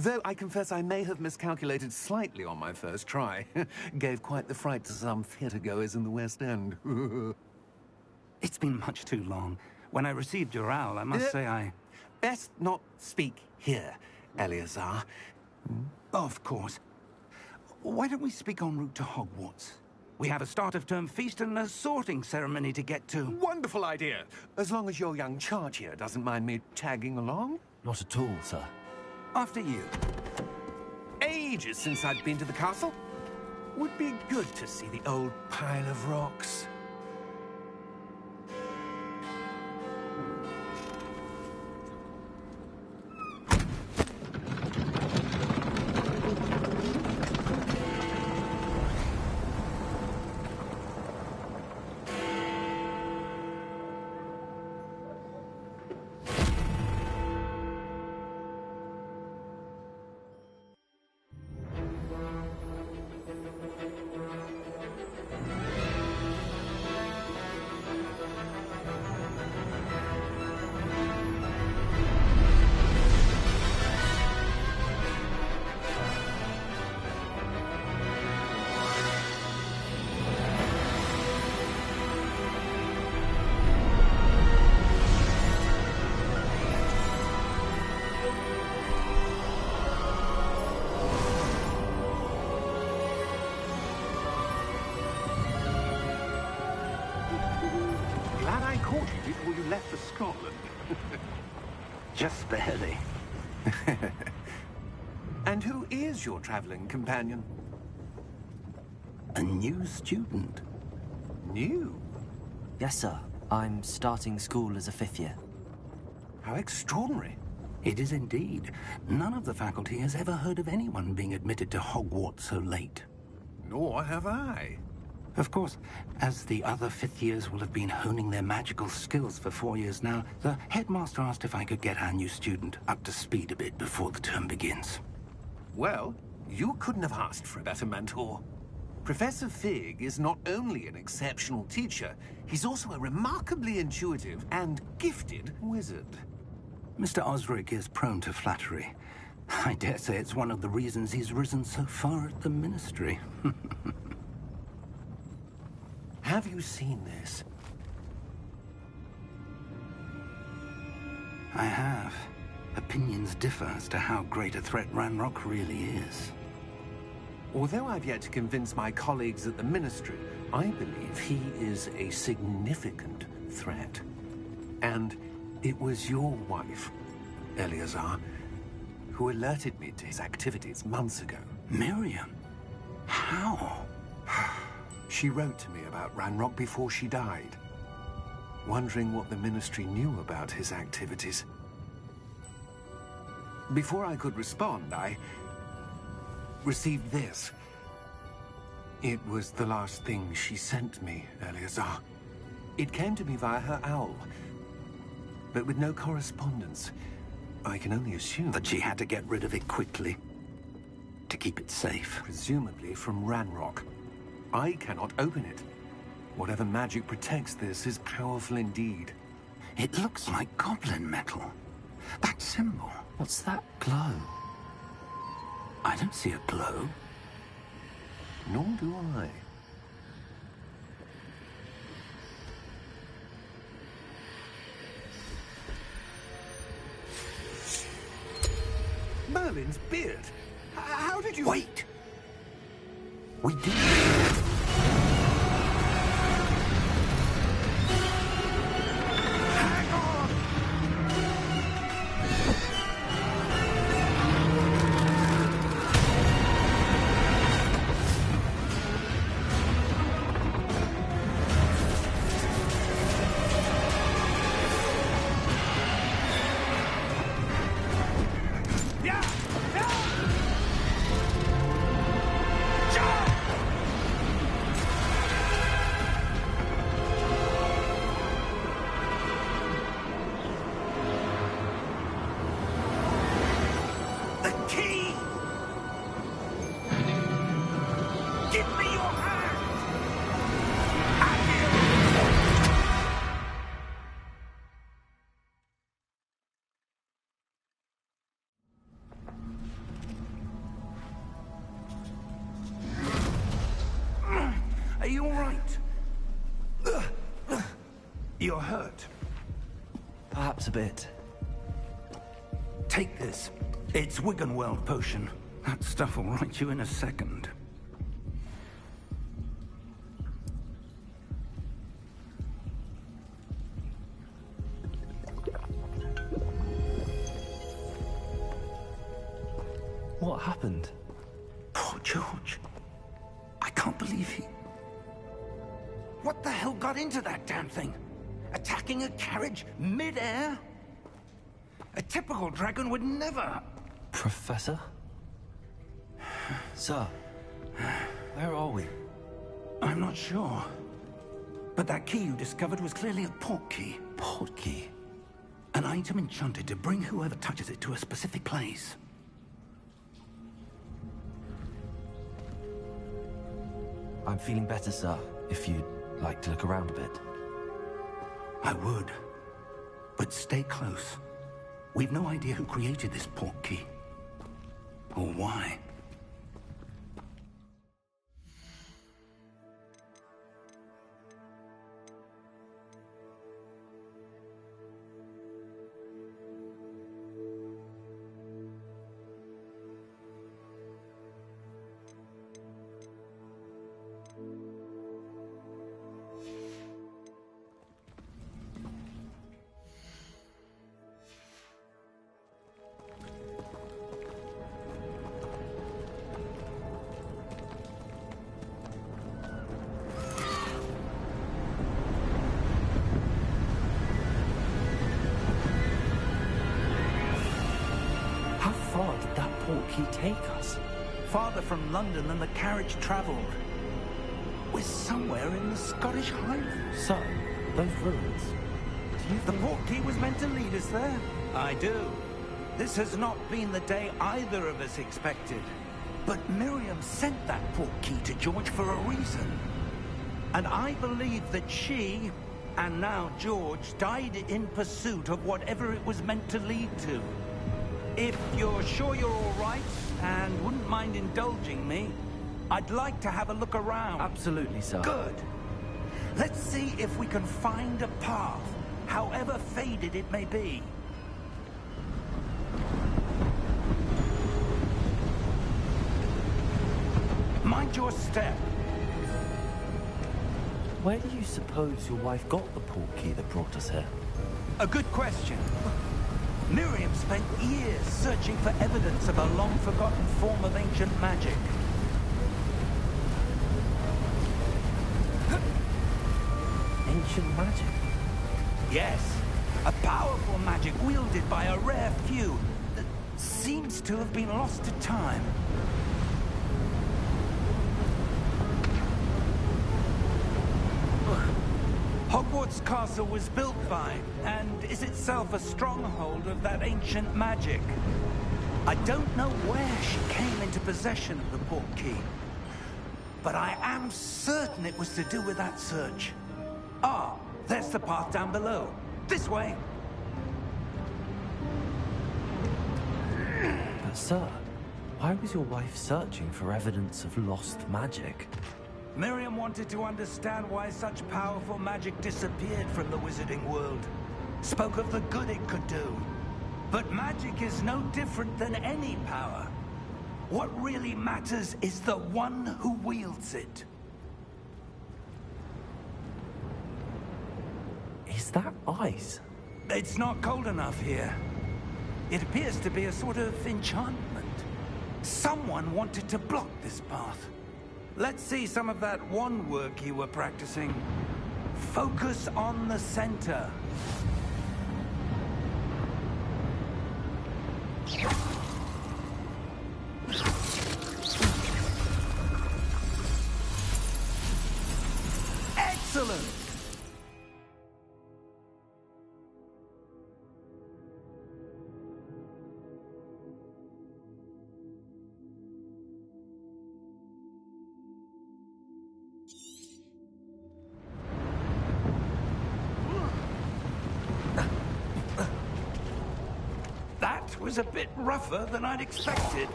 Though I confess I may have miscalculated slightly on my first try. Gave quite the fright to some theatre-goers in the West End. It's been much too long. When I received your owl, I must say I... Best not speak here, Eleazar. Of course. Why don't we speak en route to Hogwarts? We have a start-of-term feast and a sorting ceremony to get to. Wonderful idea! As long as your young charge here doesn't mind me tagging along. Not at all, sir. After you. Ages since I'd been to the castle. Would be good to see the old pile of rocks. Before you left for Scotland. Just barely. And who is your traveling companion? A new student. New? Yes, sir. I'm starting school as a 5th year. How extraordinary. It is indeed. None of the faculty has ever heard of anyone being admitted to Hogwarts so late. Nor have I. Of course, as the other 5th years will have been honing their magical skills for 4 years now, the headmaster asked if I could get our new student up to speed a bit before the term begins. Well, you couldn't have asked for a better mentor. Professor Fig is not only an exceptional teacher, he's also a remarkably intuitive and gifted wizard. Mr. Osric is prone to flattery. I dare say it's one of the reasons he's risen so far at the Ministry. Have you seen this? I have. Opinions differ as to how great a threat Ranrock really is. Although I've yet to convince my colleagues at the Ministry, I believe he is a significant threat. And it was your wife, Eleazar, who alerted me to his activities months ago. Miriam? How? She wrote to me about Ranrock before she died, wondering what the Ministry knew about his activities. Before I could respond, I received this. It was the last thing she sent me, Eleazar. It came to me via her owl, but with no correspondence. I can only assume that she had to get rid of it quickly, to keep it safe. Presumably from Ranrock. I cannot open it. Whatever magic protects this is powerful indeed. It looks like goblin metal. That symbol. What's that glow? I don't see a glow. Nor do I. Merlin's beard. How did you... Wait! We did. You're hurt. Perhaps a bit. Take this. It's Wiggenweld potion. That stuff will right you in a second. What happened? Poor George. I can't believe he... What the hell got into that damn thing? Attacking a carriage mid-air? A typical dragon would never... Professor? Sir, where are we? I'm not sure. But that key you discovered was clearly a portkey. Portkey? An item enchanted to bring whoever touches it to a specific place. I'm feeling better, sir, if you'd like to look around a bit. I would. But stay close. We've no idea who created this portkey. Or why. How far did that portkey take us? Farther from London than the carriage travelled. We're somewhere in the Scottish Highlands. Sir, those ruins. Do you The think... portkey was meant to lead us there? I do. This has not been the day either of us expected. But Miriam sent that portkey to George for a reason. And I believe that she, and now George, died in pursuit of whatever it was meant to lead to. If you're sure you're all right, and wouldn't mind indulging me, I'd like to have a look around. Absolutely, sir. Good. Let's see if we can find a path, however faded it may be. Mind your step. Where do you suppose your wife got the portkey that brought us here? A good question. Miriam spent years searching for evidence of a long-forgotten form of ancient magic. Ancient magic? Yes, a powerful magic wielded by a rare few that seems to have been lost to time. Hogwarts Castle was built by, and is itself a stronghold of that ancient magic. I don't know where she came into possession of the portkey, but I am certain it was to do with that search. Ah, there's the path down below. This way. But sir, why was your wife searching for evidence of lost magic? Miriam wanted to understand why such powerful magic disappeared from the wizarding world. Spoke of the good it could do. But magic is no different than any power. What really matters is the one who wields it. Is that ice? It's not cold enough here. It appears to be a sort of enchantment. Someone wanted to block this path. Let's see some of that wand work you were practicing. Focus on the center. Excellent! That was a bit rougher than I'd expected.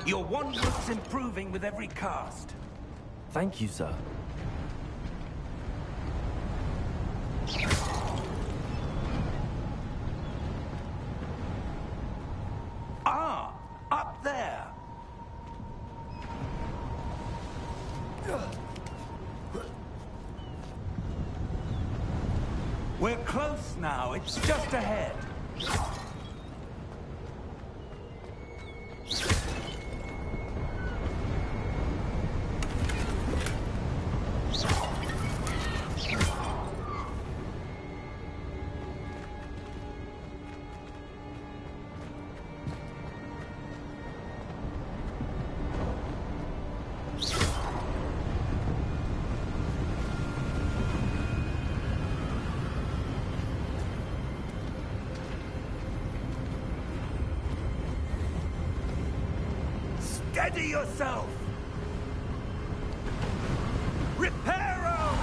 Your wand looks improving with every cast. Thank you, sir. Ah, up there. We're close now. It's just ahead. Steady yourself! Reparo!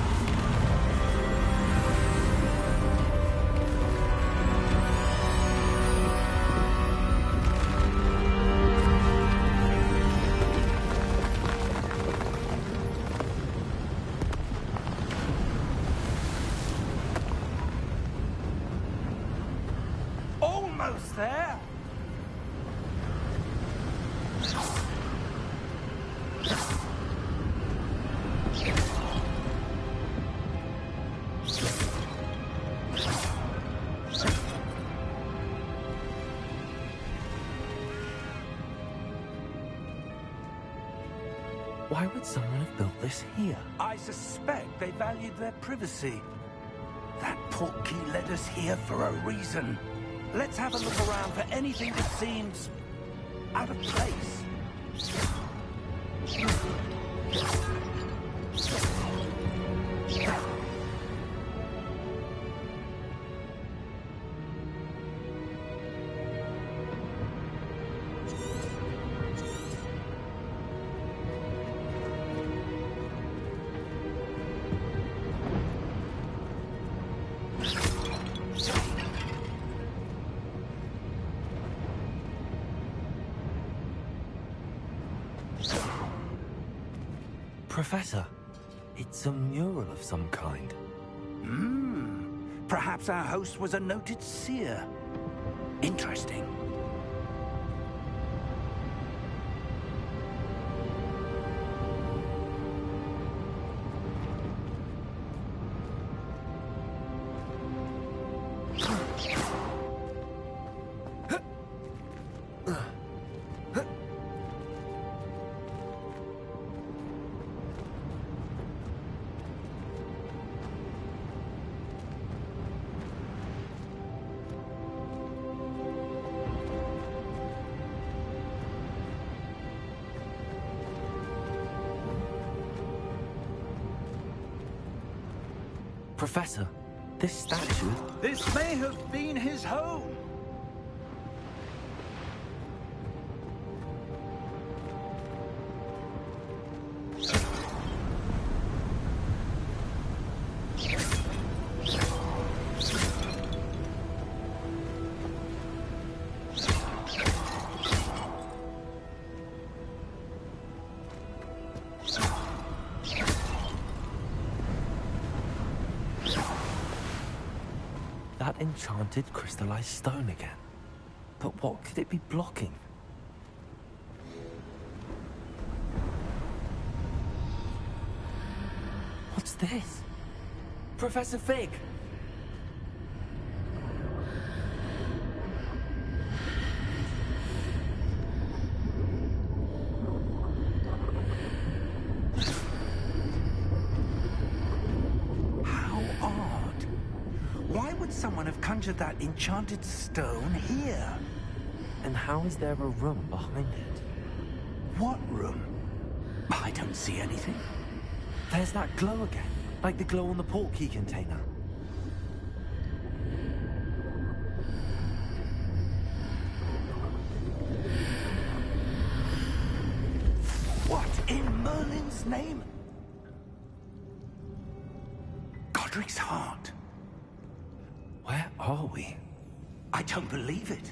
Almost there! Why would someone have built this here? I suspect they valued their privacy. That portkey led us here for a reason. Let's have a look around for anything that seems out of place. Professor, it's a mural of some kind. Perhaps our host was a noted seer. Interesting. Professor, this statue... This may have been his home. That enchanted crystallized stone again. But what could it be blocking? What's this? Professor Fig! Someone have conjured that enchanted stone here. And how is there a room behind it? What room? I don't see anything. There's that glow again, like the glow on the portkey container. What in Merlin's name? Godric's heart. Where are we? I don't believe it.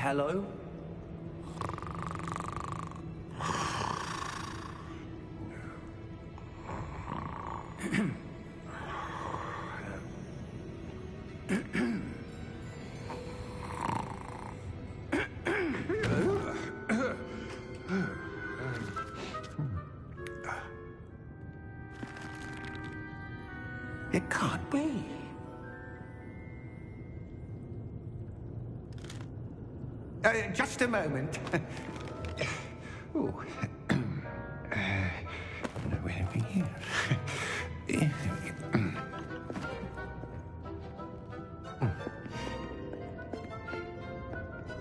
Hello? It can't be. Just a moment. Oh. Anything here?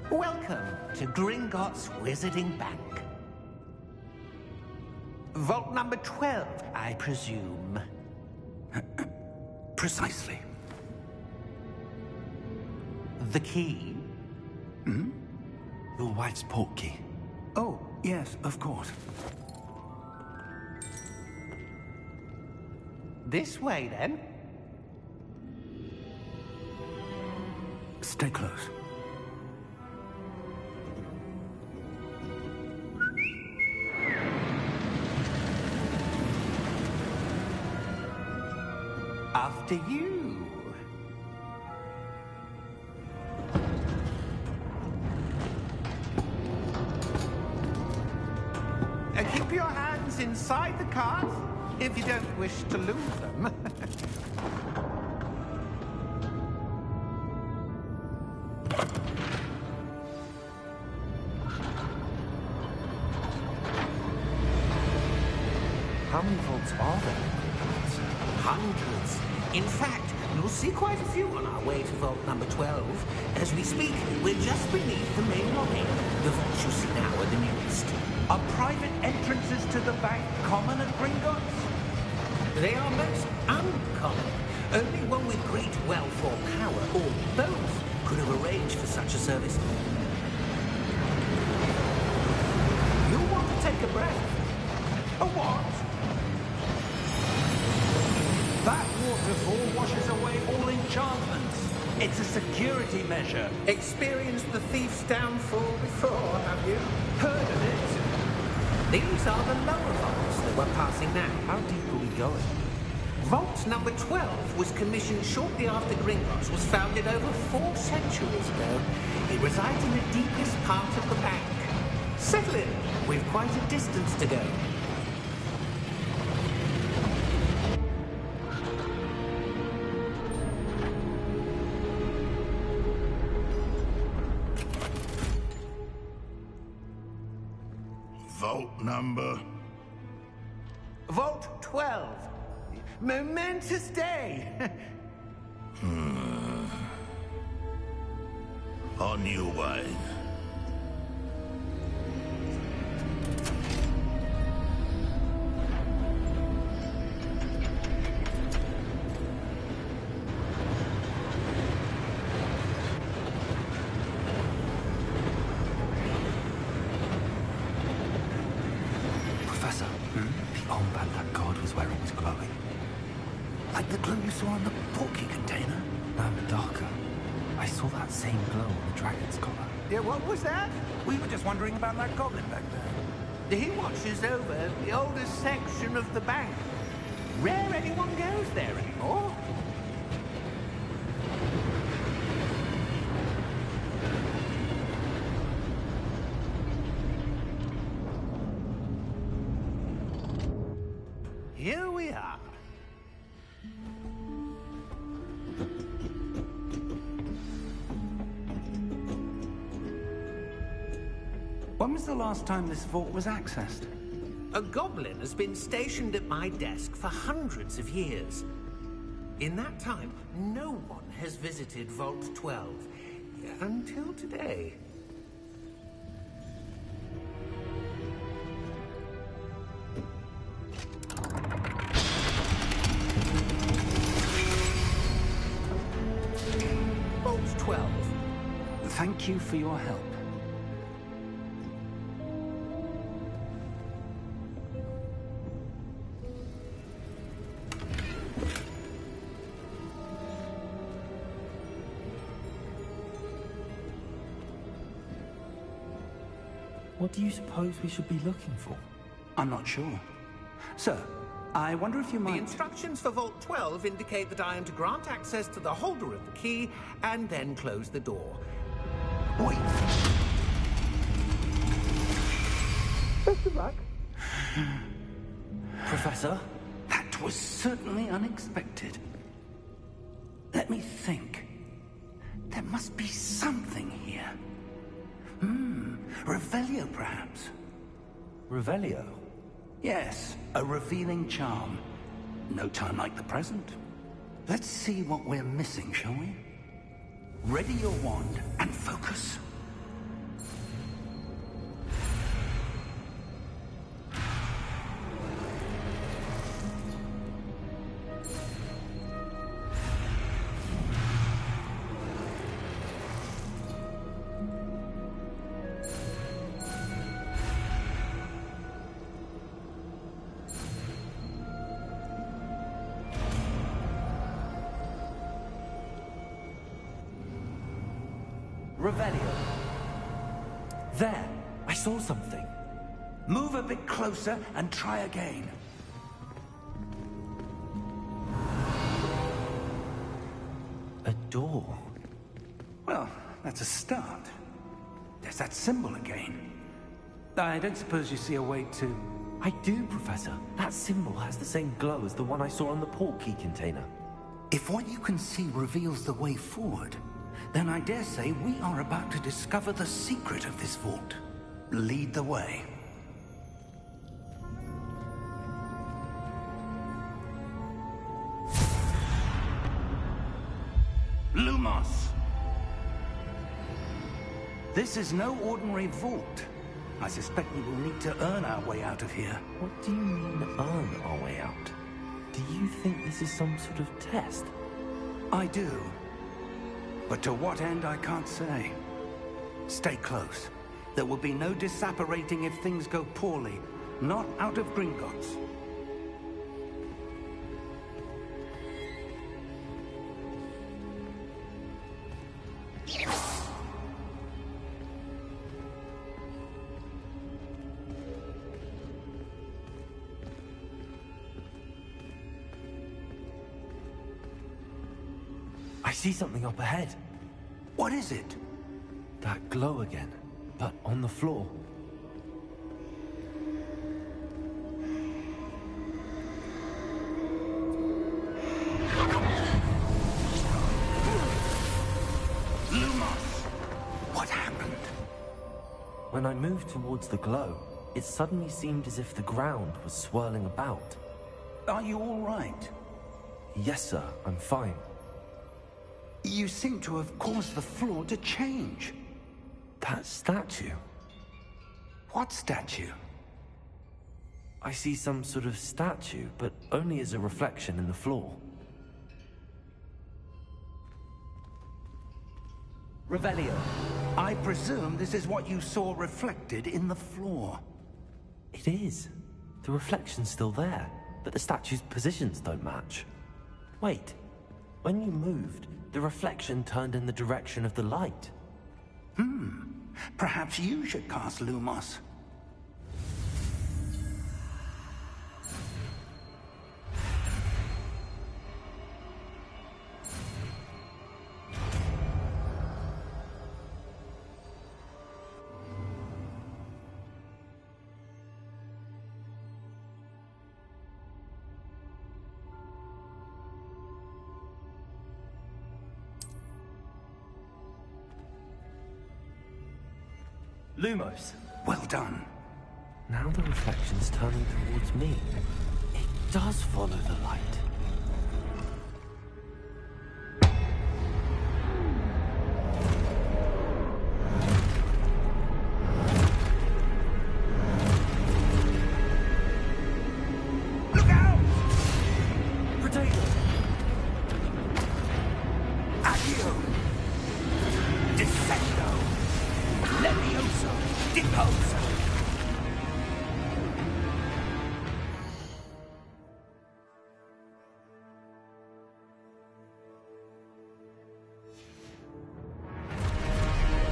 Welcome to Gringotts Wizarding Bank. Vault number 12, I presume. Precisely. The key? Your wife's portkey. Oh, yes, of course. This way, then. Stay close. After you. Keep your hands inside the cart if you don't wish to lose them. How many vaults are there? Hundreds. In fact, you'll see quite a few on our way to vault number 12. As we speak, we're just beneath the main lobby. The vaults you see now are the newest. Are private entrances to the bank common at Gringotts? They are most uncommon. Only one with great wealth or power, or both, could have arranged for such a service. You'll want to take a breath. A what? That waterfall washes away all enchantments. It's a security measure. Experienced the thief's downfall before, have you? Heard of it? These are the lower vaults that we're passing now. How deep are we going? Vault number 12 was commissioned shortly after Gringotts was founded over 4 centuries ago. It resides in the deepest part of the bank. Settle in. We've quite a distance to go. Vault number? Vault 12. Momentous day. On your way. Professor, the armband that guard was wearing is glowing. Like the glow you saw on the portkey container? No, darker. I saw that same glow on the dragon's collar. Yeah, what was that? We were just wondering about that goblin back there. He watches over the oldest section of the bank. Rare anyone goes there anymore. Here we are. When was the last time this vault was accessed? A goblin has been stationed at my desk for hundreds of years. In that time, no one has visited Vault 12. Until today. Vault 12. Thank you for your help. What do you suppose we should be looking for? I'm not sure. Sir, I wonder if you The might... instructions for Vault 12 indicate that I am to grant access to the holder of the key and then close the door. Wait! Best of luck. Professor? That was certainly unexpected. Let me think. There must be something here. Revelio, perhaps? Revelio? Yes, a revealing charm. No time like the present. Let's see what we're missing, shall we? Ready your wand and focus. Revelio. There! I saw something. Move a bit closer and try again. A door. Well, that's a start. There's that symbol again. I don't suppose you see a way to... I do, Professor. That symbol has the same glow as the one I saw on the portkey container. If what you can see reveals the way forward, then I dare say we are about to discover the secret of this vault. Lead the way. Lumos! This is no ordinary vault. I suspect we will need to earn our way out of here. What do you mean, earn our way out? Do you think this is some sort of test? I do. But to what end, I can't say. Stay close. There will be no disapparating if things go poorly. Not out of Gringotts. I see something up ahead. What is it? That glow again, but on the floor. Lumos! What happened? When I moved towards the glow, it suddenly seemed as if the ground was swirling about. Are you all right? Yes, sir, I'm fine. You seem to have caused the floor to change. That statue. What statue? I see some sort of statue, but only as a reflection in the floor. Revelio. I presume this is what you saw reflected in the floor. It is. The reflection's still there, but the statue's positions don't match. Wait. When you moved, the reflection turned in the direction of the light. Perhaps you should cast Lumos. Lumos. Well done. Now the reflection's turning towards me. It does follow the light. Look out! Potato! Accio! Descendo! Levioso! Deposo!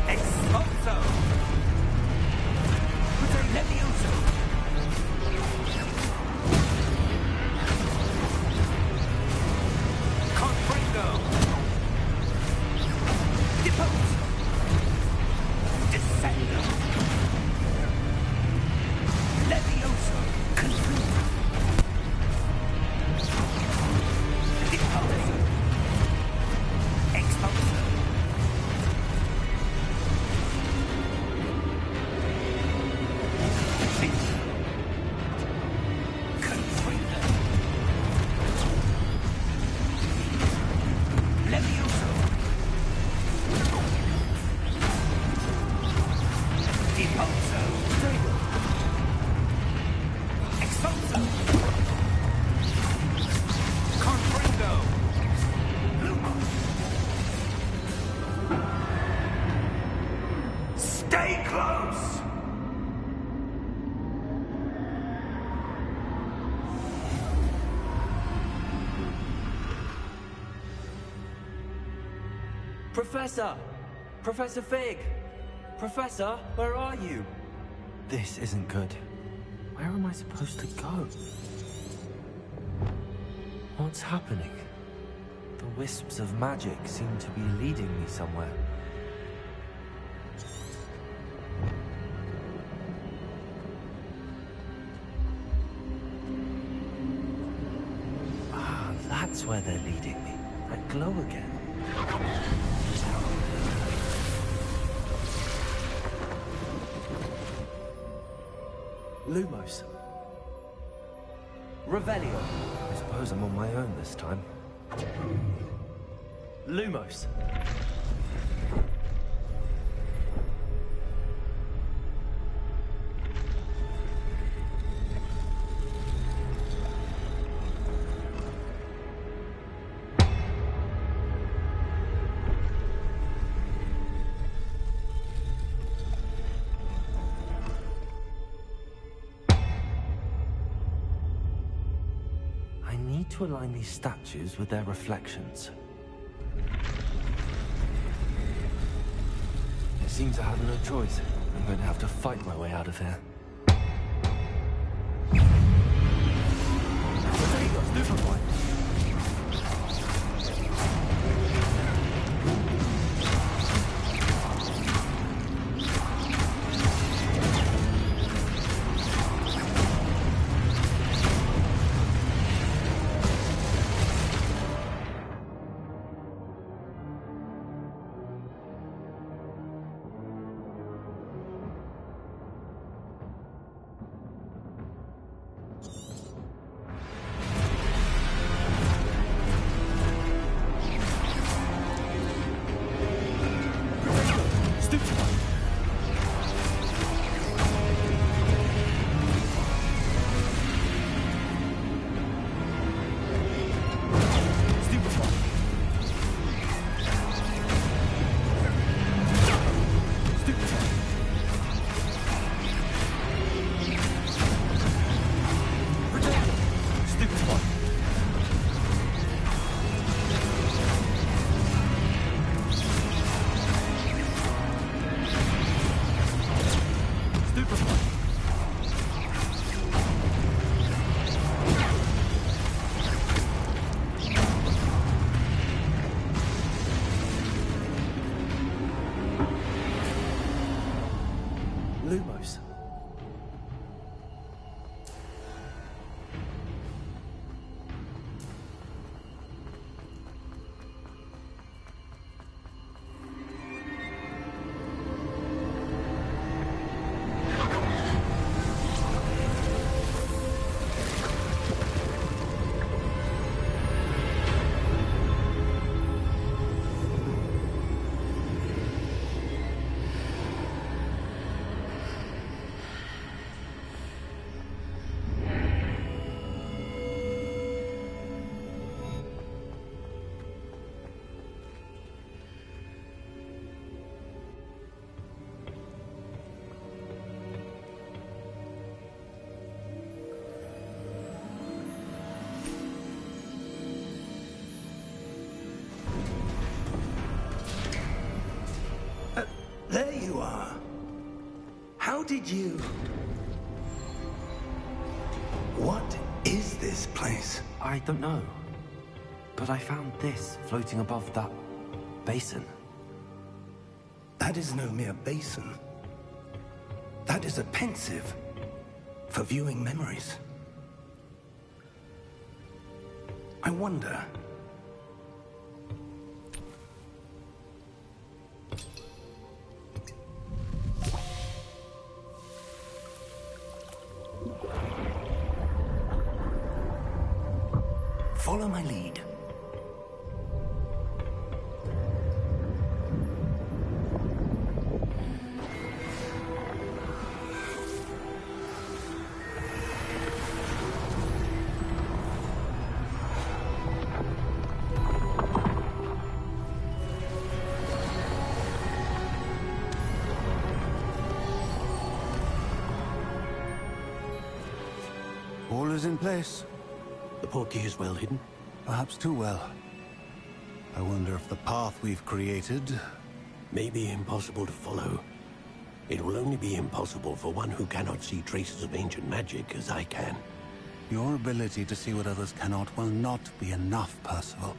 Expulso! Professor! Professor Fig! Professor, where are you? This isn't good. Where am I supposed to go? What's happening? The wisps of magic seem to be leading me somewhere. Ah, that's where they're leading me. That glow again. Lumos. Revelio. I suppose I'm on my own this time. Lumos. To align these statues with their reflections. It seems I have no choice. I'm going to have to fight my way out of here. Lumos. There you are. How did you... What is this place? I don't know. But I found this floating above that basin. That is no mere basin. That is a pensive for viewing memories. I wonder... Follow my lead. All is in place. The portkey is well hidden. Perhaps too well. I wonder if the path we've created... may be impossible to follow. It will only be impossible for one who cannot see traces of ancient magic as I can. Your ability to see what others cannot will not be enough, Percival.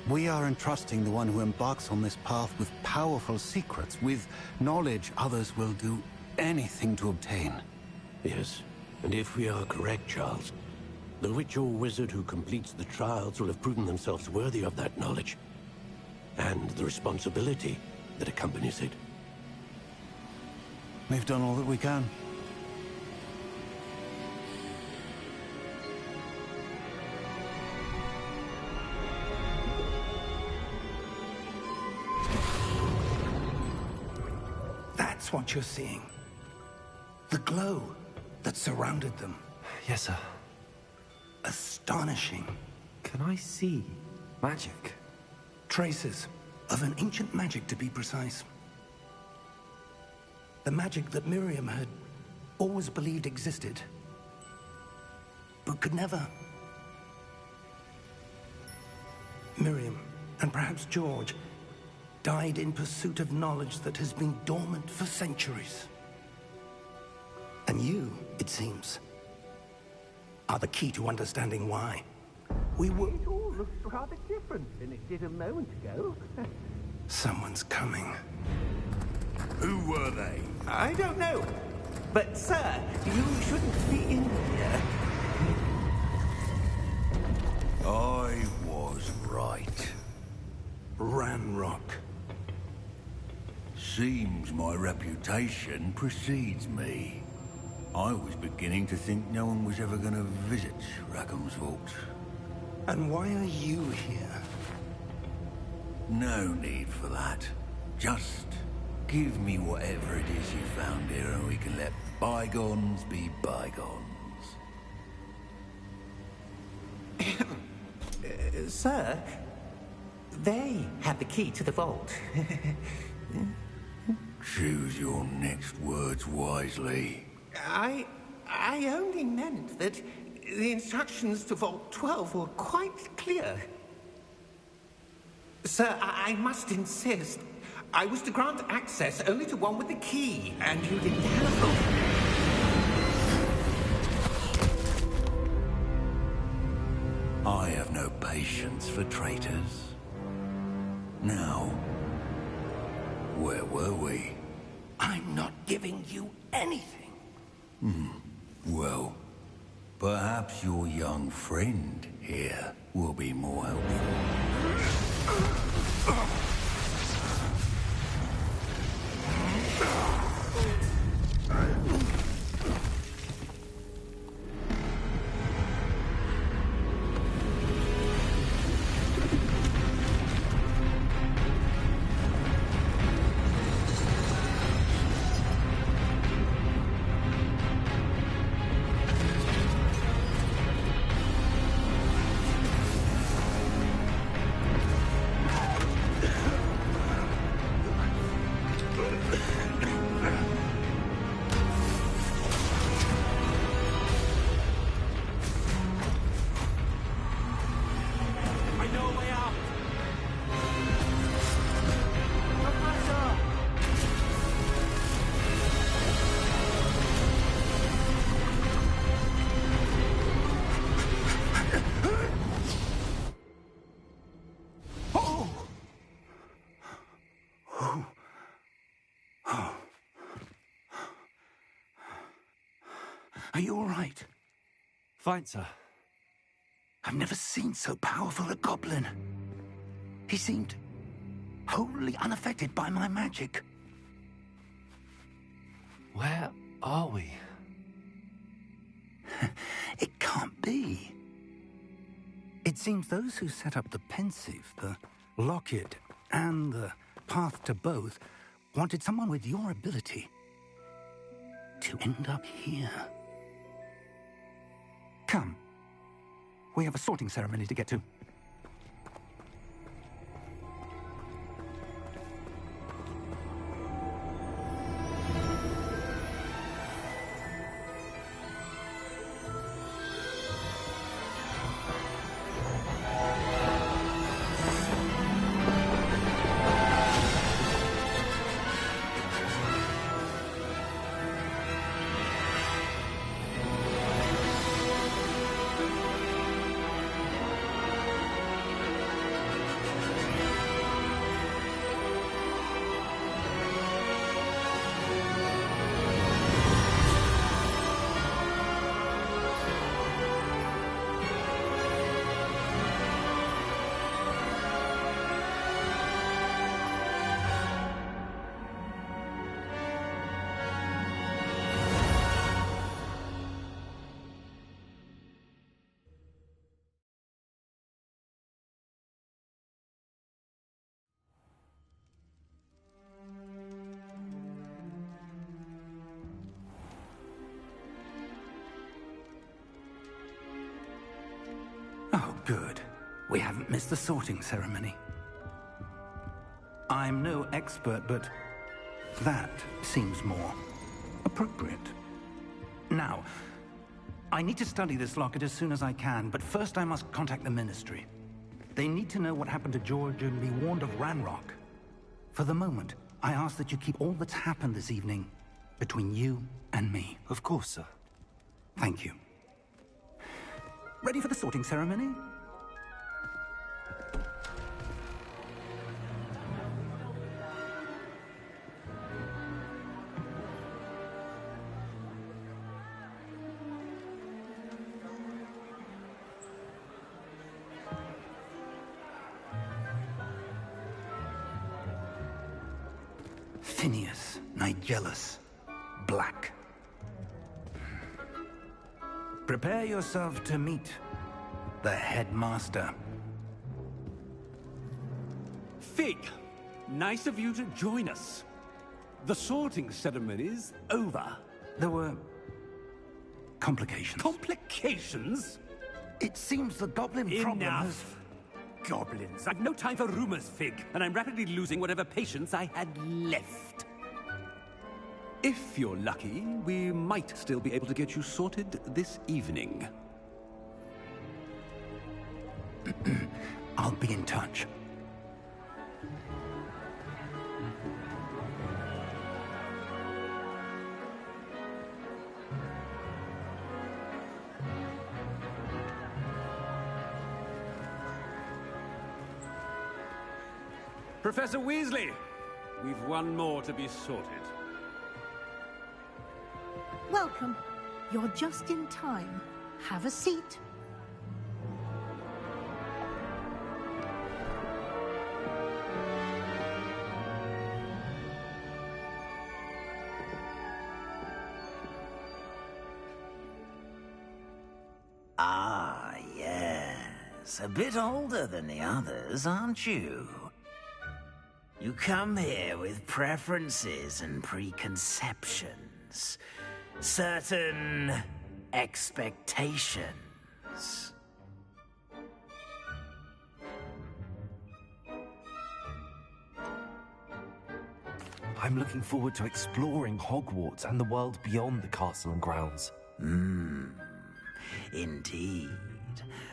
We are entrusting the one who embarks on this path with powerful secrets, with knowledge others will do anything to obtain. Yes, and if we are correct, Charles, the witch or wizard who completes the trials will have proven themselves worthy of that knowledge, and the responsibility that accompanies it. We've done all that we can. That's what you're seeing. The glow that surrounded them. Yes, sir. Astonishing. Can I see magic? Traces of an ancient magic, to be precise. The magic that Miriam had always believed existed, but could never. Miriam, and perhaps George, died in pursuit of knowledge that has been dormant for centuries. And you, it seems, are the key to understanding why. We were... It all looks rather different than it did a moment ago. Someone's coming. Who were they? I don't know. But, sir, you shouldn't be in here. I was right. Ranrock. Seems my reputation precedes me. I was beginning to think no one was ever going to visit Rackham's Vault. And why are you here? No need for that. Just give me whatever it is you found here and we can let bygones be bygones. Sir, they have the key to the vault. Choose your next words wisely. I only meant that the instructions to Vault 12 were quite clear. Sir, I must insist. I was to grant access only to one with the key, and you didn't have them. I have no patience for traitors. Now, where were we? I'm not giving you anything. Well, perhaps your young friend here will be more helpful. Are you all right? Fine, sir. I've never seen so powerful a goblin. He seemed wholly unaffected by my magic. Where are we? It can't be. It seems those who set up the Pensieve, the Locket, and the Path to Both wanted someone with your ability to end up here. Come. We have a sorting ceremony to get to. Good. We haven't missed the sorting ceremony. I'm no expert, but that seems more appropriate. Now, I need to study this locket as soon as I can, but first I must contact the Ministry. They need to know what happened to George and be warned of Ranrock. For the moment, I ask that you keep all that's happened this evening between you and me. Of course, sir. Thank you. Ready for the sorting ceremony? Phineas Nigellus Black. Prepare yourself to meet the headmaster. Fig, nice of you to join us. The sorting ceremony's over. There were complications. Complications? It seems the goblin problem has... Enough! Goblins. I've no time for rumors, Fig, and I'm rapidly losing whatever patience I had left. If you're lucky, we might still be able to get you sorted this evening. I'll be in touch. Professor Weasley, we've one more to be sorted. Welcome. You're just in time. Have a seat. Ah, yes. A bit older than the others, aren't you? You come here with preferences and preconceptions. Certain expectations. I'm looking forward to exploring Hogwarts and the world beyond the castle and grounds. Indeed.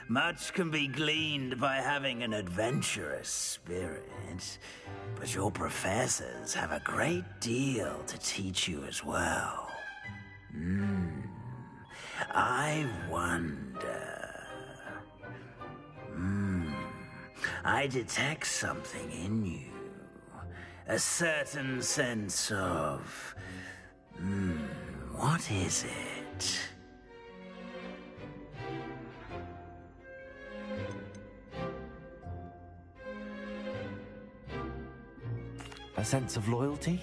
Much can be gleaned by having an adventurous spirit, but your professors have a great deal to teach you as well. I wonder... I detect something in you. A certain sense of... what is it? A sense of loyalty?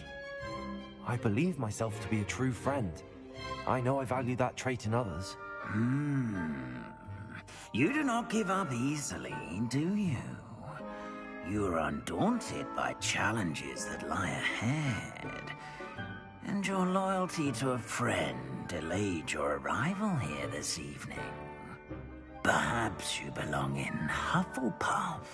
I believe myself to be a true friend. I know I value that trait in others. You do not give up easily, do you? You are undaunted by challenges that lie ahead. And your loyalty to a friend delayed your arrival here this evening. Perhaps you belong in Hufflepuff.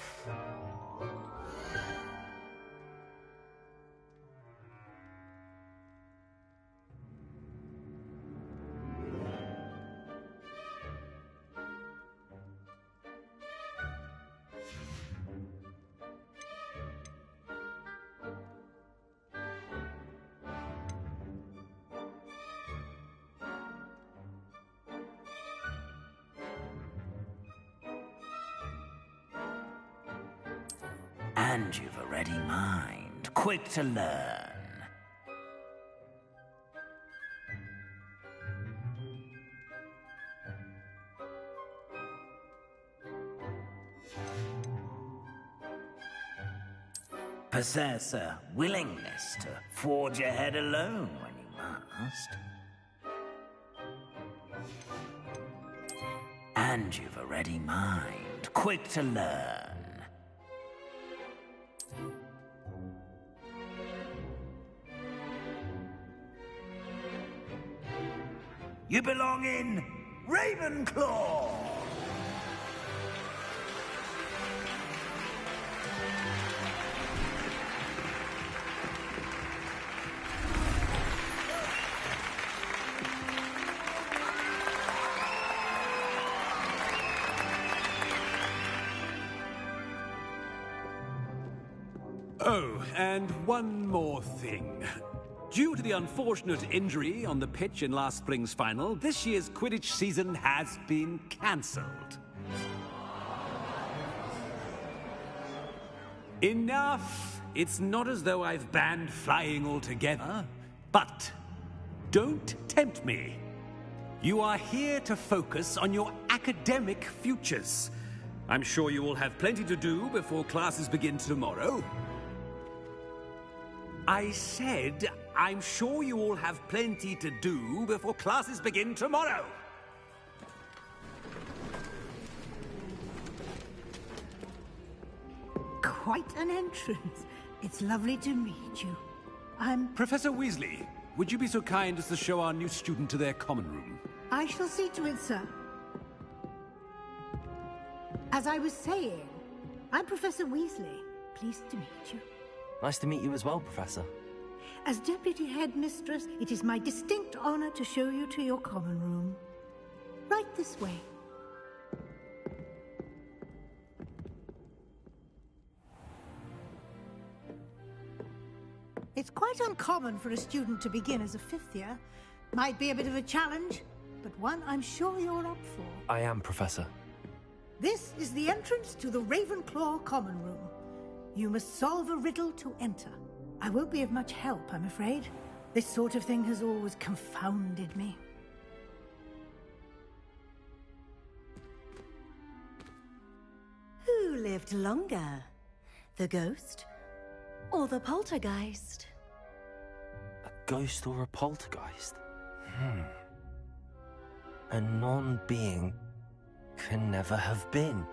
And you've a ready mind, quick to learn. Possess a willingness to forge ahead alone when you must. And you've a ready mind, quick to learn. You belong in Ravenclaw! Oh, and one more thing. Due to the unfortunate injury on the pitch in last spring's final, this year's Quidditch season has been cancelled. Enough! It's not as though I've banned flying altogether, but don't tempt me. You are here to focus on your academic futures. I'm sure you will have plenty to do before classes begin tomorrow. I said, I'm sure you all have plenty to do before classes begin tomorrow. Quite an entrance. It's lovely to meet you. I'm... Professor Weasley, would you be so kind as to show our new student to their common room? I shall see to it, sir. As I was saying, I'm Professor Weasley. Pleased to meet you. Nice to meet you as well, Professor. As Deputy Headmistress, it is my distinct honor to show you to your common room. Right this way. It's quite uncommon for a student to begin as a fifth year. Might be a bit of a challenge, but one I'm sure you're up for. I am, Professor. This is the entrance to the Ravenclaw common room. You must solve a riddle to enter. I won't be of much help, I'm afraid. This sort of thing has always confounded me. Who lived longer? The ghost or the poltergeist? A ghost or a poltergeist? A non-being can never have been.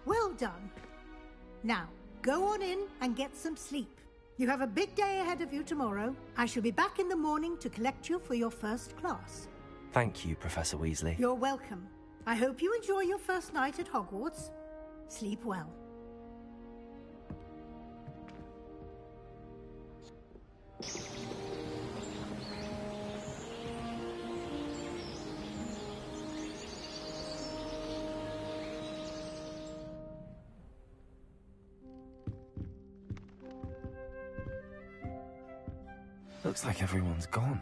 Well done. Now, go on in and get some sleep. You have a big day ahead of you tomorrow. I shall be back in the morning to collect you for your first class. Thank you, Professor Weasley. You're welcome. I hope you enjoy your first night at Hogwarts. Sleep well. Looks like everyone's gone.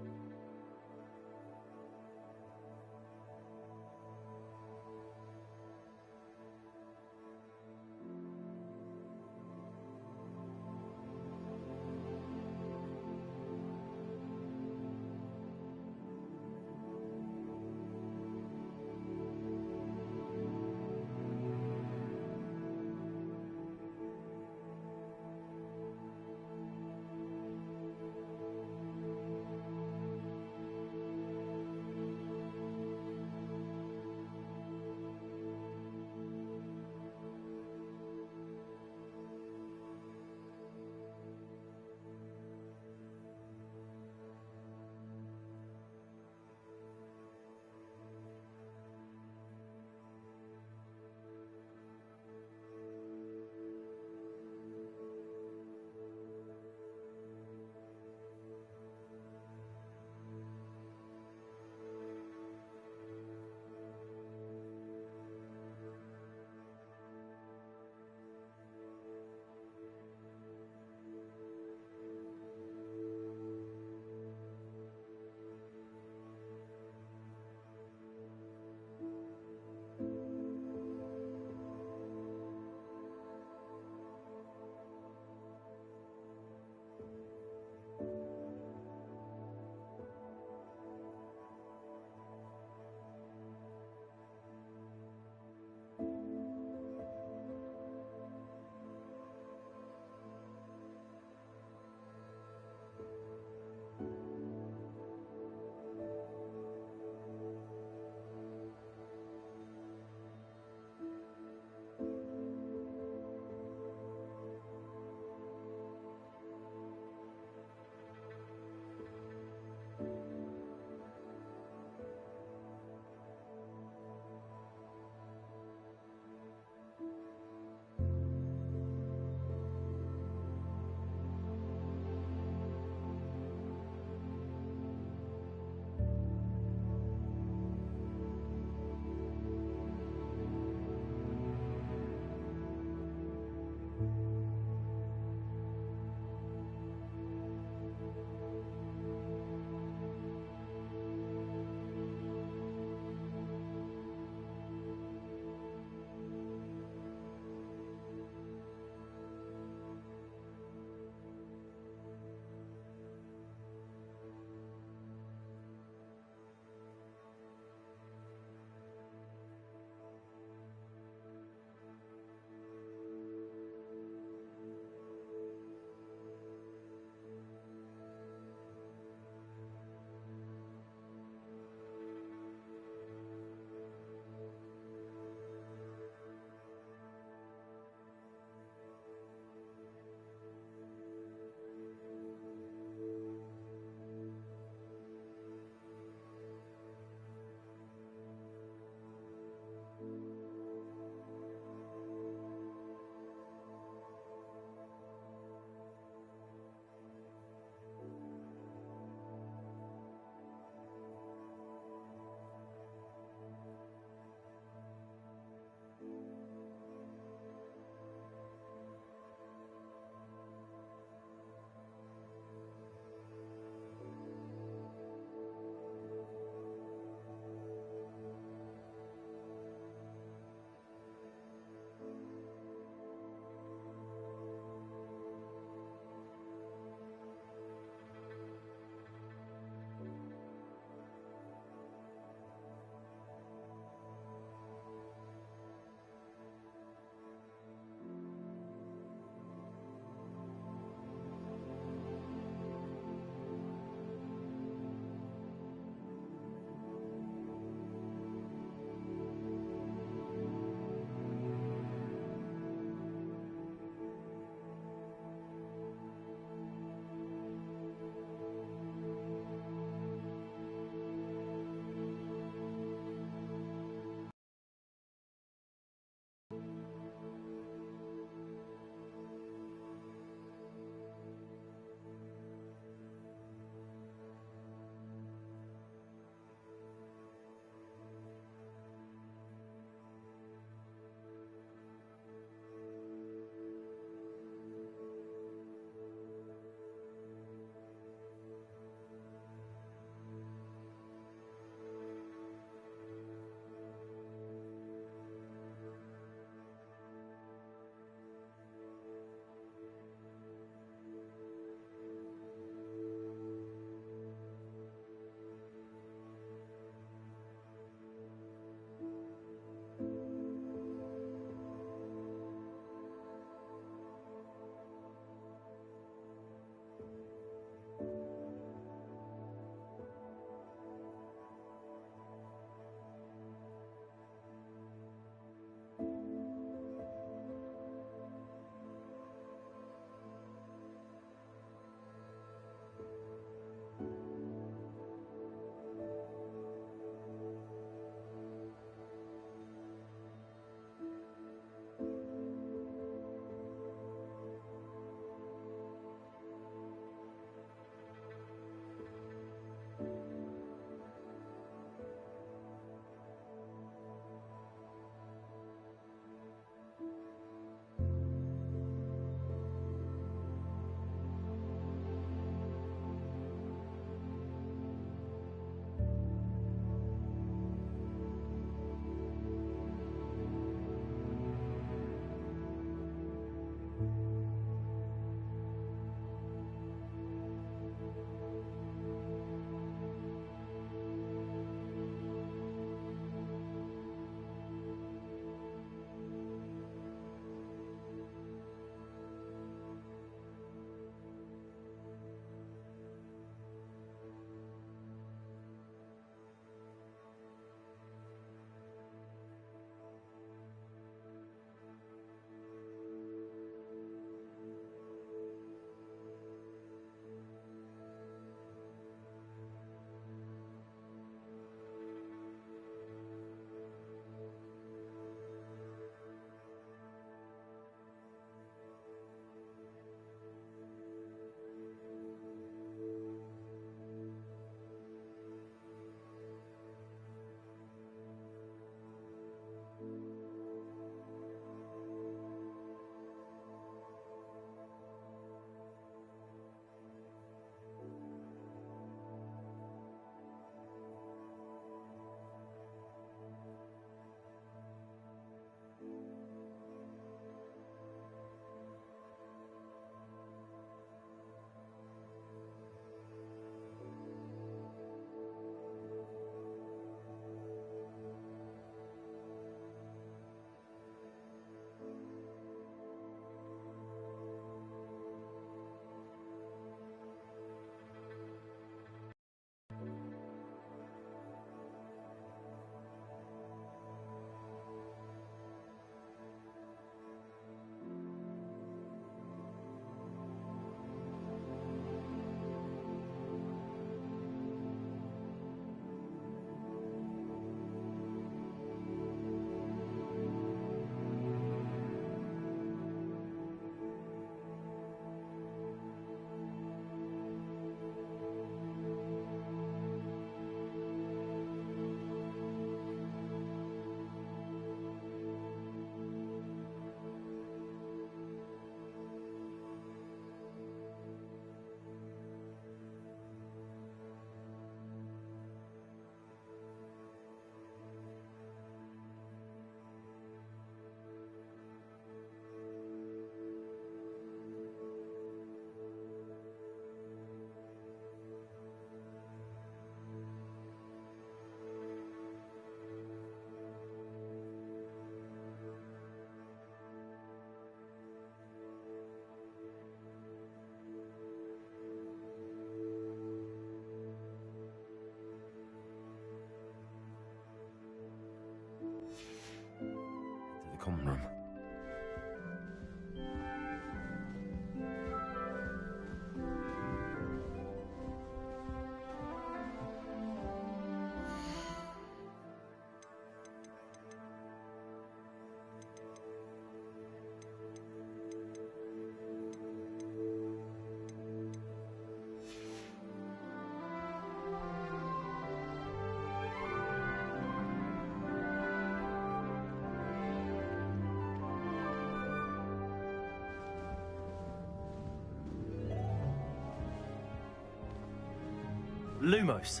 Lumos.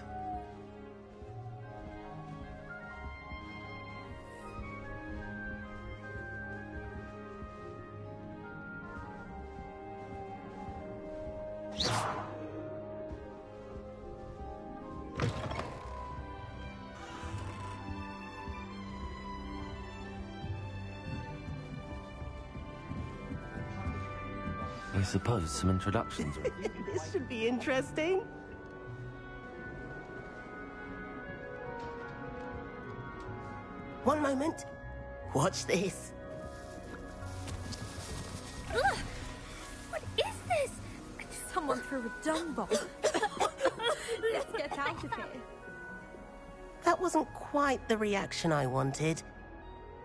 I suppose some introductions. This should be interesting. One moment. Watch this. Ugh! What is this? Someone threw a dung bomb. Let's get out of here. That wasn't quite the reaction I wanted.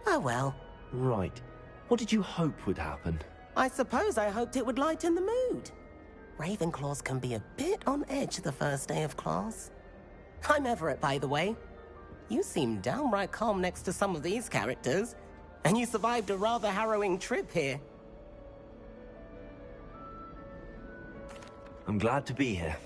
Oh well. Right. What did you hope would happen? I suppose I hoped it would lighten the mood. Ravenclaws can be a bit on edge the first day of class. I'm Everett, by the way. You seem downright calm next to some of these characters, and you survived a rather harrowing trip here. I'm glad to be here.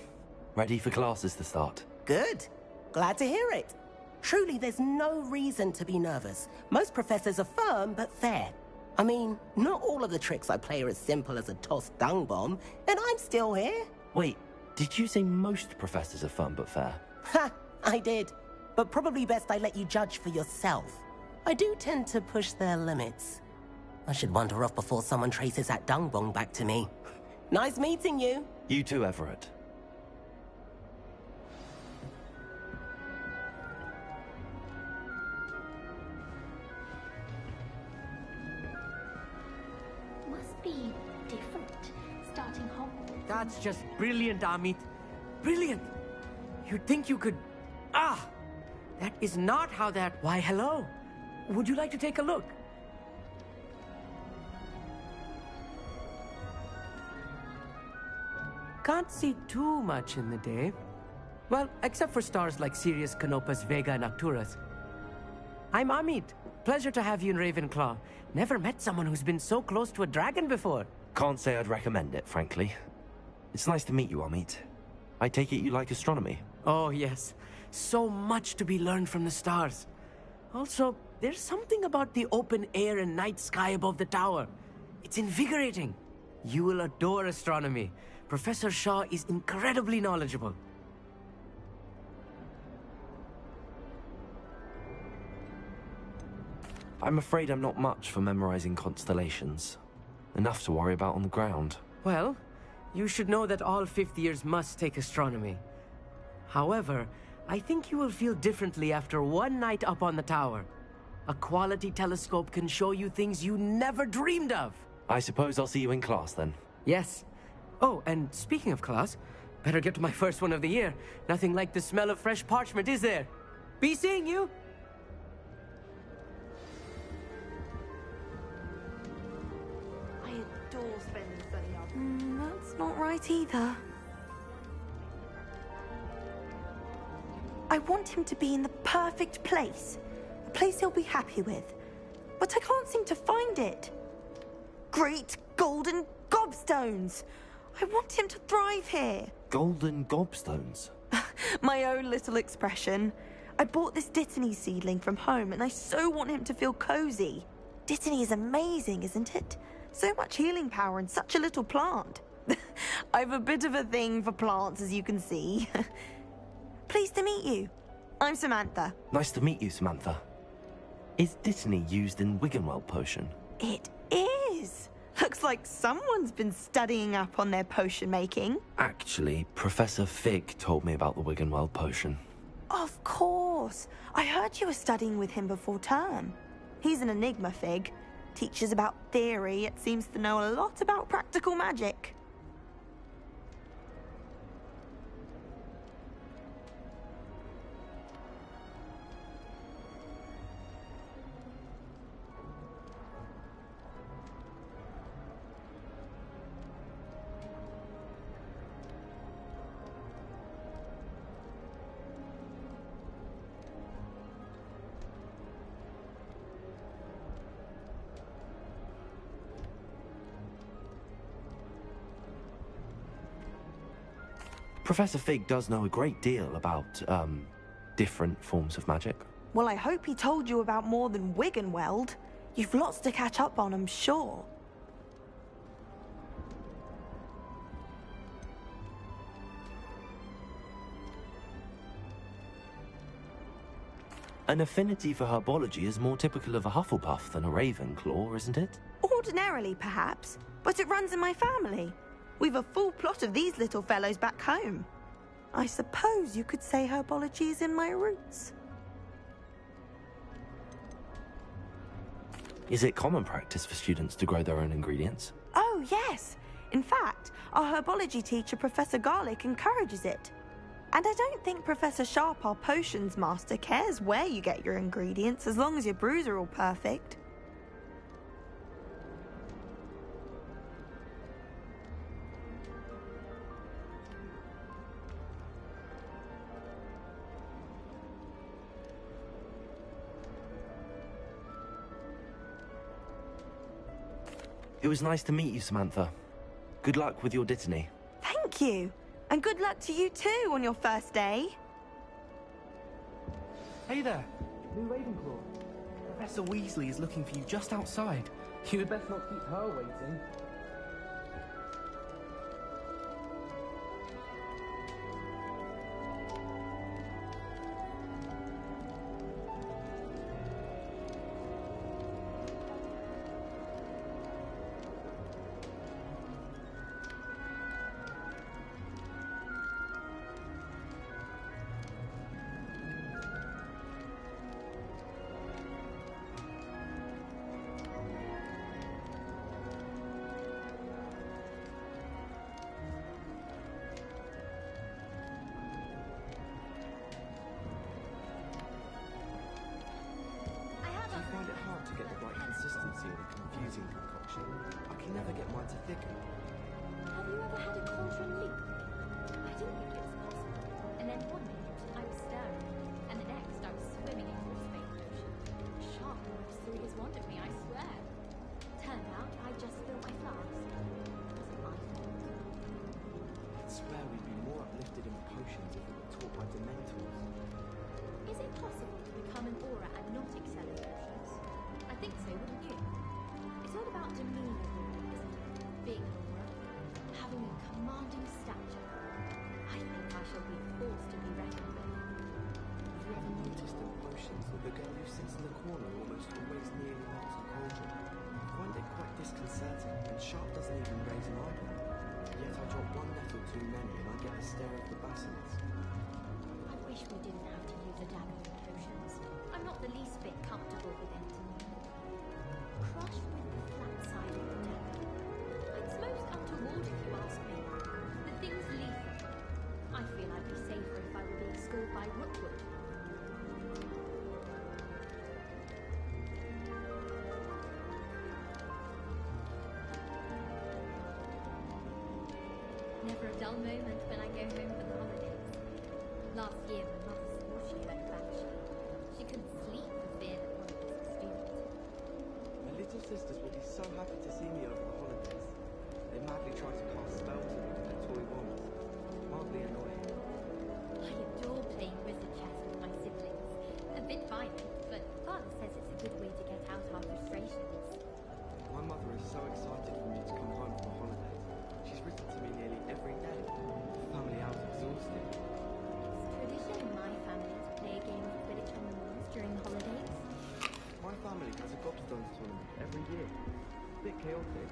Ready for classes to start. Good. Glad to hear it. Truly, there's no reason to be nervous. Most professors are firm but fair. I mean, not all of the tricks I play are as simple as a tossed dung bomb, and I'm still here. Wait, did you say most professors are fun but fair? Ha! I did. But probably best I let you judge for yourself. I do tend to push their limits. I should wander off before someone traces that dung bomb back to me. Nice meeting you. You too, Everett. Must be different, starting Hogwarts. That's just brilliant, Amit. Brilliant. You'd think you could... Ah! That is not how that... Why, hello. Would you like to take a look? Can't see too much in the day. Well, except for stars like Sirius, Canopus, Vega, and Arcturus. I'm Amit. Pleasure to have you in Ravenclaw. Never met someone who's been so close to a dragon before. Can't say I'd recommend it, frankly. It's nice to meet you, Amit. I take it you like astronomy? Oh, yes. So much to be learned from the stars. Also, there's something about the open air and night sky above the tower. It's invigorating. You will adore astronomy. Professor Shaw is incredibly knowledgeable. I'm afraid I'm not much for memorizing constellations. Enough to worry about on the ground. Well, you should know that all fifth years must take astronomy. However, I think you will feel differently after one night up on the tower. A quality telescope can show you things you never dreamed of. I suppose I'll see you in class then. Yes. Oh, and speaking of class, better get to my first one of the year. Nothing like the smell of fresh parchment, is there? Be seeing you! I adore spending Sunday afternoon. That's not right either. I want him to be in the perfect place. A place he'll be happy with. But I can't seem to find it. Great golden gobstones! I want him to thrive here. Golden gobstones? My own little expression. I bought this Dittany seedling from home and I so want him to feel cozy. Dittany is amazing, isn't it? So much healing power in such a little plant. I've a bit of a thing for plants, as you can see. Pleased to meet you. I'm Samantha. Nice to meet you, Samantha. Is Dittany used in Wiggenweld potion? It is. Looks like someone's been studying up on their potion making. Actually, Professor Fig told me about the Wiggenweld potion. Of course. I heard you were studying with him before term. He's an enigma, Fig. Teaches about theory, yet seems to know a lot about practical magic. Professor Fig does know a great deal about, different forms of magic. Well, I hope he told you about more than Wiggenweld. You've lots to catch up on, I'm sure. An affinity for herbology is more typical of a Hufflepuff than a Ravenclaw, isn't it? Ordinarily, perhaps, but it runs in my family. We've a full plot of these little fellows back home. I suppose you could say herbology is in my roots. Is it common practice for students to grow their own ingredients? Oh, yes. In fact, our herbology teacher, Professor Garlick, encourages it. And I don't think Professor Sharp, our potions master, cares where you get your ingredients as long as your brews are all perfect. It was nice to meet you, Samantha. Good luck with your Dittany. Thank you. And good luck to you too on your first day. Hey there, new Ravenclaw. Professor Weasley is looking for you just outside. You had best not keep her waiting. Never a dull moment when I go home for the holidays. Last year, my mother swore she had a banshee. She couldn't sleep for fear that one of us was student. My little sisters will be so happy to see me over the holidays. They madly try to cast spells on me with their toy wands. Mildly annoying. I adore playing wizard chess with my siblings. A bit violent, but Father says it's a good way to get out our frustrations. My mother is so excited for me to come home for the holidays. She's written to me nearly every day. The family out exhausted. It's tradition in my family to play a game of Quidditch on the moors during the holidays. My family has a Gobstones tournament every year. A bit chaotic,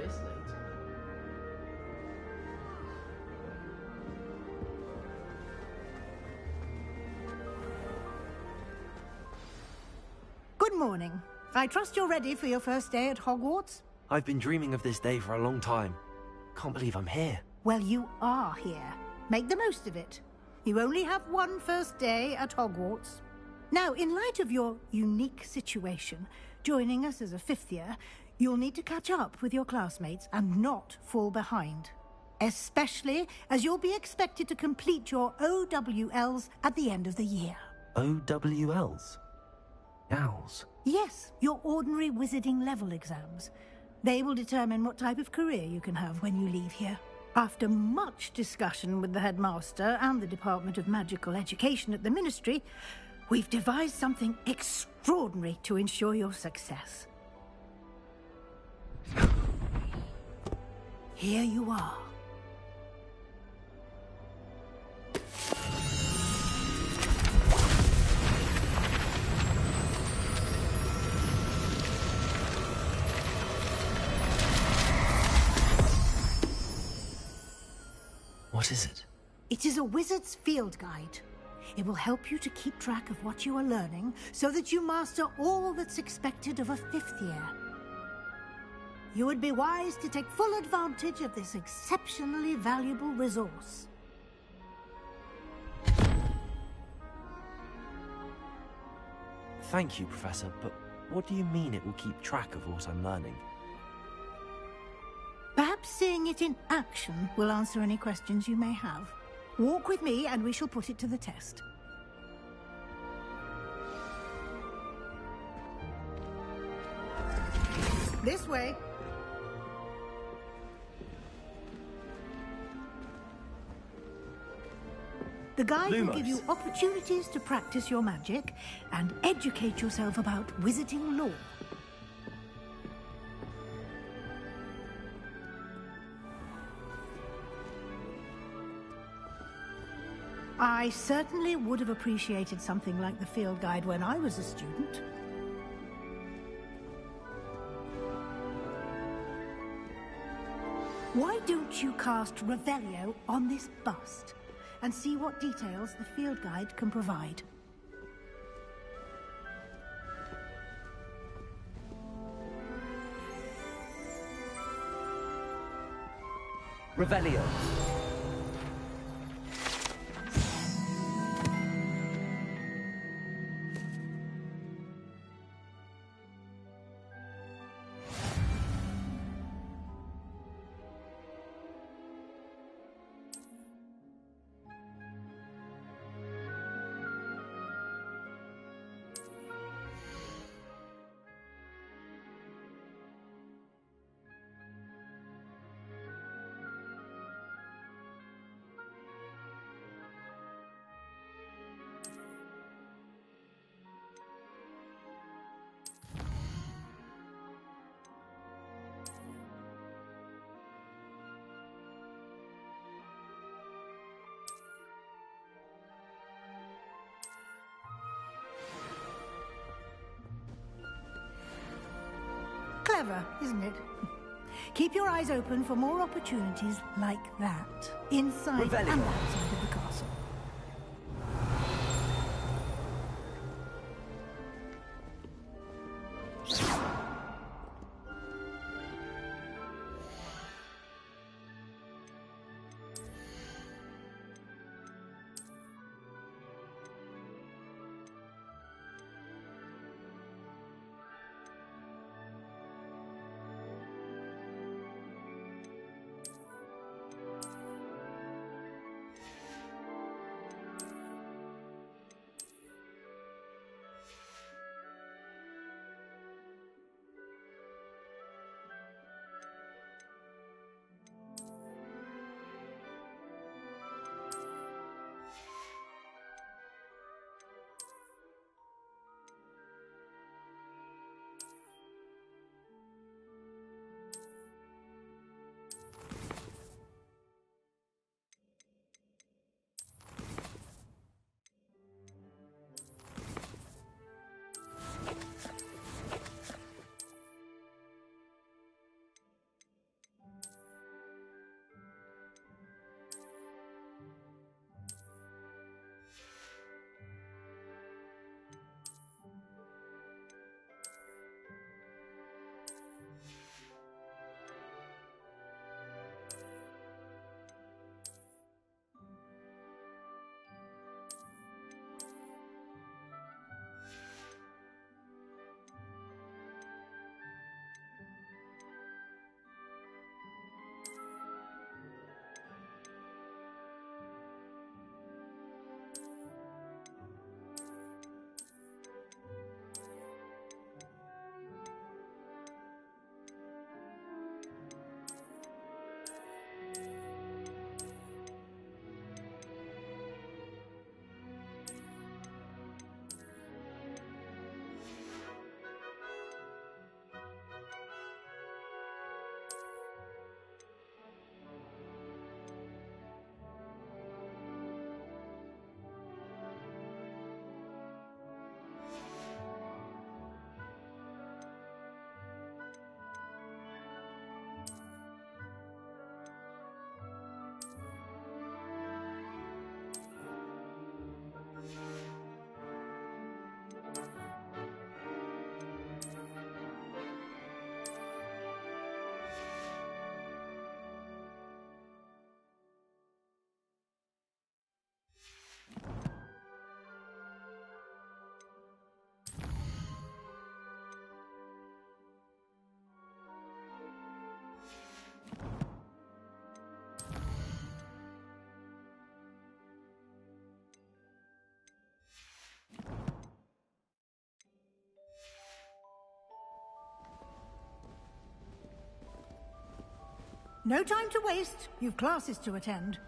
this late? Good morning. I trust you're ready for your first day at Hogwarts? I've been dreaming of this day for a long time. Can't believe I'm here. Well, you are here. Make the most of it. You only have one first day at Hogwarts. Now, in light of your unique situation, joining us as a fifth year, you'll need to catch up with your classmates and not fall behind. Especially as you'll be expected to complete your OWLs at the end of the year. OWLs? Owls? Yes, your ordinary wizarding level exams. They will determine what type of career you can have when you leave here. After much discussion with the headmaster and the Department of Magical Education at the Ministry, we've devised something extraordinary to ensure your success. Here you are. What is it? It is a wizard's field guide. It will help you to keep track of what you are learning so that you master all that's expected of a fifth year. You would be wise to take full advantage of this exceptionally valuable resource. Thank you, Professor, but what do you mean it will keep track of what I'm learning? Perhaps seeing it in action will answer any questions you may have. Walk with me and we shall put it to the test. This way. The guide will give you opportunities to practice your magic and educate yourself about wizarding lore. I certainly would have appreciated something like the field guide when I was a student. Why don't you cast Revelio on this bust and see what details the field guide can provide? Revelio. Clever, isn't it? Keep your eyes open for more opportunities like that, inside and outside of the castle. No time to waste. You've classes to attend.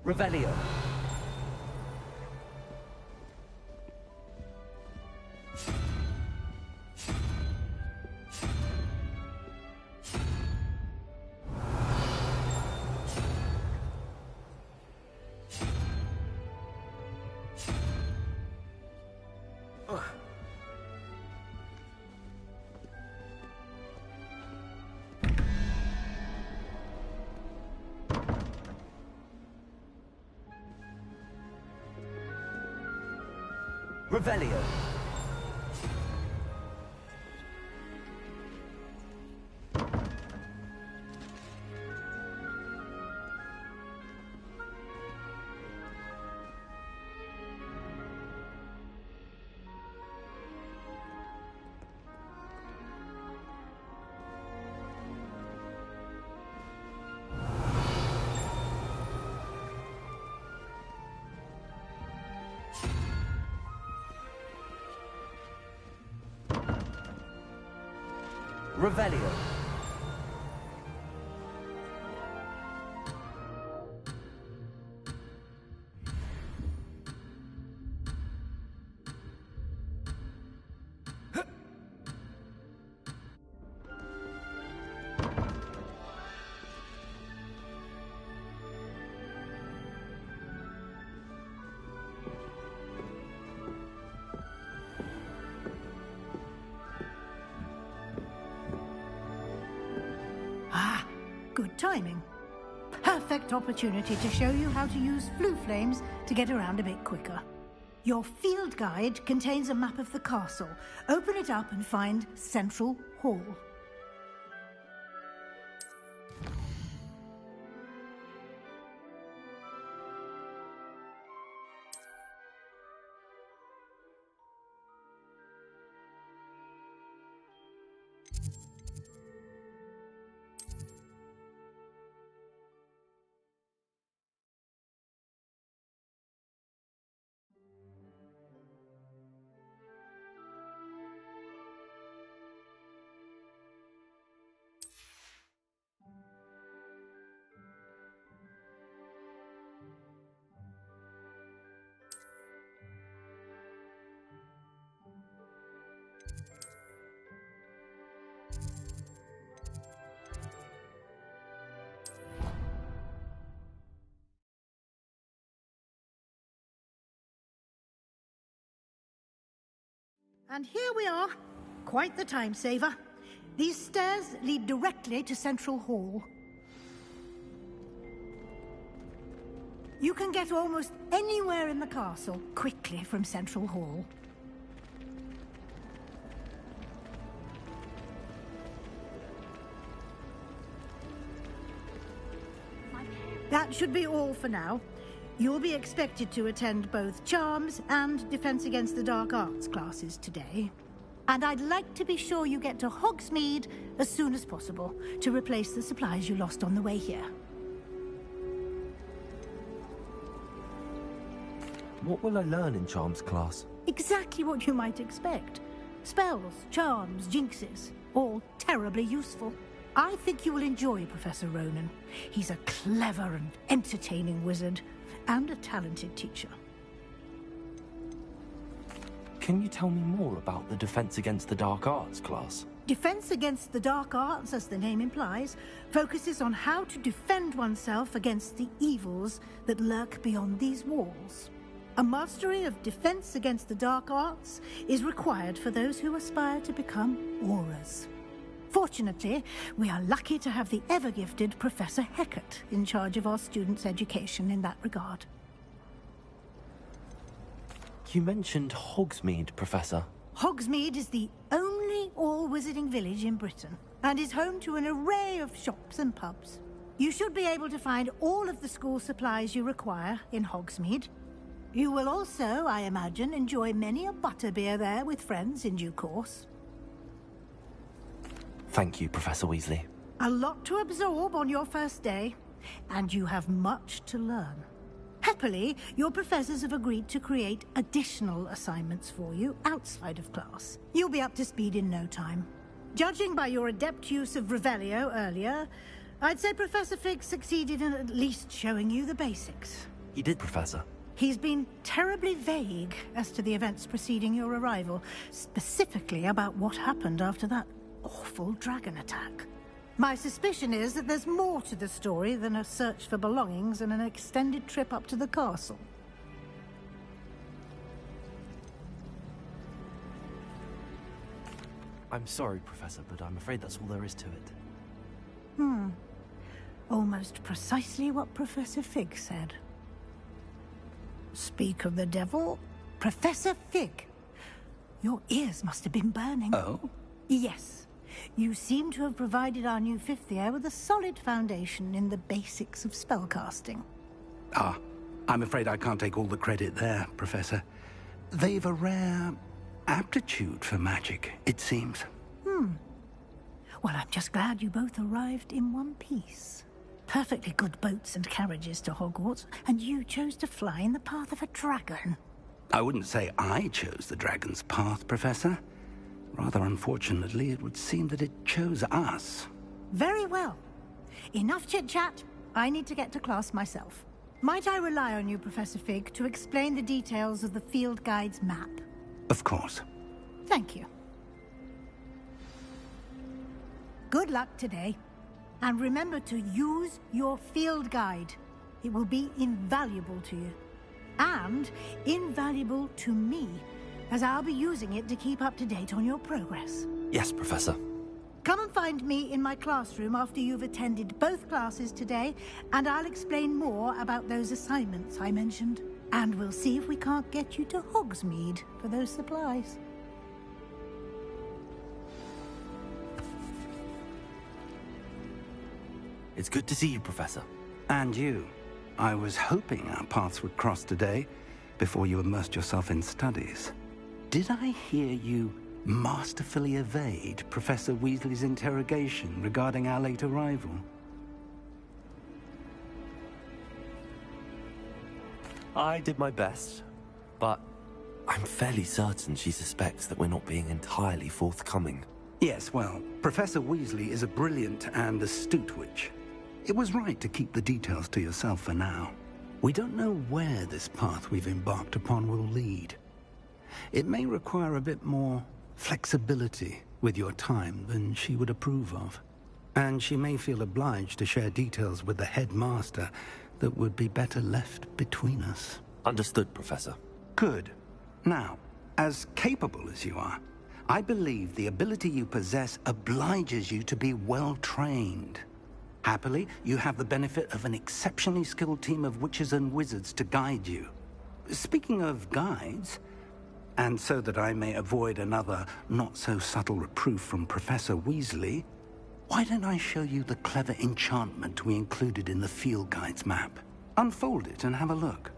Revelio. Revelio. Revelio. Good timing. Perfect opportunity to show you how to use flue flames to get around a bit quicker. Your field guide contains a map of the castle. Open it up and find Central Hall. And here we are. Quite the time saver. These stairs lead directly to Central Hall. You can get almost anywhere in the castle quickly from Central Hall. That should be all for now. You'll be expected to attend both Charms and Defense Against the Dark Arts classes today. And I'd like to be sure you get to Hogsmeade as soon as possible to replace the supplies you lost on the way here. What will I learn in Charms class? Exactly what you might expect. Spells, charms, jinxes, all terribly useful. I think you will enjoy Professor Ronen. He's a clever and entertaining wizard, and a talented teacher. Can you tell me more about the Defense Against the Dark Arts class? Defense Against the Dark Arts, as the name implies, focuses on how to defend oneself against the evils that lurk beyond these walls. A mastery of Defense Against the Dark Arts is required for those who aspire to become Aurors. Fortunately, we are lucky to have the ever-gifted Professor Hecat in charge of our students' education in that regard. You mentioned Hogsmeade, Professor. Hogsmeade is the only all-wizarding village in Britain, and is home to an array of shops and pubs. You should be able to find all of the school supplies you require in Hogsmeade. You will also, I imagine, enjoy many a butterbeer there with friends in due course. Thank you, Professor Weasley. A lot to absorb on your first day, and you have much to learn. Happily, your professors have agreed to create additional assignments for you outside of class. You'll be up to speed in no time. Judging by your adept use of Revelio earlier, I'd say Professor Fig succeeded in at least showing you the basics. He did, Professor. He's been terribly vague as to the events preceding your arrival, specifically about what happened after that awful dragon attack. My suspicion is that there's more to the story than a search for belongings and an extended trip up to the castle. I'm sorry, Professor, but I'm afraid that's all there is to it. Almost precisely what Professor Fig said. Speak of the devil, Professor Fig. Your ears must have been burning. Oh? Yes. You seem to have provided our new fifth year with a solid foundation in the basics of spellcasting. Ah, I'm afraid I can't take all the credit there, Professor. They've a rare aptitude for magic, it seems. Well, I'm just glad you both arrived in one piece. Perfectly good boats and carriages to Hogwarts, and you chose to fly in the path of a dragon. I wouldn't say I chose the dragon's path, Professor. Rather unfortunately, it would seem that it chose us. Very well. Enough chit-chat. I need to get to class myself. Might I rely on you, Professor Fig, to explain the details of the field guide's map? Of course. Thank you. Good luck today. And remember to use your field guide. It will be invaluable to you. And invaluable to me, as I'll be using it to keep up to date on your progress. Yes, Professor. Come and find me in my classroom after you've attended both classes today, and I'll explain more about those assignments I mentioned. And we'll see if we can't get you to Hogsmeade for those supplies. It's good to see you, Professor. And you. I was hoping our paths would cross today, before you immersed yourself in studies. Did I hear you masterfully evade Professor Weasley's interrogation regarding our late arrival? I did my best, but I'm fairly certain she suspects that we're not being entirely forthcoming. Yes, well, Professor Weasley is a brilliant and astute witch. It was right to keep the details to yourself for now. We don't know where this path we've embarked upon will lead. It may require a bit more flexibility with your time than she would approve of. And she may feel obliged to share details with the headmaster that would be better left between us. Understood, Professor. Good. Now, as capable as you are, I believe the ability you possess obliges you to be well-trained. Happily, you have the benefit of an exceptionally skilled team of witches and wizards to guide you. Speaking of guides, and so that I may avoid another not-so-subtle reproof from Professor Weasley, why don't I show you the clever enchantment we included in the field guide's map? Unfold it and have a look.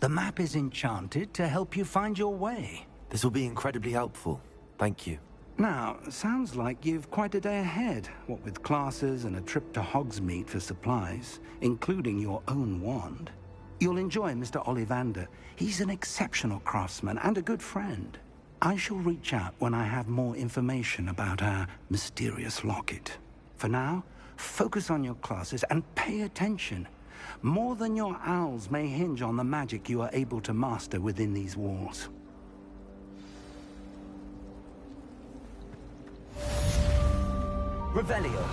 The map is enchanted to help you find your way. This will be incredibly helpful. Thank you. Now, sounds like you've quite a day ahead, what with classes and a trip to Hogsmeade for supplies, including your own wand. You'll enjoy Mr. Ollivander. He's an exceptional craftsman and a good friend. I shall reach out when I have more information about our mysterious locket. For now, focus on your classes and pay attention. More than your owls may hinge on the magic you are able to master within these walls. Revelio.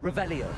Revelio.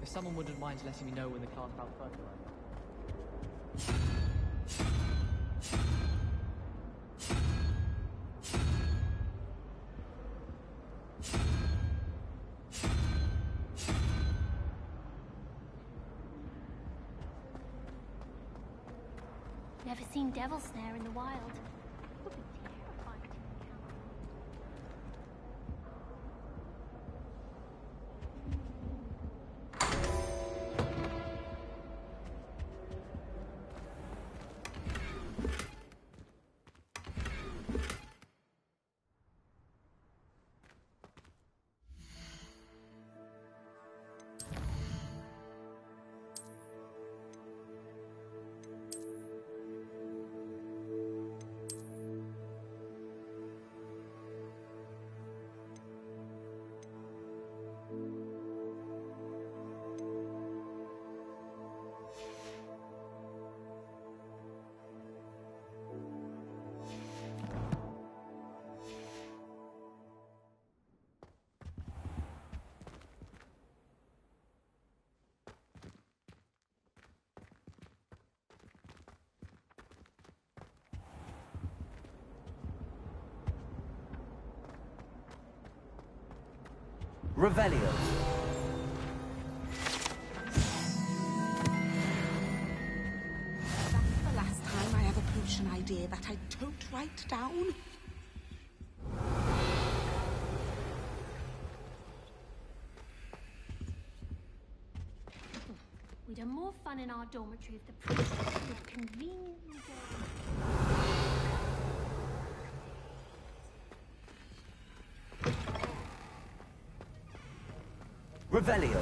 If someone wouldn't mind letting me know when the class about fertilizer. Never seen devil snare in the wild. Would be terrifying to encounter. Revelio. That's the last time I have a potion idea that I don't write down. We'd have more fun in our dormitory if the princess would conveniently go. Revelio.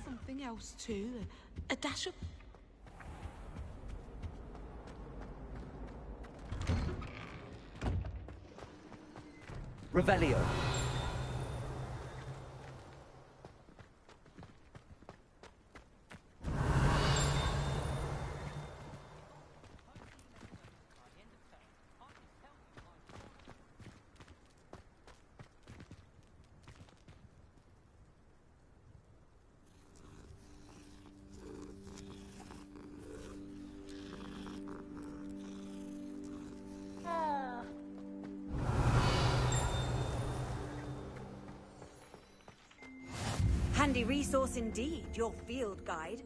Something else too. A dash of... Revelio. Handy resource indeed, your field guide.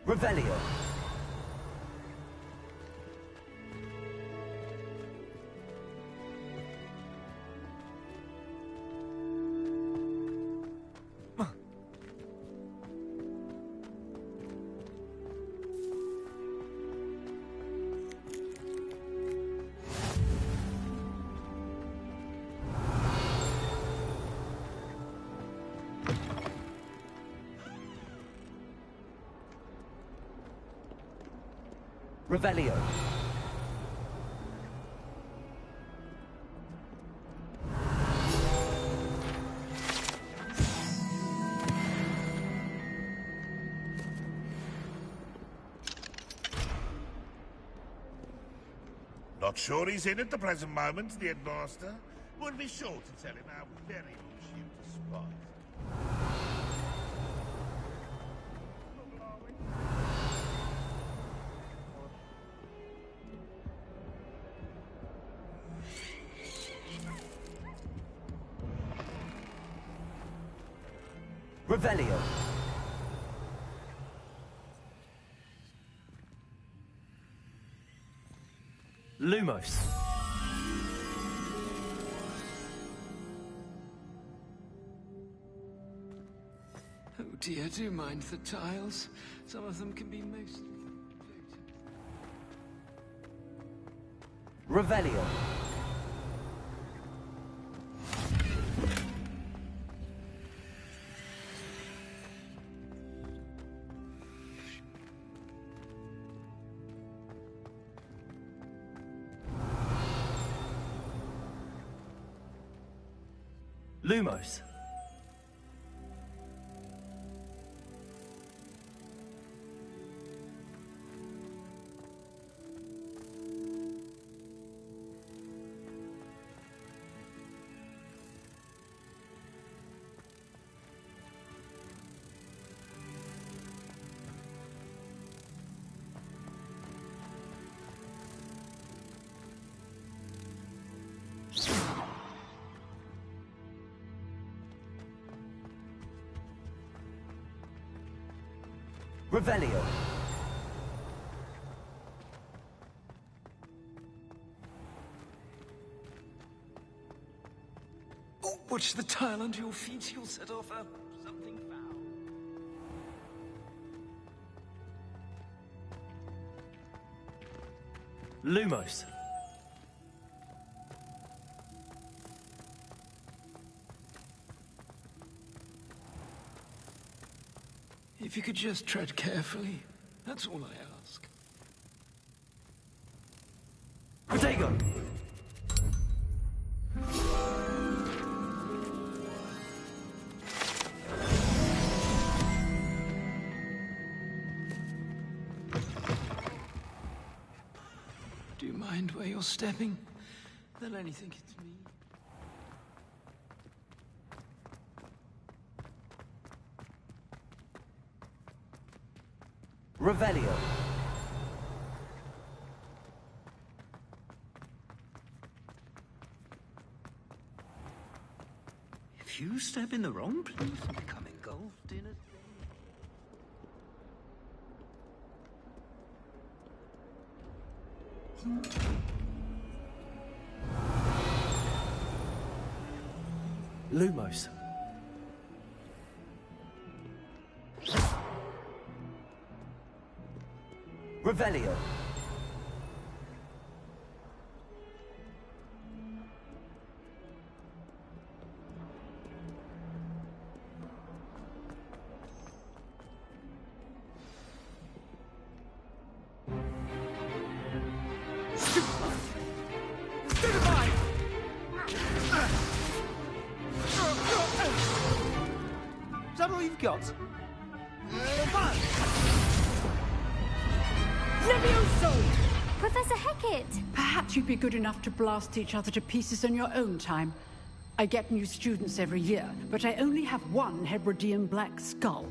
Revelio. Revelio. Not sure he's in at the present moment, the headmaster. We'll be sure to tell him how very much you despise. Revelio. Lumos. Oh dear, do mind the tiles. Some of them can be most... Revelio. Lumos. Revelio. Oh, watch the tile under your feet. You'll set off something foul. Lumos. If you could just tread carefully, that's all I ask. Protego! Do you mind where you're stepping? They'll only think it's me. Revelio. If you step in the wrong place, you become engulfed in a... Lumos. Revelio. Is that all you've got? Levioso! Professor Hecat! Perhaps you'd be good enough to blast each other to pieces in your own time. I get new students every year, but I only have one Hebridean black skull.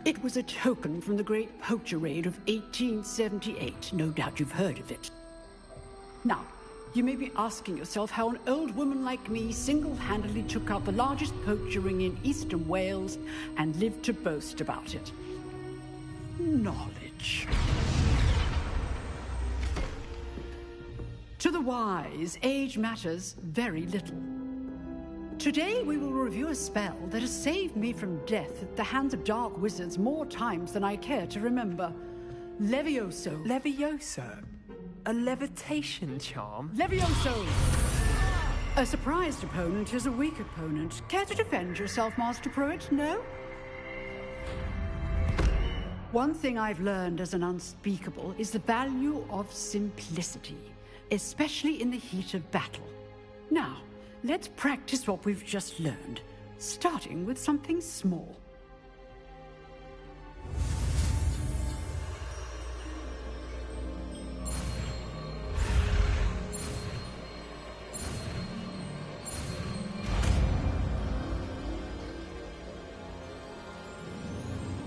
It was a token from the Great Poacher Raid of 1878. No doubt you've heard of it. Now, you may be asking yourself how an old woman like me single-handedly took out the largest poacher ring in eastern Wales and lived to boast about it. Knowledge. To the wise, age matters very little. Today we will review a spell that has saved me from death at the hands of dark wizards more times than I care to remember. Levioso. Levioso? A levitation charm? Levioso! A surprised opponent is a weak opponent. Care to defend yourself, Master Pruitt? No? One thing I've learned as an unspeakable is the value of simplicity, especially in the heat of battle. Now, let's practice what we've just learned, starting with something small.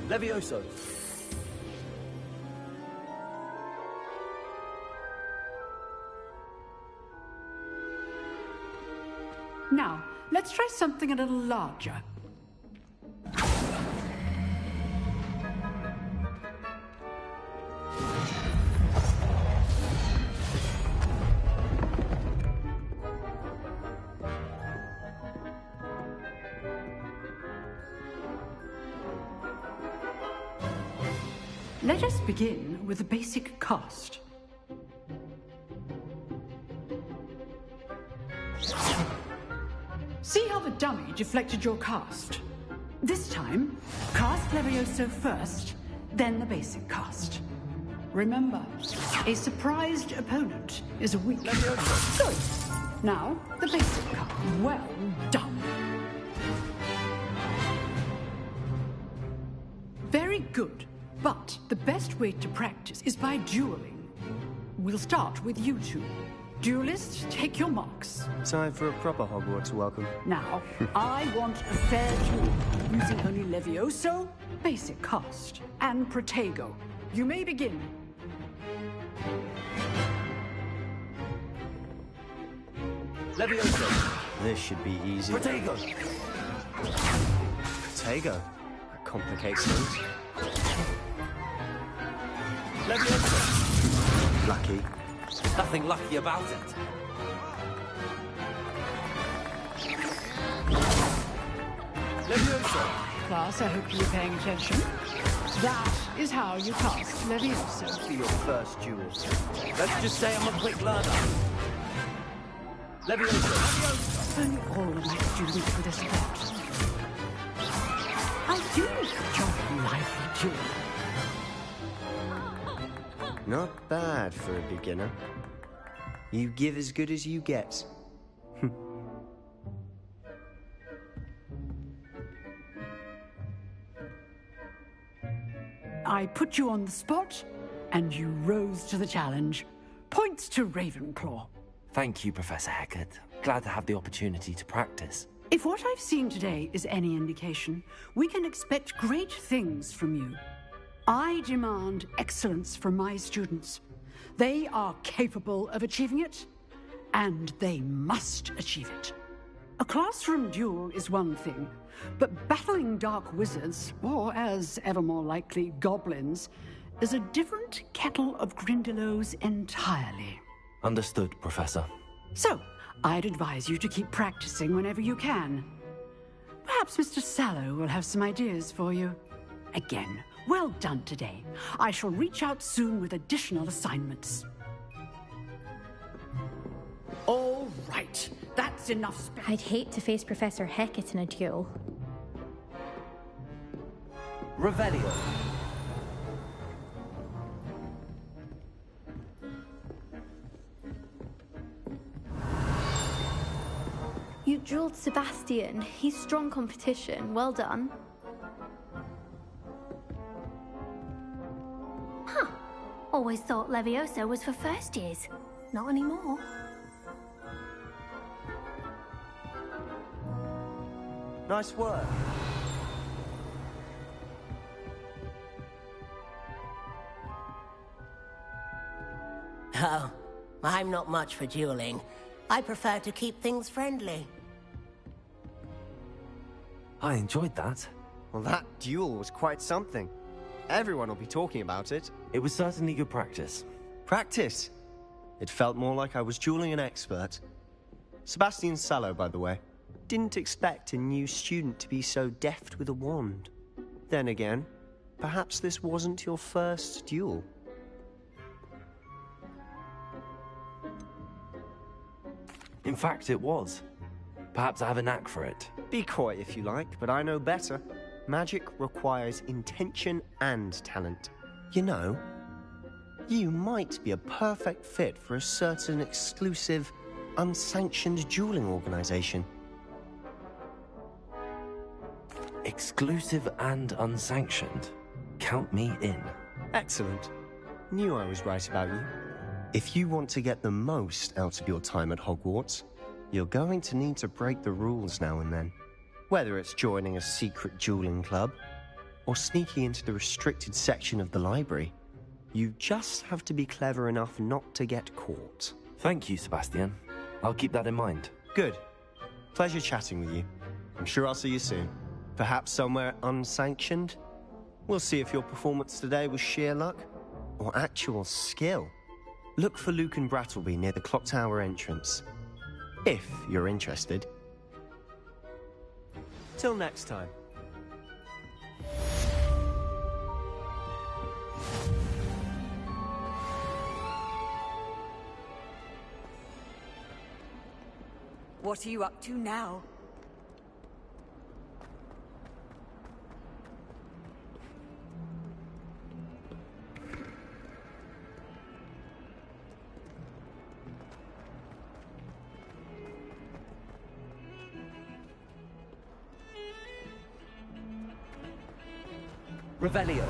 Levioso. Now, let's try something a little larger. Let us begin with the basic cast. See how the dummy deflected your cast? This time, cast Levioso first, then the basic cast. Remember, a surprised opponent is a weak... Levioso. Good. Now, the basic cast. Well done. Very good. But the best way to practice is by dueling. We'll start with you two. Duelists, take your marks. Time for a proper Hogwarts welcome. Now, I want a fair duel, using only Levioso, basic cast, and Protego. You may begin. Levioso. This should be easy. Protego. Protego? That complicates things. Leviosa! Lucky. Nothing lucky about it. Leviosa! Class, I hope you were paying attention. That is how you cast Leviosa. For your first duel. Let's just say I'm a quick learner. Leviosa! Only all of my students with this effect. I do enjoy lively duel. Not bad for a beginner. You give as good as you get. I put you on the spot, and you rose to the challenge. Points to Ravenclaw. Thank you, Professor Hecat. Glad to have the opportunity to practice. If what I've seen today is any indication, we can expect great things from you. I demand excellence from my students. They are capable of achieving it, and they must achieve it. A classroom duel is one thing, but battling dark wizards, or as ever more likely, goblins, is a different kettle of Grindylows entirely. Understood, Professor. So, I'd advise you to keep practicing whenever you can. Perhaps Mr. Sallow will have some ideas for you. Again, well done today. I shall reach out soon with additional assignments. All right, that's enough. I'd hate to face Professor Hecat in a duel. Revelio. You dueled Sebastian. He's strong competition. Well done. Huh. Always thought Leviosa was for first years. Not anymore. Nice work. Oh, I'm not much for dueling. I prefer to keep things friendly. I enjoyed that. Well, that duel was quite something. Everyone will be talking about it. It was certainly good practice. Practice? It felt more like I was dueling an expert. Sebastian Sallow, by the way. Didn't expect a new student to be so deft with a wand. Then again, perhaps this wasn't your first duel. In fact, it was. Perhaps I have a knack for it. Be coy if you like, but I know better. Magic requires intention and talent. You know, you might be a perfect fit for a certain exclusive, unsanctioned dueling organization. Exclusive and unsanctioned. Count me in. Excellent. Knew I was right about you. If you want to get the most out of your time at Hogwarts, you're going to need to break the rules now and then. Whether it's joining a secret dueling club, or sneaking into the restricted section of the library, you just have to be clever enough not to get caught. Thank you, Sebastian. I'll keep that in mind. Good. Pleasure chatting with you. I'm sure I'll see you soon. Perhaps somewhere unsanctioned? We'll see if your performance today was sheer luck, or actual skill. Look for Lucan Brattleby near the Clock Tower entrance. If you're interested. Till next time. What are you up to now? Revelio.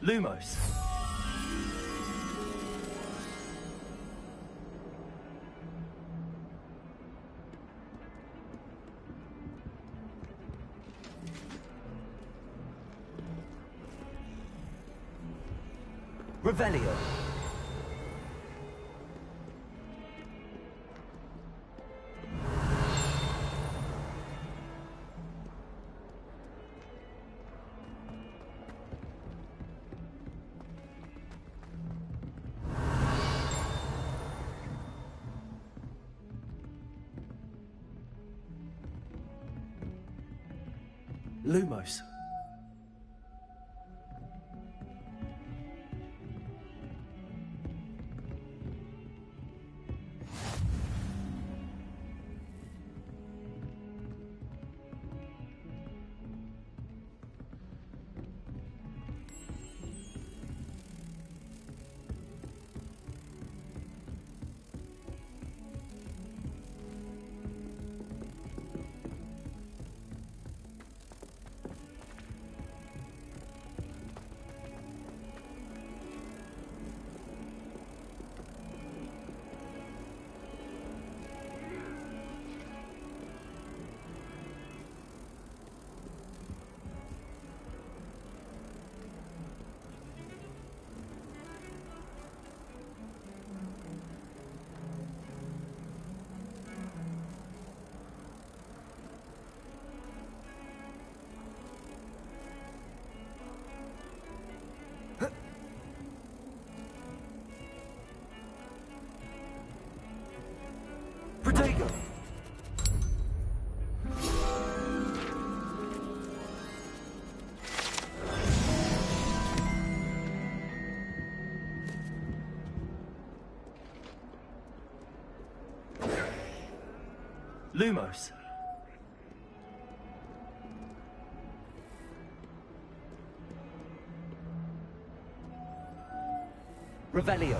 Lumos. Revelio. Lumos. Protego! Lumos. Revelio.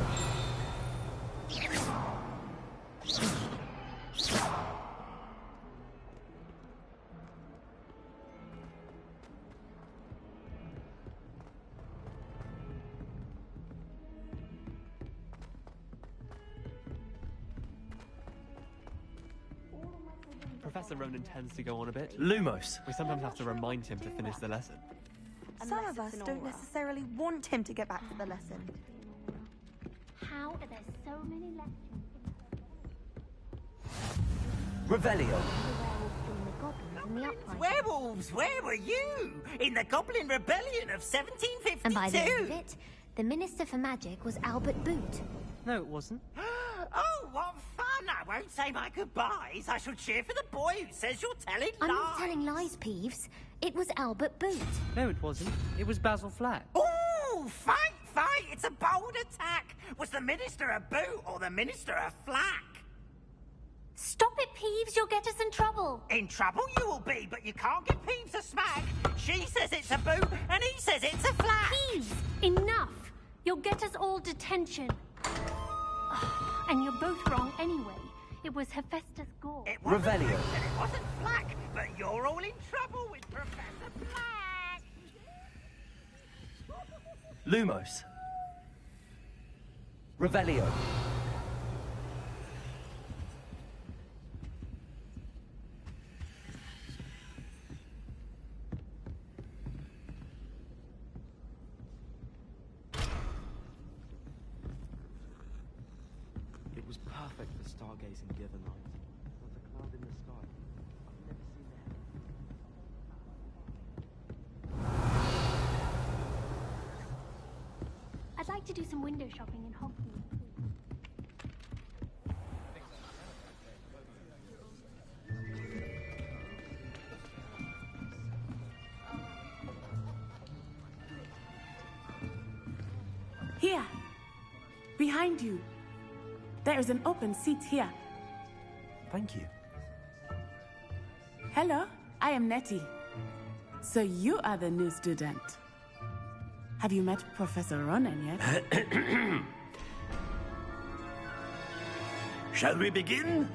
Professor Ronan tends to go on a bit. Lumos. We sometimes have to remind him to finish the lesson. Some of us don't necessarily want him to get back to the lesson. How are there so many lectures Revelio. Werewolves, where were you? In the Goblin Rebellion of 1752? And by the end of it, the Minister for Magic was Albert Boot. No, it wasn't. Oh, what fun! I won't say my goodbyes. I shall cheer for the boy who says you're telling I'm lies. not telling lies, Peeves. It was Albert Boot. No, it wasn't. It was Basil Flack. Oh, fight! It's a bold attack. Was the Minister a boot or the Minister a flack? Stop it, Peeves. You'll get us in trouble. In trouble you will be, but you can't give Peeves a smack. She says it's a boot, and he says it's a flack. Peeves, enough. You'll get us all detention. And you're both wrong anyway. It was Hephaestus Gore. It wasn't Revelio. boot and it wasn't flack, but you're all in trouble with Professor Flack. Lumos. Revelio. It was perfect for stargazing the other night. Not a cloud in the sky. I've never seen that. I'd like to do some window shopping in Hogsmeade. Here. Behind you. There is an open seat here. Thank you. Hello, I am Nettie. So you are the new student. Have you met Professor Ronan yet? Shall we begin?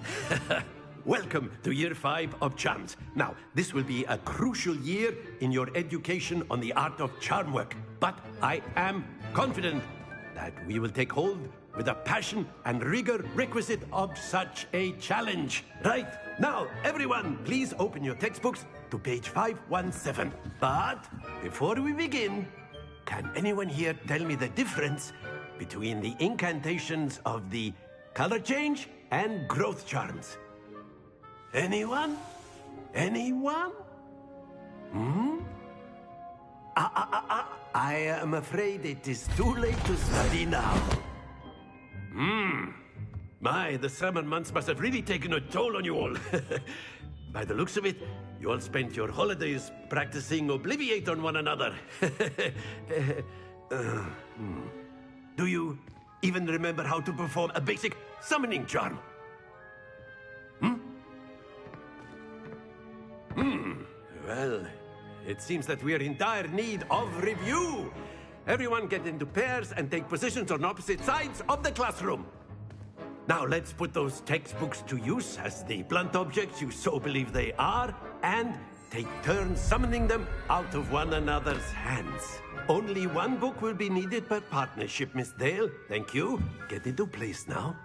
Welcome to Year 5 of Charms. Now, this will be a crucial year in your education on the art of charm work. But I am confident that we will take hold with the passion and rigor requisite of such a challenge. Right, now, everyone, please open your textbooks to page 517. But before we begin, Can anyone here tell me the difference between the incantations of the color change and growth charms? Anyone? Anyone? Hmm? I am afraid it is too late to study now. My, the summer months must have really taken a toll on you all. By the looks of it, you all spent your holidays practicing Obliviate on one another. Do you even remember how to perform a basic summoning charm? Well, it seems that we are in dire need of review. Everyone get into pairs and take positions on opposite sides of the classroom. Now let's put those textbooks to use as the blunt objects you so believe they are, and take turns summoning them out of one another's hands. Only one book will be needed per partnership, Miss Dale. Thank you. Get into place now.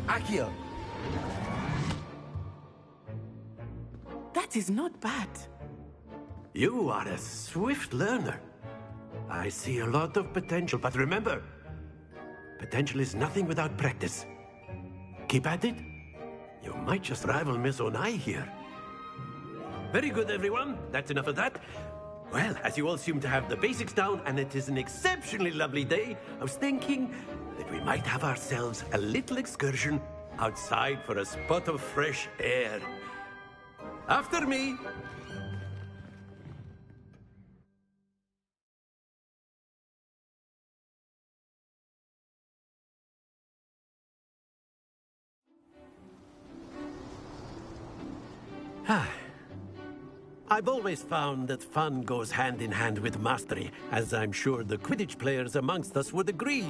Accio! That is not bad. You are a swift learner. I see a lot of potential, but remember, potential is nothing without practice. Keep at it. You might just rival Miss Onai here. Very good, everyone. That's enough of that. Well, as you all seem to have the basics down, and it is an exceptionally lovely day, I was thinking that we might have ourselves a little excursion outside for a spot of fresh air. After me! I've always found that fun goes hand in hand with mastery, as I'm sure the Quidditch players amongst us would agree,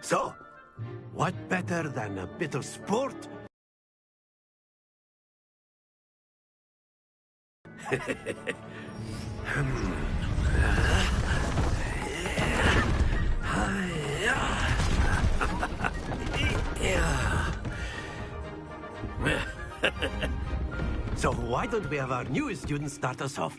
So, what better than a bit of sport? So why don't we have our newest student start us off?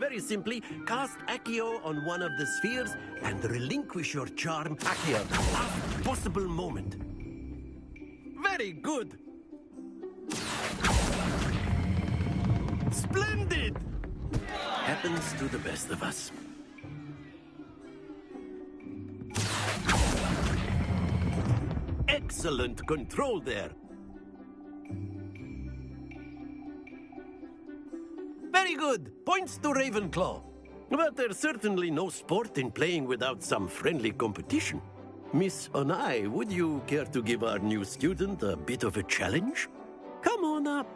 Very simply, cast Accio on one of the spheres and relinquish your charm at your last possible moment. Very good! Splendid! Happens to the best of us. Excellent control there. Very good. Points to Ravenclaw. But there's certainly no sport in playing without some friendly competition. Miss Onai, would you care to give our new student a bit of a challenge? Come on up.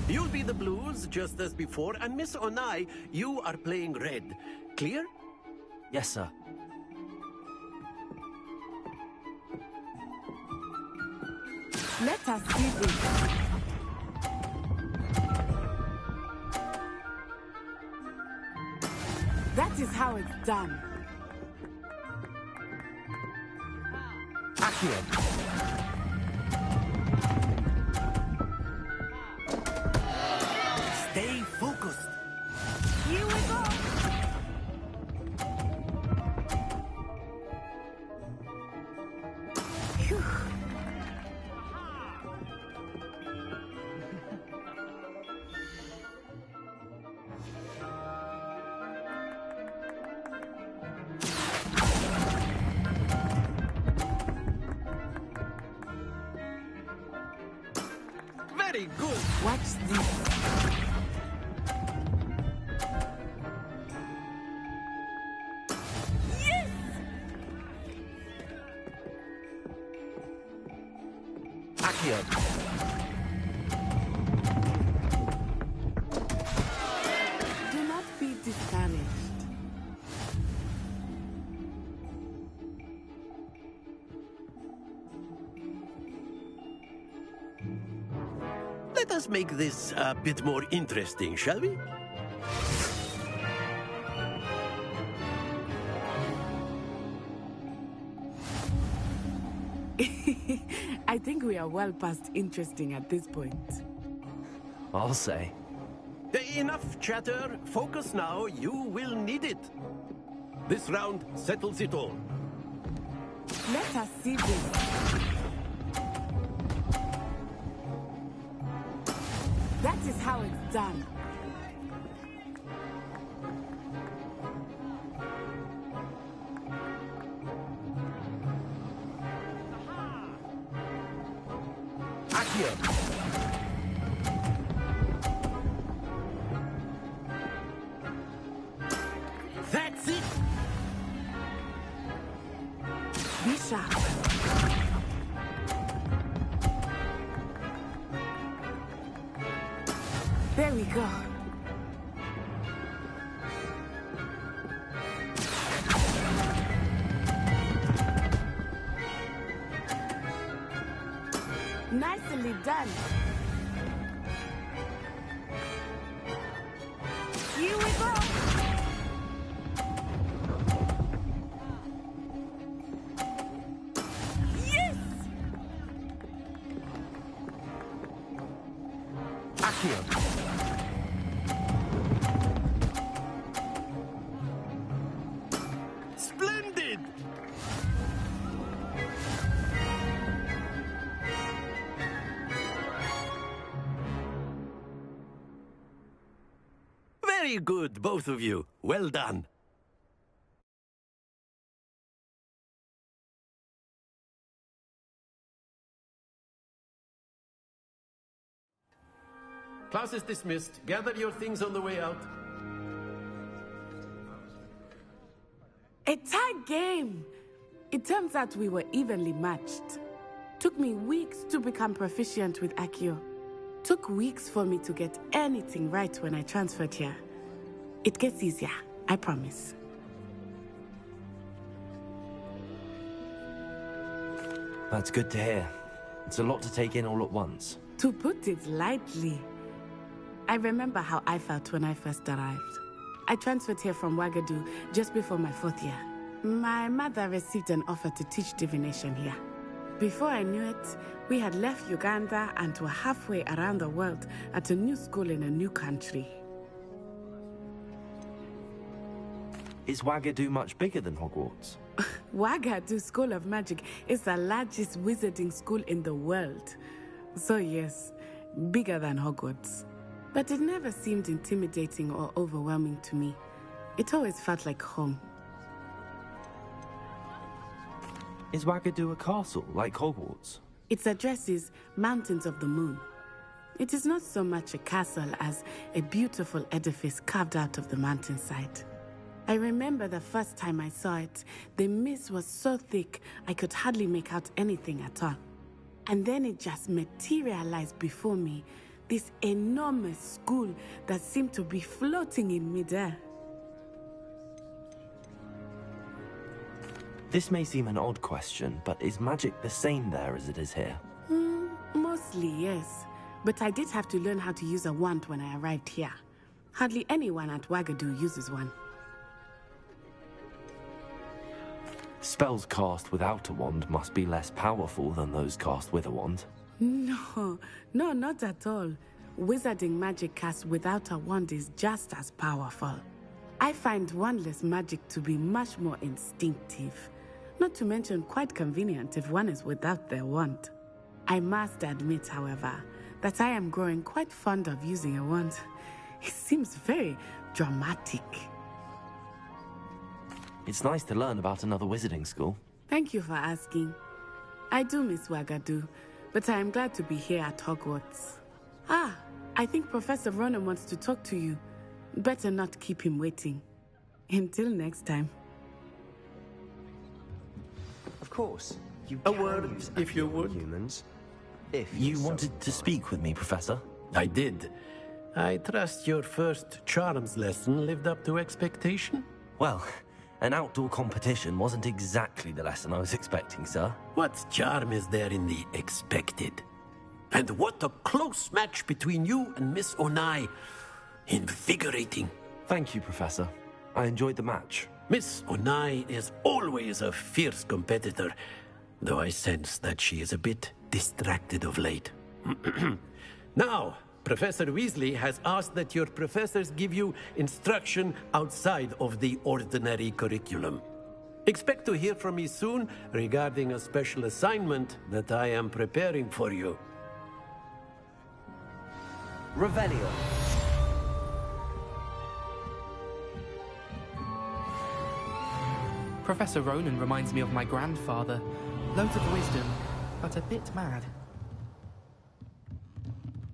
You'll be the blues, just as before, and Miss Onai, you are playing red. Clear? Yes, sir. Let us see this. That is how it's done. Accio. Stay focused. Here we go. Phew. Very good. Watch this. Yes! Accio. Do not be discouraged. Let us make this a bit more interesting, shall we? I think we are well past interesting at this point. I'll say. Enough chatter. Focus now. You will need it. This round settles it all. Let us see this. That is how it's done. Accio. That's it. Be sharp. There we go. Nicely done. Here we go. Yes! Accio. Splendid! Very good, both of you. Well done. Class is dismissed. Gather your things on the way out. A tight game. It turns out we were evenly matched. Took me weeks to become proficient with Accio. Took weeks for me to get anything right when I transferred here. It gets easier, I promise. That's good to hear. It's a lot to take in all at once. To put it lightly, I remember how I felt when I first arrived. I transferred here from Wagadu just before my 4th year. My mother received an offer to teach divination here. Before I knew it, we had left Uganda and were halfway around the world at a new school in a new country. Is Wagadu much bigger than Hogwarts? Wagadu School of Magic is the largest wizarding school in the world. So yes, bigger than Hogwarts. But it never seemed intimidating or overwhelming to me. It always felt like home. Is Wagadu a castle, like Hogwarts? Its address is Mountains of the Moon. It is not so much a castle as a beautiful edifice carved out of the mountainside. I remember the first time I saw it, the mist was so thick I could hardly make out anything at all. And then it just materialized before me, this enormous school that seemed to be floating in midair. This may seem an odd question, but is magic the same there as it is here? Mostly, yes. But I did have to learn how to use a wand when I arrived here. Hardly anyone at Wagadu uses one. Spells cast without a wand must be less powerful than those cast with a wand. No, not at all. Wizarding magic cast without a wand is just as powerful. I find wandless magic to be much more instinctive. Not to mention quite convenient if one is without their wand. I must admit, however, that I am growing quite fond of using a wand. It seems very dramatic. It's nice to learn about another wizarding school. Thank you for asking. I do miss Wagadu, but I am glad to be here at Hogwarts. Ah, I think Professor Ronen wants to talk to you. Better not keep him waiting. Until next time. Of course. A word, if you would. Humans. You wanted to speak with me, Professor? I did. I trust your first charms lesson lived up to expectation? Well, an outdoor competition wasn't exactly the lesson I was expecting, sir. What charm is there in the expected? And what a close match between you and Miss Onai. Invigorating. Thank you, Professor. I enjoyed the match. Miss Onai is always a fierce competitor, though I sense that she is a bit distracted of late. Now, Professor Weasley has asked that your professors give you instruction outside of the ordinary curriculum. Expect to hear from me soon regarding a special assignment that I am preparing for you. Revelio. Professor Ronen reminds me of my grandfather. Loads of wisdom, but a bit mad.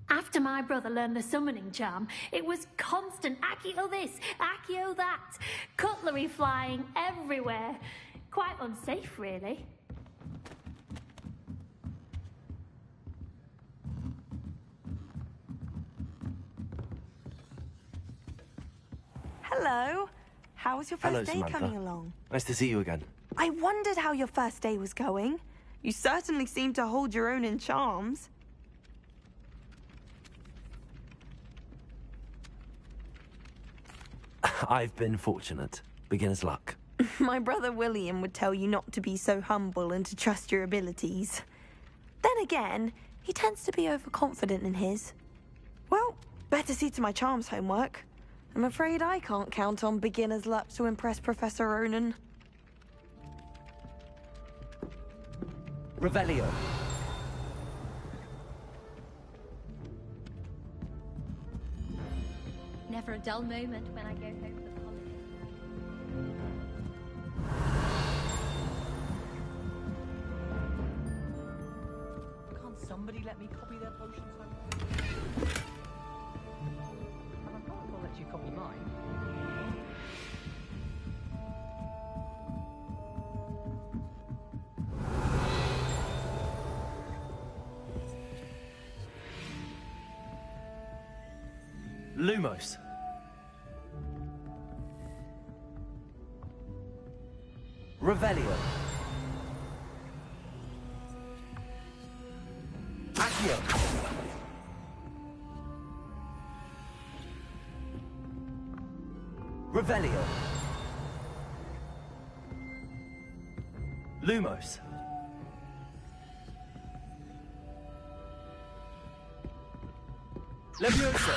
After my brother learned the summoning charm, it was constant Accio this, Accio that. Cutlery flying everywhere. Quite unsafe, really. Hello. How was your Hello, first day Samantha. coming along? Nice to see you again. I wondered how your first day was going. You certainly seem to hold your own in charms. I've been fortunate. Beginner's luck. My brother William would tell you not to be so humble and to trust your abilities. Then again, he tends to be overconfident in his. Well, better see to my charms homework. I'm afraid I can't count on beginner's luck to impress Professor Ronen. Revelio. Never a dull moment when I go home for the holidays. Can't somebody let me copy their potions home? And I can't let you copy mine. Lumos. Revelio. Accio. Revelio. Lumos. Levioso!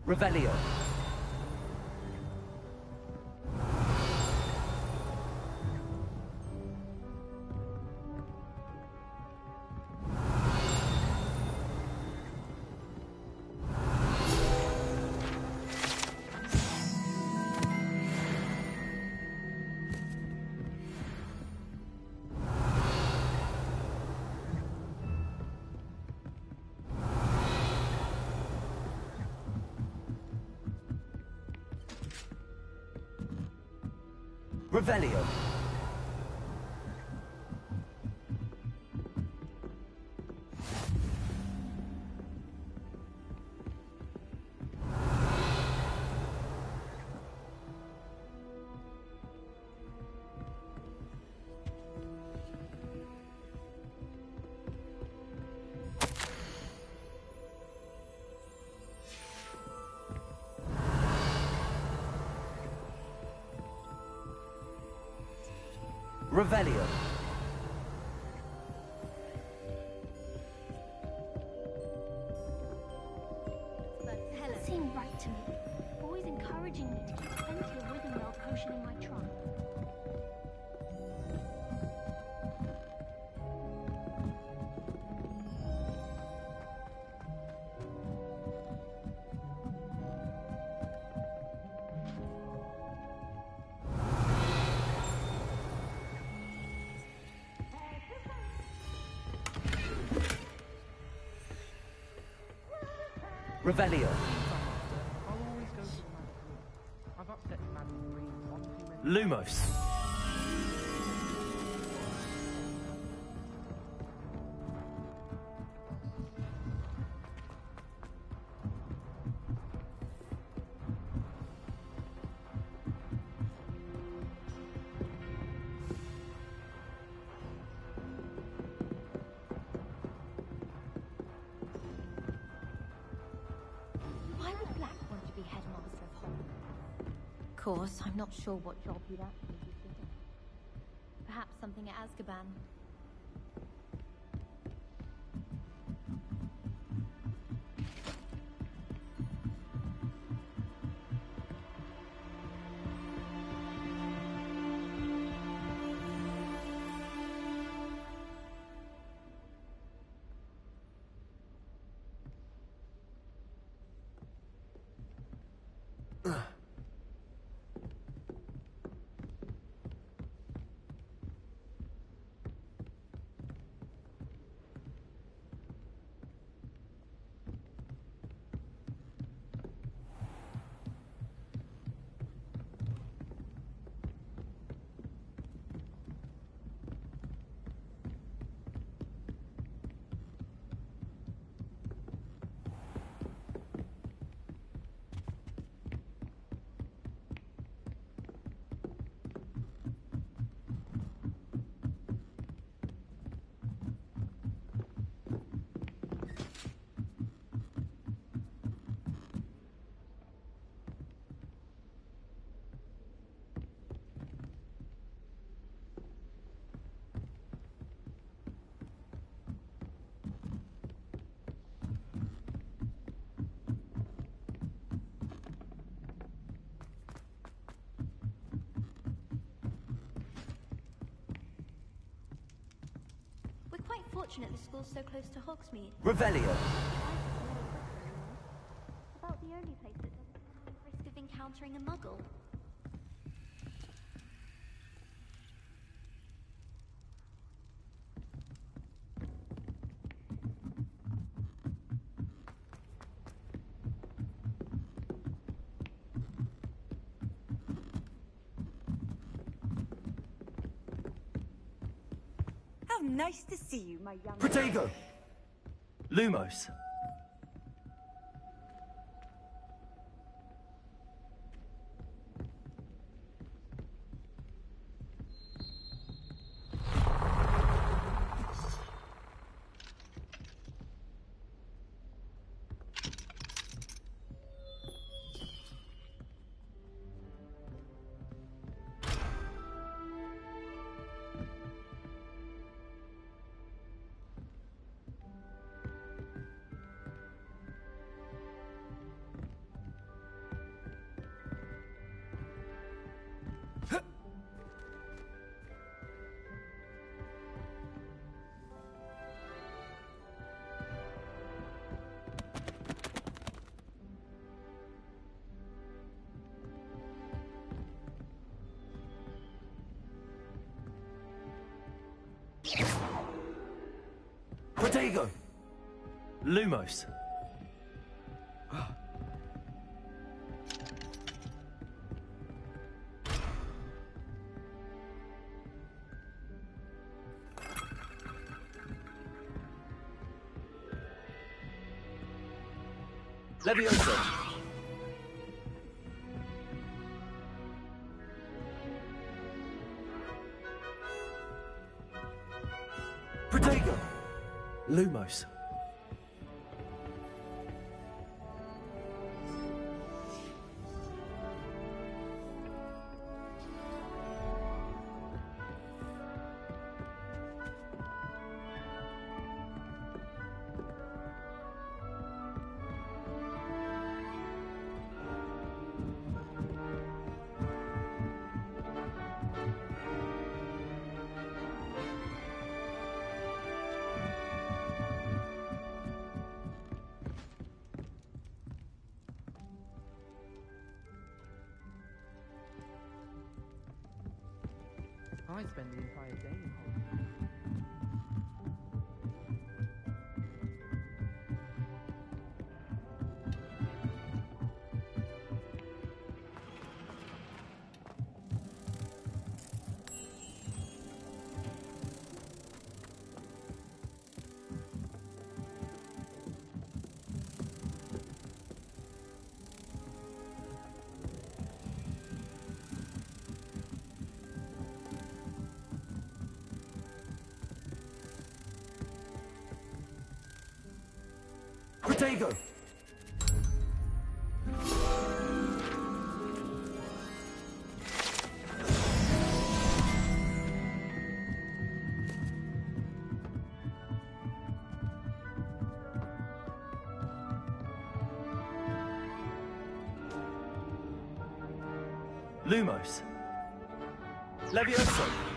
Revelio. Revelio. Revelio. It seemed right to me. Always encouraging me to keep plenty of Withermel potion in my trunk. Revelio. I'll always go to the magic room. I've upset the magic green one too many. Lumos. Why would Black want to be headmaster of Hogwarts? Of course, I'm not sure what job he'd actually be fitting. Perhaps something at Azkaban. We're quite fortunate the school's so close to Hogsmeade. Revelio. About the only place that doesn't run the risk of encountering a muggle. How nice to see you, my young... Protego. Lumos. Protego! Lumos. Levioso. Protego. Lumos. I spend the entire day in Hogwarts. Protego! Lumos. Levioso.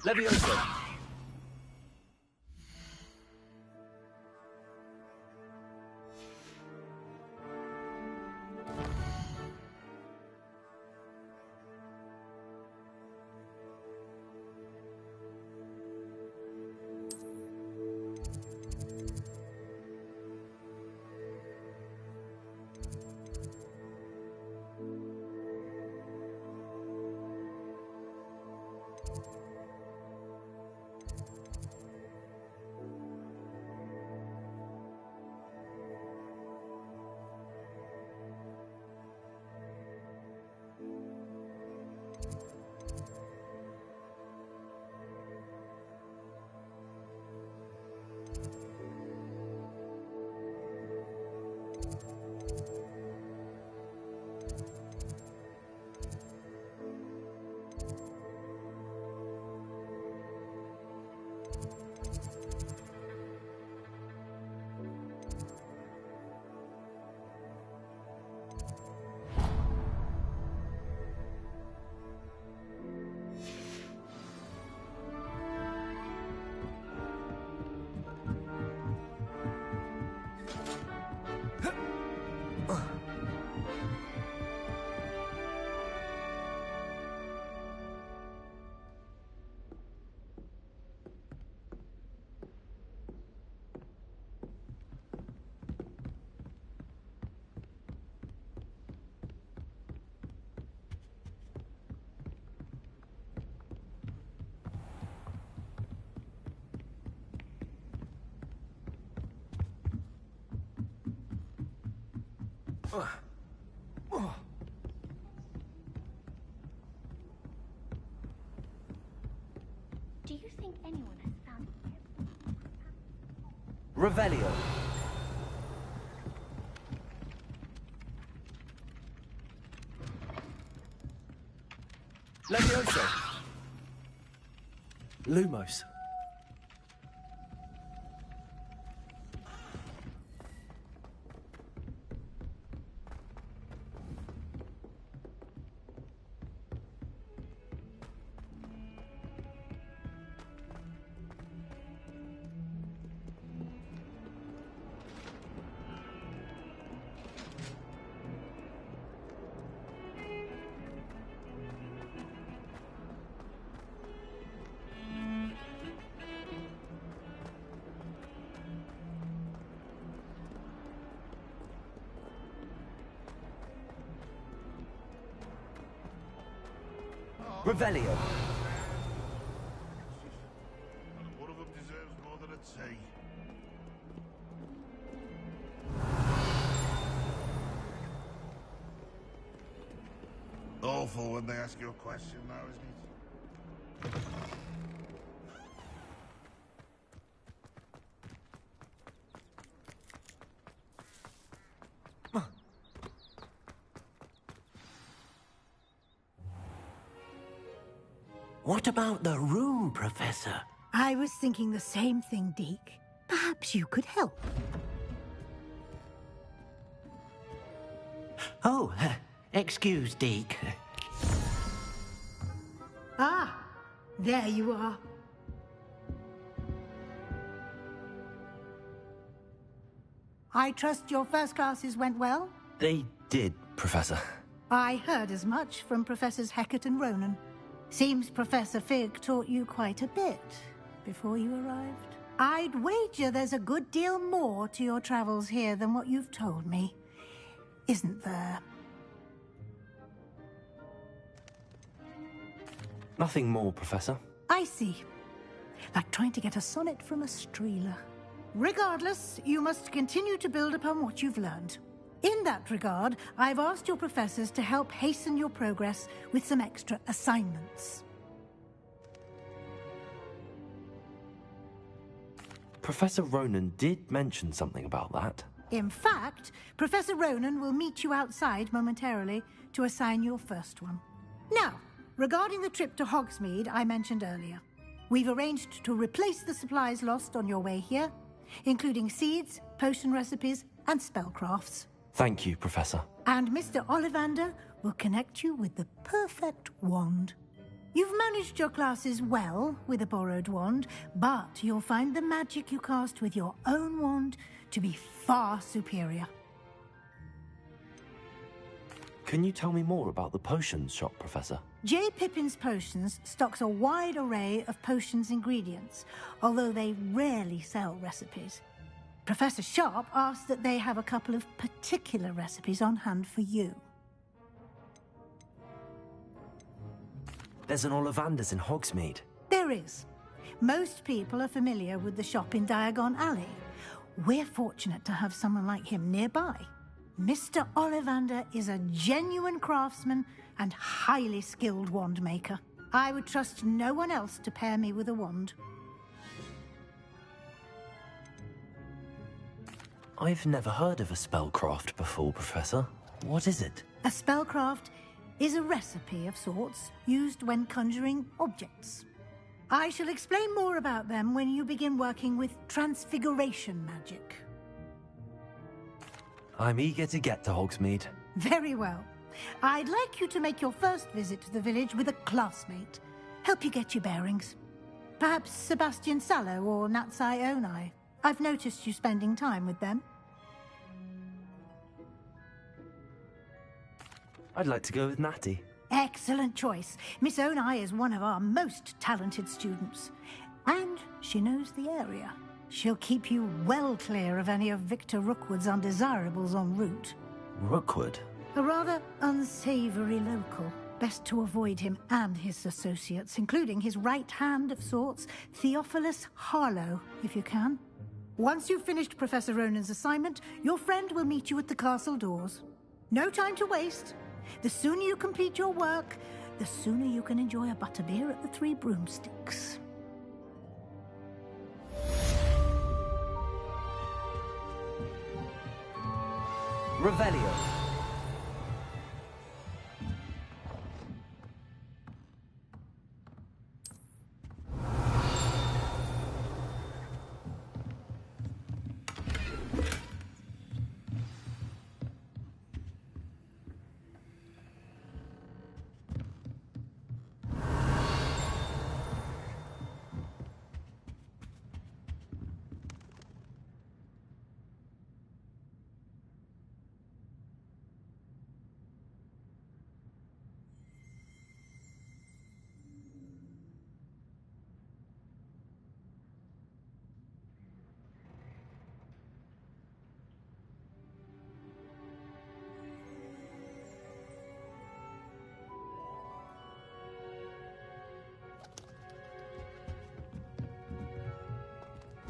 Levioso. Do you think anyone has found Revelio. Levioso. Lumos. Revelio. One of them deserves more than a tea. Awful when they ask you a question, though, isn't it? What about the room, Professor? I was thinking the same thing, Deke. Perhaps you could help. Oh, excuse, Deke. Ah, there you are. I trust your first classes went well? They did, Professor. I heard as much from Professors Hecat and Ronan. Seems Professor Fig taught you quite a bit before you arrived. I'd wager there's a good deal more to your travels here than what you've told me. Isn't there? Nothing more, Professor. I see. Like trying to get a sonnet from a streeler. Regardless, you must continue to build upon what you've learned. In that regard, I've asked your professors to help hasten your progress with some extra assignments. Professor Ronan did mention something about that. In fact, Professor Ronan will meet you outside momentarily to assign your first one. Now, regarding the trip to Hogsmeade I mentioned earlier, we've arranged to replace the supplies lost on your way here, including seeds, potion recipes, and spellcrafts. Thank you, Professor. And Mr. Ollivander will connect you with the perfect wand. You've managed your classes well with a borrowed wand, but you'll find the magic you cast with your own wand to be far superior. Can you tell me more about the potions shop, Professor? J. Pippin's Potions stocks a wide array of potions ingredients, although they rarely sell recipes. Professor Sharp asked that they have a couple of particular recipes on hand for you. There's an Ollivander's in Hogsmeade. There is. Most people are familiar with the shop in Diagon Alley. We're fortunate to have someone like him nearby. Mr. Ollivander is a genuine craftsman and highly skilled wand maker. I would trust no one else to pair me with a wand. I've never heard of a spellcraft before, Professor. What is it? A spellcraft is a recipe of sorts used when conjuring objects. I shall explain more about them when you begin working with transfiguration magic. I'm eager to get to Hogsmeade. Very well. I'd like you to make your first visit to the village with a classmate. Help you get your bearings. Perhaps Sebastian Sallow or Natsai Onai. I've noticed you spending time with them. I'd like to go with Natty. Excellent choice. Miss Onai is one of our most talented students. And she knows the area. She'll keep you well clear of any of Victor Rookwood's undesirables en route. Rookwood? A rather unsavory local. Best to avoid him and his associates, including his right hand of sorts, Theophilus Harlow, if you can. Once you've finished Professor Ronan's assignment, your friend will meet you at the castle doors. No time to waste. The sooner you complete your work, the sooner you can enjoy a butterbeer at the Three Broomsticks. Revelio.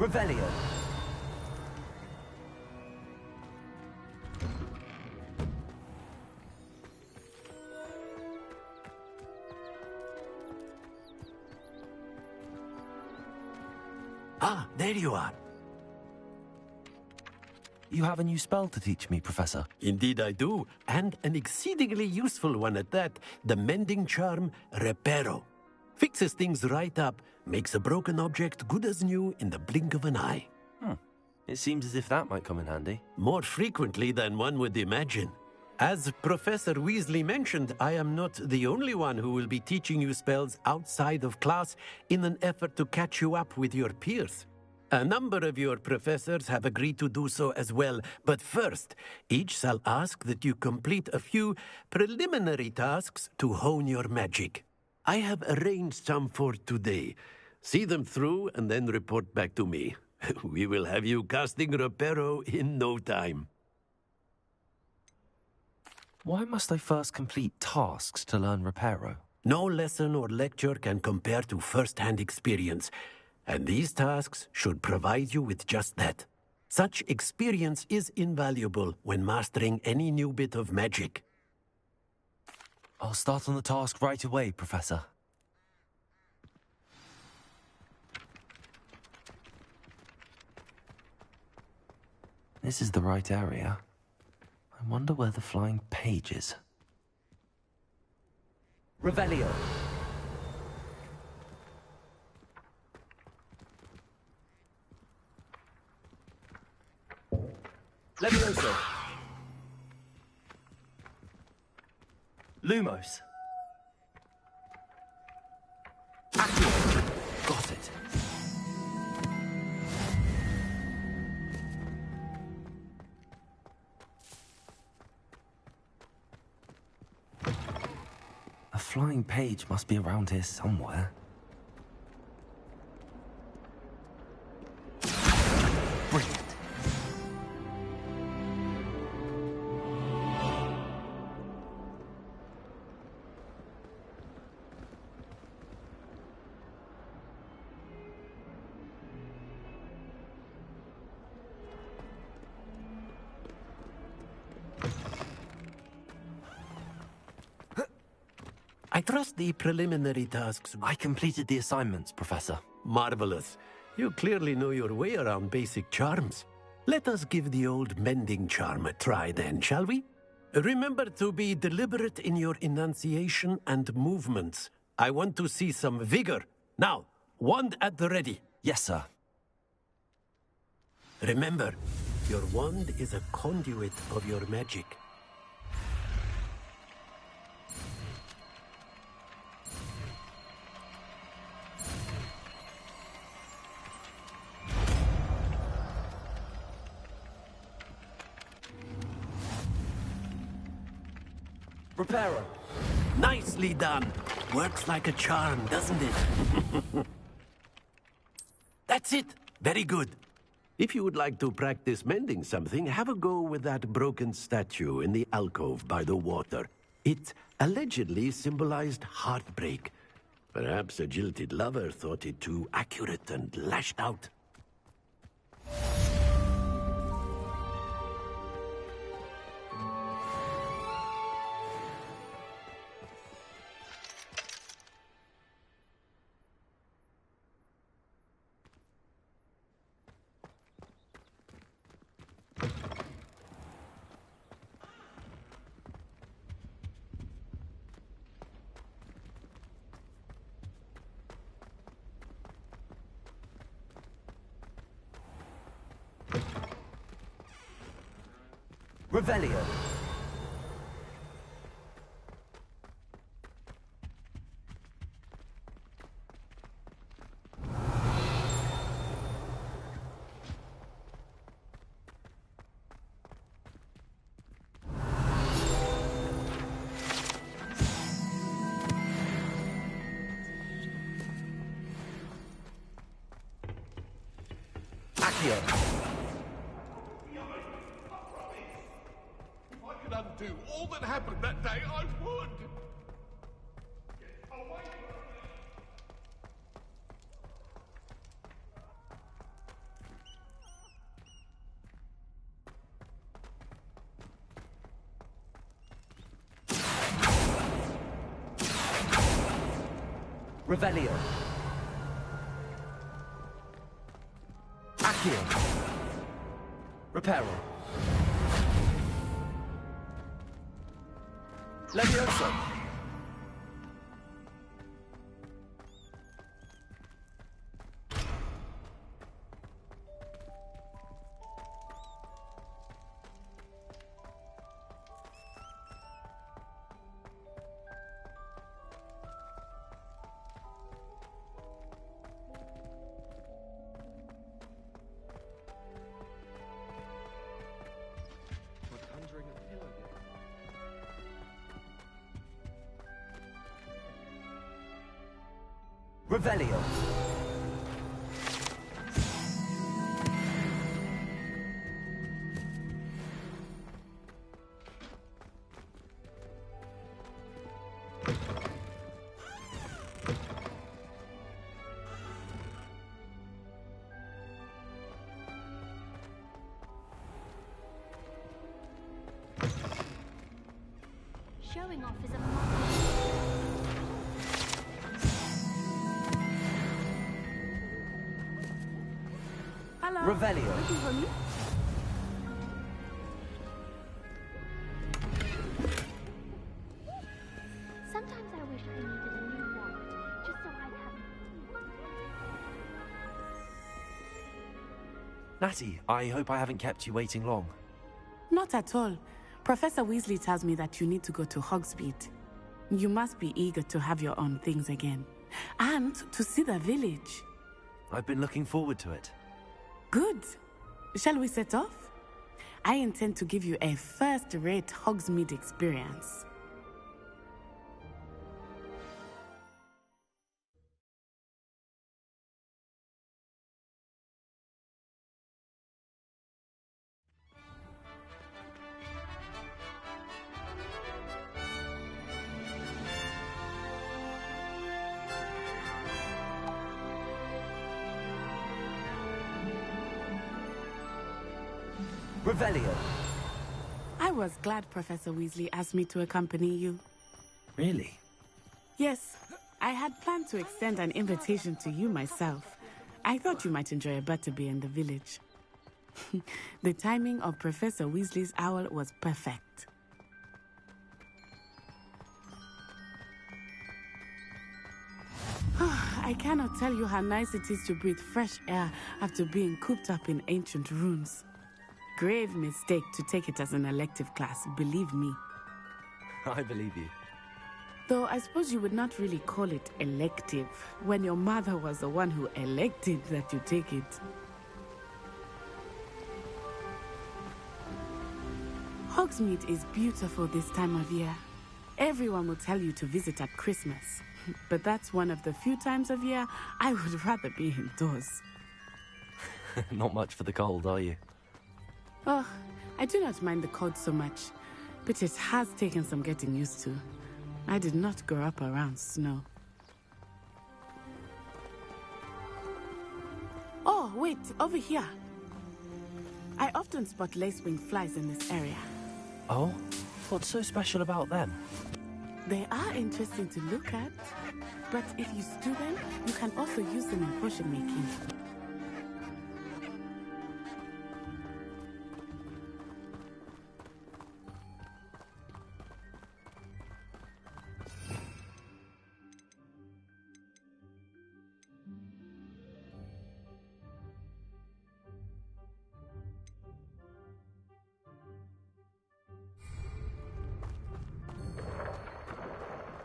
Revelio. Ah, there you are. You have a new spell to teach me, Professor. Indeed I do, and an exceedingly useful one at that. The mending charm, Reparo. Fixes things right up, makes a broken object good as new in the blink of an eye. It seems as if that might come in handy. More frequently than one would imagine. As Professor Weasley mentioned, I am not the only one who will be teaching you spells outside of class in an effort to catch you up with your peers. A number of your professors have agreed to do so as well, but first, each shall ask that you complete a few preliminary tasks to hone your magic. I have arranged some for today. See them through and then report back to me. We will have you casting Reparo in no time. Why must I first complete tasks to learn Reparo? No lesson or lecture can compare to first-hand experience, and these tasks should provide you with just that. Such experience is invaluable when mastering any new bit of magic. I'll start on the task right away, Professor. This is the right area. I wonder where the flying page is. Revelio. Levioso. Lumos. Accio. Got it. A flying page must be around here somewhere. Brilliant. I trust the preliminary tasks. I completed the assignments, Professor. Marvelous. You clearly know your way around basic charms. Let us give the old mending charm a try then, shall we? Remember to be deliberate in your enunciation and movements. I want to see some vigor. Now, wand at the ready. Yes, sir. Remember, your wand is a conduit of your magic. Reparo. Nicely done. Works like a charm, doesn't it? That's it. Very good. If you would like to practice mending something, have a go with that broken statue in the alcove by the water. It allegedly symbolized heartbreak. Perhaps a jilted lover thought it too accurate and lashed out. Revelio. Accio. Undo all that happened that day, I would! Revelio. Accio. Reparo. Levioso. Like conjuring a pillow game. Revelio. Showing off is a Hello. Revelio. Looking for me? Sometimes I wish I needed a new wallet, just so I'd have... Natty, I hope I haven't kept you waiting long. Not at all. Professor Weasley tells me that you need to go to Hogsmeade. You must be eager to have your own things again. And to see the village. I've been looking forward to it. Good. Shall we set off? I intend to give you a first-rate Hogsmeade experience. Revelio. I was glad Professor Weasley asked me to accompany you. Really? Yes, I had planned to extend an invitation to you myself. I thought you might enjoy a butterbeer in the village. The timing of Professor Weasley's owl was perfect. I cannot tell you how nice it is to breathe fresh air after being cooped up in ancient ruins. Grave mistake to take it as an elective class, believe me. I believe you. Though I suppose you would not really call it elective, when your mother was the one who elected that you take it. Hogsmeade is beautiful this time of year. Everyone will tell you to visit at Christmas. But that's one of the few times of year I would rather be indoors. Not much for the cold, are you? Oh, I do not mind the cold so much, but it has taken some getting used to. I did not grow up around snow. Oh, wait, over here. I often spot lacewing flies in this area. Oh? What's so special about them? They are interesting to look at, but if you stew them, you can also use them in potion making.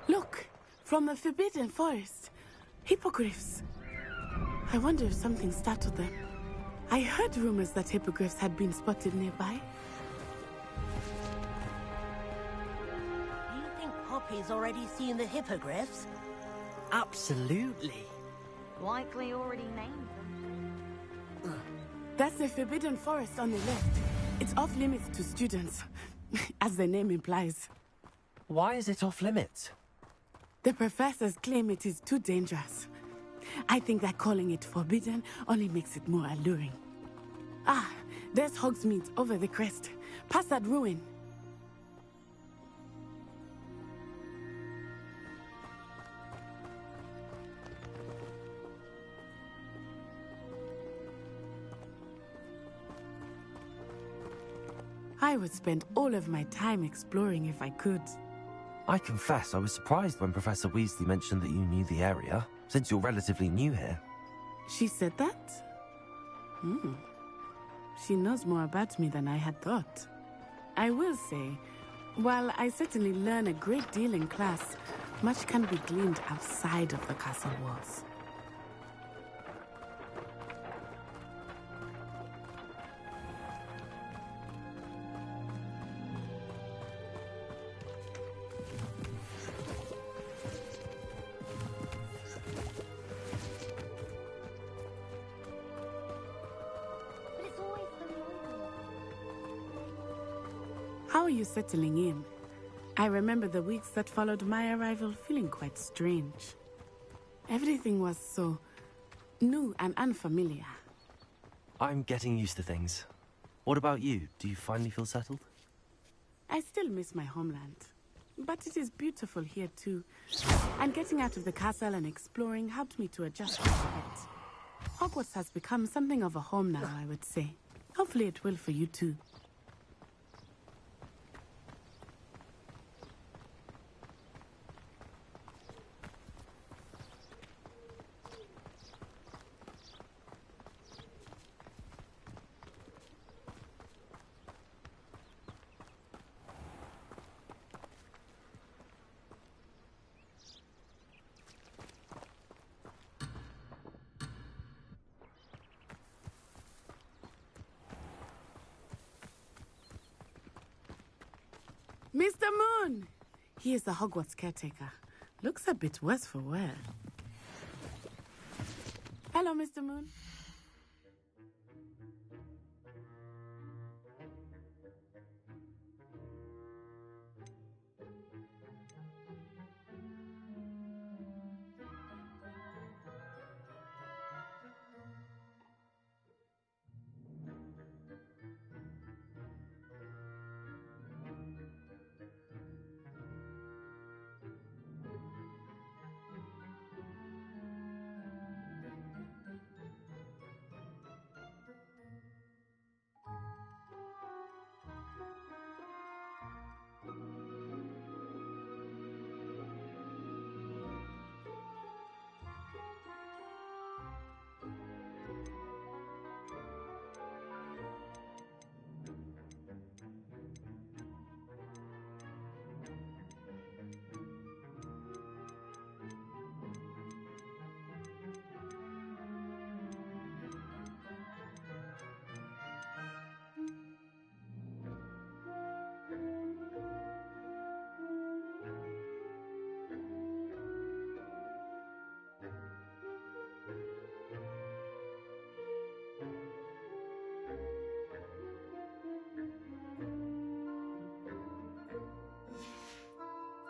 Look, from the Forbidden Forest. Hippogriffs. I wonder if something startled them. I heard rumors that hippogriffs had been spotted nearby. Do you think Poppy's already seen the hippogriffs? Absolutely. Likely already named them. That's the Forbidden Forest on the left. It's off limits to students, as the name implies. Why is it off limits? The professors claim it is too dangerous. I think that calling it forbidden only makes it more alluring. Ah, there's Hogsmeade over the crest. Past that ruin. I would spend all of my time exploring if I could. I confess I was surprised when Professor Weasley mentioned that you knew the area, since you're relatively new here. She said that? She knows more about me than I had thought. I will say, while I certainly learn a great deal in class, much can be gleaned outside of the castle walls. How are you settling in? I remember the weeks that followed my arrival feeling quite strange. Everything was so new and unfamiliar. I'm getting used to things. What about you? Do you finally feel settled? I still miss my homeland, but it is beautiful here too. And getting out of the castle and exploring helped me to adjust a bit. Hogwarts has become something of a home now, I would say. Hopefully it will for you too. Mr. Moon! He is the Hogwarts caretaker. Looks a bit worse for wear. Hello, Mr. Moon.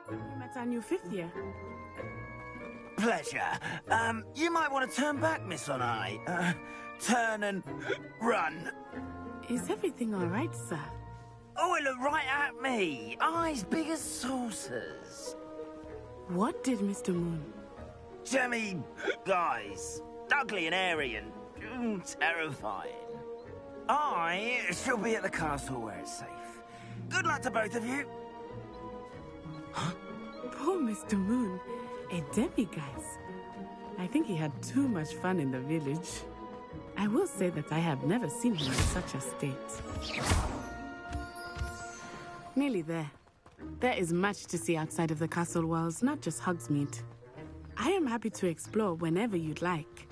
We met our new 5th year. Pleasure. You might want to turn back, Miss Onai. Turn and run. Is everything all right, sir? Oh, it looked right at me. Eyes big as saucers. What did Mr. Moon? Jemmy, guys. Ugly and airy and terrifying. I shall be at the castle where it's safe. Good luck to both of you. Poor Mr. Moon. A demiguise. I think he had too much fun in the village. I will say that I have never seen him in such a state. Nearly there. There is much to see outside of the castle walls, not just Hogsmeade. I am happy to explore whenever you'd like.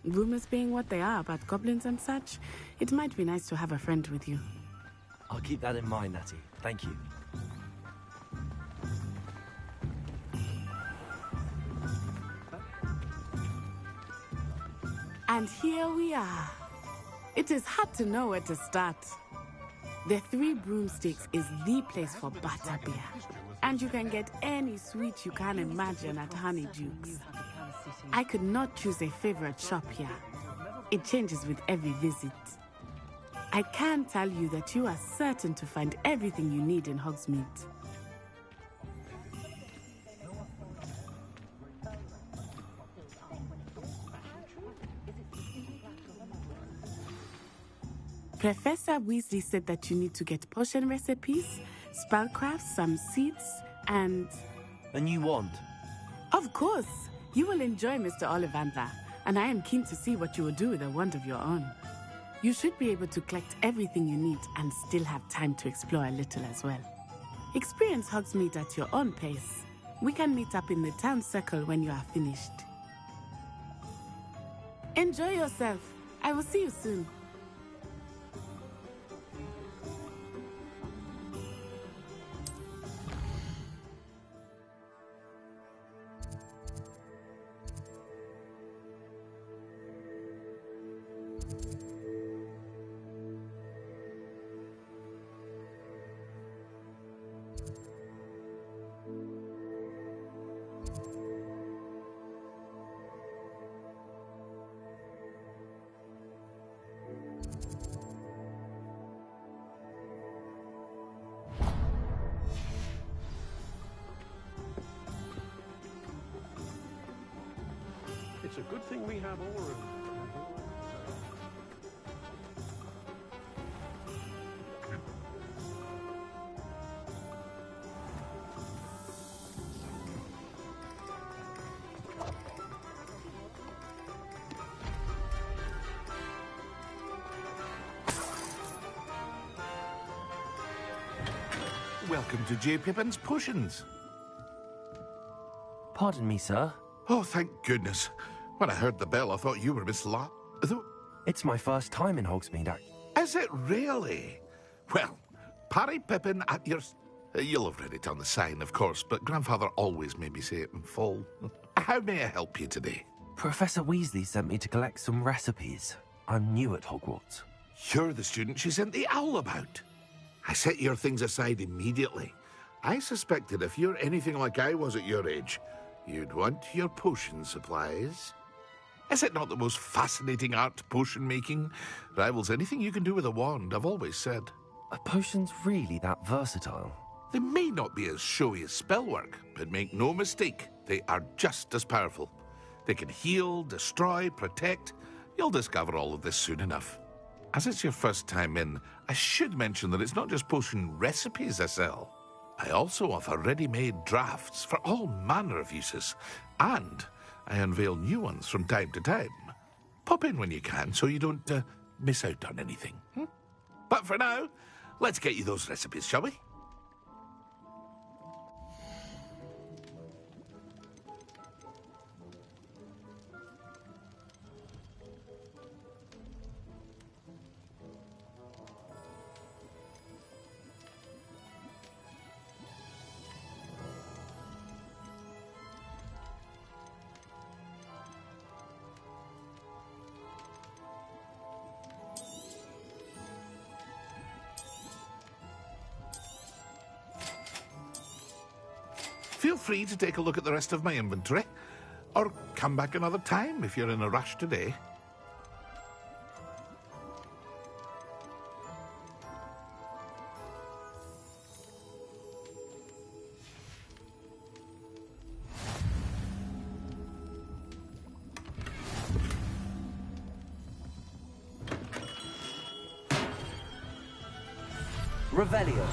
Rumors being what they are about goblins and such, it might be nice to have a friend with you. I'll keep that in mind, Natty. Thank you. And here we are. It is hard to know where to start. The Three Broomsticks is the place for butterbeer. And you can get any sweet you can imagine at Honeydukes. I could not choose a favorite shop here. It changes with every visit. I can tell you that you are certain to find everything you need in Hogsmeade. Professor Weasley said that you need to get potion recipes, spellcraft, some seeds, and... And you want? Of course! You will enjoy Mr. Ollivander, and I am keen to see what you will do with a wand of your own. You should be able to collect everything you need and still have time to explore a little as well. Experience Hogsmeade at your own pace. We can meet up in the town circle when you are finished. Enjoy yourself. I will see you soon. It's a good thing we have Auror. Welcome to J. Pippin's Potions. Pardon me, sir. Oh, thank goodness. When I heard the bell, I thought you were Miss La... It's my first time in Hogsmeade. Is it really? Well, Parry Pippin at your... You'll have read it on the sign, of course, but Grandfather always made me say it in full. How may I help you today? Professor Weasley sent me to collect some recipes. I'm new at Hogwarts. You're the student she sent the owl about. I set your things aside immediately. I suspected if you're anything like I was at your age, you'd want your potion supplies. Is it not the most fascinating art, potion making? Rivals anything you can do with a wand, I've always said. Are potions really that versatile? They may not be as showy as spellwork, but make no mistake, they are just as powerful. They can heal, destroy, protect. You'll discover all of this soon enough. As it's your first time in, I should mention that it's not just potion recipes I sell. I also offer ready-made drafts for all manner of uses, and I unveil new ones from time to time. Pop in when you can so you don't miss out on anything. But for now, let's get you those recipes, shall we? Feel free to take a look at the rest of my inventory, or come back another time if you're in a rush today. Revelio.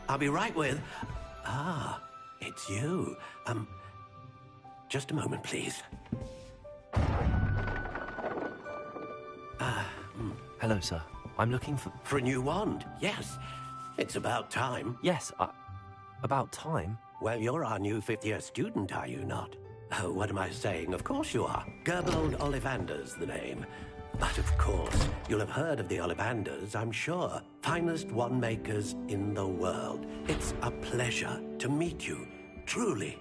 I'll be right with... Ah, it's you. Just a moment, please. Hello, sir. I'm looking for... For a new wand, yes. It's about time. Yes, about time? Well, you're our new fifth-year student, are you not? Oh, what am I saying? Of course you are. Gerbold Ollivander's the name. But of course, you'll have heard of the Ollivanders, I'm sure. Finest wand makers in the world. It's a pleasure to meet you, truly.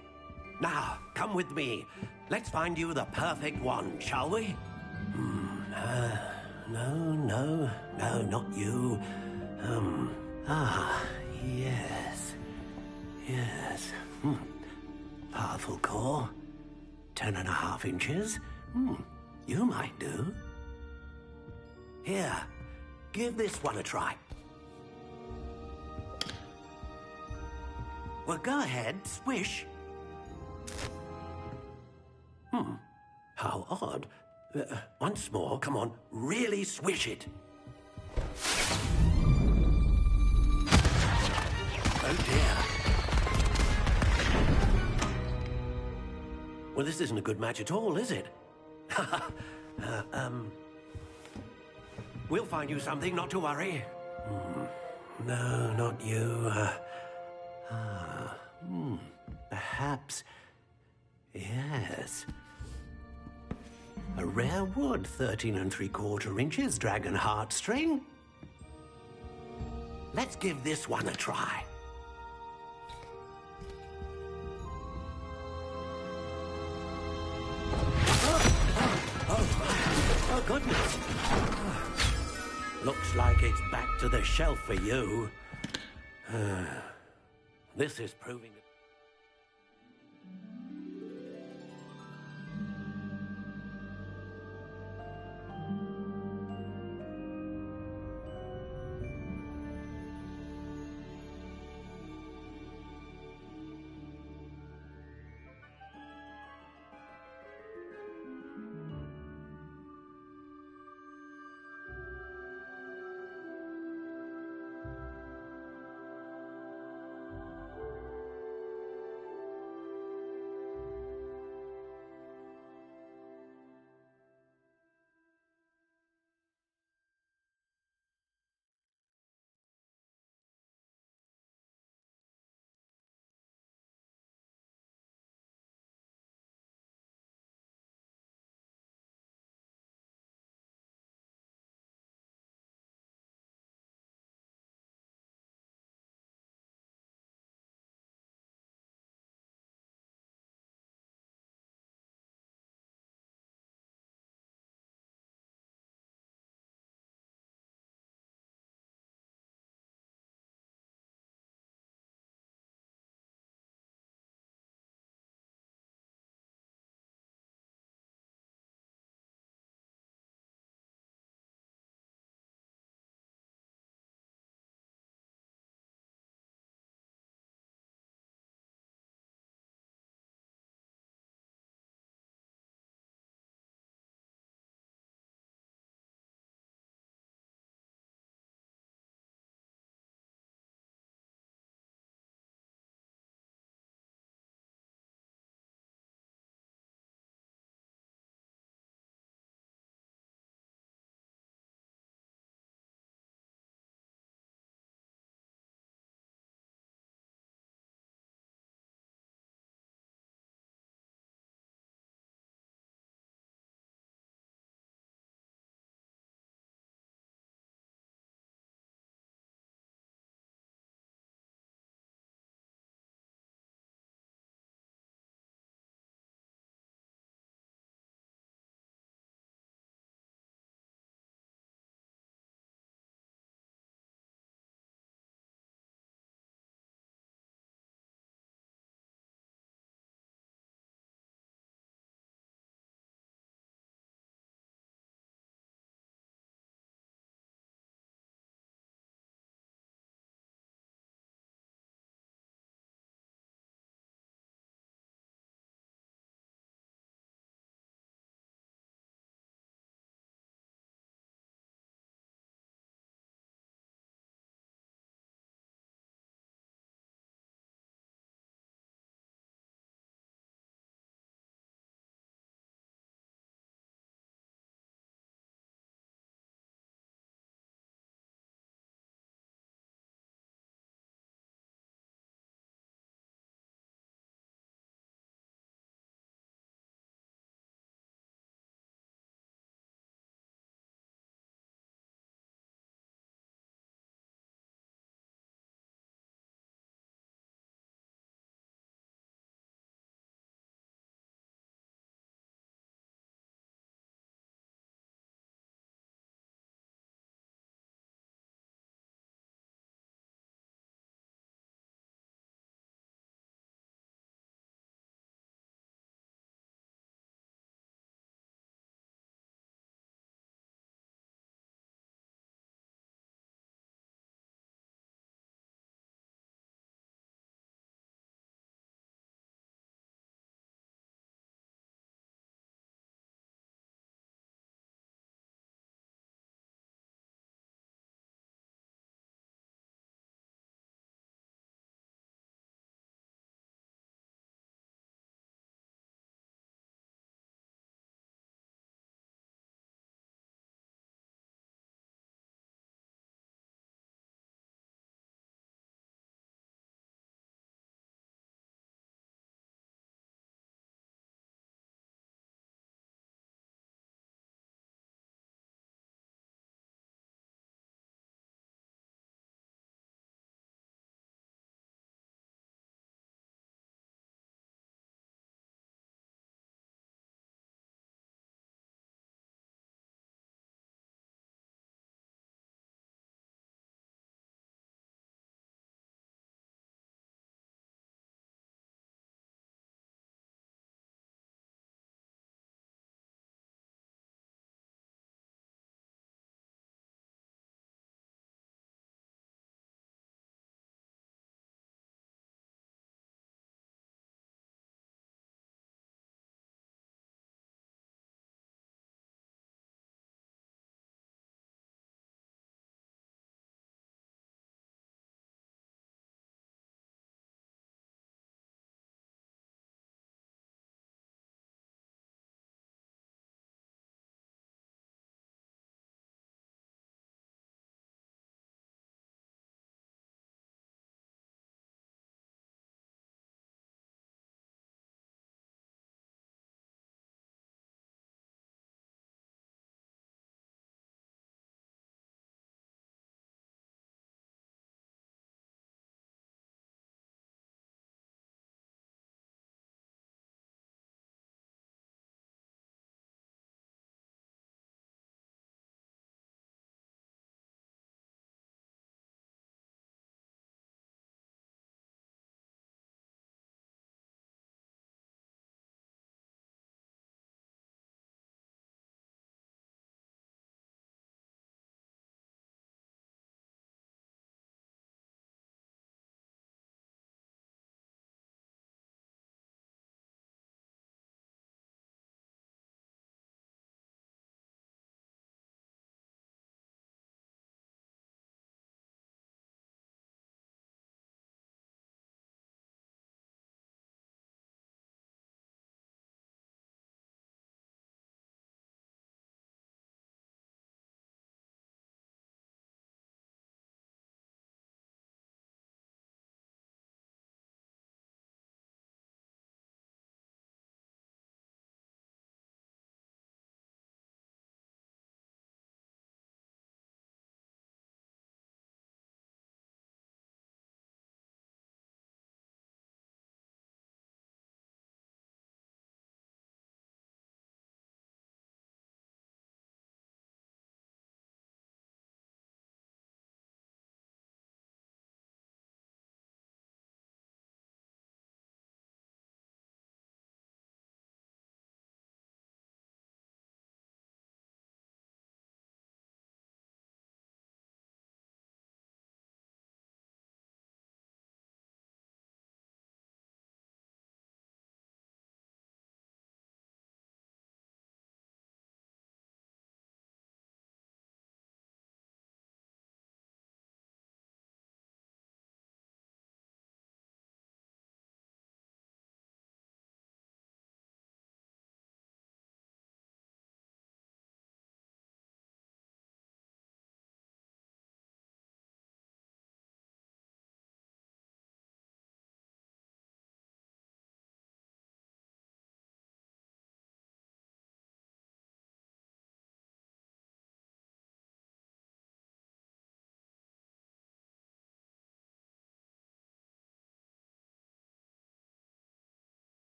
Now, come with me. Let's find you the perfect wand, shall we? No, not you. Yes. Powerful core. 10.5 inches. You might do. Here, give this one a try. Well, go ahead, swish. How odd. Once more, come on, really swish it. Oh dear. Well, this isn't a good match at all, is it? We'll find you something, not to worry. No, not you. Perhaps... Yes. A rare wood, 13 3/4 inches, dragon heartstring. Let's give this one a try. Oh, goodness. Looks like it's back to the shelf for you. This is proving...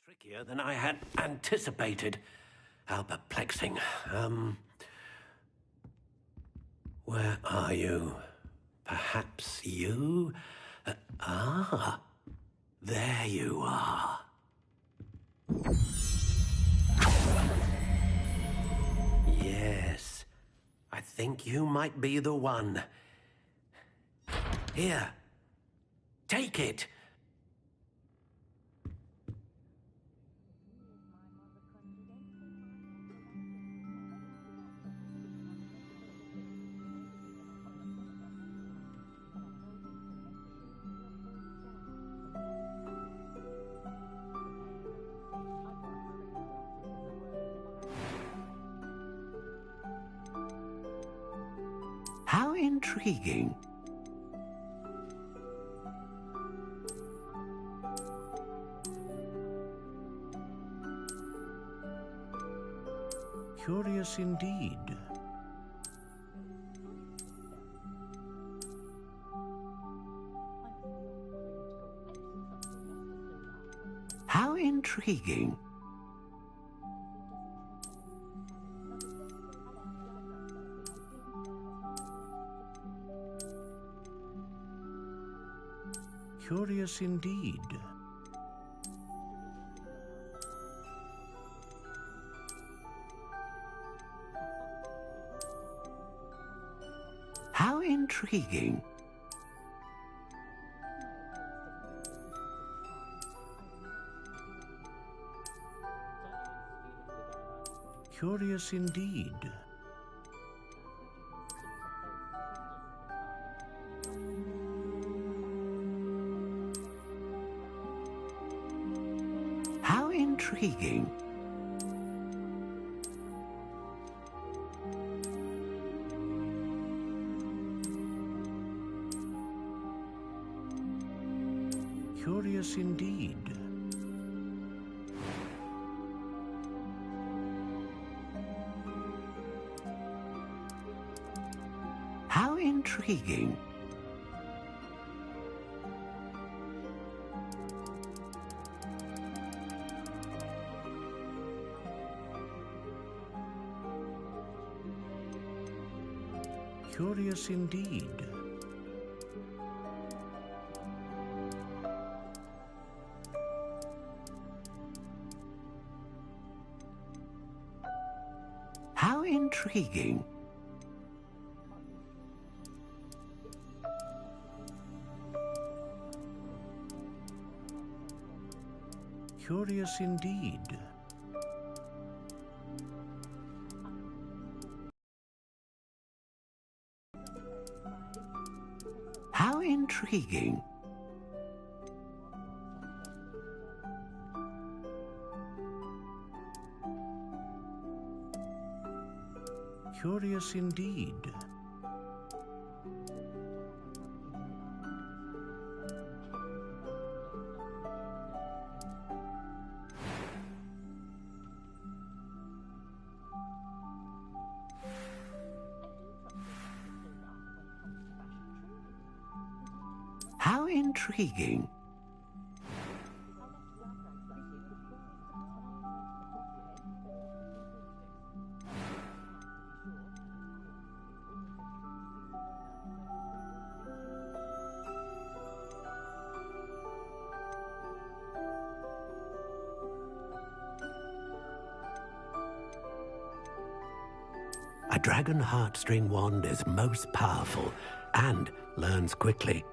Trickier than I had anticipated. How perplexing. Where are you? Perhaps you? There you are. Yes, I think you might be the one. Here, take it. How intriguing. Curious indeed. How intriguing. Curious indeed. How intriguing. Curious indeed. How intriguing. Curious indeed. How intriguing. Curious indeed. How intriguing. Curious indeed. How intriguing. Curious indeed. How intriguing. A dragon heartstring wand is most powerful and learns quickly.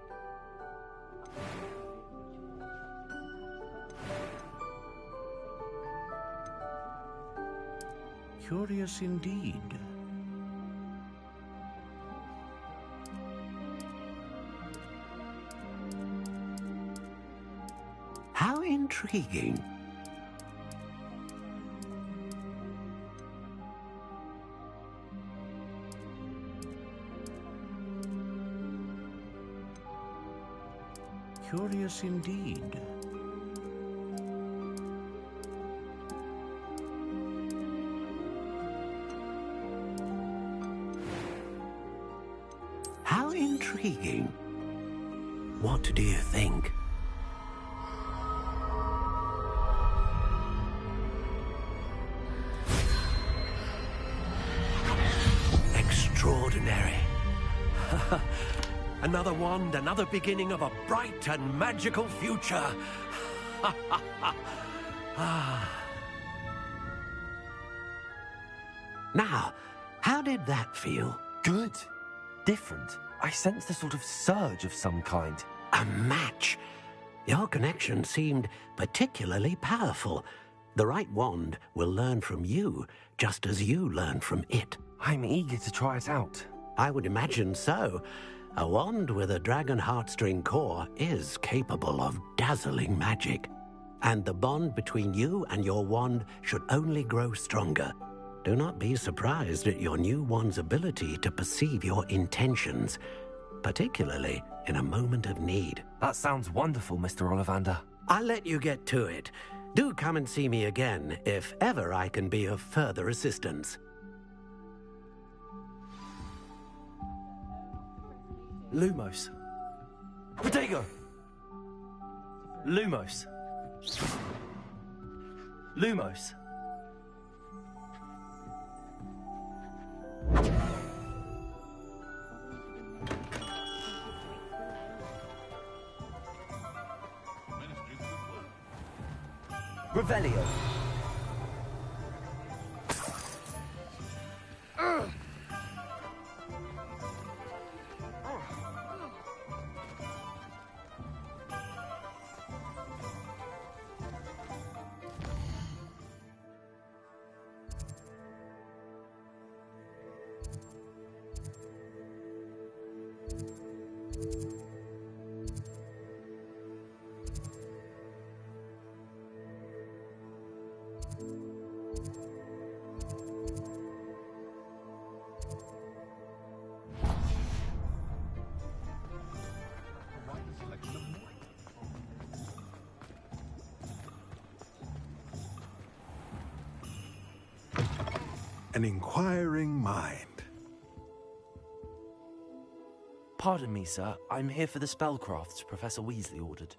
Curious indeed. How intriguing. Curious indeed. How intriguing. What do you think? Another wand, another beginning of a bright and magical future. Now, how did that feel? Good. Different. I sensed a sort of surge of some kind. A match. Your connection seemed particularly powerful. The right wand will learn from you, just as you learn from it. I'm eager to try it out. I would imagine so. A wand with a dragon heartstring core is capable of dazzling magic. And the bond between you and your wand should only grow stronger. Do not be surprised at your new wand's ability to perceive your intentions, particularly in a moment of need. That sounds wonderful, Mr. Ollivander. I'll let you get to it. Do come and see me again if ever I can be of further assistance. Lumos. Protego! Lumos. Lumos. Revelio. An inquiring mind. Pardon me, sir. I'm here for the spellcrafts Professor Weasley ordered.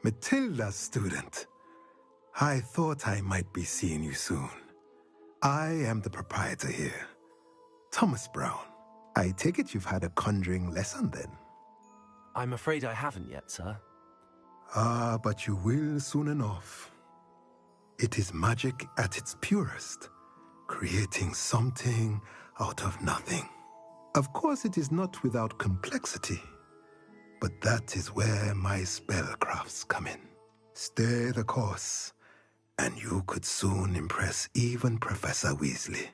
Matilda, student. I thought I might be seeing you soon. I am the proprietor here, Thomas Brown. I take it you've had a conjuring lesson then? I'm afraid I haven't yet, sir. Ah, but you will soon enough. It is magic at its purest, creating something out of nothing. Of course, it is not without complexity, but that is where my spellcrafts come in. Stay the course, and you could soon impress even Professor Weasley.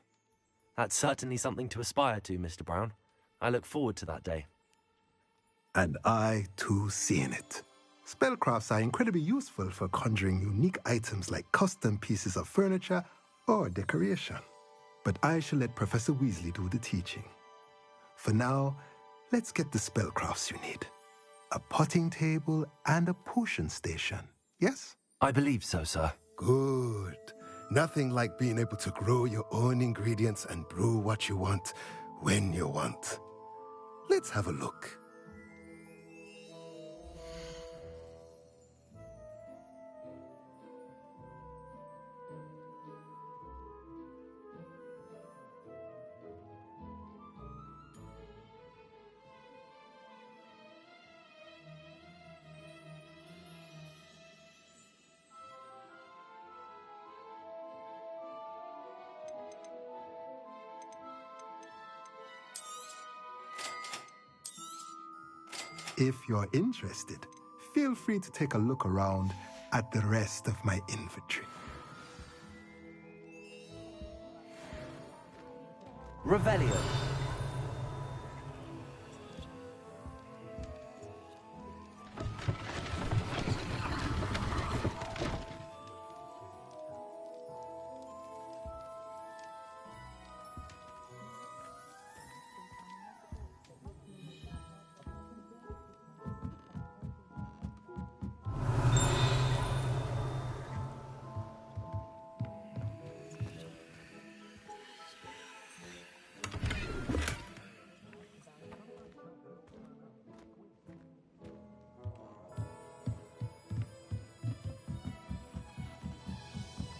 That's certainly something to aspire to, Mr. Brown. I look forward to that day. And I, too, seeing it. Spellcrafts are incredibly useful for conjuring unique items like custom pieces of furniture or decoration. But I shall let Professor Weasley do the teaching. For now, let's get the spellcrafts you need. A potting table and a potion station, yes? I believe so, sir. Good. Nothing like being able to grow your own ingredients and brew what you want when you want. Let's have a look. If you're interested, feel free to take a look around at the rest of my inventory. Revelio.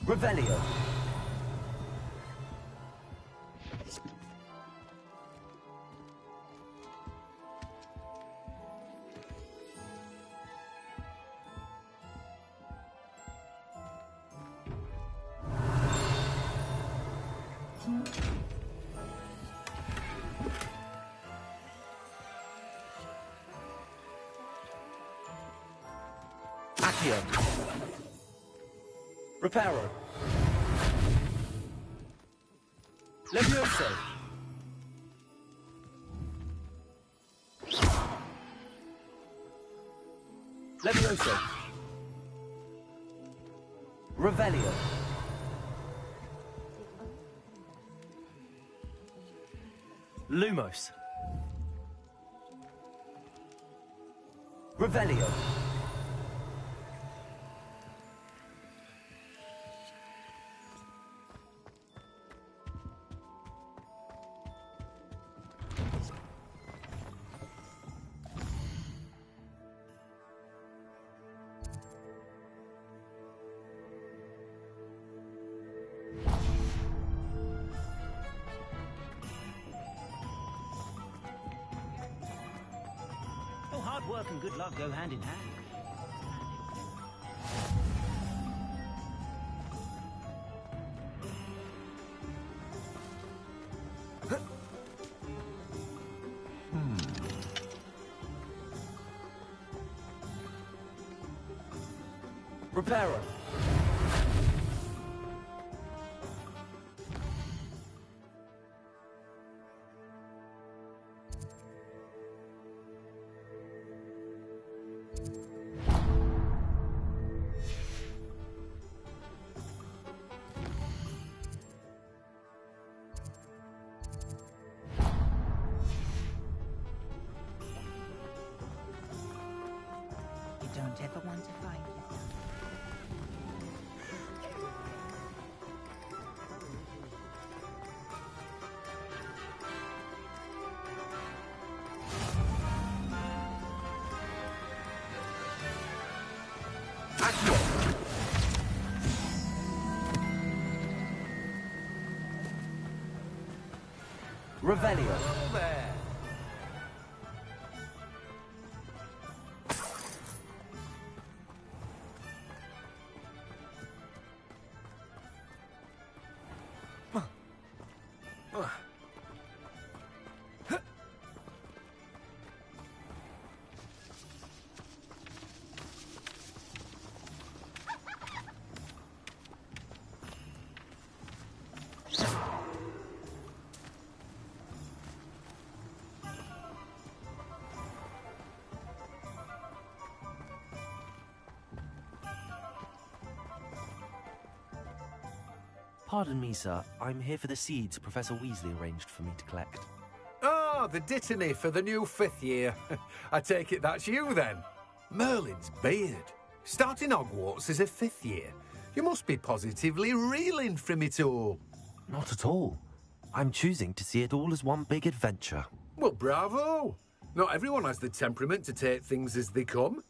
Revelio. Accio. Reparo. Levioso. Levioso. Revelio. Lumos. Revelio. Oh, hard work and good luck go hand in hand. Reparo. You don't ever want to find it. Revelio. There. Pardon me, sir. I'm here for the seeds Professor Weasley arranged for me to collect. Ah, the Dittany for the new 5th year. I take it that's you then. Merlin's beard. Starting Hogwarts as a 5th year. You must be positively reeling from it all. Not at all. I'm choosing to see it all as one big adventure. Well, bravo. Not everyone has the temperament to take things as they come.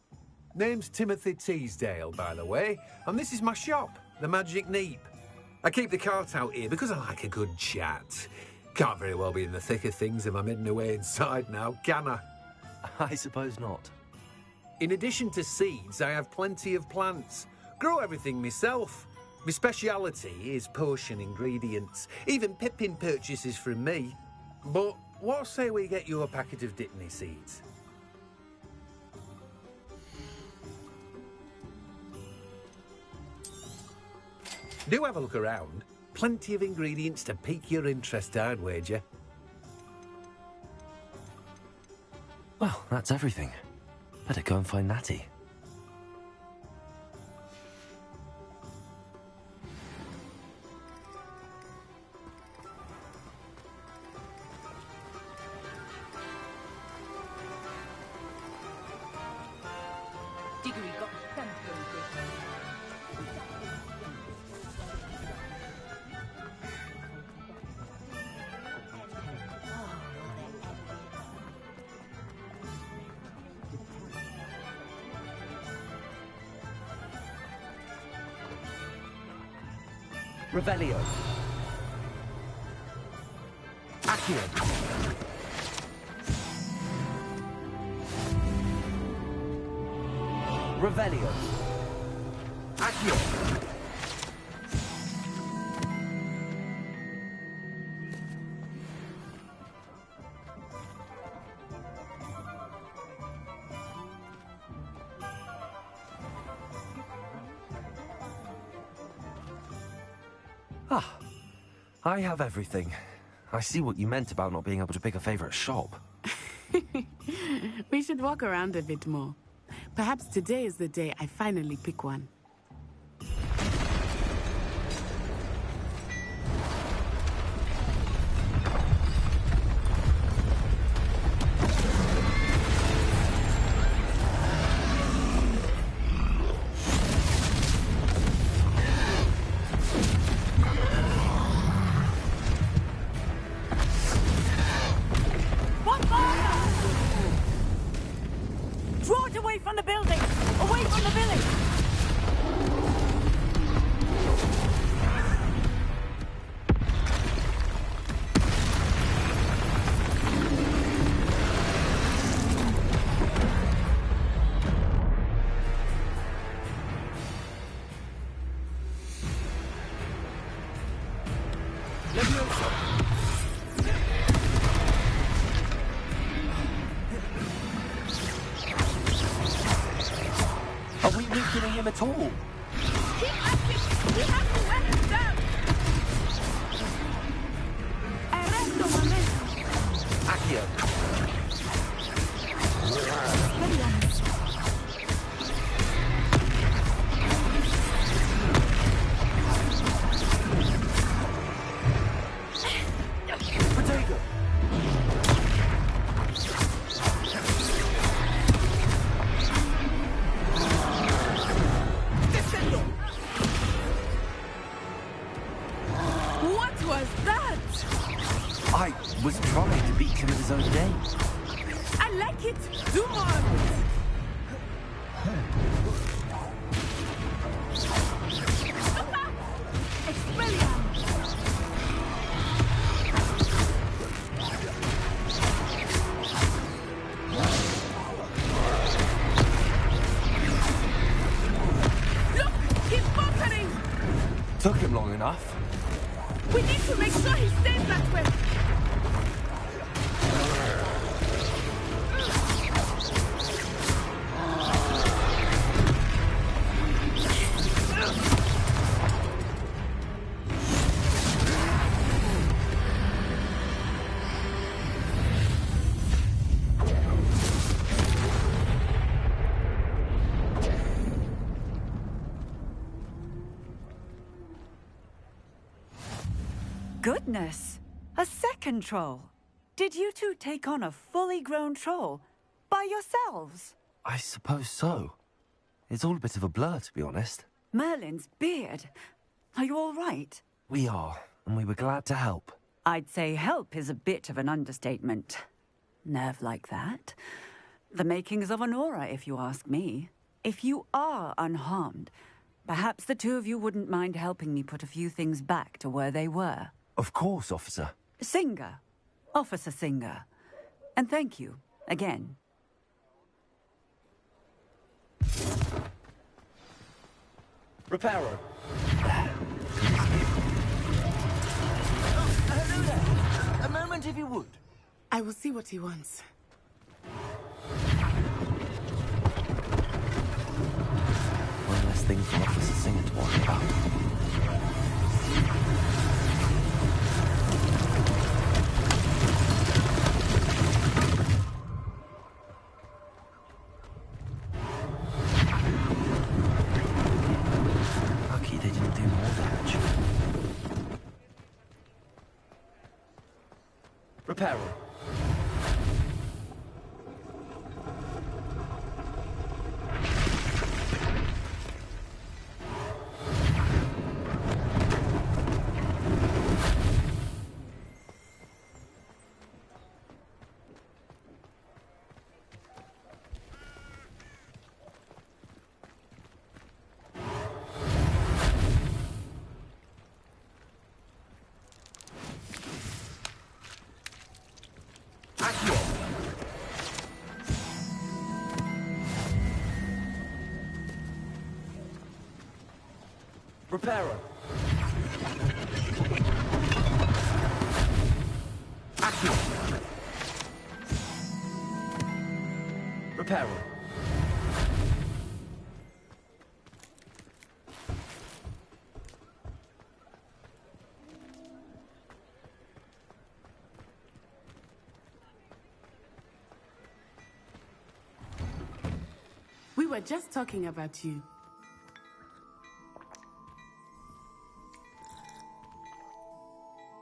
Name's Timothy Teasdale, by the way, and this is my shop, the Magic Neep. I keep the cart out here because I like a good chat. Can't very well be in the thick of things if I'm hidden away inside now, can I? I suppose not. In addition to seeds, I have plenty of plants. Grow everything myself. My speciality is potion ingredients. Even Pippin purchases from me. But what say we get you a packet of Dittany seeds? Do have a look around. Plenty of ingredients to pique your interest, I'd wager. Well, that's everything. Better go and find Natty. Diggory got Revelio. Accio. Revelio. Accio. Ah, I have everything. I see what you meant about not being able to pick a favorite shop. We should walk around a bit more. Perhaps today is the day I finally pick one. Draw it away from the building! Away from the village! Are we weakening him at all? Keep acting! We have to wear him down! Arresto momento! Accio! Potato! What was that? I was trying to beat him at his own game. I like it! Do more of it! Expelliarmus! Look! He's buffering! Took him long enough. We need to make sure he stays that way! Goodness! A second troll! Did you two take on a fully grown troll? By yourselves? I suppose so. It's all a bit of a blur, to be honest. Merlin's beard. Are you all right? We are, and we were glad to help. I'd say help is a bit of an understatement. Nerve like that. The makings of an aura, if you ask me. If you are unharmed, perhaps the two of you wouldn't mind helping me put a few things back to where they were. Of course, officer. Singer. Officer Singer. And thank you, again. Reparo. Hello there. A moment if you would. I will see what he wants. One less thing for Officer Singer to worry about. Lucky they didn't do more damage. Reparo. Reparo. Accio. Reparo. were just talking about you.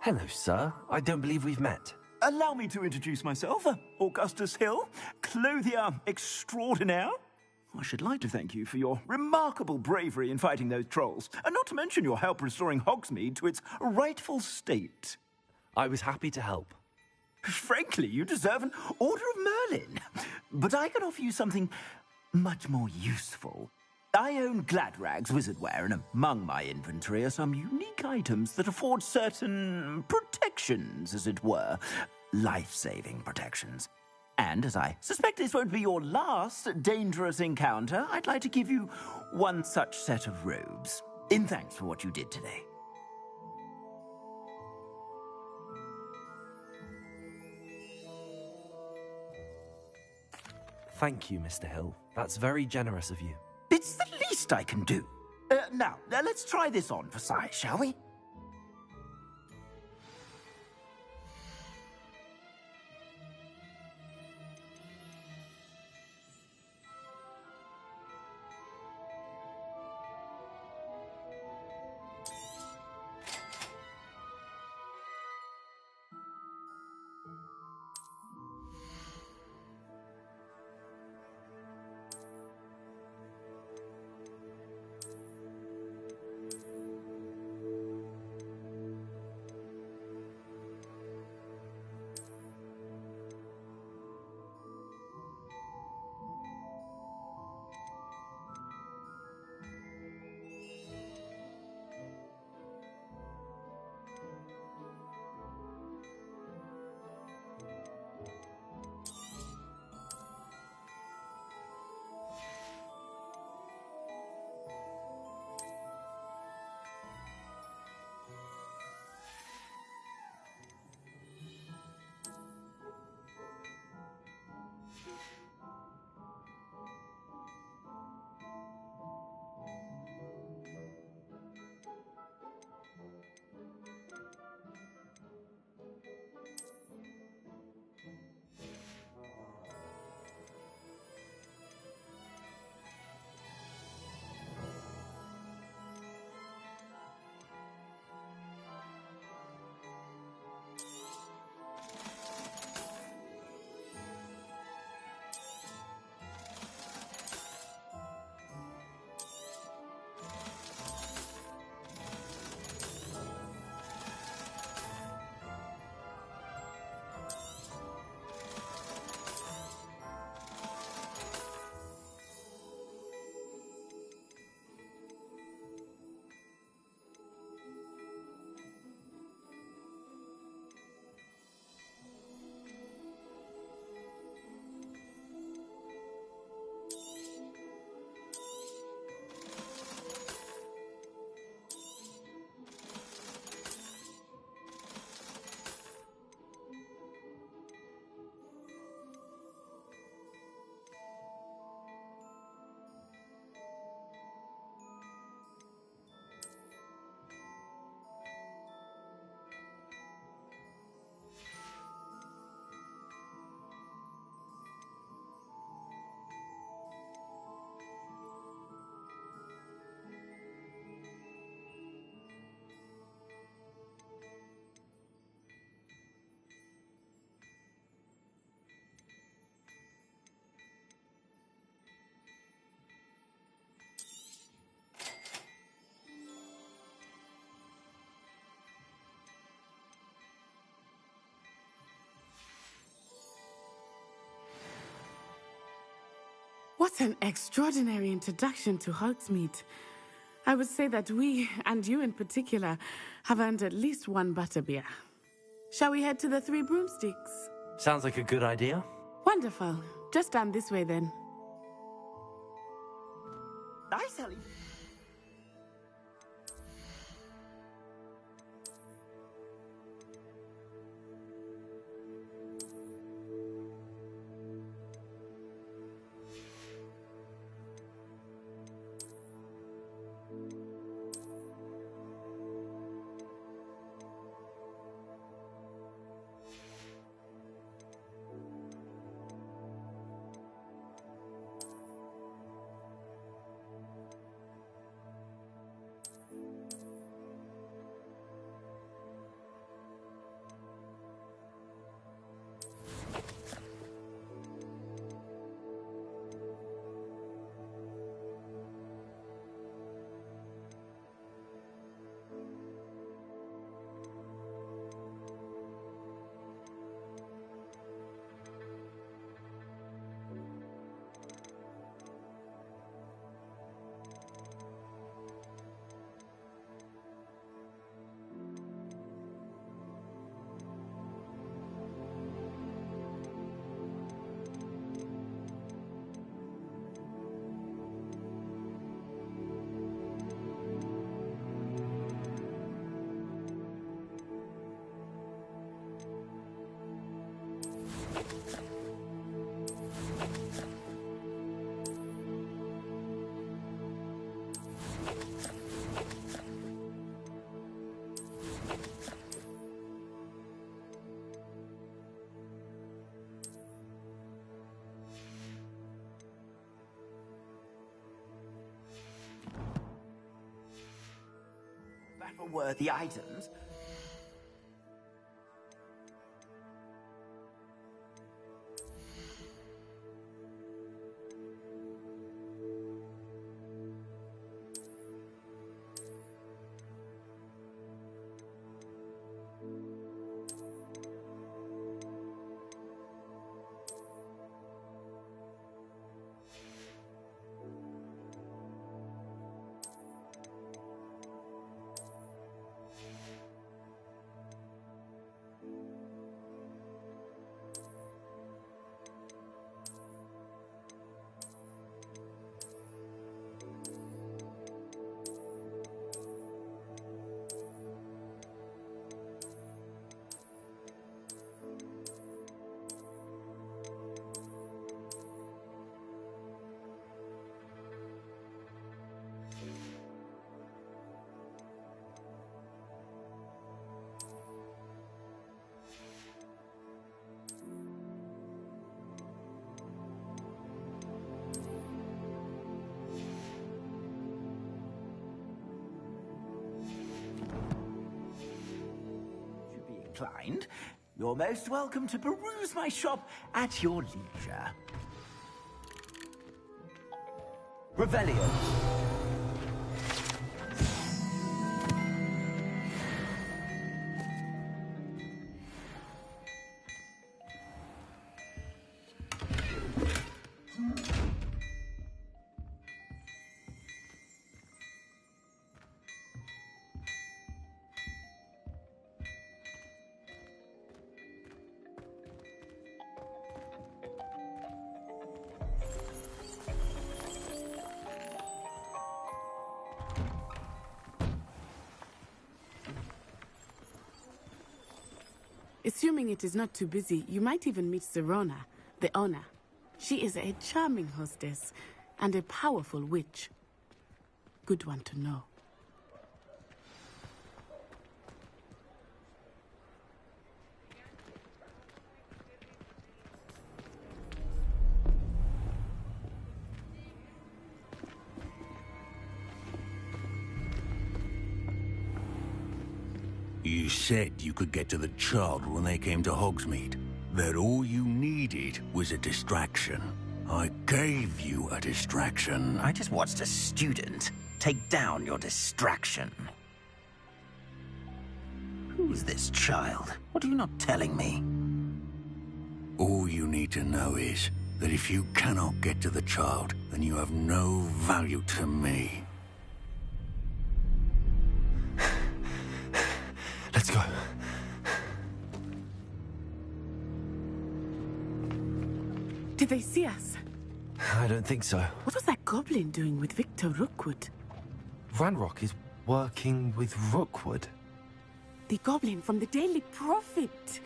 Hello, sir. I don't believe we've met. Allow me to introduce myself, Augustus Hill, clothier extraordinaire. I should like to thank you for your remarkable bravery in fighting those trolls, and not to mention your help restoring Hogsmeade to its rightful state. I was happy to help. Frankly, you deserve an Order of Merlin. But I can offer you something much more useful. I own Gladrag's wizardware, and among my inventory are some unique items that afford certain protections, as it were. Life-saving protections. And as I suspect this won't be your last dangerous encounter, I'd like to give you one such set of robes, in thanks for what you did today. Thank you, Mr. Hill. That's very generous of you. It's the least I can do. Now, let's try this on for size, shall we? What an extraordinary introduction to Hogsmeade. I would say that we, and you in particular, have earned at least one butterbeer. Shall we head to the Three Broomsticks? Sounds like a good idea. Wonderful. Just down this way then. Nice, Ellie. Battle-worthy items? Inclined, you're most welcome to peruse my shop at your leisure. Revelio. Assuming it is not too busy, you might even meet Sirona, the owner. She is a charming hostess and a powerful witch. Good one to know. You said you could get to the child when they came to Hogsmeade. That all you needed was a distraction. I gave you a distraction. I just watched a student take down your distraction. Who's this child? What are you not telling me? All you need to know is that if you cannot get to the child, then you have no value to me. Let's go. Did they see us? I don't think so. What was that goblin doing with Victor Rookwood? Ranrock is working with Rookwood. The goblin from the Daily Prophet.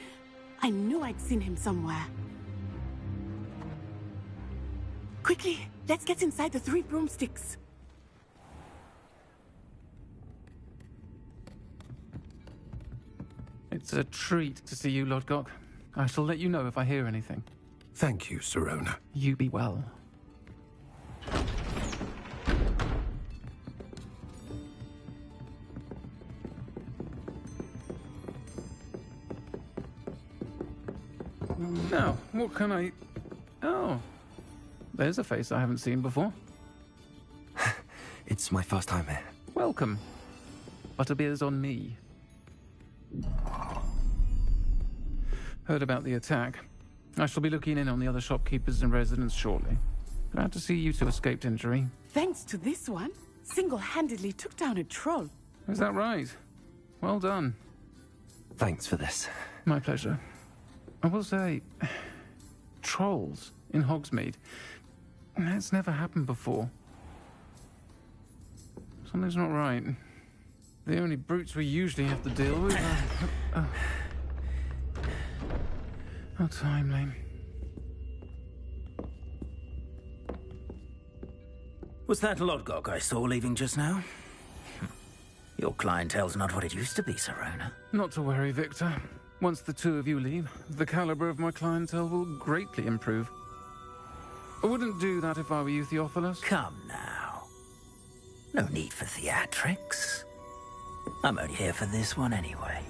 I knew I'd seen him somewhere. Quickly, let's get inside the 3 broomsticks. It's a treat to see you, Lodgok. I shall let you know if I hear anything. Thank you, Sirona. You be well. Now, what can I... Oh, there's a face I haven't seen before. It's my first time here. Welcome. Butterbeer's on me. Heard about the attack. I shall be looking in on the other shopkeepers and residents shortly. Glad to see you two escaped injury. Thanks to this one, single-handedly took down a troll. Is that right? Well done. Thanks for this. My pleasure. I will say, trolls in Hogsmeade. That's never happened before. Something's not right. The only brutes we usually have to deal with are... How timely. Was that Lodgok I saw leaving just now? Your clientele's not what it used to be, Sirona. Not to worry, Victor. Once the two of you leave, the caliber of my clientele will greatly improve. I wouldn't do that if I were you, Theophilus. Come now. No need for theatrics. I'm only here for this one anyway.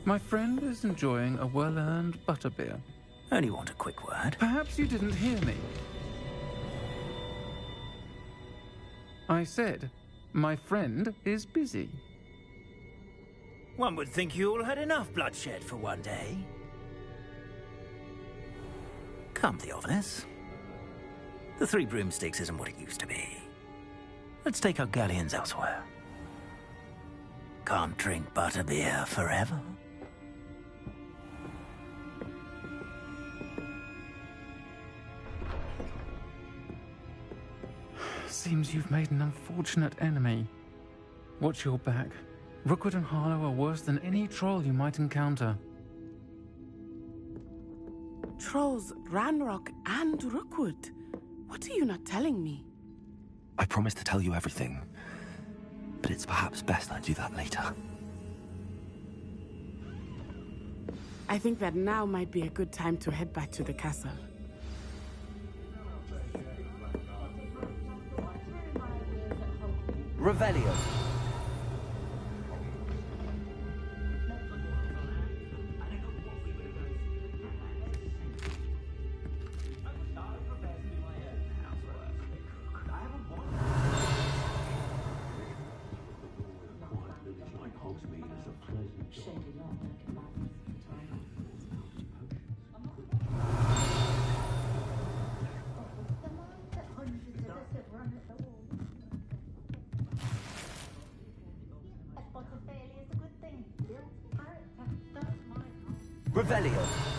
My friend is enjoying a well-earned butterbeer. Only want a quick word. Perhaps you didn't hear me. I said, my friend is busy. One would think you all had enough bloodshed for one day. Come, Theophilus. The Three Broomsticks isn't what it used to be. Let's take our galleons elsewhere. Can't drink butterbeer forever. Seems you've made an unfortunate enemy. Watch your back. Rookwood and Harlow are worse than any troll you might encounter. Trolls, Ranrock, and Rookwood. What are you not telling me? I promised to tell you everything, but it's perhaps best I do that later. I think that now might be a good time to head back to the castle. Revelio. Revelio.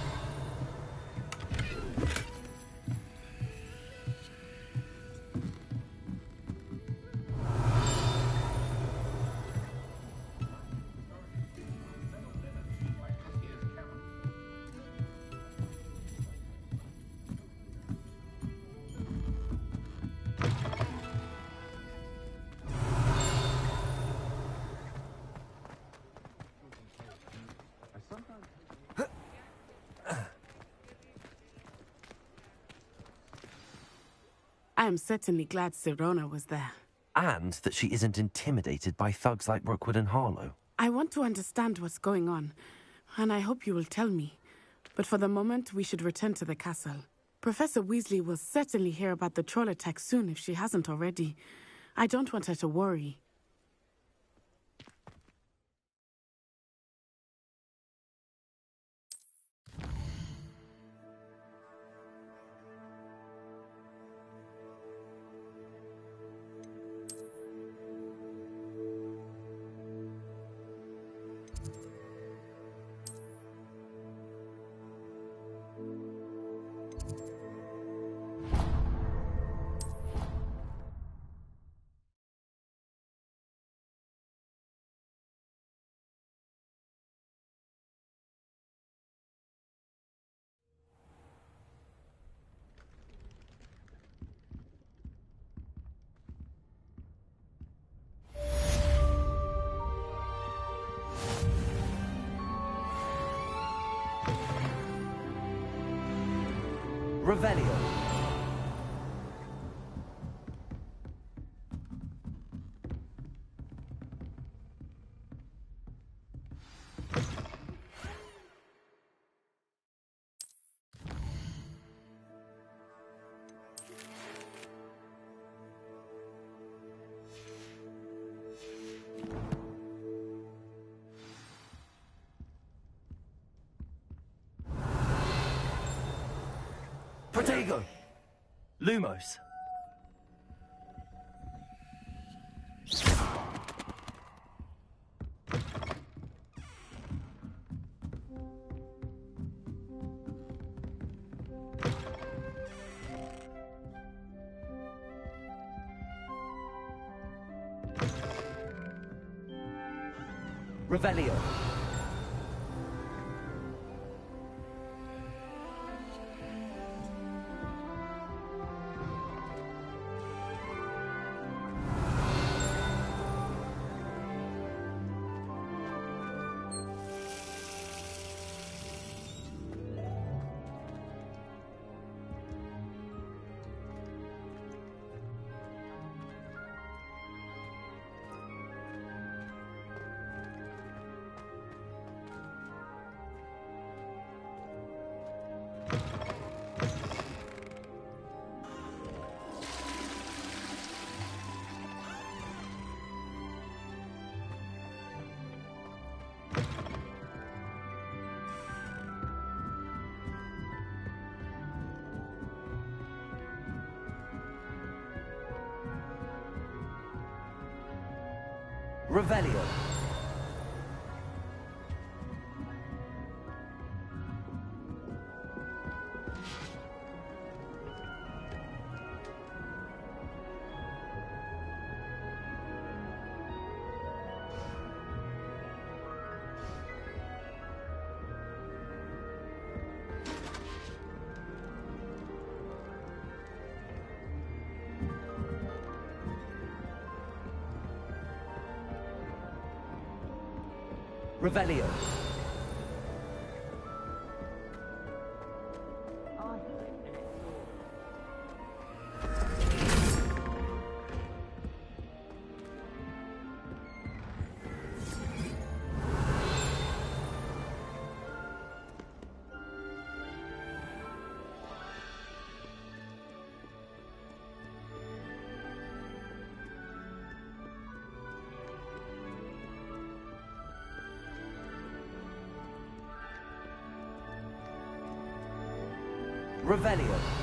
I am certainly glad Sirona was there. And that she isn't intimidated by thugs like Rookwood and Harlow. I want to understand what's going on, and I hope you will tell me. But for the moment, we should return to the castle. Professor Weasley will certainly hear about the troll attack soon if she hasn't already. I don't want her to worry. Revelio. Protego! Lumos! Revelio! Revelio. Revelio. Revelio.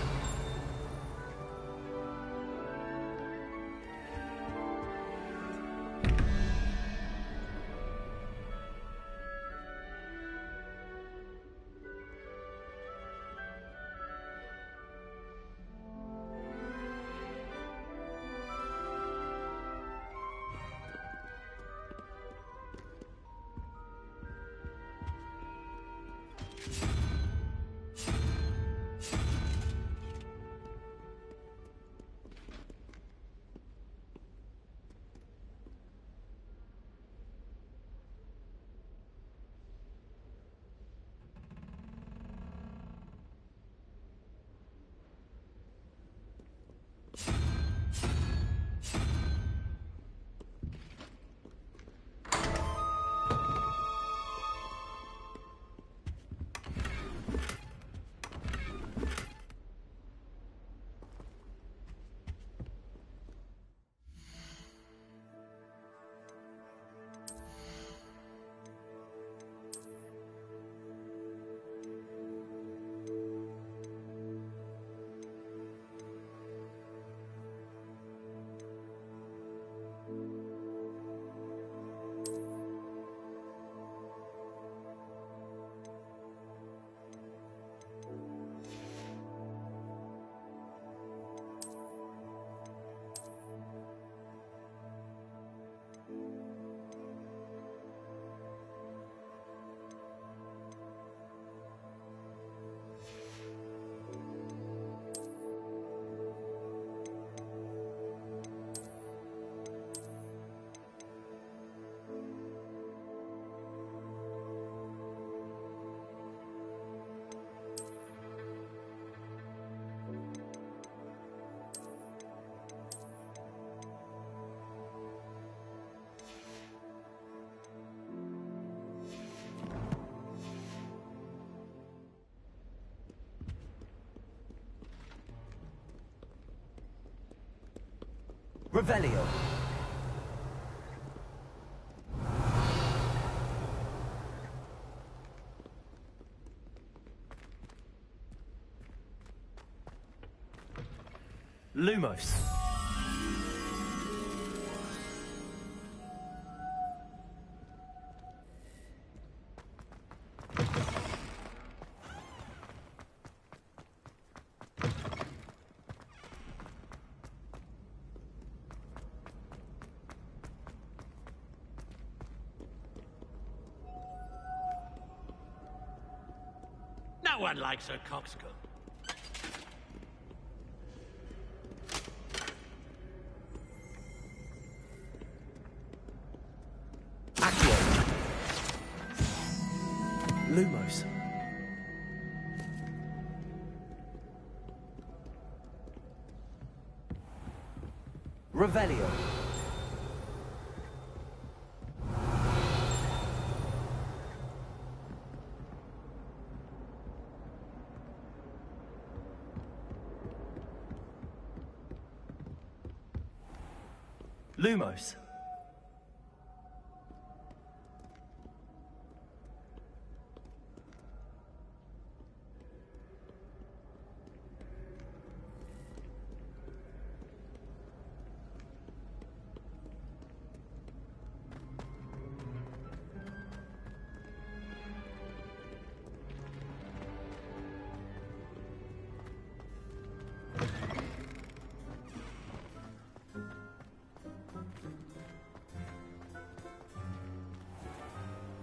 Revelio. Lumos. No one likes a coxcomb. Lumos. Revelio. Lumos.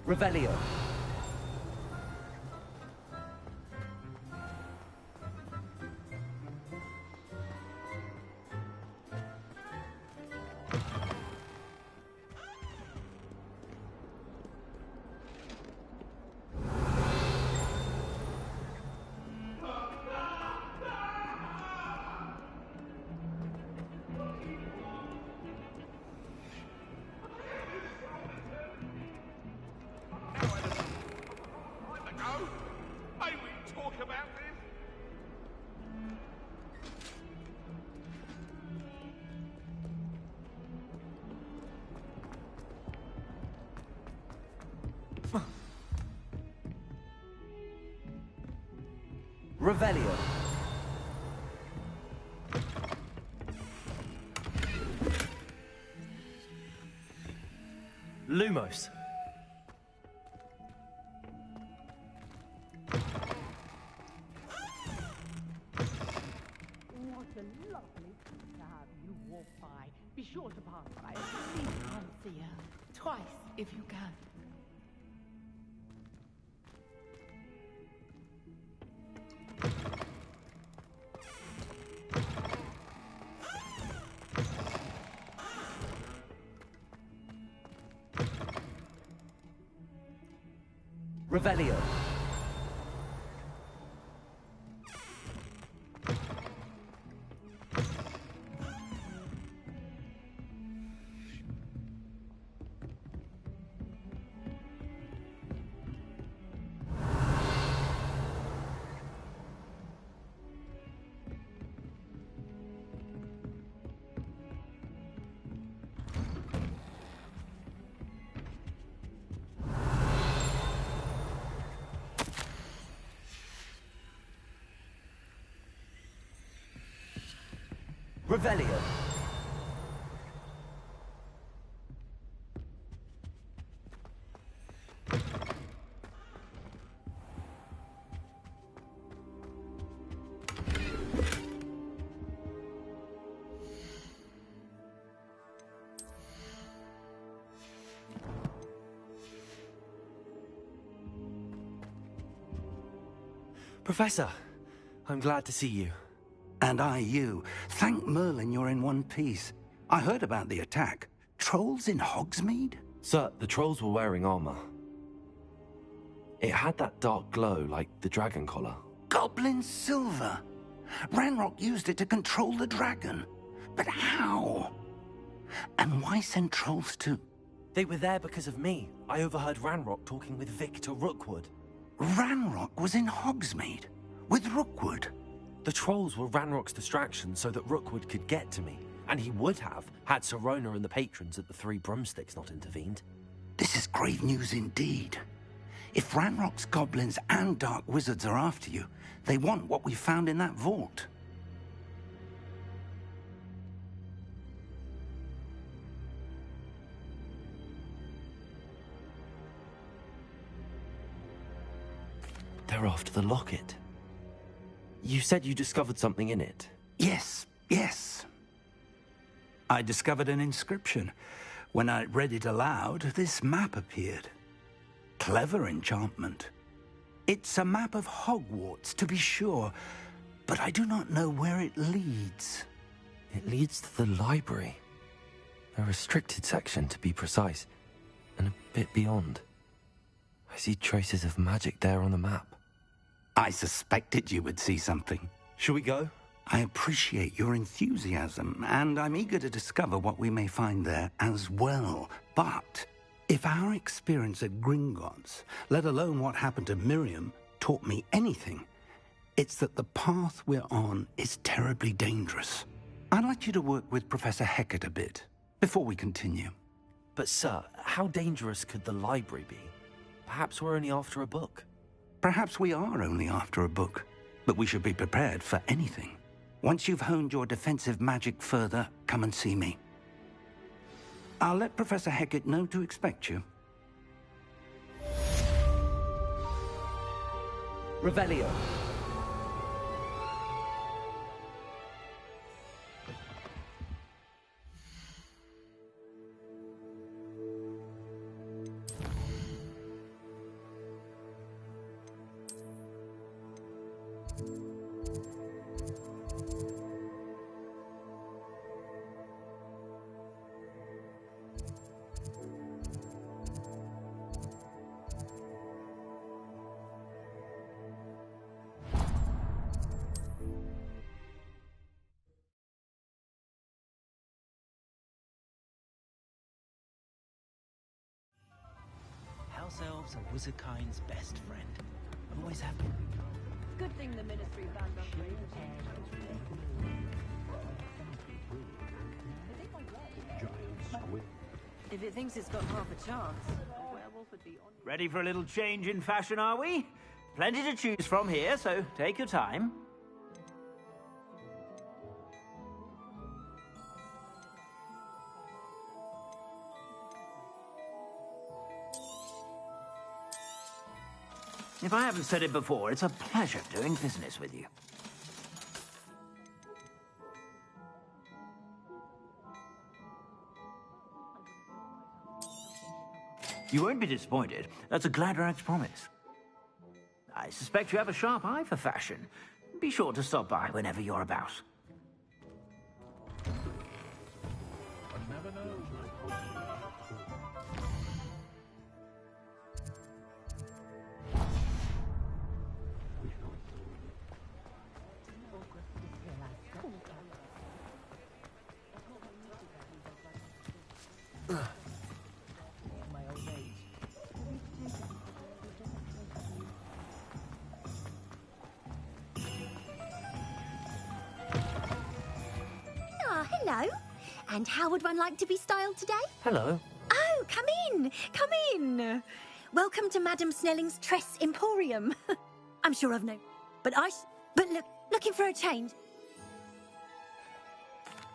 Revelio. Revelio. Lumos. What a lovely place to have you walk by. Be sure to pass by at least once a year. Twice, if you can. Revelio. Revelio. Professor, I'm glad to see you. And I you. Thank Merlin you're in one piece. I heard about the attack. Trolls in Hogsmeade? Sir, the trolls were wearing armor. It had that dark glow like the dragon collar. Goblin silver! Ranrock used it to control the dragon. But how? And why send trolls to... They were there because of me. I overheard Ranrock talking with Victor Rookwood. Ranrock was in Hogsmeade? With Rookwood? The trolls were Ranrock's distraction so that Rookwood could get to me. And he would have, had Sirona and the patrons at the Three Broomsticks not intervened. This is grave news indeed. If Ranrock's goblins and dark wizards are after you, they want what we found in that vault. They're after the locket. You said you discovered something in it. Yes, yes. I discovered an inscription. When I read it aloud, this map appeared. Clever enchantment. It's a map of Hogwarts, to be sure, but I do not know where it leads. It leads to the library. A restricted section, to be precise, and a bit beyond. I see traces of magic there on the map. I suspected you would see something. Shall we go? I appreciate your enthusiasm, and I'm eager to discover what we may find there as well. But if our experience at Gringotts, let alone what happened to Miriam, taught me anything, it's that the path we're on is terribly dangerous. I'd like you to work with Professor Hecat a bit before we continue. But sir, how dangerous could the library be? Perhaps we're only after a book. Perhaps we are only after a book, but we should be prepared for anything. Once you've honed your defensive magic further, come and see me. I'll let Professor Hecat know to expect you. Revelio. House elves are wizardkind's best friend. Always have been. Good thing the Ministry banned us. If it thinks it's got half a chance, a werewolf would be on. Ready for a little change in fashion, are we? Plenty to choose from here, so take your time. If I haven't said it before, it's a pleasure doing business with you. You won't be disappointed. That's a Gladrag's promise. I suspect you have a sharp eye for fashion. Be sure to stop by whenever you're about. Hello. And how would one like to be styled today? Hello. Oh, come in. Come in. Welcome to Madame Snelling's Tress Emporium. I'm sure I've known. But look, looking for a change.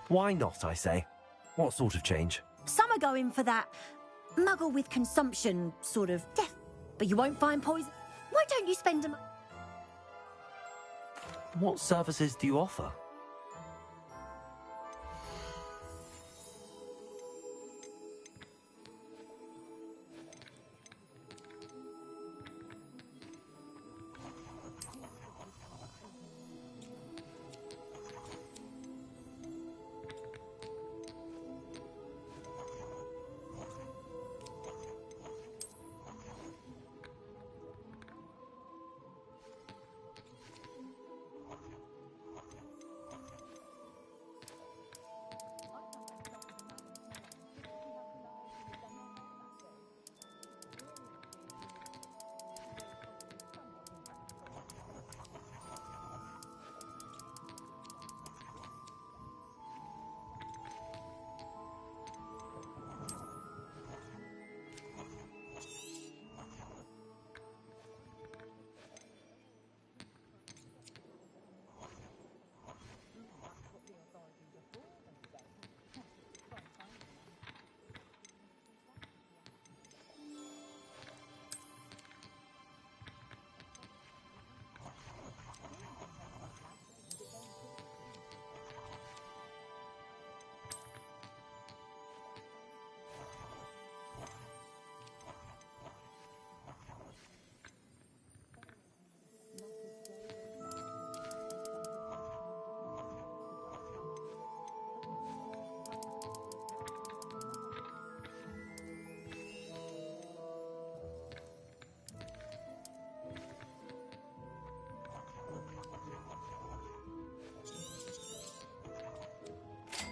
Why not, I say? What sort of change? Some are going for that muggle with consumption sort of death. But you won't find poison. Why don't you spend a... What services do you offer?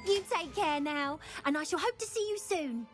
You take care now, and I shall hope to see you soon.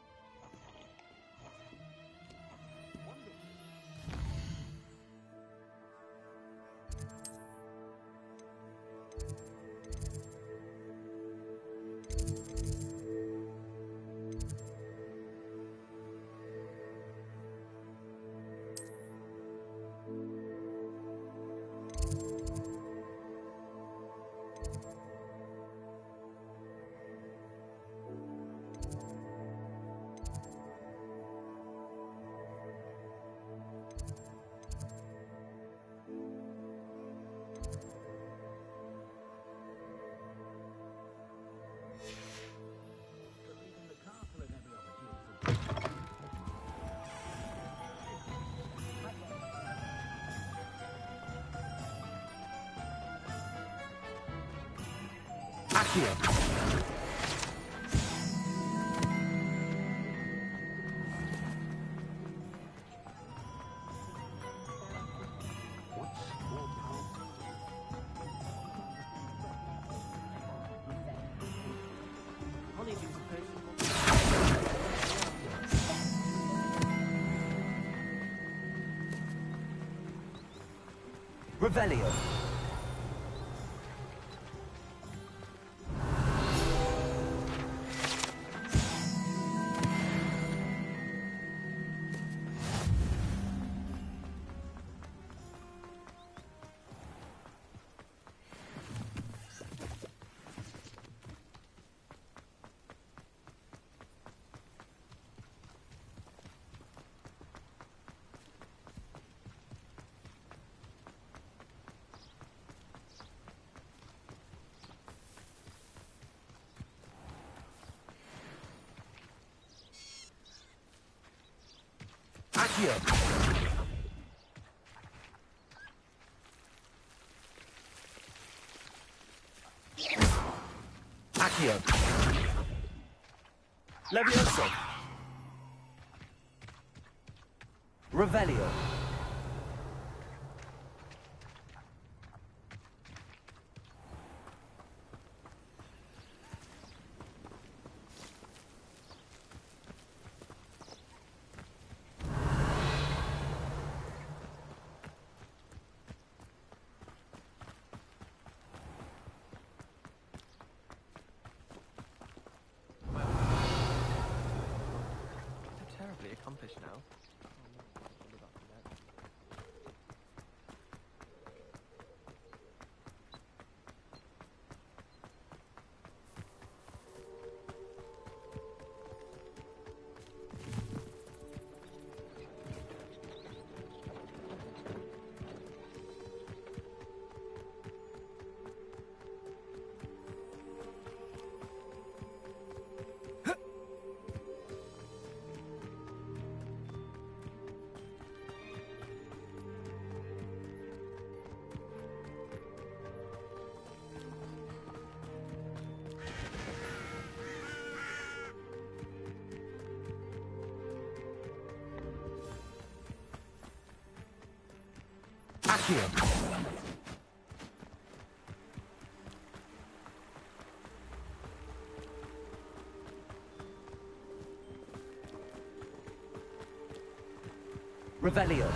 Accio. Revelio. Accio. Accio. Levioso. Revelio. Terribly accomplished now. Accio. Revelio.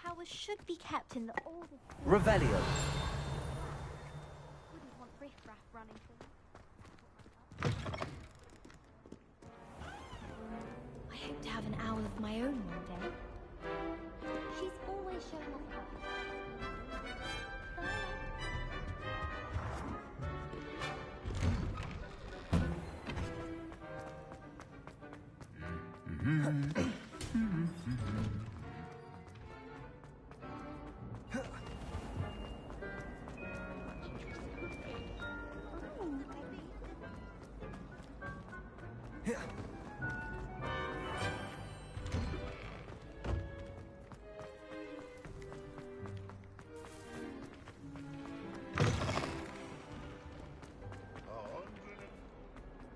Powers should be kept in the oldest. Revelio. Wouldn't want riffraff running things. I hope to have an owl of my own one day. She's always showing off her.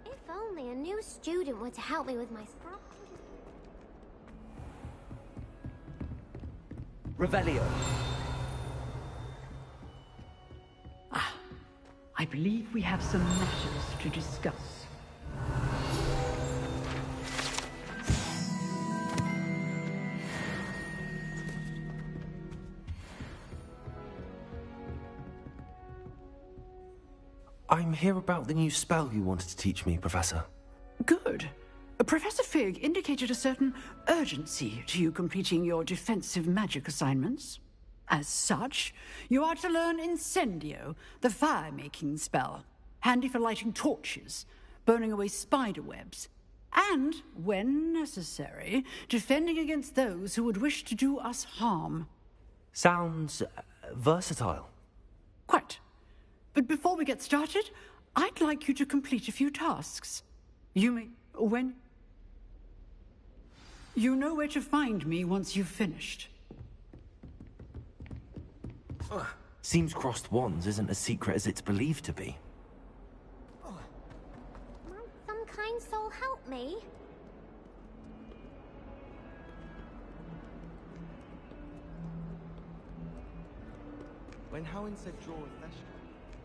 If only a new student were to help me with my stuff. Revelio. I believe we have some matters to discuss. I'm here about the new spell you wanted to teach me, Professor. Good. Professor Fig indicated a certain urgency to you completing your defensive magic assignments. As such, you are to learn Incendio, the fire-making spell, handy for lighting torches, burning away spider webs, and, when necessary, defending against those who would wish to do us harm. Sounds versatile. Quite. But before we get started, I'd like you to complete a few tasks. You know where to find me once you've finished. Seems crossed wands isn't as secret as it's believed to be. Might some kind soul help me? When Howin said draw a flesh,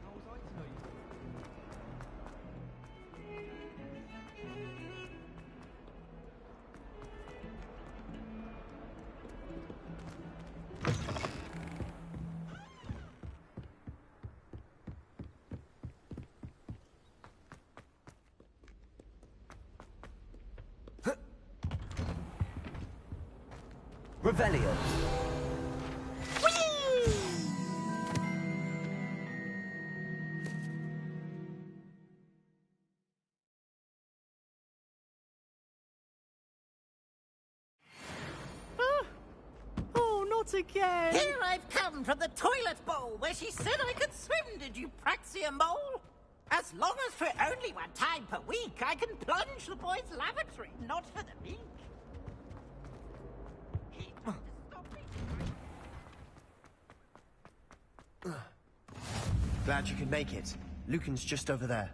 how was I to know you? Revelio. Oh, not again! Here I've come from the toilet bowl where she said I could swim, did you Praxia mole? As long as for only one time per week, I can plunge the boys' lavatory, not for the meek. Glad you could make it. Lucan's just over there.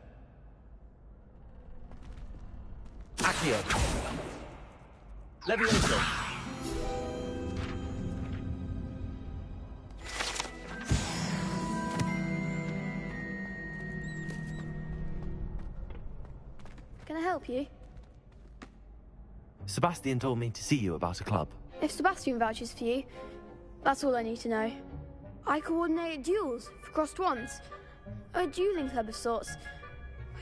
Accio. Levioso. Can I help you? Sebastian told me to see you about a club. If Sebastian vouches for you, that's all I need to know. I coordinate duels for crossed wands. A dueling club of sorts.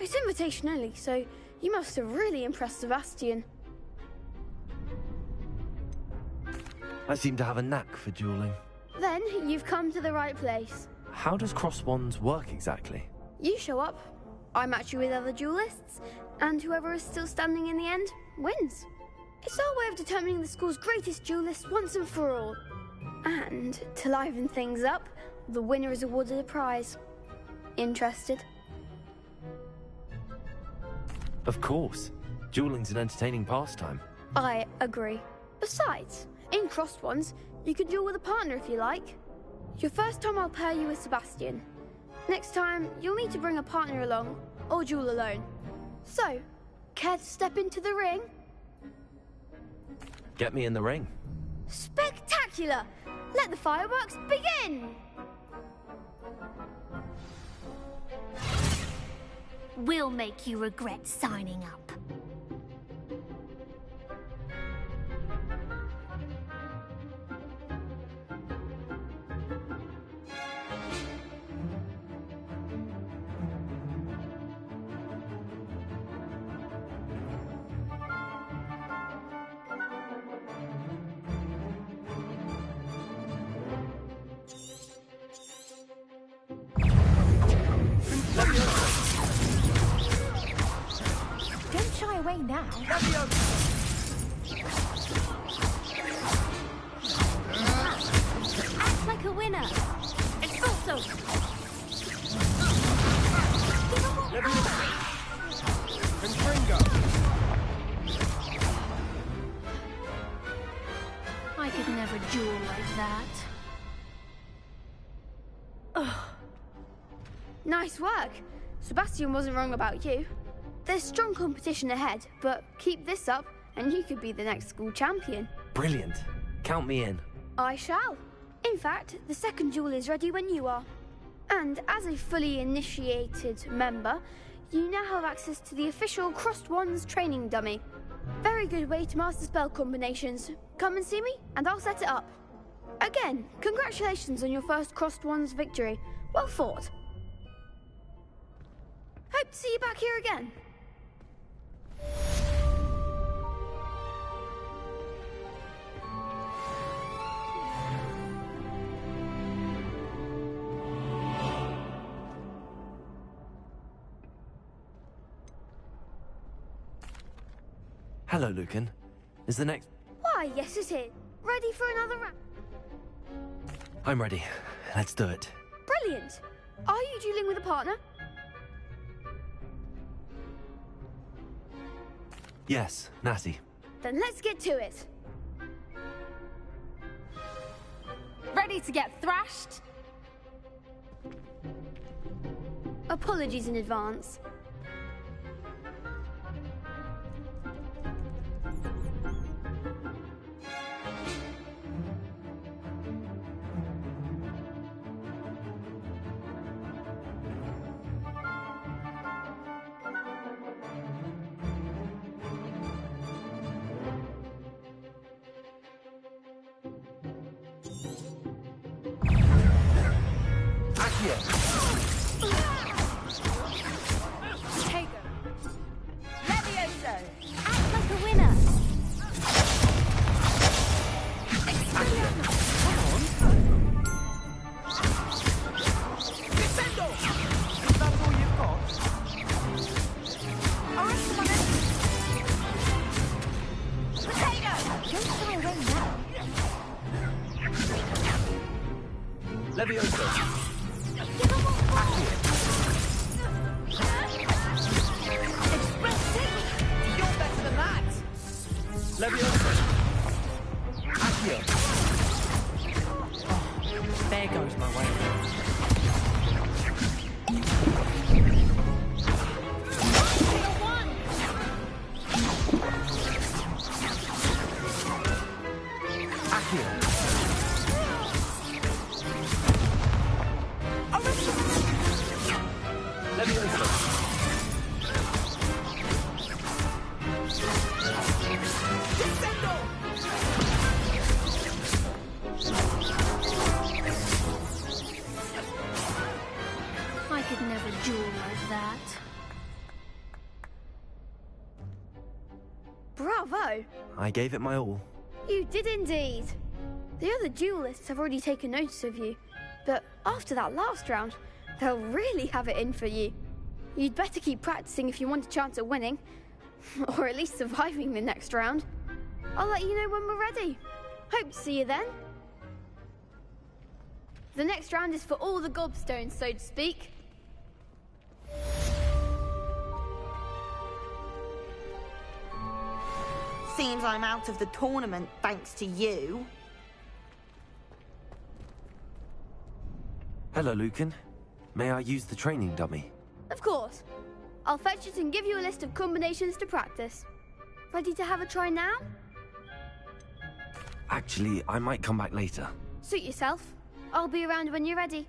It's invitation only, so you must have really impressed Sebastian. I seem to have a knack for dueling. Then you've come to the right place. How does crossed wands work exactly? You show up, I match you with other duelists, and whoever is still standing in the end wins. It's our way of determining the school's greatest duelist once and for all. And to liven things up, the winner is awarded a prize. Interested? Of course. Dueling's an entertaining pastime. I agree. Besides, in crossed wands, you can duel with a partner if you like. Your first time I'll pair you with Sebastian. Next time, you'll need to bring a partner along, or duel alone. So, care to step into the ring? Get me in the ring. Spectacular! Let the fireworks begin! We'll make you regret signing up. Don't shy away now. Act like a winner. Expulso. I could never duel like that. Ugh. Nice work. Sebastian wasn't wrong about you. There's strong competition ahead, but keep this up and you could be the next school champion. Brilliant. Count me in. I shall. In fact, the second duel is ready when you are. And as a fully initiated member, you now have access to the official Crossed Wands training dummy. Very good way to master spell combinations. Come and see me, and I'll set it up. Again, congratulations on your first Crossed Wands victory. Well fought. Hope to see you back here again. Hello, Lucan. Is the next... Why, yes it is. Ready for another round? I'm ready. Let's do it. Brilliant. Are you dueling with a partner? Yes, Natty. Then let's get to it. Ready to get thrashed? Apologies in advance. There goes my way. I could never duel like that. Bravo! I gave it my all. You did indeed. The other duelists have already taken notice of you, but after that last round, they'll really have it in for you. You'd better keep practicing if you want a chance at winning, or at least surviving the next round. I'll let you know when we're ready. Hope to see you then. The next round is for all the gobstones, so to speak. Seems I'm out of the tournament thanks to you. Hello, Lucan. May I use the training dummy? Of course. I'll fetch it and give you a list of combinations to practice. Ready to have a try now? Actually, I might come back later. Suit yourself. I'll be around when you're ready.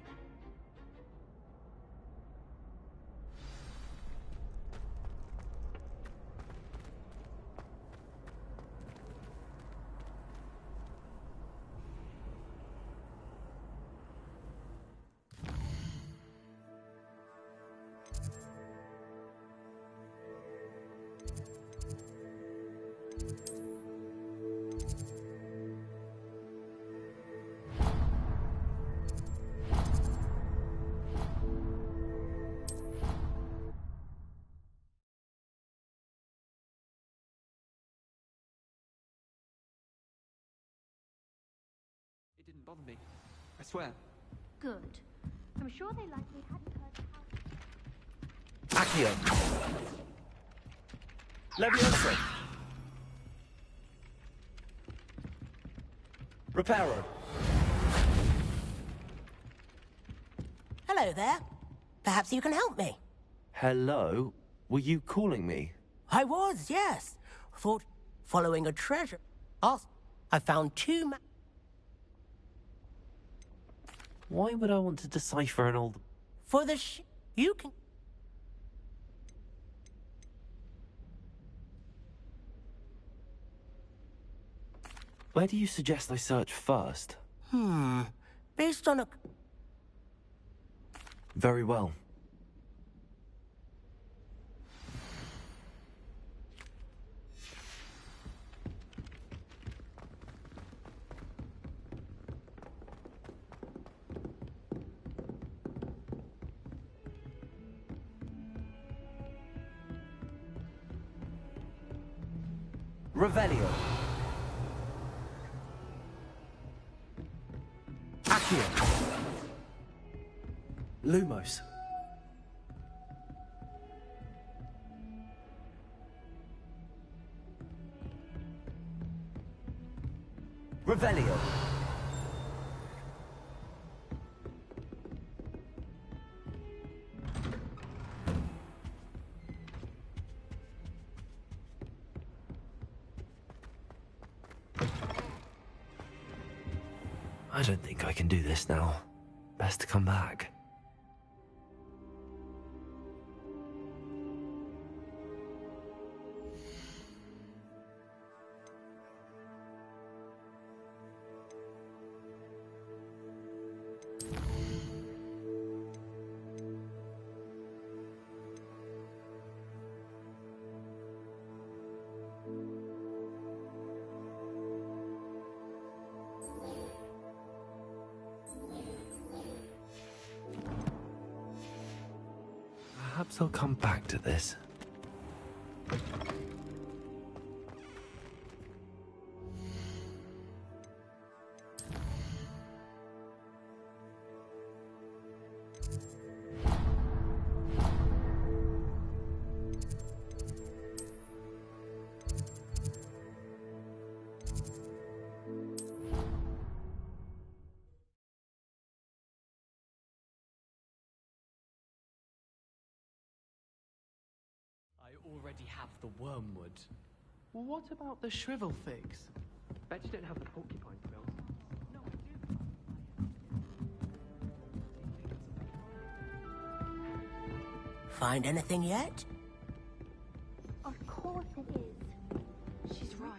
It didn't bother me. I swear. Good. I'm sure they likely hadn't heard how... Accio! Leviosa! Reparo! Hello there. Perhaps you can help me. Hello? Were you calling me? I was, yes. Thought, following a treasure. Asked. I found two Why would I want to decipher an old... For the you can... Where do you suggest I search first? Based on a... Very well. Revelio. Accio. Lumos. Revelio. I don't think I can do this now. Best to come back. Perhaps I'll come back to this. Already have the wormwood. Well, what about the shrivel figs? Bet you don't have the porcupine quills. No, I do. Find anything yet? Of course it is. She's right.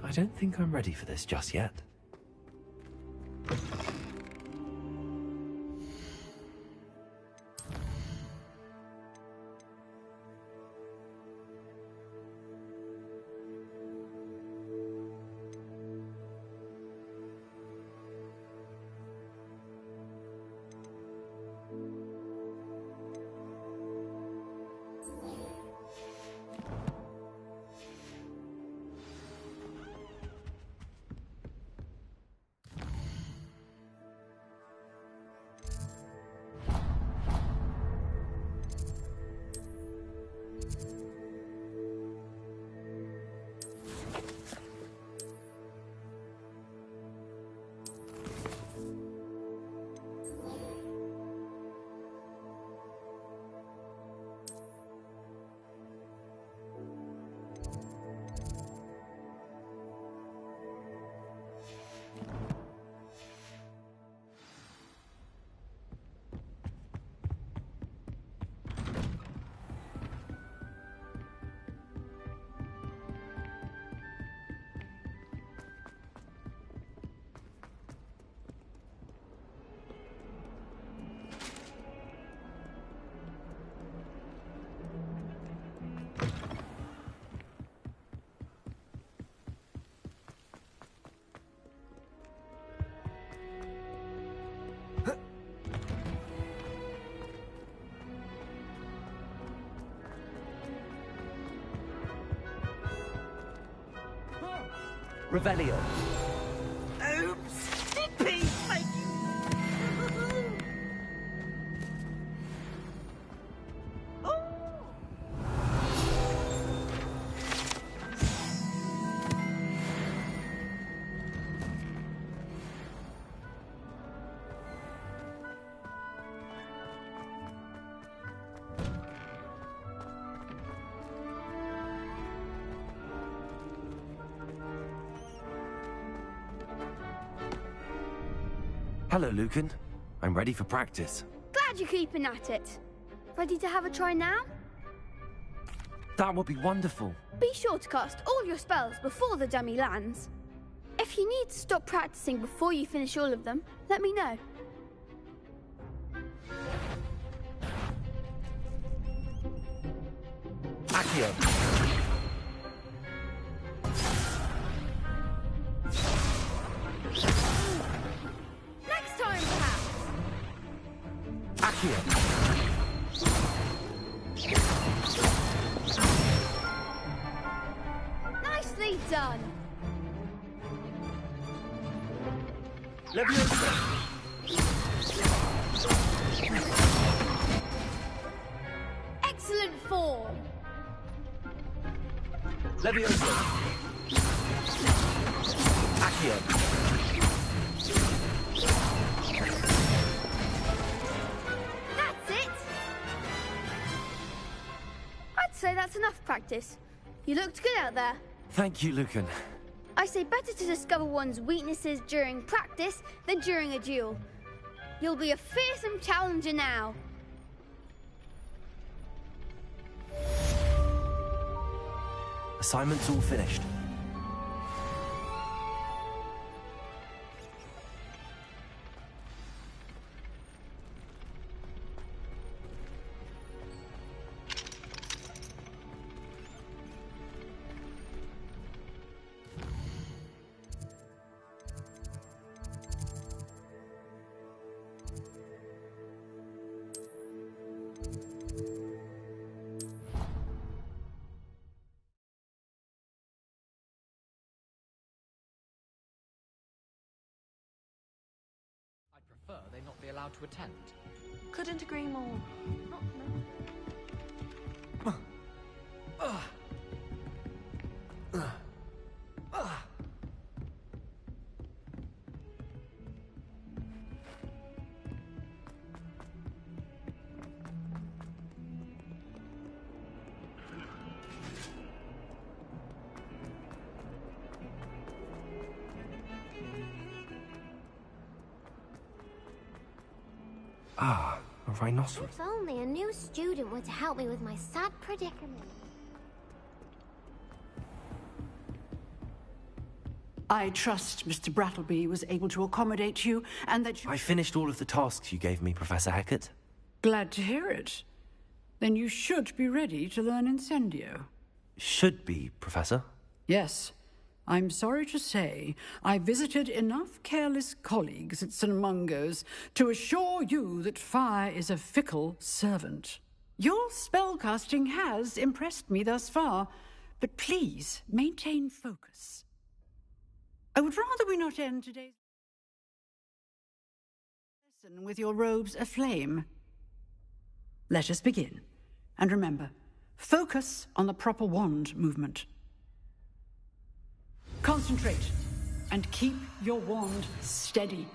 I don't think I'm ready for this just yet. Revelio. Oops! Nippy! Thank you! Hello, Lucan. I'm ready for practice. Glad you're keeping at it. Ready to have a try now? That would be wonderful. Be sure to cast all your spells before the dummy lands. If you need to stop practicing before you finish all of them, let me know. Accio. Next time, perhaps. Accio. done. Excellent form. Leviosa. Accio. That's it. I'd say that's enough practice. You looked good out there. Thank you, Lucan. I say better to discover one's weaknesses during practice than during a duel. You'll be a fearsome challenger now. Assignment's all finished. They not be allowed to attend. Couldn't agree more. Ah, a rhinoceros. If only a new student were to help me with my sad predicament. I trust Mr. Brattleby was able to accommodate you, and that you... I finished all of the tasks you gave me, Professor Hecat. Glad to hear it. Then you should be ready to learn Incendio. Should be, Professor. Yes. I'm sorry to say, I visited enough careless colleagues at St. Mungo's to assure you that fire is a fickle servant. Your spellcasting has impressed me thus far, but please maintain focus. I would rather we not end today's lesson with your robes aflame. Let us begin. And remember, focus on the proper wand movement. Concentrate, and keep your wand steady.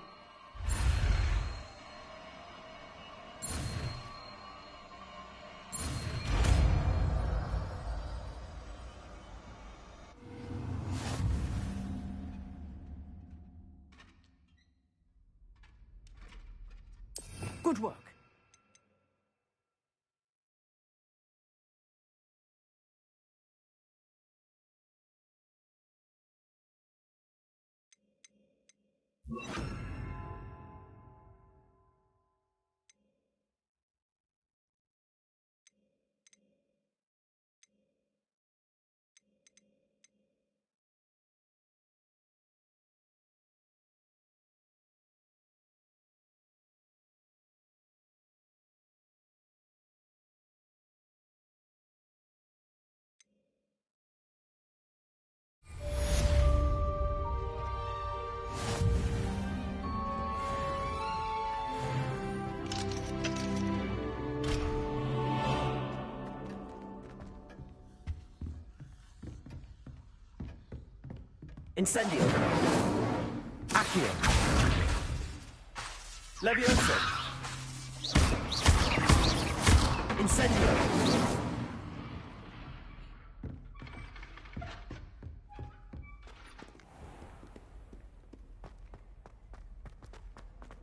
Good work. Incendio. Accio. Leviosa. Incendio.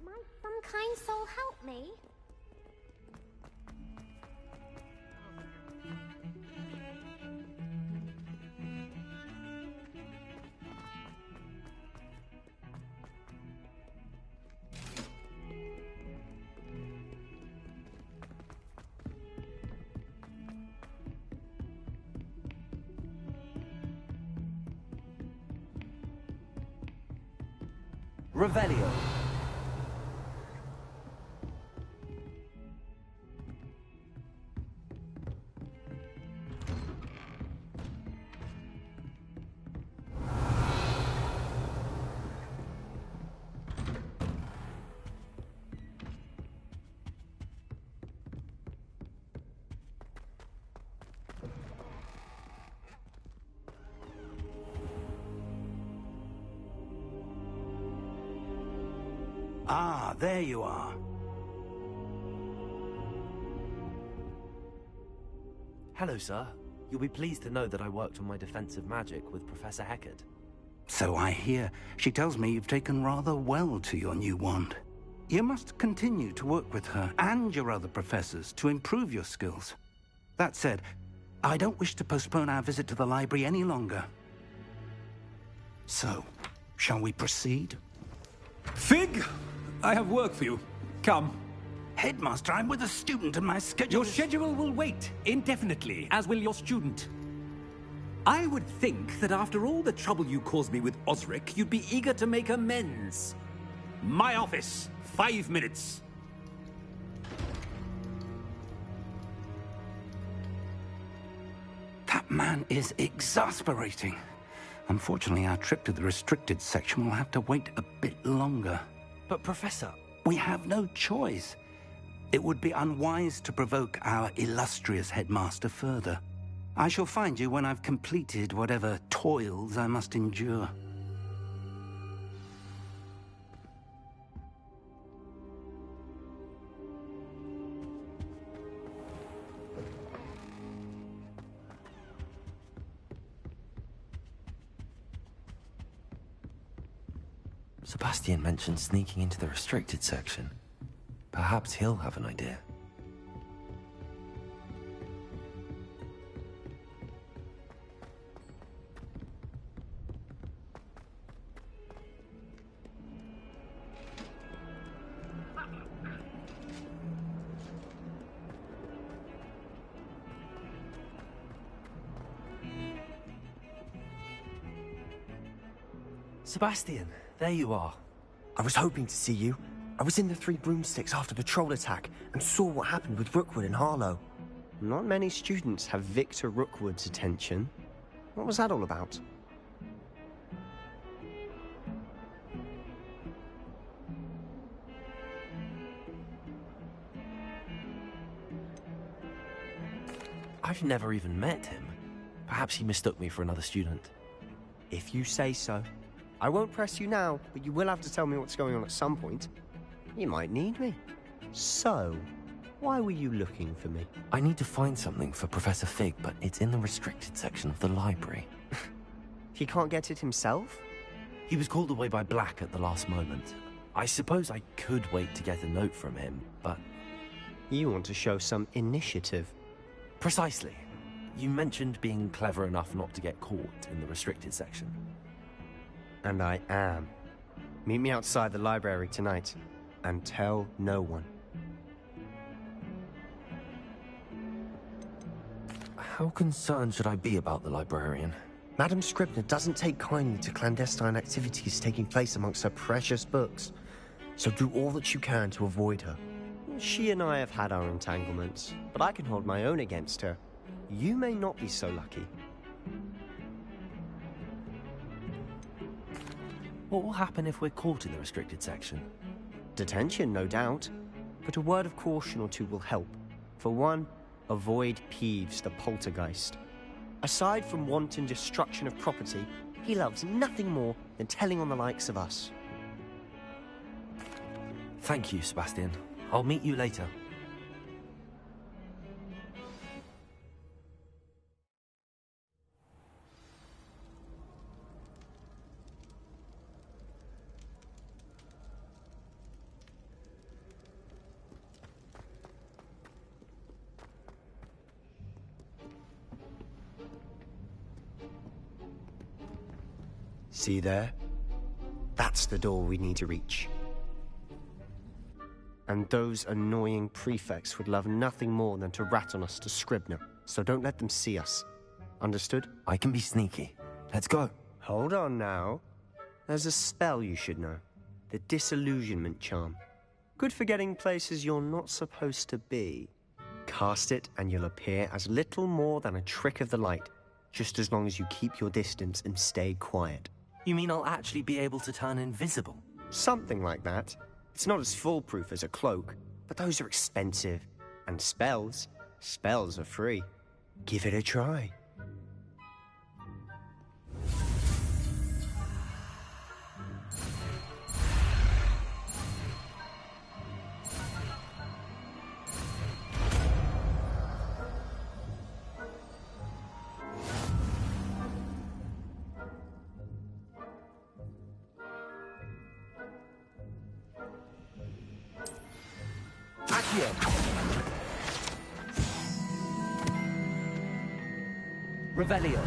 Might some kind soul help me? Revelio. Ah, there you are. Hello, sir. You'll be pleased to know that I worked on my defensive magic with Professor Heckard. So I hear. She tells me you've taken rather well to your new wand. You must continue to work with her and your other professors to improve your skills. That said, I don't wish to postpone our visit to the library any longer. So, shall we proceed? Fig! I have work for you. Come. Headmaster, I'm with a student and my schedule Your schedule will wait indefinitely, as will your student. I would think that after all the trouble you caused me with Osric, you'd be eager to make amends. My office, 5 minutes. That man is exasperating. Unfortunately, our trip to the restricted section will have to wait a bit longer. But, Professor... We have no choice. It would be unwise to provoke our illustrious headmaster further. I shall find you when I've completed whatever toils I must endure. Sebastian mentioned sneaking into the restricted section. Perhaps he'll have an idea. Sebastian, there you are. I was hoping to see you. I was in the Three Broomsticks after the troll attack and saw what happened with Rookwood and Harlow. Not many students have Victor Rookwood's attention. What was that all about? I've never even met him. Perhaps he mistook me for another student. If you say so. I won't press you now, but you will have to tell me what's going on at some point. You might need me. So, why were you looking for me? I need to find something for Professor Fig, but it's in the restricted section of the library. He can't get it himself? He was called away by Black at the last moment. I suppose I could wait to get a note from him, but... You want to show some initiative. Precisely. You mentioned being clever enough not to get caught in the restricted section. And I am. Meet me outside the library tonight, and tell no one. How concerned should I be about the librarian? Madame Scribner doesn't take kindly to clandestine activities taking place amongst her precious books, so do all that you can to avoid her. She and I have had our entanglements, but I can hold my own against her. You may not be so lucky. What will happen if we're caught in the restricted section? Detention, no doubt. But a word of caution or two will help. For one, avoid Peeves, the poltergeist. Aside from wanton destruction of property, he loves nothing more than telling on the likes of us. Thank you, Sebastian. I'll meet you later. See there? That's the door we need to reach. And those annoying prefects would love nothing more than to rat on us to Scribner, so don't let them see us. Understood? I can be sneaky. Let's go. Hold on now. There's a spell you should know. The Disillusionment Charm. Good for getting places you're not supposed to be. Cast it and you'll appear as little more than a trick of the light, just as long as you keep your distance and stay quiet. You mean I'll actually be able to turn invisible? Something like that. It's not as foolproof as a cloak, but those are expensive. And spells are free. Give it a try. Revelio.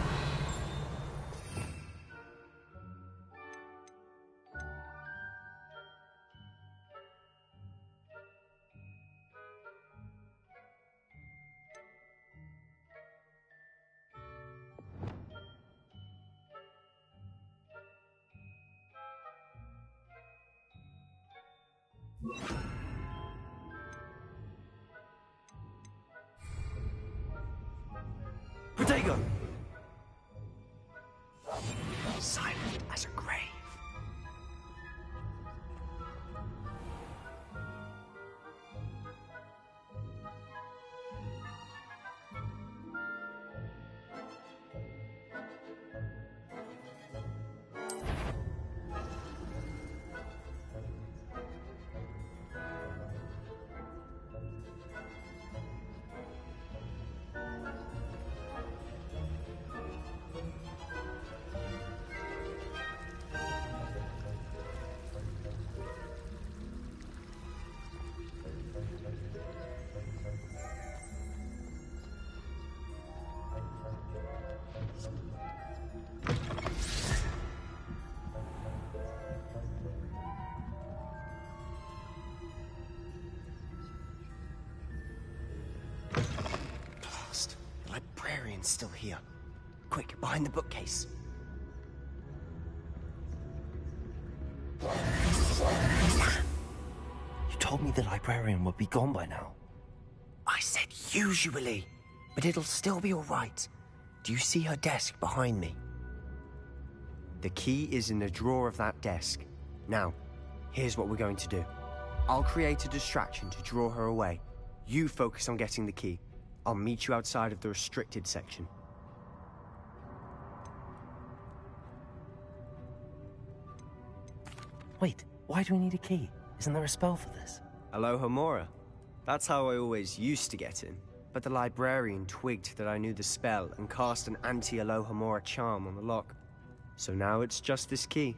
Protego! Silent as a grave. The librarian's still here. Quick, behind the bookcase. You told me the librarian would be gone by now. I said usually, but it'll still be all right. Do you see her desk behind me? The key is in the drawer of that desk. Now, here's what we're going to do. I'll create a distraction to draw her away. You focus on getting the key. I'll meet you outside of the restricted section. Wait, why do we need a key? Isn't there a spell for this? Alohomora. That's how I always used to get in. But the librarian twigged that I knew the spell and cast an anti-Alohomora charm on the lock. So now it's just this key.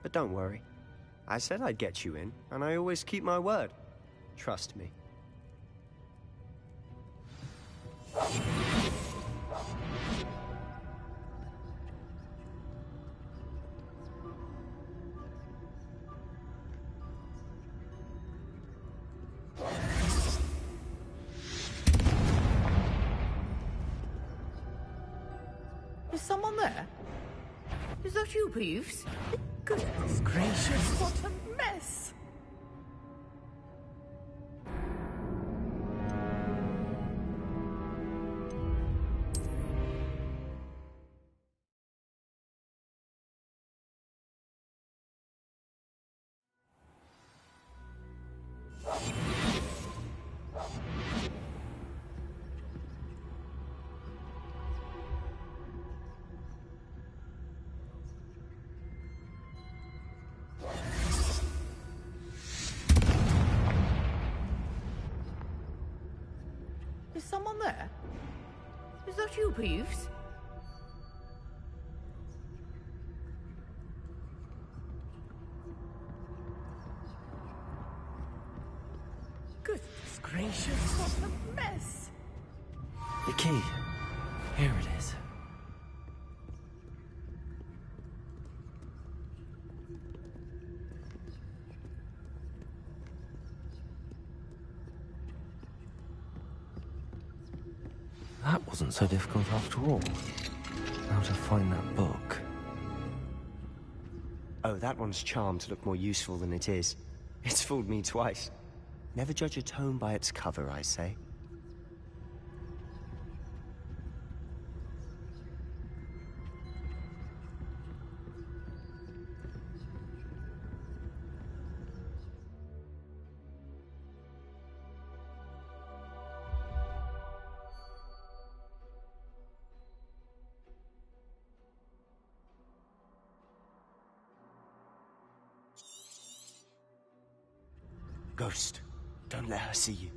But don't worry. I said I'd get you in, and I always keep my word. Trust me. Is someone there? Is that you, Peeves? Goodness gracious, what a mess! Is someone there? Is that you, Peeves? Goodness gracious, what a mess! The key. Here it is. That wasn't so difficult after all. Now to find that book. Oh, that one's charmed to look more useful than it is. It's fooled me twice. Never judge a tome by its cover, I say. Ghost, don't let her see you.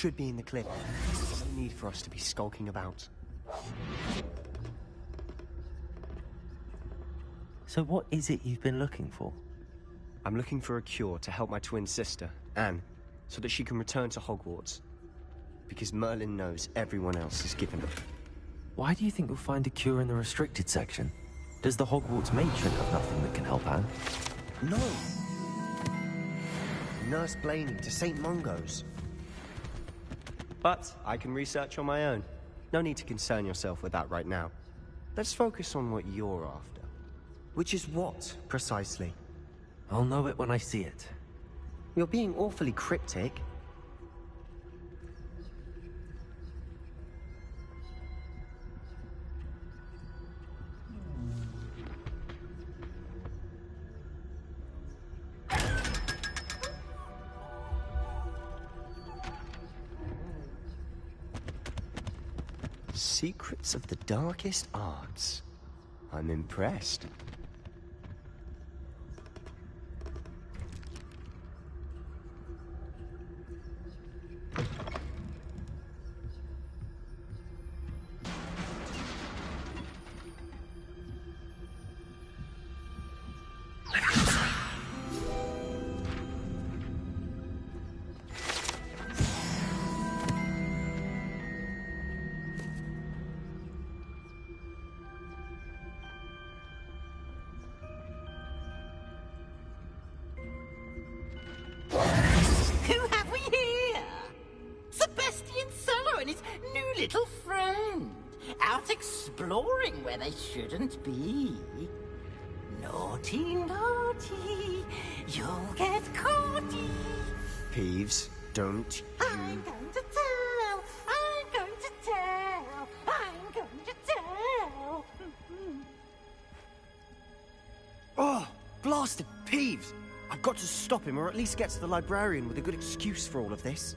should be in the clip. There's no need for us to be skulking about. So what is it you've been looking for? I'm looking for a cure to help my twin sister, Anne, so that she can return to Hogwarts. Because Merlin knows everyone else is given up. Why do you think you'll find a cure in the restricted section? Does the Hogwarts matron have nothing that can help Anne? No! Nurse Blaney to St. Mungo's. But I can research on my own. No need to concern yourself with that right now. Let's focus on what you're after. Which is what, precisely? I'll know it when I see it. You're being awfully cryptic. Secrets of the darkest arts. I'm impressed. Who have we here? Sebastian Cello and his new little friend. Out exploring where they shouldn't be. Naughty, naughty, you'll get caughty. Peeves, don't I'm going to tell, I'm going to tell, I'm going to tell. Oh, blasted Peeves! I've got to stop him, or at least get to the librarian with a good excuse for all of this.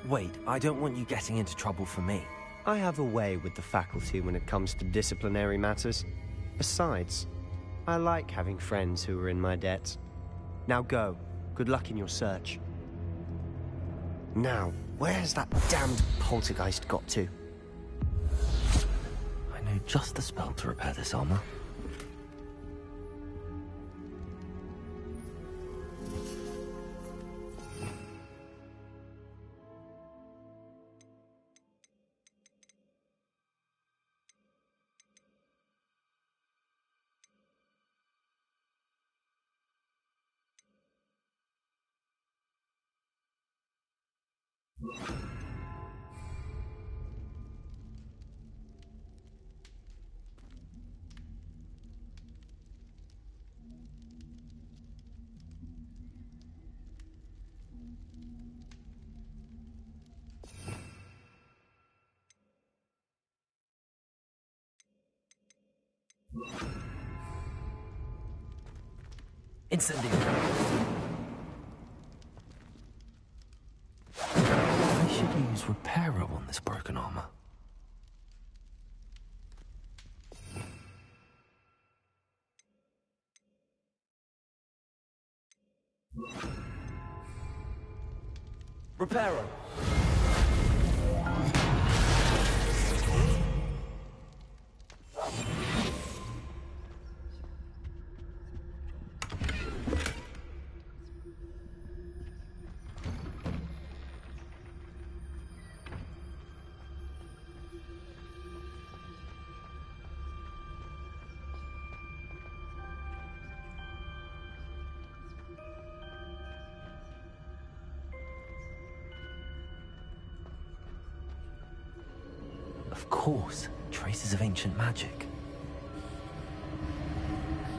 Wait, I don't want you getting into trouble for me. I have a way with the faculty when it comes to disciplinary matters. Besides, I like having friends who are in my debt. Now go. Good luck in your search. Now, where's that damned poltergeist got to? I know just the spell to repair this armor. Incendio. I should use Reparo on this broken armor. Reparo. Of course, traces of ancient magic.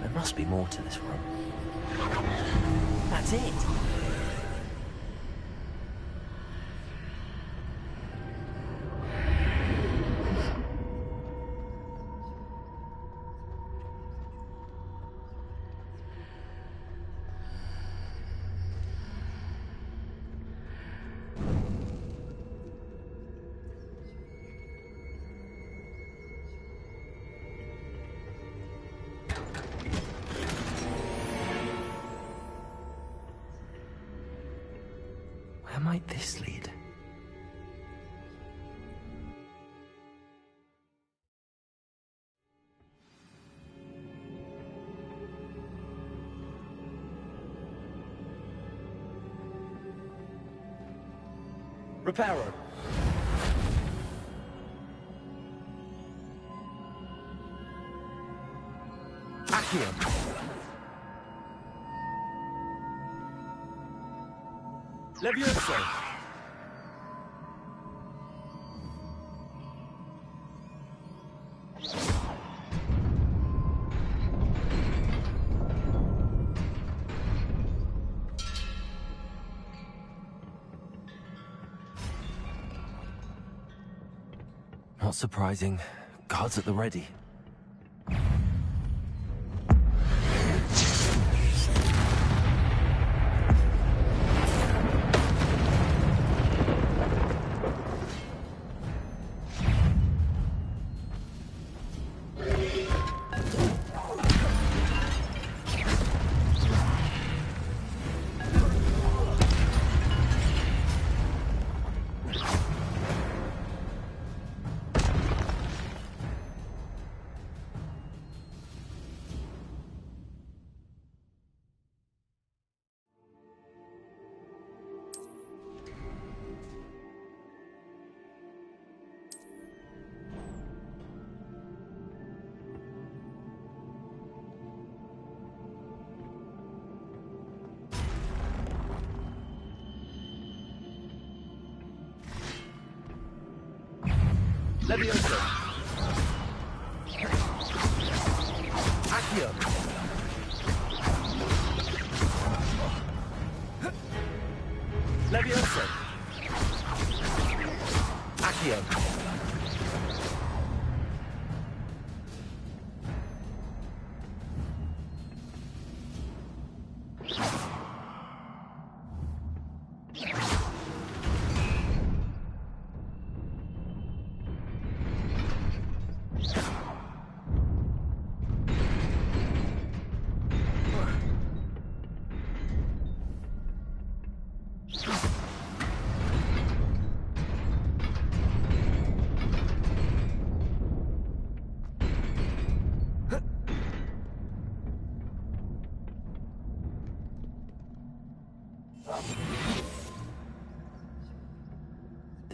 There must be more to this room. That's it! Where might this lead? Reparo. Accio. Levioso. Not surprising. Guards at the ready. Levioso. Accio. Levioso. Accio.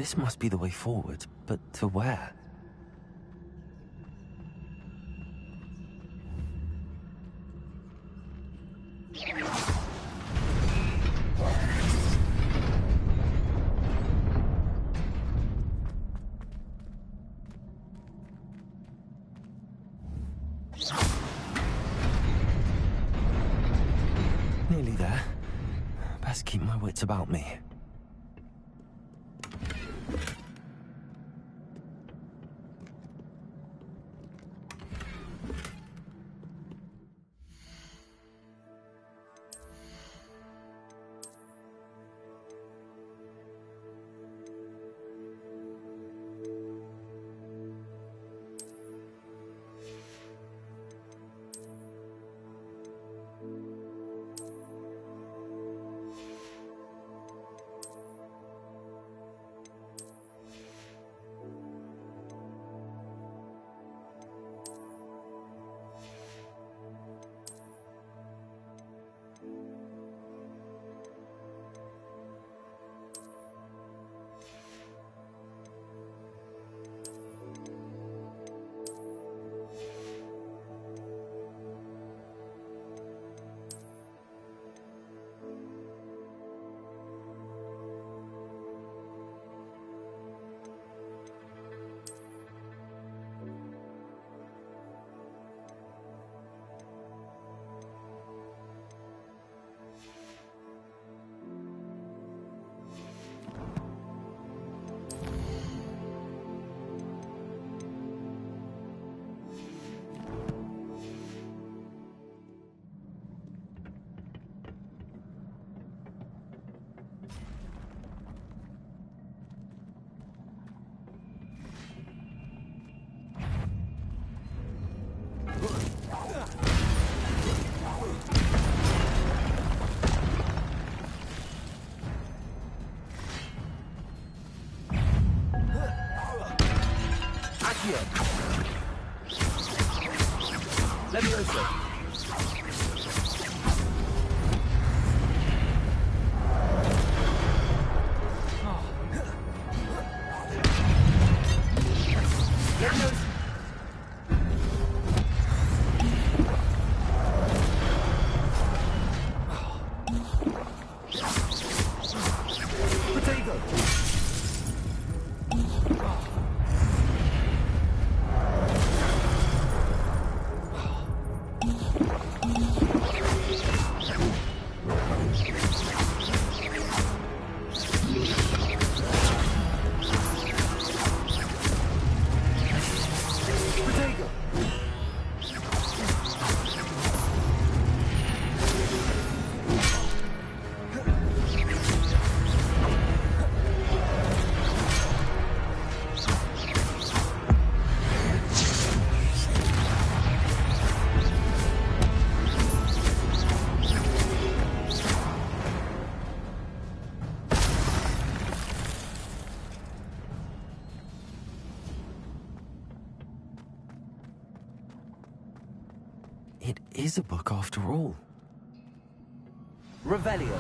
This must be the way forward, but to where? Nearly there. Best keep my wits about me. Accio. Levioso. It is a book after all. Revelio.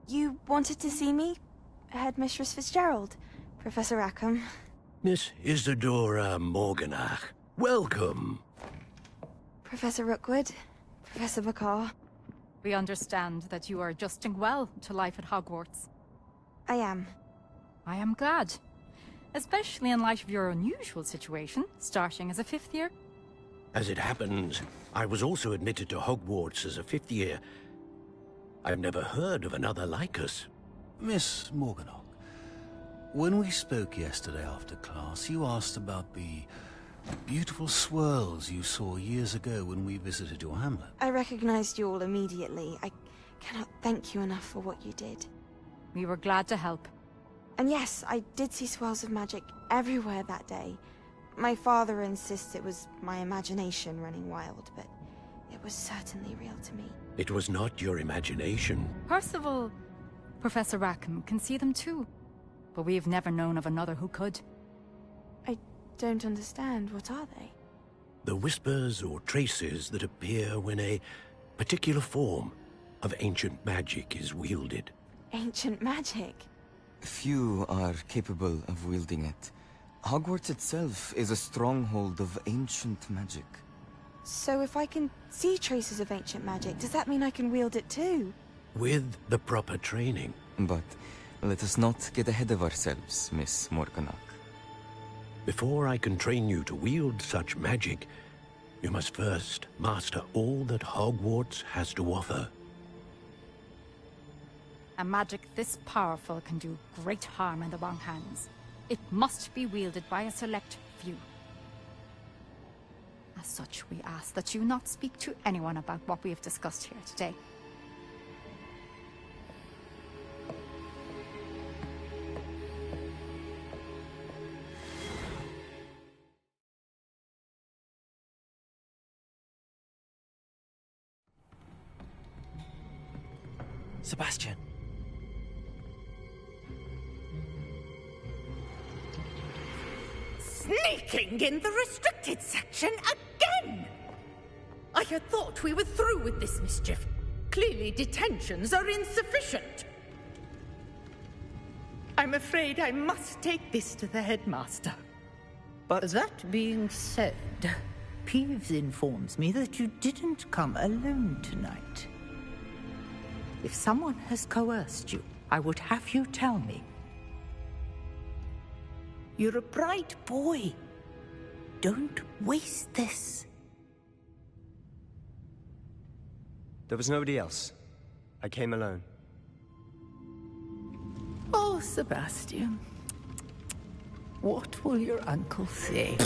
You wanted to see me? Headmistress Fitzgerald? Professor Rackham? Miss Isadora Morganach, welcome. Professor Rookwood? Professor Bakar? We understand that you are adjusting well to life at Hogwarts. I am. I am glad. Especially in light of your unusual situation, starting as a 5th year. As it happens, I was also admitted to Hogwarts as a 5th year. I've never heard of another like us. Miss Morganach, when we spoke yesterday after class, you asked about the beautiful swirls you saw years ago when we visited your hamlet. I recognized you all immediately. I cannot thank you enough for what you did. We were glad to help. And yes, I did see swirls of magic everywhere that day. My father insists it was my imagination running wild, but it was certainly real to me. It was not your imagination. Percival, Professor Rackham can see them too. But we have never known of another who could. I don't understand. What are they? The whispers or traces that appear when a particular form of ancient magic is wielded. Ancient magic? Few are capable of wielding it. Hogwarts itself is a stronghold of ancient magic. So if I can see traces of ancient magic, does that mean I can wield it too? With the proper training. But let us not get ahead of ourselves, Miss Morganach. Before I can train you to wield such magic, you must first master all that Hogwarts has to offer. A magic this powerful can do great harm in the wrong hands. It must be wielded by a select few. As such, we ask that you not speak to anyone about what we have discussed here today. Sebastian. Sneaking in the restricted section again! I had thought we were through with this mischief. Clearly detentions are insufficient. I'm afraid I must take this to the headmaster. But that being said, Peeves informs me that you didn't come alone tonight. If someone has coerced you, I would have you tell me. You're a bright boy. Don't waste this. There was nobody else. I came alone. Oh, Sebastian. What will your uncle say?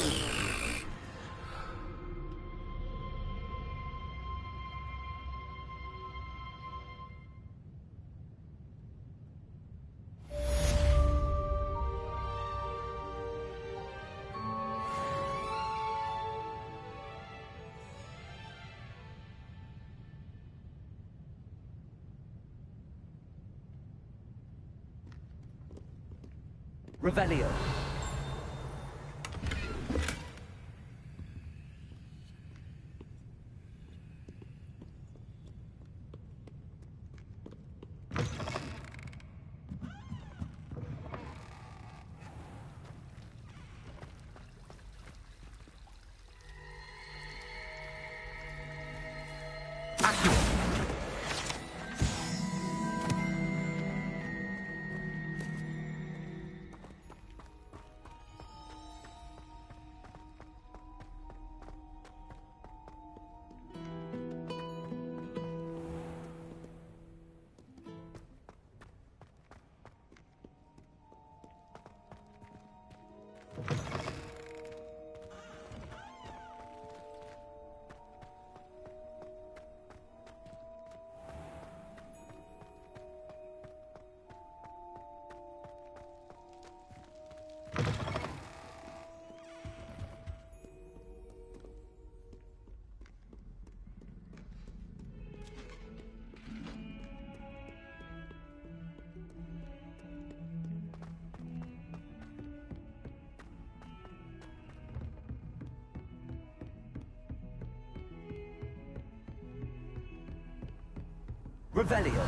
Revelio. Revelio.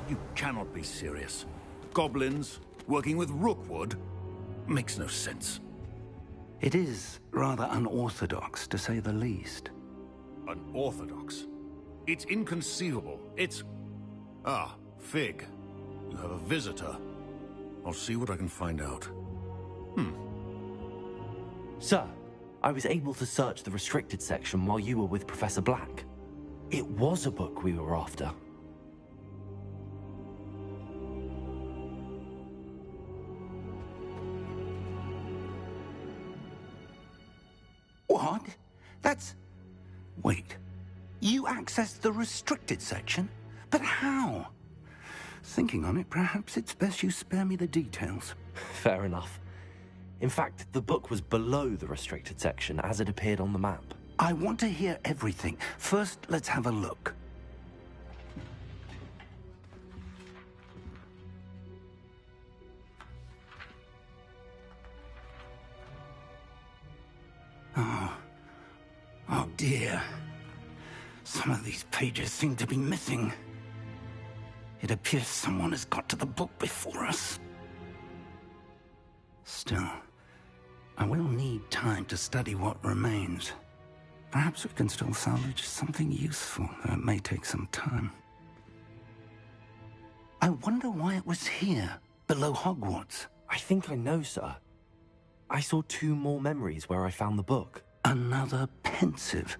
You cannot be serious. Goblins working with Rookwood makes no sense. It is rather unorthodox, to say the least. Unorthodox? It's inconceivable. It's... Ah, Fig. You have a visitor. I'll see what I can find out. Sir, I was able to search the restricted section while you were with Professor Black. It was a book we were after. What? That's... Wait. You accessed the restricted section? But how? Thinking on it, perhaps it's best you spare me the details. Fair enough. In fact, the book was below the restricted section as it appeared on the map. I want to hear everything. First, let's have a look. Oh dear. Some of these pages seem to be missing. It appears someone has got to the book before us. Still, I will need time to study what remains. Perhaps we can still salvage something useful, though it may take some time. I wonder why it was here, below Hogwarts. I think I know, sir. I saw 2 more memories where I found the book. Another pensive.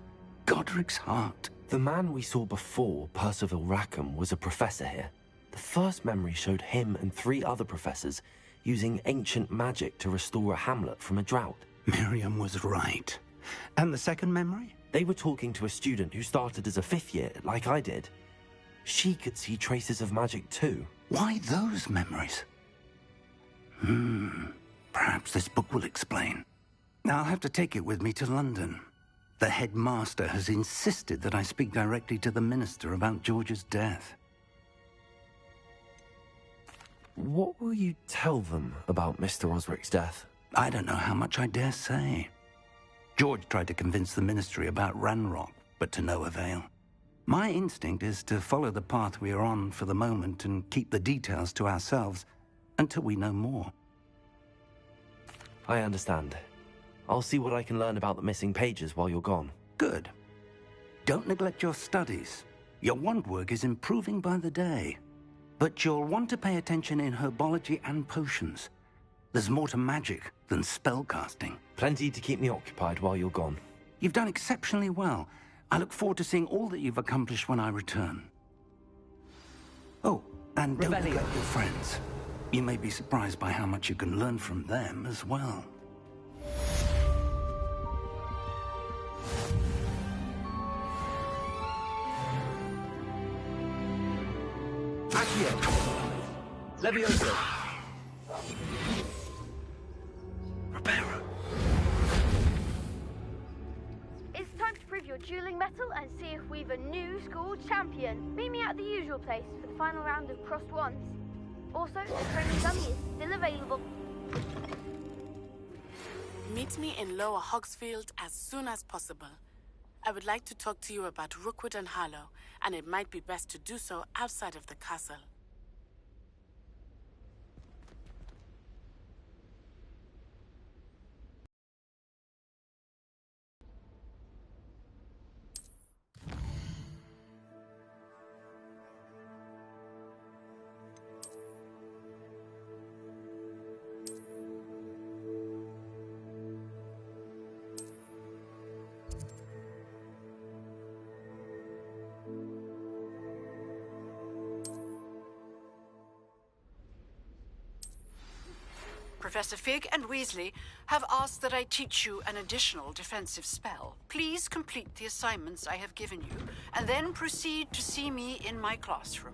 Godric's heart. The man we saw before, Percival Rackham, was a professor here. The first memory showed him and 3 other professors using ancient magic to restore a hamlet from a drought. Miriam was right. And the second memory? They were talking to a student who started as a 5th year, like I did. She could see traces of magic too. Why those memories? Perhaps this book will explain. I'll have to take it with me to London. The headmaster has insisted that I speak directly to the minister about George's death. What will you tell them about Mr. Osric's death? I don't know how much I dare say. George tried to convince the ministry about Ranrock, but to no avail. My instinct is to follow the path we are on for the moment and keep the details to ourselves until we know more. I understand. I'll see what I can learn about the missing pages while you're gone. Good. Don't neglect your studies. Your wand work is improving by the day. But you'll want to pay attention in herbology and potions. There's more to magic than spellcasting. Plenty to keep me occupied while you're gone. You've done exceptionally well. I look forward to seeing all that you've accomplished when I return. Oh, and don't neglect your friends. You may be surprised by how much you can learn from them as well. Accio! Levioso! It's time to prove your dueling mettle and see if we've a new school champion. Meet me at the usual place for the final round of crossed wands. Also, the training dummy is still available. Meet me in Lower Hogsfield as soon as possible. I would like to talk to you about Rookwood and Harlow, and it might be best to do so outside of the castle. Professor Fig and Weasley have asked that I teach you an additional defensive spell. Please complete the assignments I have given you, and then proceed to see me in my classroom.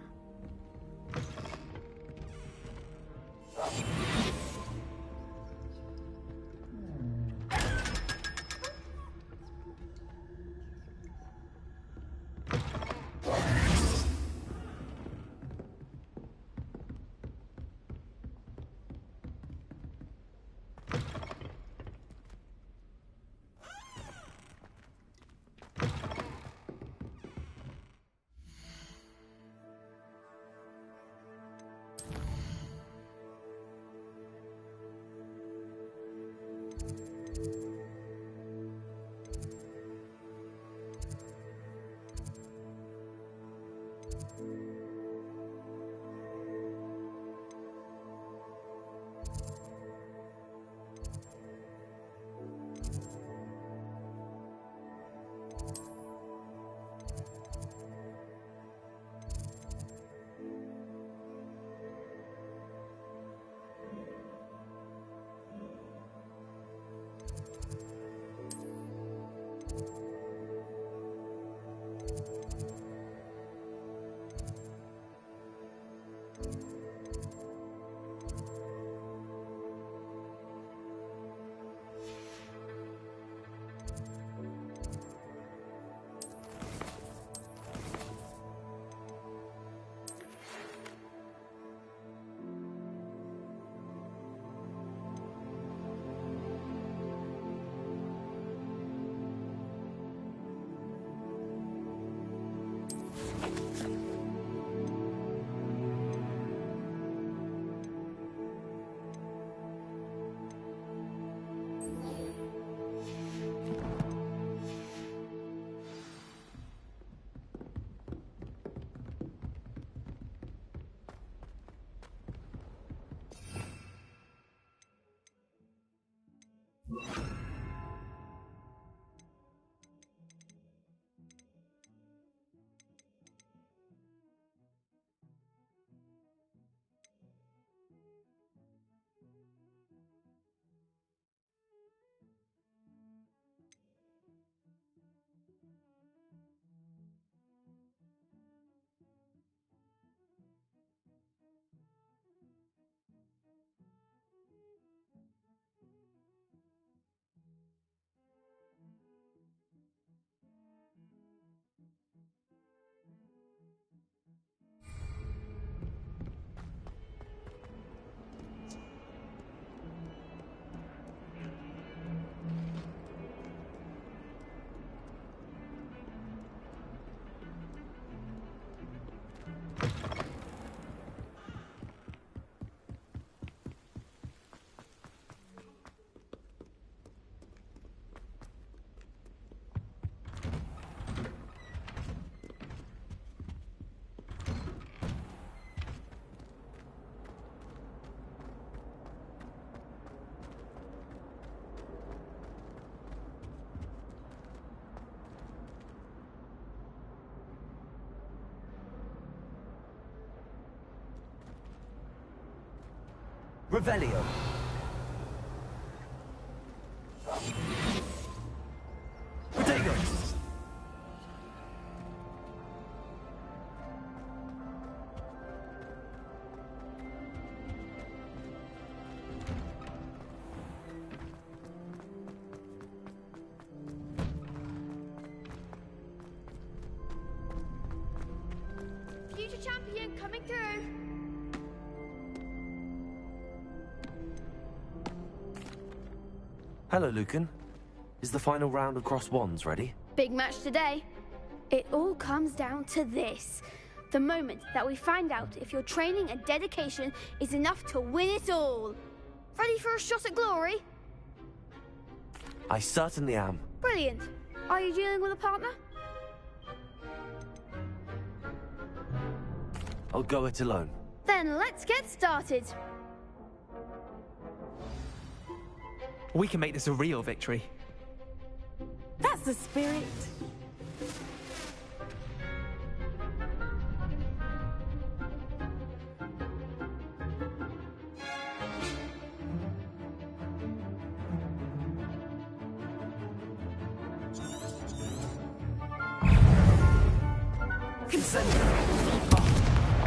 Revelio. Protego. Future champion coming through. Hello, Lucan. Is the final round of Crossed Wands ready? Big match today. It all comes down to this. The moment that we find out if your training and dedication is enough to win it all. Ready for a shot at glory? I certainly am. Brilliant. Are you dealing with a partner? I'll go it alone. Then let's get started. We can make this a real victory. That's the spirit.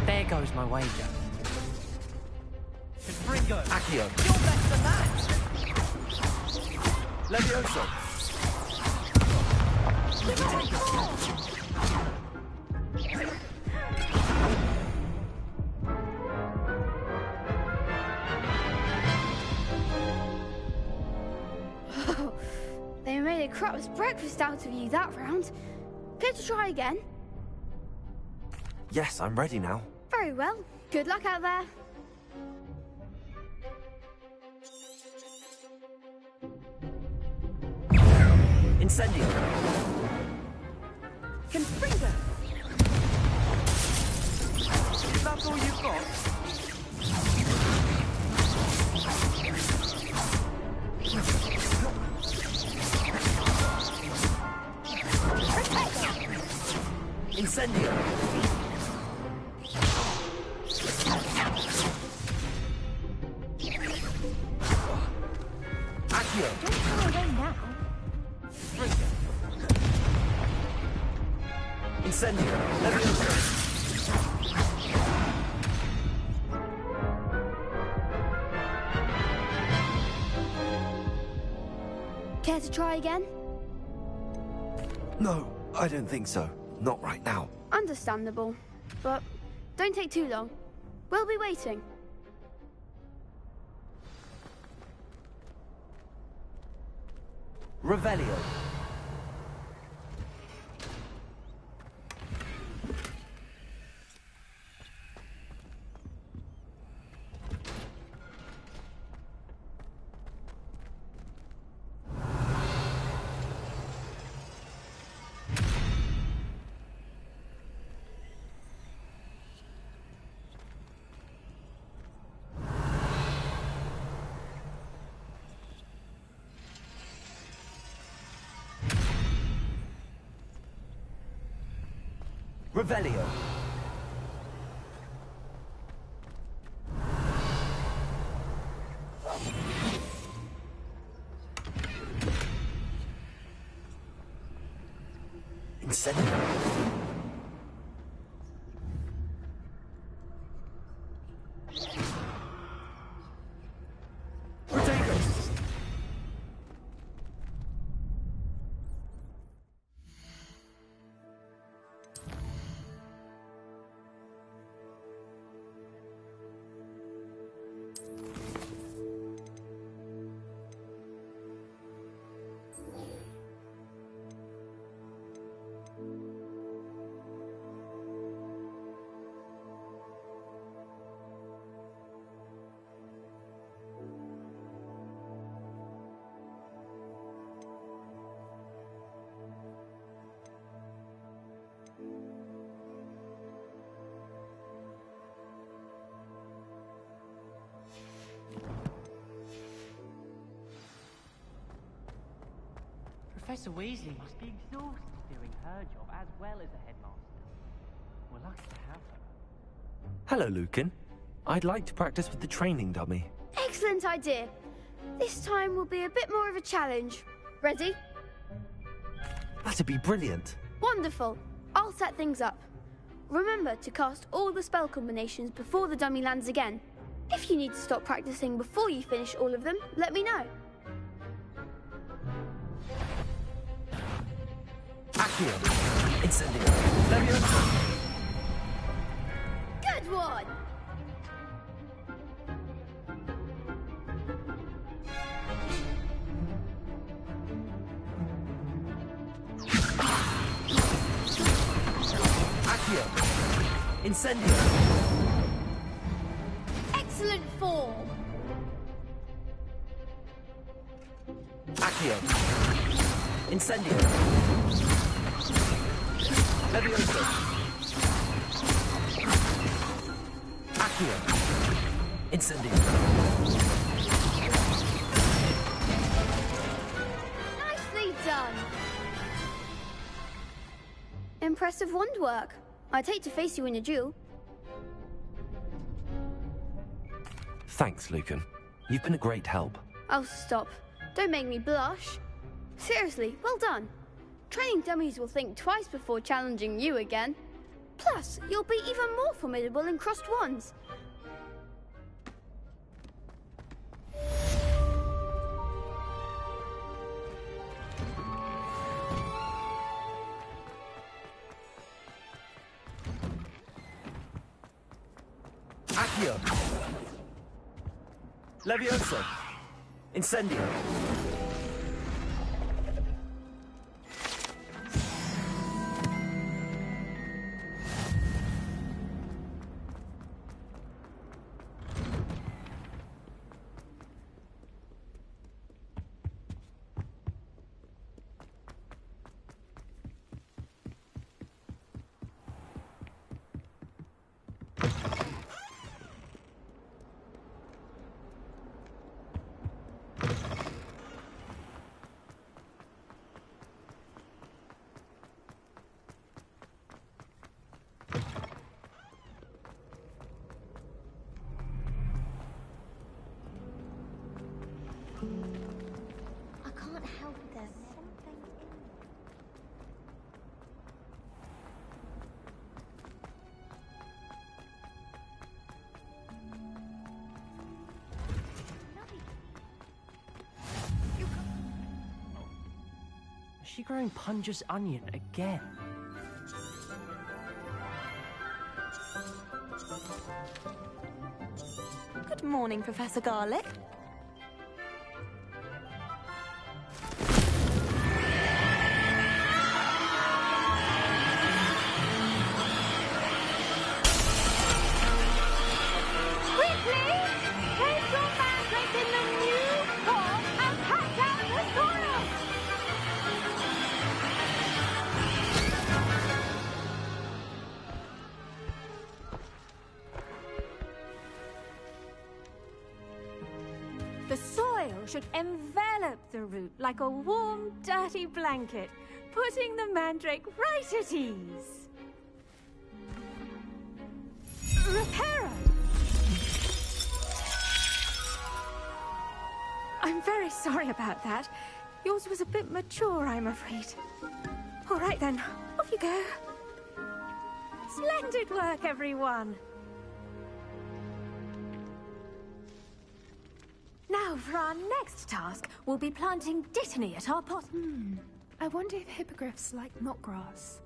There goes my wager. Confringo. Accio. You're best than that. Levioso. They made a crap's breakfast out of you that round. Care to try again? Yes, I'm ready now. Very well. Good luck out there. Incendio. Confringo. Is that all you've got? Incendio. Accio. Don't throw away now. Incendio. Levioso. Care to try again? No, I don't think so. Not right now. Understandable. But don't take too long. We'll be waiting. Revelio. Revelio. Incendio. Protego. Professor Weasley must be exhausted doing her job as well as the headmaster. We're lucky to have her. Hello, Lucan. I'd like to practice with the training dummy. Excellent idea. This time will be a bit more of a challenge. Ready? That'd be brilliant. Wonderful. I'll set things up. Remember to cast all the spell combinations before the dummy lands again. If you need to stop practicing before you finish all of them, let me know. Accio. Incendio. Leviosa. Good one! Accio. Incendio. Excellent form! Accio. Incendio. Leviosa. Accio. Incendio. Nicely done! Impressive wand work. I'd hate to face you in a duel. Thanks, Lucan. You've been a great help. Oh, stop. Don't make me blush. Seriously, well done. Training dummies will think twice before challenging you again. Plus, you'll be even more formidable in crossed wands. Accio. Leviosa. Incendio. I can't help them. Is she growing Punja's onion again? Good morning, Professor Garlick. The soil should envelop the root like a warm, dirty blanket, putting the mandrake right at ease. Reparo! I'm very sorry about that. Yours was a bit mature, I'm afraid. All right then, off you go. Splendid work, everyone. Now, for our next task, we'll be planting dittany at our pot. I wonder if hippogriffs like knotgrass.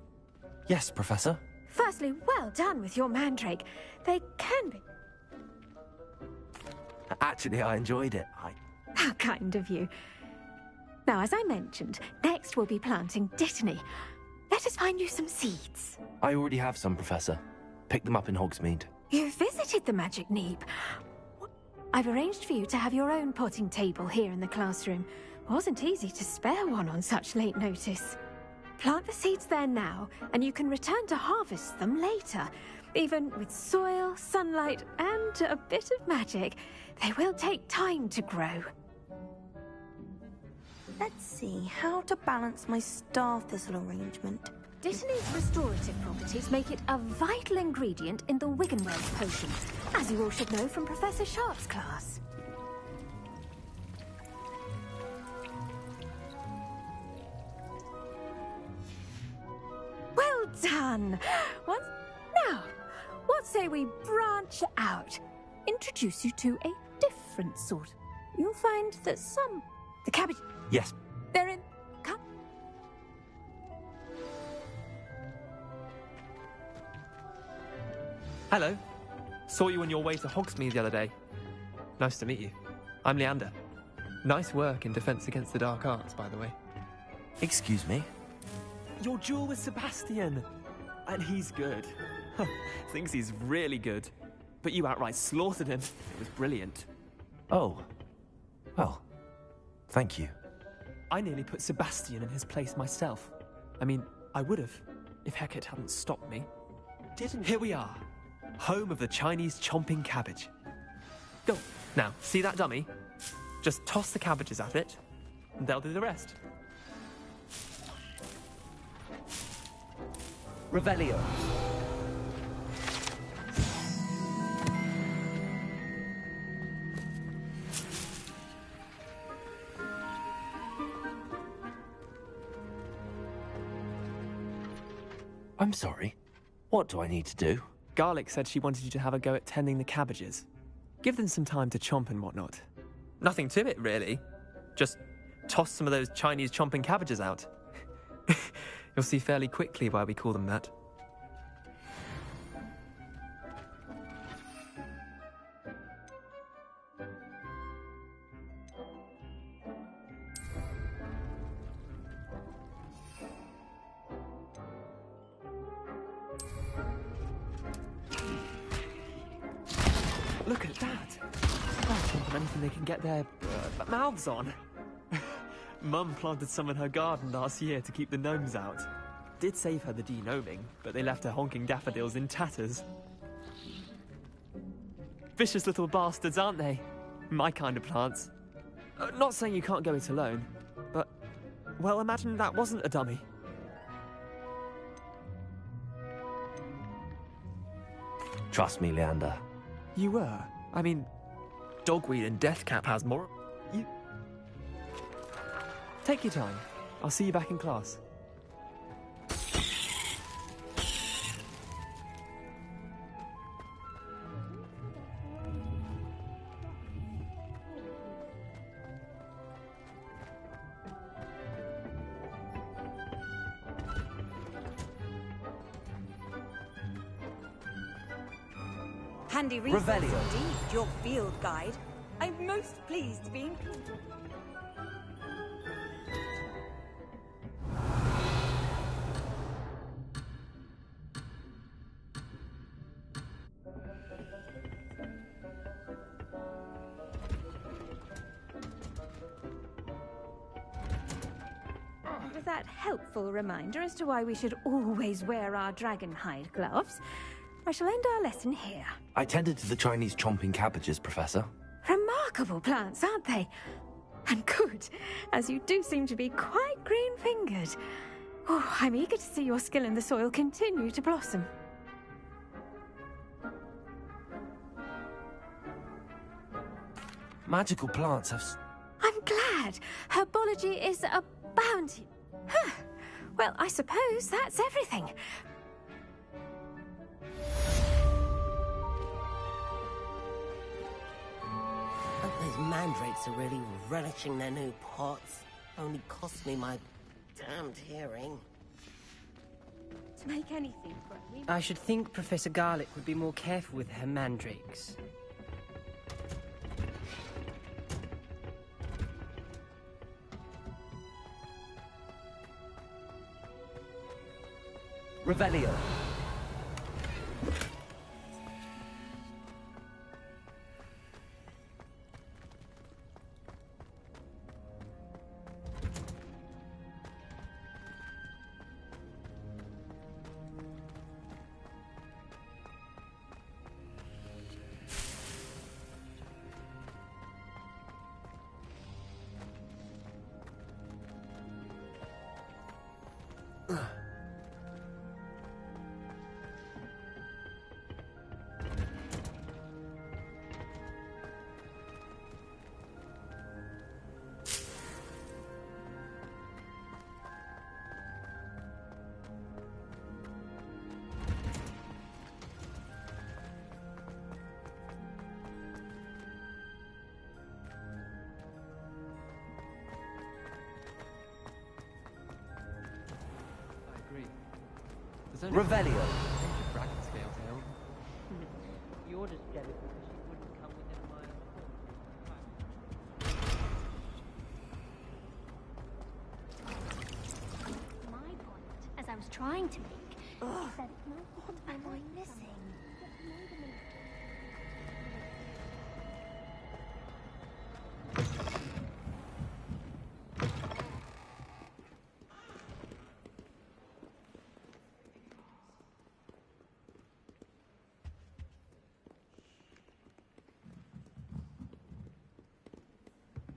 Yes, Professor. Firstly, well done with your mandrake. They can be... Actually, I enjoyed it. How kind of you. Now, as I mentioned, next we'll be planting dittany. Let us find you some seeds. I already have some, Professor. Picked them up in Hogsmeade. You visited the Magic Neep. I've arranged for you to have your own potting table here in the classroom. Wasn't easy to spare one on such late notice. Plant the seeds there now, and you can return to harvest them later. Even with soil, sunlight, and a bit of magic, they will take time to grow. Let's see how to balance my star thistle arrangement. Dittany's restorative properties make it a vital ingredient in the Wiggenweld potion, as you all should know from Professor Sharp's class. Well done! Now, what say we branch out? Introduce you to a different sort. You'll find that the cabbage... Yes. They're in... Come. Hello. Saw you on your way to Hogsmeade the other day. Nice to meet you. I'm Leander. Nice work in Defense Against the Dark Arts, by the way. Excuse me? Your duel with Sebastian! And he's good. Thinks he's really good. But you outright slaughtered him. It was brilliant. Oh. Well, thank you. I nearly put Sebastian in his place myself. I mean, I would have, if Hecate hadn't stopped me. Here we are. Home of the Chinese chomping cabbage. Go. Now, see that dummy? Just toss the cabbages at it, and they'll do the rest. Revelio. I'm sorry. What do I need to do? Garlic said she wanted you to have a go at tending the cabbages. Give them some time to chomp and whatnot. Nothing to it, really. Just toss some of those Chinese chomping cabbages out. You'll see fairly quickly why we call them that. Look at that! Oh, chomp on anything they can get their mouths on. Mum planted some in her garden last year to keep the gnomes out. Did save her the de-gnoming, but they left her honking daffodils in tatters. Vicious little bastards, aren't they? My kind of plants. Not saying you can't go it alone, but, well, imagine that wasn't a dummy. Trust me, Leander. You were. I mean, Dogweed and Deathcap has more. You... Take your time. I'll see you back in class. Handy resource indeed, your field guide. I'm most pleased to be included. With that helpful reminder as to why we should always wear our dragon hide gloves, I shall end our lesson here. I tended to the Chinese chomping cabbages, Professor. Remarkable plants, aren't they? And good, as you do seem to be quite green-fingered. Oh, I'm eager to see your skill in the soil continue to blossom. Magical plants have... I'm glad. Herbology is a bounty. Huh. Well, I suppose that's everything. Those mandrakes are really relishing their new pots. Only cost me my damned hearing. To make anything grow, I should think Professor Garlick would be more careful with her mandrakes. Revelio. Revelio. Dragon scale tail. You're just jealous because she wouldn't come within my My point, as I was trying to make, is that what am I missing?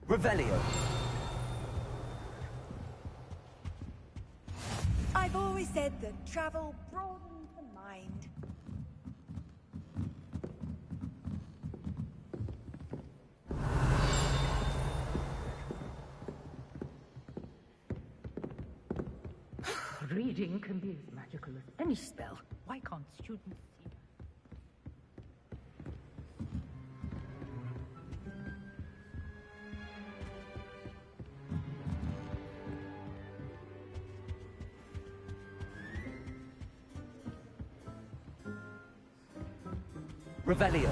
Revelio. I've always said that travel broadens the mind. Reading can be as magical as any spell. Why can't students see that? Revelio.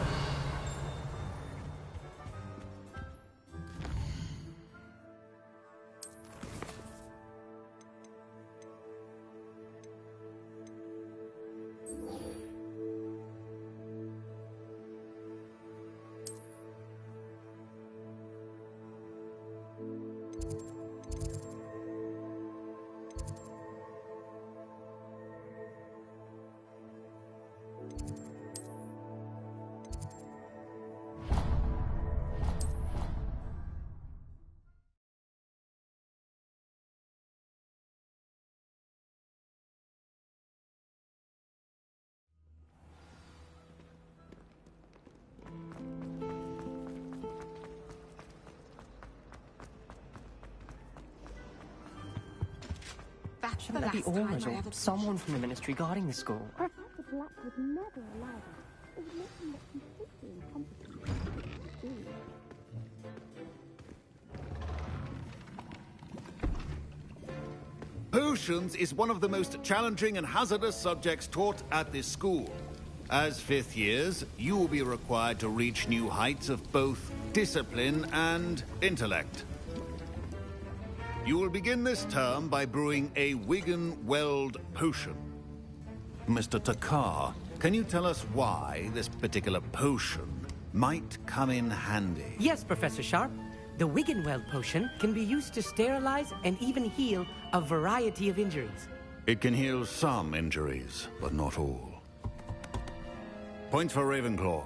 Shouldn't there be always or someone from the ministry guarding the school? Professor Black would never allow that. It would make him look completely incompetent. Potions is one of the most challenging and hazardous subjects taught at this school. As fifth years, you will be required to reach new heights of both discipline and intellect. You will begin this term by brewing a Wiggenweld potion. Mr. Takar, can you tell us why this particular potion might come in handy? Yes, Professor Sharp. The Wiggenweld potion can be used to sterilize and even heal a variety of injuries. It can heal some injuries, but not all. Points for Ravenclaw.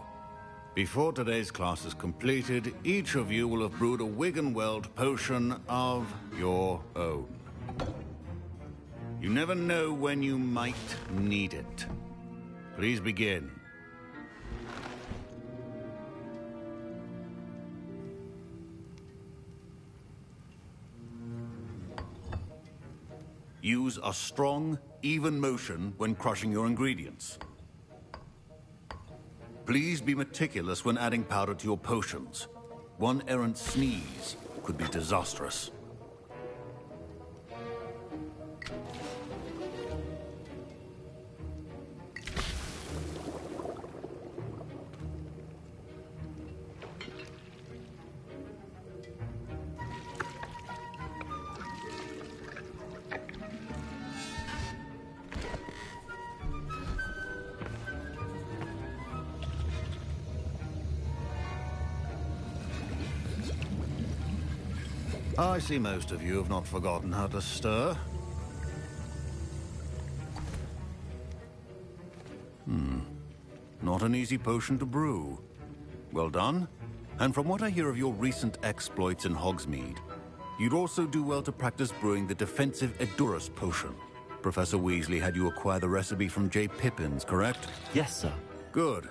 Before today's class is completed, each of you will have brewed a Wiggenweld potion of your own. You never know when you might need it. Please begin. Use a strong, even motion when crushing your ingredients. Please be meticulous when adding powder to your potions. One errant sneeze could be disastrous. I see most of you have not forgotten how to stir. Not an easy potion to brew. Well done. And from what I hear of your recent exploits in Hogsmeade, you'd also do well to practice brewing the defensive Edurus potion. Professor Weasley had you acquire the recipe from J. Pippins, correct? Yes, sir. Good.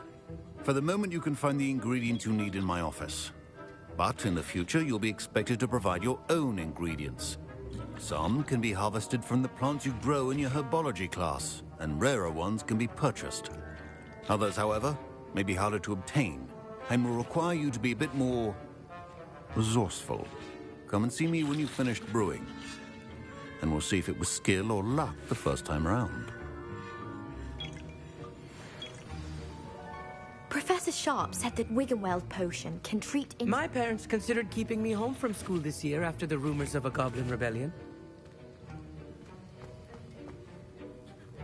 For the moment, you can find the ingredients you need in my office. But in the future, you'll be expected to provide your own ingredients. Some can be harvested from the plants you grow in your herbology class, and rarer ones can be purchased. Others, however, may be harder to obtain, and will require you to be a bit more resourceful. Come and see me when you've finished brewing, and we'll see if it was skill or luck the first time around. Professor Sharp said that Wiggenweld potion can treat... My parents considered keeping me home from school this year after the rumors of a goblin rebellion.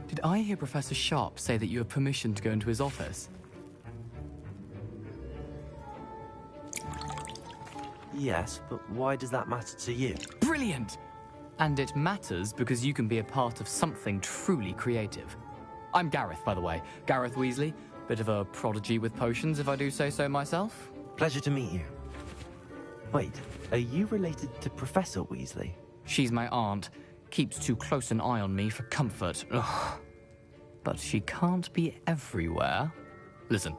Did I hear Professor Sharp say that you have permission to go into his office? Yes, but why does that matter to you? Brilliant! And it matters because you can be a part of something truly creative. I'm Gareth, by the way. Gareth Weasley. Bit of a prodigy with potions, if I do say so myself. Pleasure to meet you. Wait, are you related to Professor Weasley? She's my aunt. Keeps too close an eye on me for comfort. Ugh. But she can't be everywhere. Listen,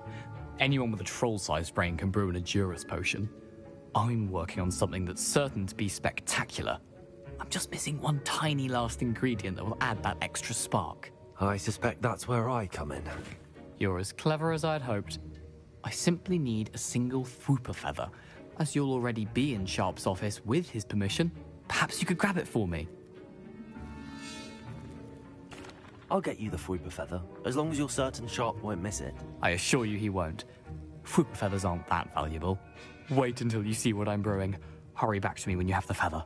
anyone with a troll-sized brain can brew an Edurus potion. I'm working on something that's certain to be spectacular. I'm just missing one tiny last ingredient that will add that extra spark. I suspect that's where I come in. You're as clever as I'd hoped. I simply need a single Fwooper feather. As you'll already be in Sharp's office with his permission, perhaps you could grab it for me. I'll get you the Fwooper feather, as long as you're certain Sharp won't miss it. I assure you he won't. Fwooper feathers aren't that valuable. Wait until you see what I'm brewing. Hurry back to me when you have the feather.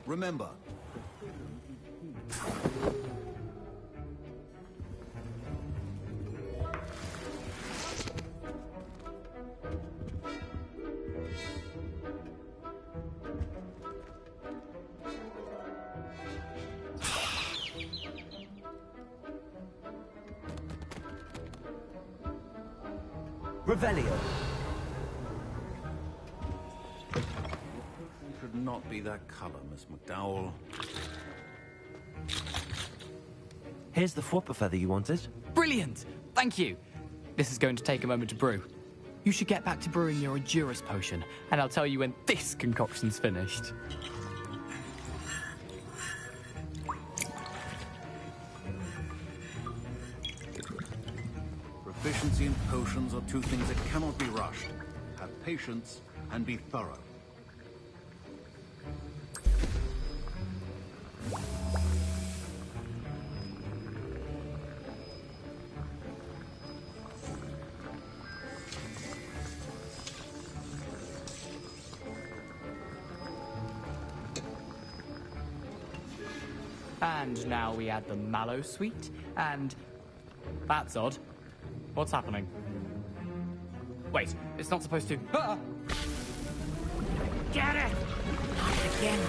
Remember, Revelio. should not be that color, Miss McDowell. Here's the Fwooper feather you wanted. Brilliant! Thank you! This is going to take a moment to brew. You should get back to brewing your Edurus potion, and I'll tell you when this concoction's finished. Proficiency and potions are two things that cannot be rushed. Have patience and be thorough. And now we add the mallow sweet, and... That's odd. What's happening? Wait, it's not supposed to... Ah! Get it! Not again.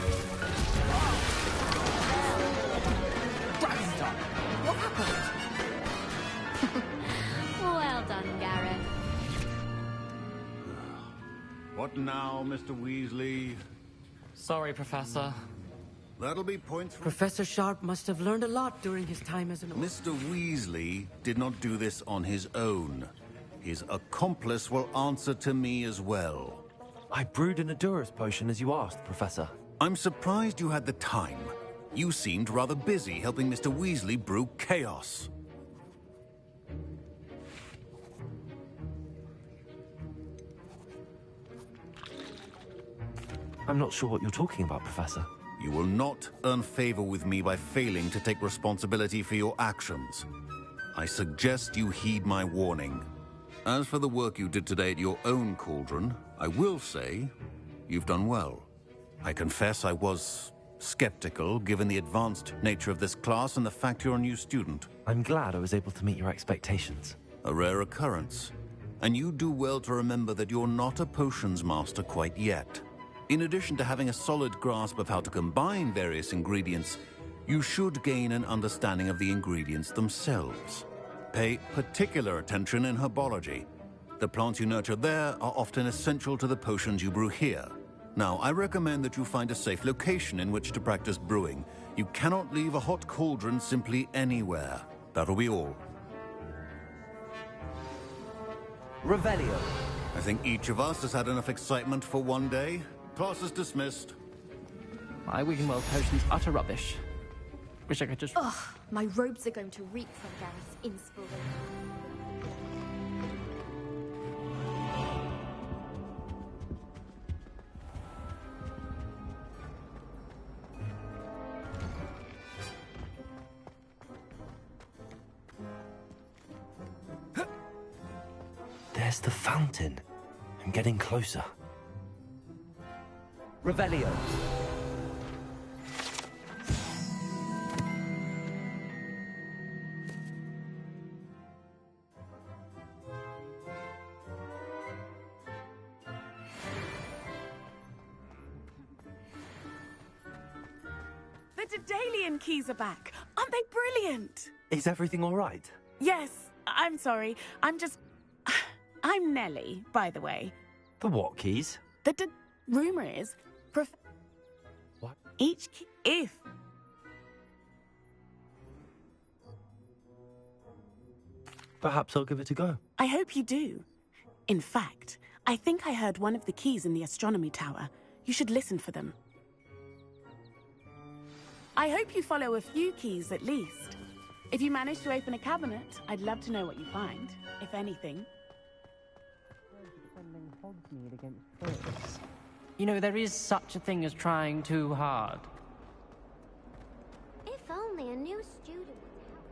Braxton! What happened? Well done, Gareth. What now, Mr. Weasley? Sorry, Professor. That'll be points for... Professor Sharp must have learned a lot during his time as an... Mr. Weasley did not do this on his own. His accomplice will answer to me as well. I brewed an Edurus potion as you asked, Professor. I'm surprised you had the time. You seemed rather busy helping Mr. Weasley brew chaos. I'm not sure what you're talking about, Professor. You will not earn favor with me by failing to take responsibility for your actions. I suggest you heed my warning. As for the work you did today at your own cauldron, I will say you've done well. I confess I was skeptical, given the advanced nature of this class and the fact you're a new student. I'm glad I was able to meet your expectations. A rare occurrence. And you do well to remember that you're not a potions master quite yet. In addition to having a solid grasp of how to combine various ingredients, you should gain an understanding of the ingredients themselves. Pay particular attention in herbology. The plants you nurture there are often essential to the potions you brew here. Now, I recommend that you find a safe location in which to practice brewing. You cannot leave a hot cauldron simply anywhere. That'll be all. Revelio. I think each of us has had enough excitement for one day. Class is dismissed. My Wiggenweld potion's utter rubbish. Wish I could just... Ugh, my robes are going to reek from Gareth's inspo. There's the fountain. I'm getting closer. Revelio. The Daedalian keys are back. Aren't they brilliant? Is everything all right? Yes, I'm sorry. I'm Nellie, by the way. The what keys? The rumor is... What? Each key... If... Perhaps I'll give it a go. I hope you do. In fact, I think I heard one of the keys in the astronomy tower. You should listen for them. I hope you follow a few keys at least. If you manage to open a cabinet, I'd love to know what you find, if anything. Defending Hogsmeade against foes. You know, there is such a thing as trying too hard. If only a new student would help.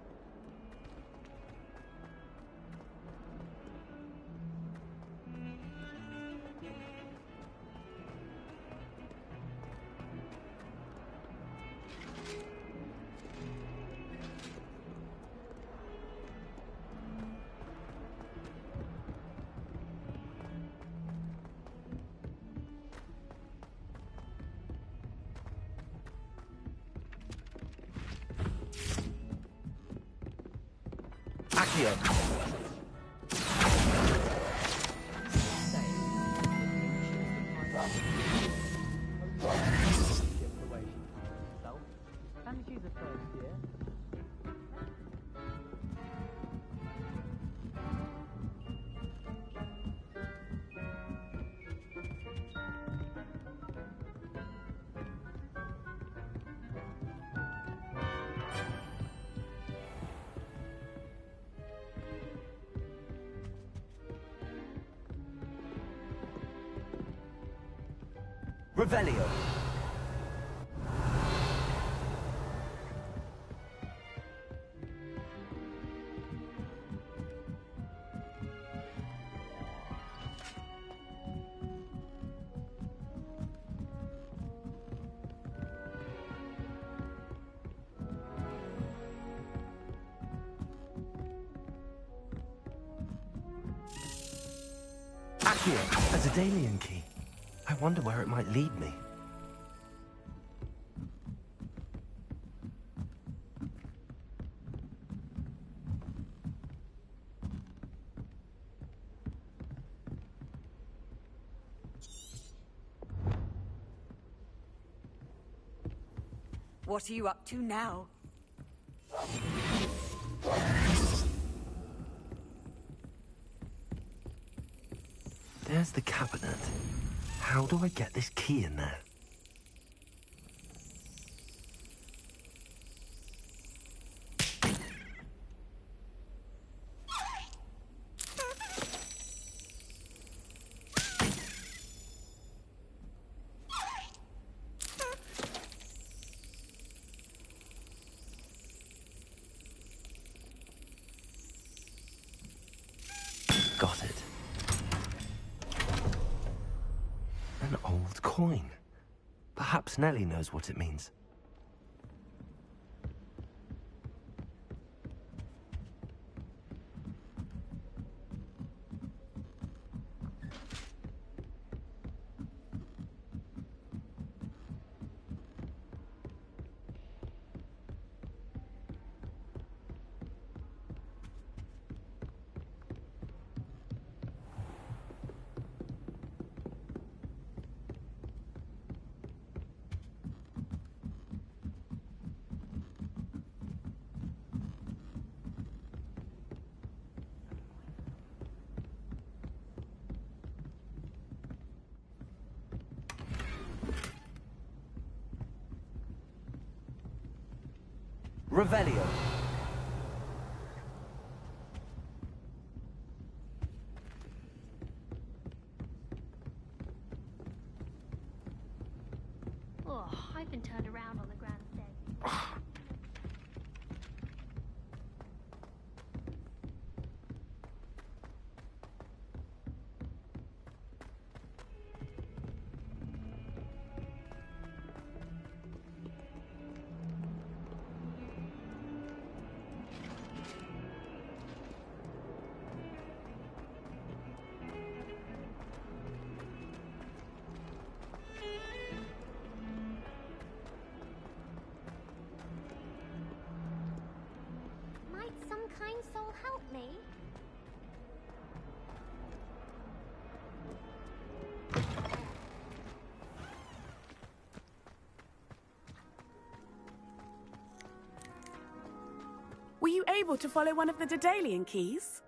Accio. And she's a first year. Revelio. Accio. A Daedalian key. I wonder where it might lead me. What are you up to now? There's the cabinet. How do I get this key in there? Got it. An old coin. Perhaps Nellie knows what it means. Revelio. Oh, I've been turned around on the grand stage. able to follow one of the Daedalian keys?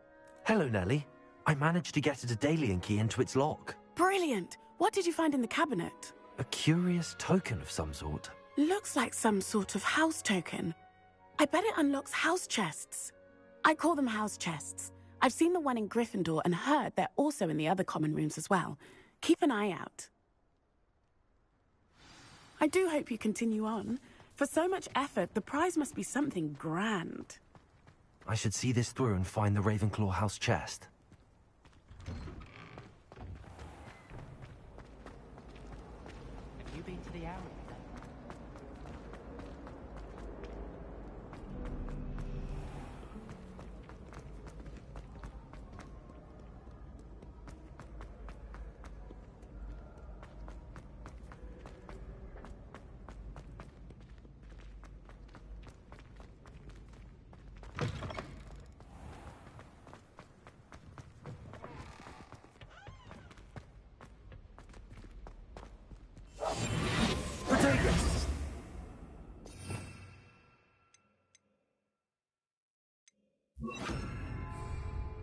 Hello, Nellie. I managed to get a Daedalian key into its lock. Brilliant! What did you find in the cabinet? A curious token of some sort. Looks like some sort of house token. I bet it unlocks house chests. I call them house chests. I've seen the one in Gryffindor and heard they're also in the other common rooms as well. Keep an eye out. I do hope you continue on. For so much effort, the prize must be something grand. I should see this through and find the Ravenclaw house chest. Have you been to the Arrow?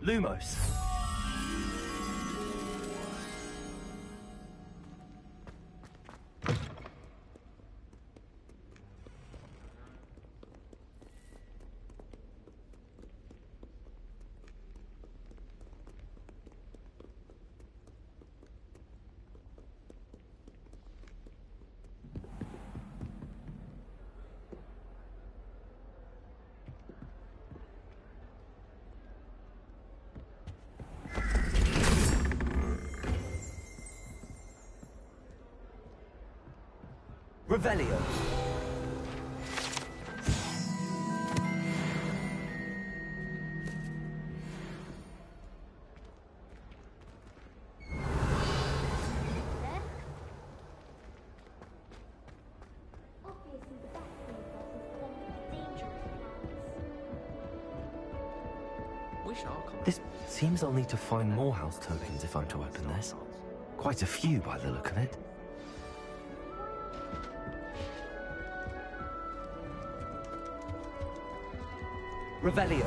Lumos. Revelio. This seems I'll need to find more house tokens if I'm to open this. Quite a few by the look of it. Revelio.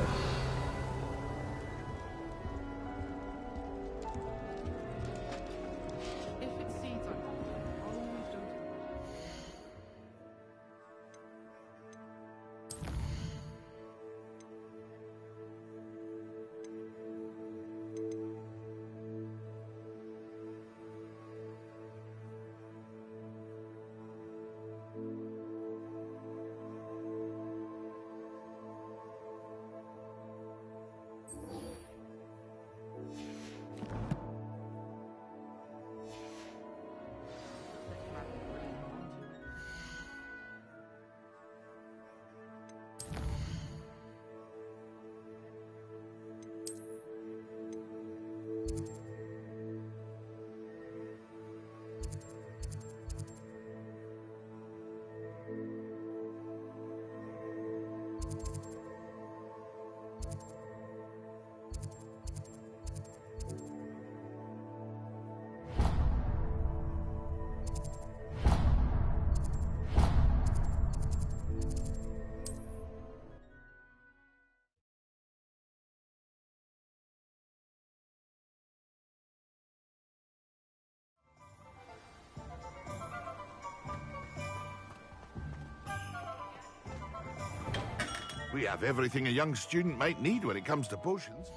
We have everything a young student might need when it comes to potions.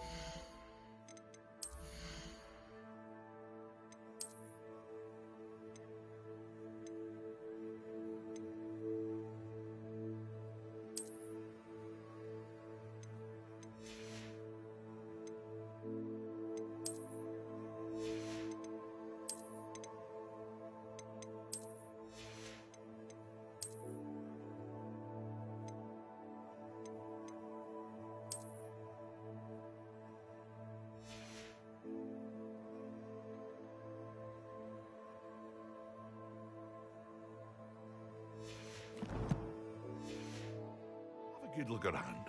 Good look around.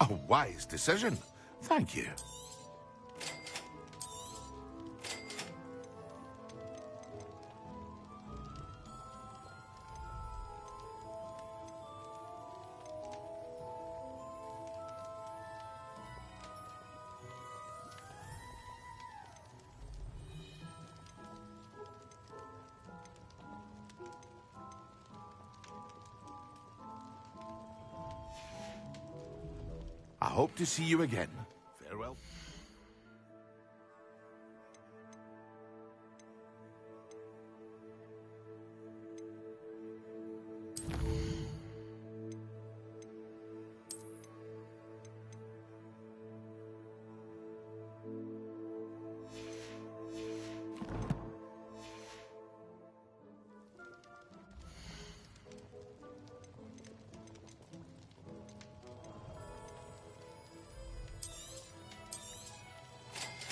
A wise decision. Thank you. hope to see you again. Farewell.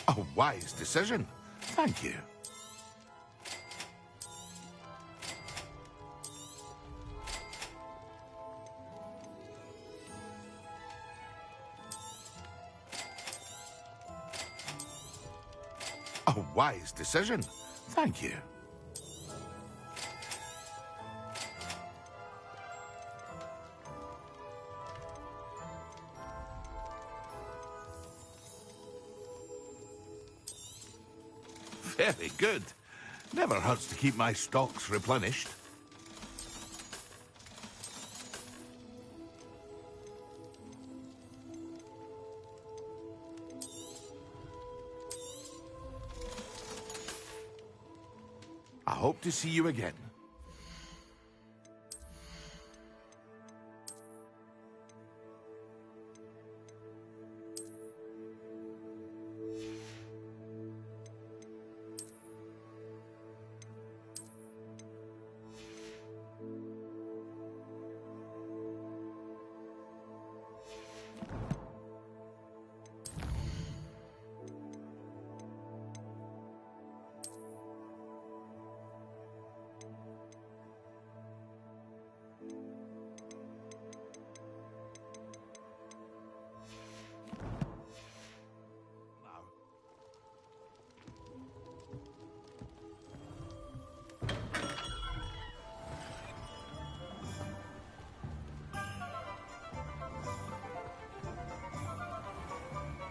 A wise decision. Thank you. A wise decision. Thank you. Very good. Never hurts to keep my stocks replenished. I hope to see you again.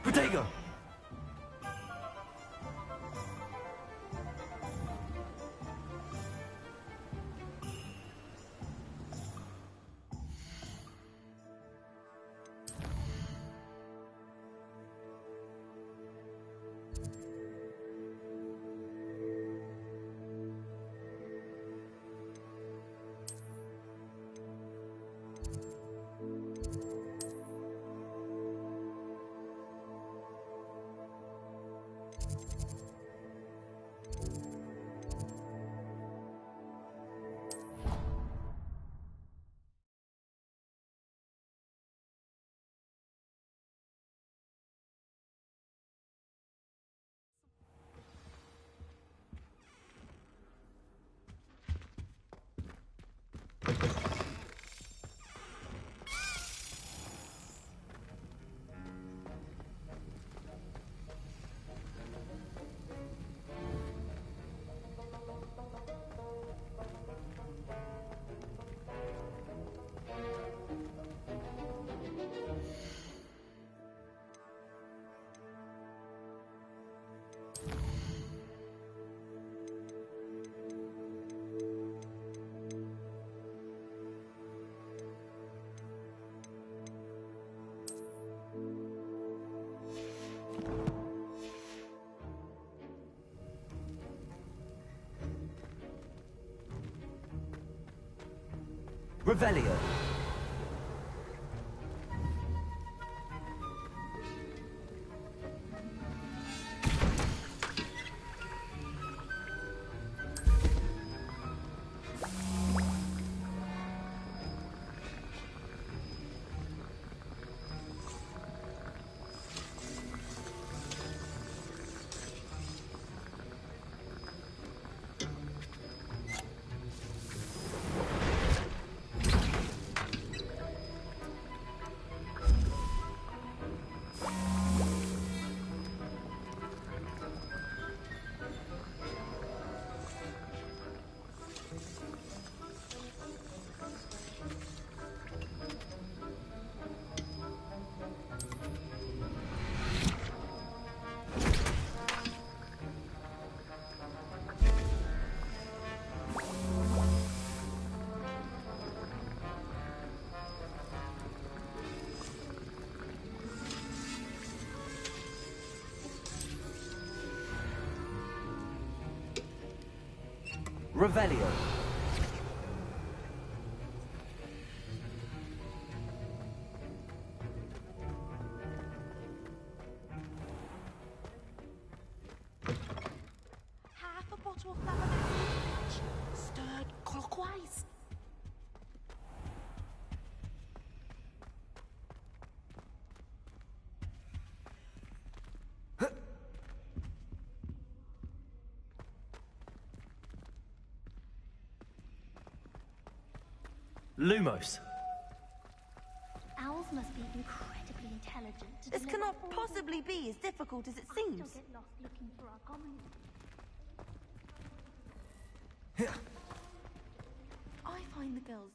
Protego! Revelio. Revelio. Half a bottle of lavender stirred clockwise. Lumos. Owls must be incredibly intelligent. This cannot possibly be as difficult as it seems. I'll get lost looking for our common. I find the girls.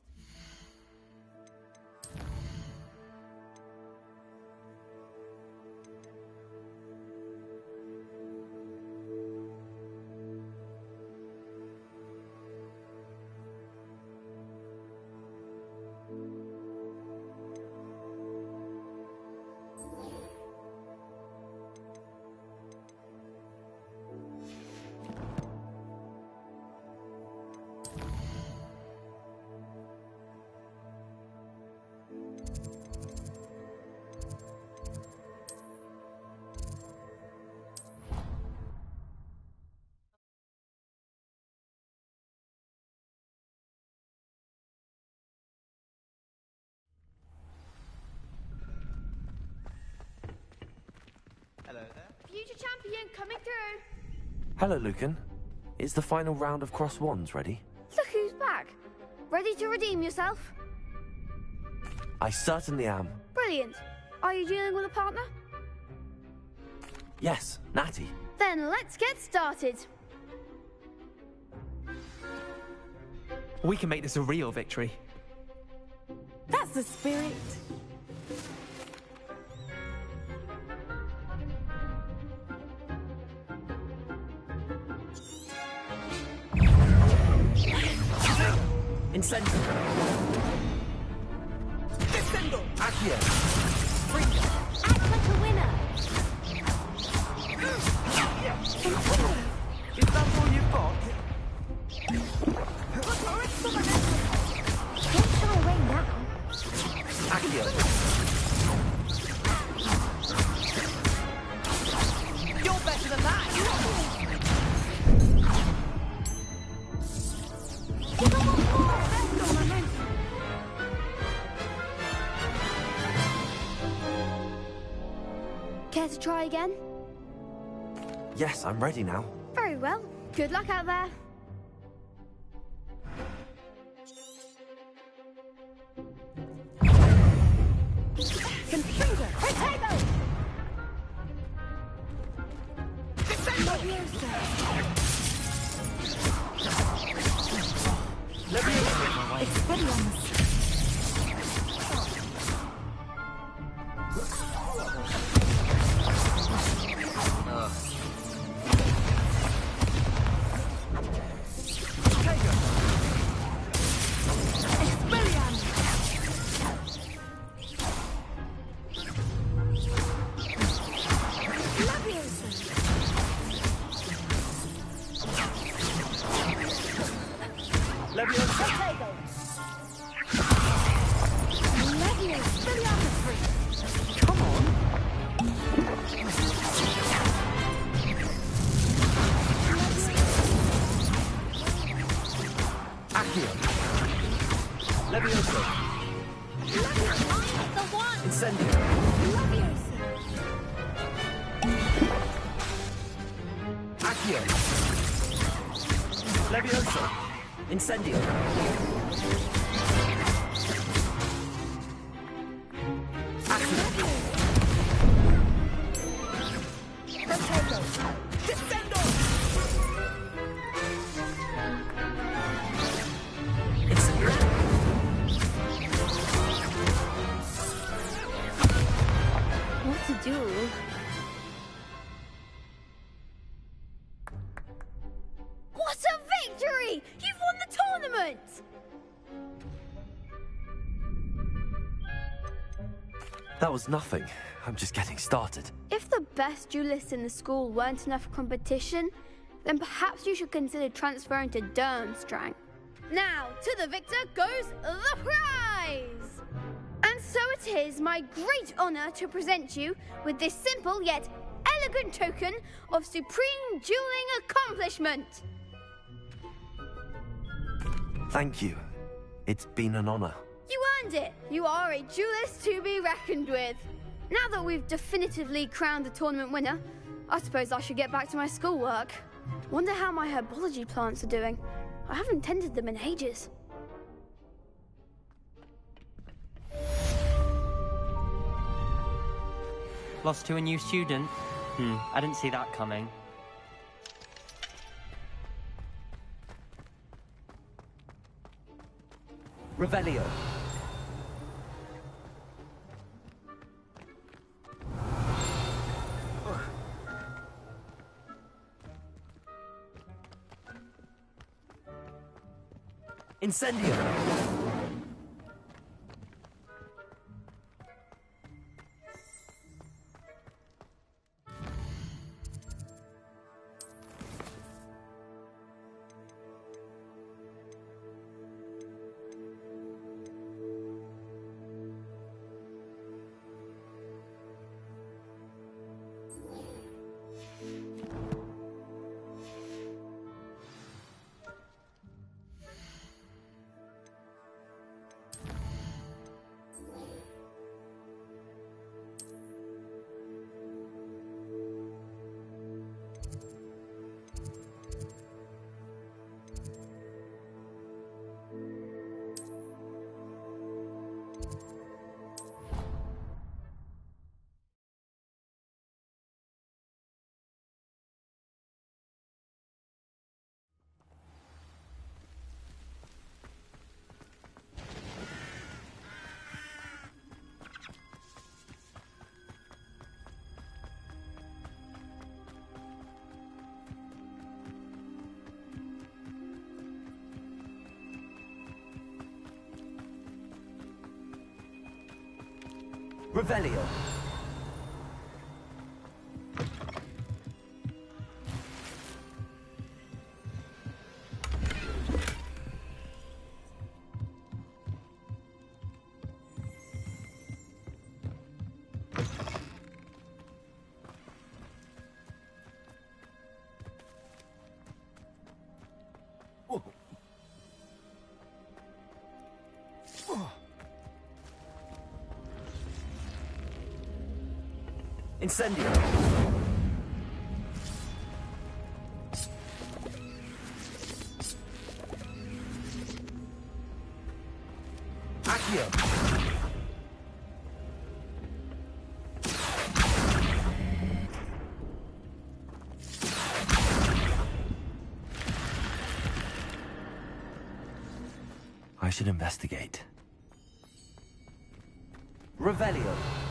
Hello there. Future champion coming through. Hello, Lucan. Is the final round of Cross Wands ready? Look who's back. Ready to redeem yourself? I certainly am. Brilliant. Are you dealing with a partner? Yes, Natty. Then let's get started. We can make this a real victory. That's the spirit. Incendio. Descendo. Accio. Act like a winner. Is that all you've got? Don't shy away now. Accio. You're better than that. Care to try again? Yes, I'm ready now. Very well. Good luck out there. Confringo. Potato! Expelliarmus. Levioso. Incendio. What to do? What a victory! You've won the tournament! That was nothing. I'm just getting started. If the best duelists in the school weren't enough competition, then perhaps you should consider transferring to Durmstrang. Now, to the victor goes the prize! And so it is my great honor to present you with this simple yet elegant token of supreme dueling accomplishment. Thank you. It's been an honor. You earned it. You are a duelist to be reckoned with. Now that we've definitively crowned the tournament winner, I suppose I should get back to my schoolwork. Wonder how my herbology plants are doing. I haven't tended them in ages. Lost to a new student? I didn't see that coming. Revelio. Incendio. Revelio. Incendio. Accio. I should investigate. Revelio.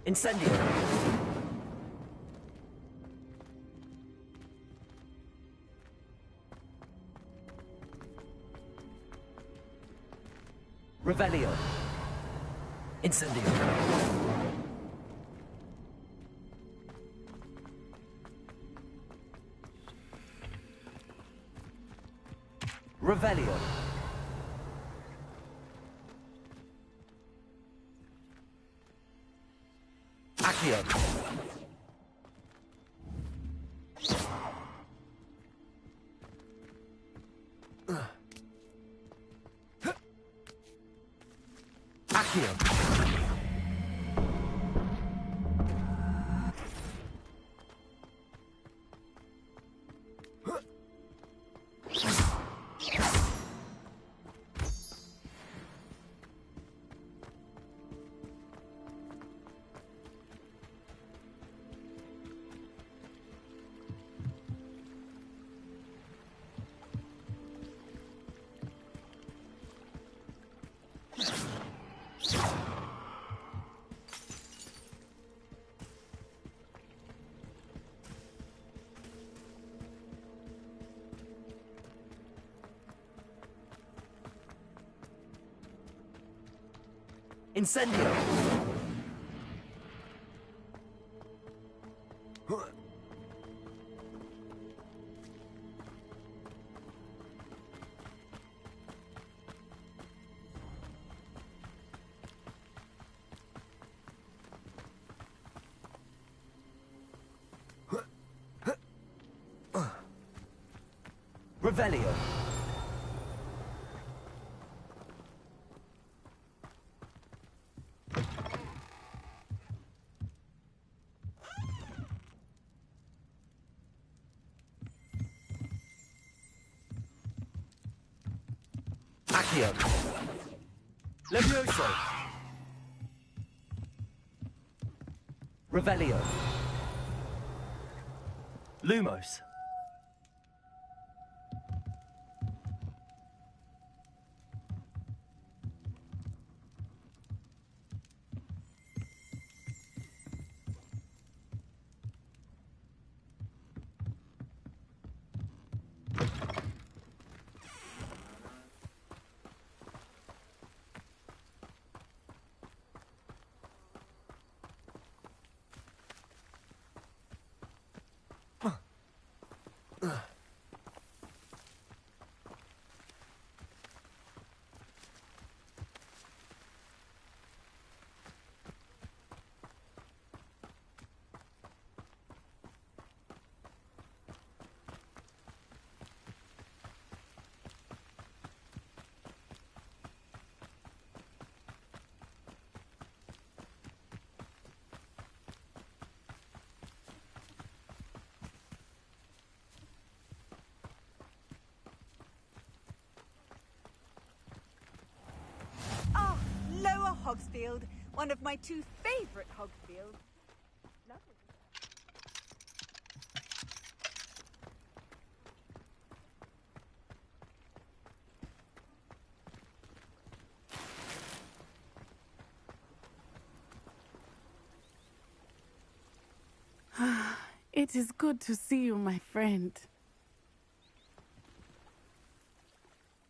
Incendio. Revelio. Incendio. Revelio. Accio. Accio. Incendio! Revelio. Accio. Levioso. Revelio. Lumos. Ah, Lower Hogsfield, one of my two favourite Hogsfields. Lovely. It is good to see you, my friend.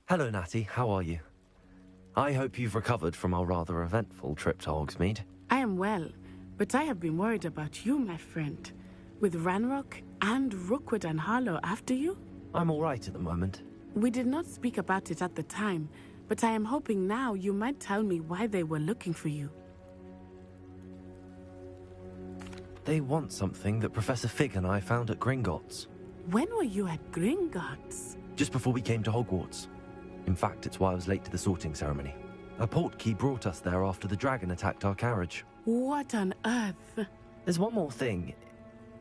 Hello, Natty. How are you? I hope you've recovered from our rather eventful trip to Hogsmeade. I am well, but I have been worried about you, my friend. With Ranrock and Rookwood and Harlow after you? I'm all right at the moment. We did not speak about it at the time, but I am hoping now you might tell me why they were looking for you. They want something that Professor Fig and I found at Gringotts. When were you at Gringotts? Just before we came to Hogwarts. In fact, it's why I was late to the sorting ceremony. A portkey brought us there after the dragon attacked our carriage. What on earth? There's one more thing.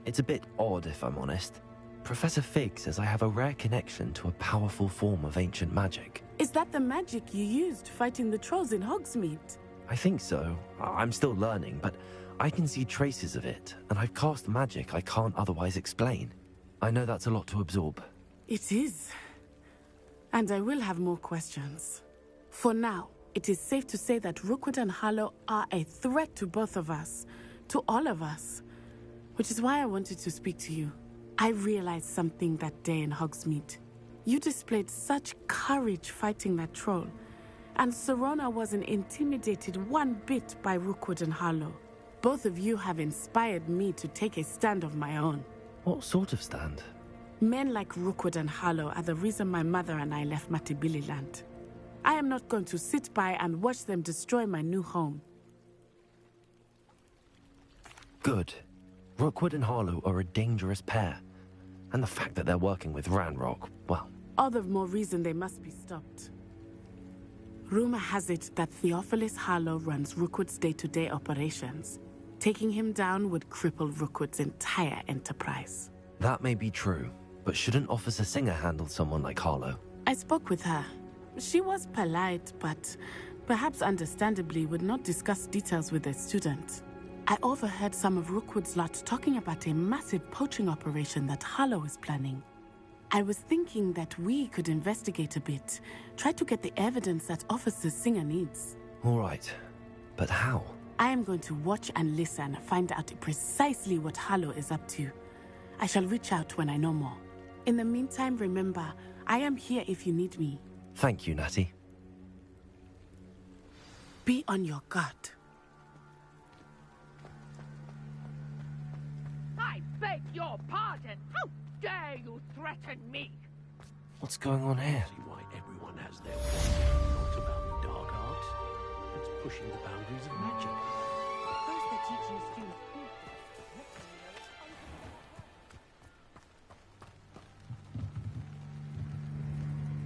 It's a bit odd, if I'm honest. Professor Fig says I have a rare connection to a powerful form of ancient magic. Is that the magic you used fighting the trolls in Hogsmeade? I think so. I'm still learning, but I can see traces of it, and I've cast magic I can't otherwise explain. I know that's a lot to absorb. It is. And I will have more questions. For now, it is safe to say that Rookwood and Harlow are a threat to both of us, to all of us. Which is why I wanted to speak to you. I realized something that day in Hogsmeade. You displayed such courage fighting that troll, and Sirona wasn't intimidated one bit by Rookwood and Harlow. Both of you have inspired me to take a stand of my own. What sort of stand? Men like Rookwood and Harlow are the reason my mother and I left Matabili Land. I am not going to sit by and watch them destroy my new home. Good. Rookwood and Harlow are a dangerous pair. And the fact that they're working with Ranrock, well... All the more reason they must be stopped. Rumor has it that Theophilus Harlow runs Rookwood's day-to-day operations. Taking him down would cripple Rookwood's entire enterprise. That may be true, but shouldn't Officer Singer handle someone like Harlow? I spoke with her. She was polite, but perhaps understandably would not discuss details with a student. I overheard some of Rookwood's lot talking about a massive poaching operation that Harlow is planning. I was thinking that we could investigate a bit, try to get the evidence that Officer Singer needs. All right, but how? I am going to watch and listen, find out precisely what Harlow is up to. I shall reach out when I know more. In the meantime, remember, I am here if you need me. Thank you, Natty. Be on your guard. I beg your pardon. How dare you threaten me? What's going on here? See why everyone has their thoughts about the dark arts. It's pushing the boundaries of magic. First they're teaching students.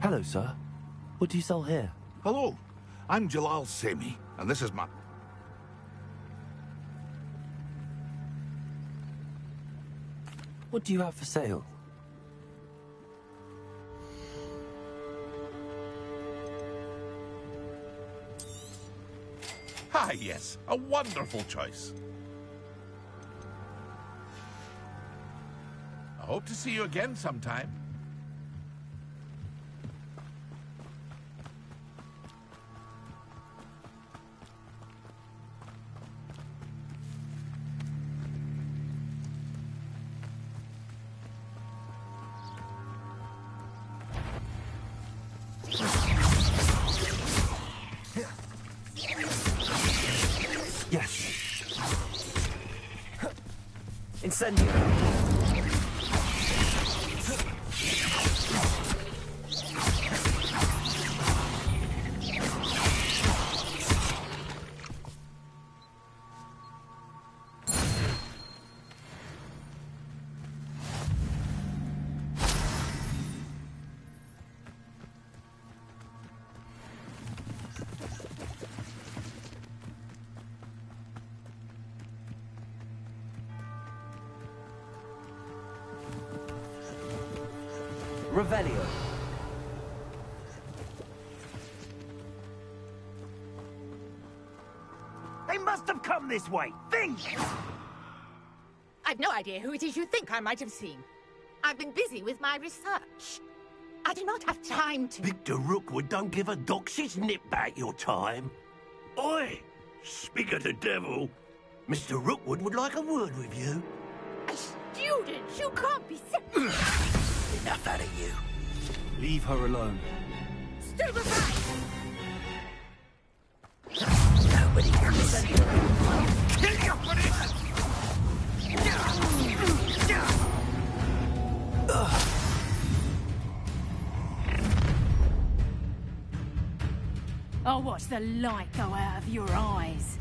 Hello, sir. What do you sell here? Hello, I'm Jalal Semi, and this is my... What do you have for sale? Ah, yes, a wonderful choice. I hope to see you again sometime. Incendio. Revelio. They must have come this way. Think! I've no idea who it is you think I might have seen. I've been busy with my research. I do not have time to... Victor Rookwood don't give a doxy's nip back your time. Oi! Speak of the devil. Mr. Rookwood would like a word with you. A student? You can't be serious. Enough out of you. Leave her alone. Stupefy! Nobody can listen. Kill you for this! I'll watch the light go out of your eyes.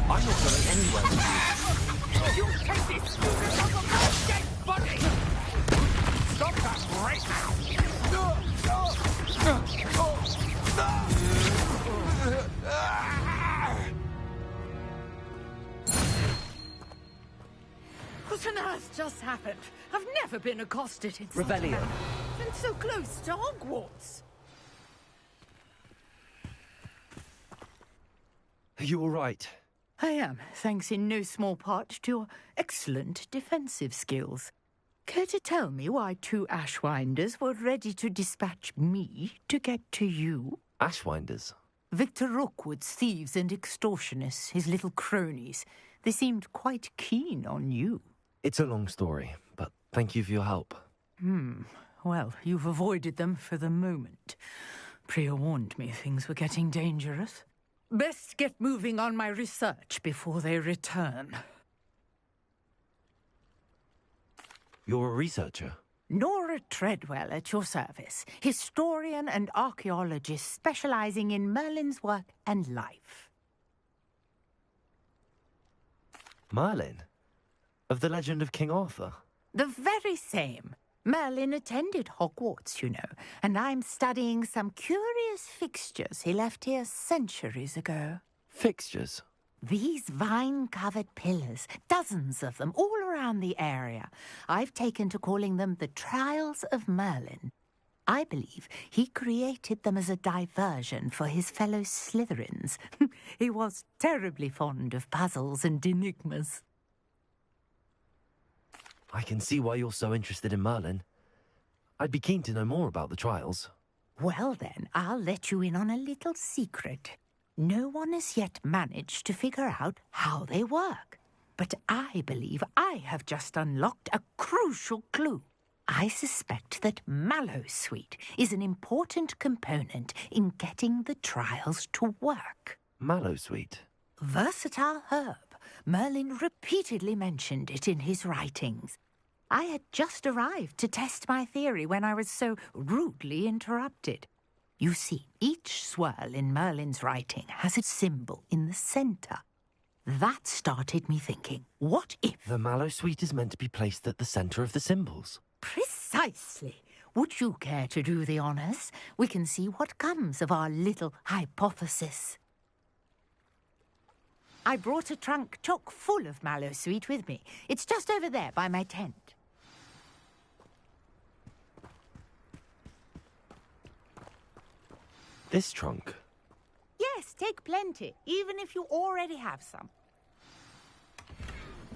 I'm not going anywhere with You take this student off of my dead body! Stop that right now! What on earth just happened? I've never been accosted in such a Revelio. manner. And so close to Hogwarts. Are you all right? I am, thanks in no small part to your excellent defensive skills. Care to tell me why two Ashwinders were ready to dispatch me to get to you? Ashwinders? Victor Rookwood's thieves and extortionists, his little cronies. They seemed quite keen on you. It's a long story, but thank you for your help. Well, you've avoided them for the moment. Priya warned me things were getting dangerous. Best get moving on my research before they return. You're a researcher? Nora Treadwell at your service, historian and archaeologist specializing in Merlin's work and life. Merlin? Of the legend of King Arthur? The very same. Merlin attended Hogwarts, you know, and I'm studying some curious fixtures he left here centuries ago. Fixtures? These vine-covered pillars, dozens of them, all around the area. I've taken to calling them the Trials of Merlin. I believe he created them as a diversion for his fellow Slytherins. He was terribly fond of puzzles and enigmas. I can see why you're so interested in Merlin. I'd be keen to know more about the trials. Well then, I'll let you in on a little secret. No one has yet managed to figure out how they work. But I believe I have just unlocked a crucial clue. I suspect that mallowsweet is an important component in getting the trials to work. Mallowsweet? Versatile herb. Merlin repeatedly mentioned it in his writings. I had just arrived to test my theory when I was so rudely interrupted. You see, each swirl in Merlin's writing has a symbol in the centre. That started me thinking, what if... The mallowsweet is meant to be placed at the centre of the symbols. Precisely. Would you care to do the honours? We can see what comes of our little hypothesis. I brought a trunk chock full of mallowsweet with me. It's just over there by my tent. This trunk? Yes, take plenty, even if you already have some.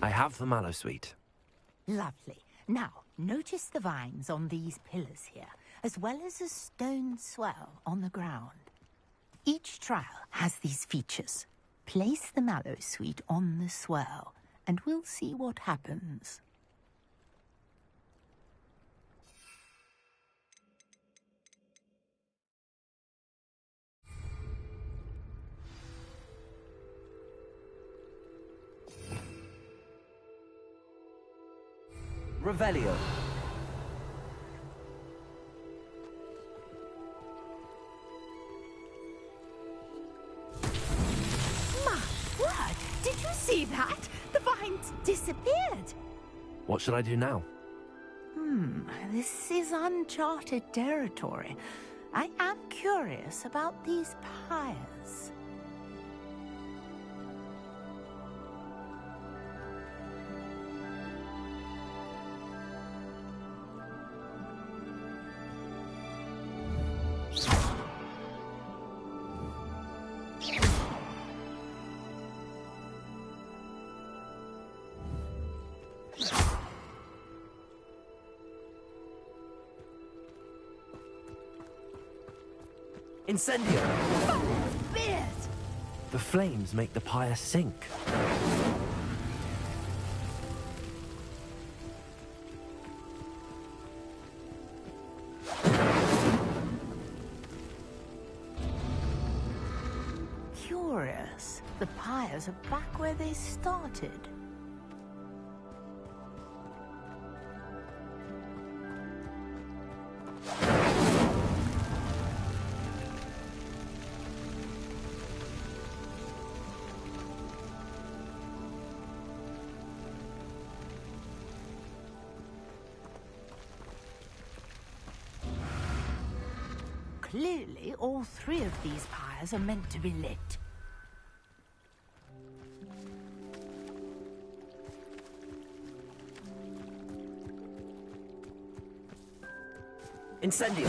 I have the mallowsweet. Lovely. Now, notice the vines on these pillars here, as well as a stone swell on the ground. Each trial has these features. Place the mallowsweet on the swell, and we'll see what happens. Revelio. My word! Did you see that? The vines disappeared. What should I do now? This is uncharted territory. I am curious about these pyres. Incendio! The flames make the pyre sink. Curious. The pyres are back where they started. Clearly, all three of these pyres are meant to be lit. Incendio!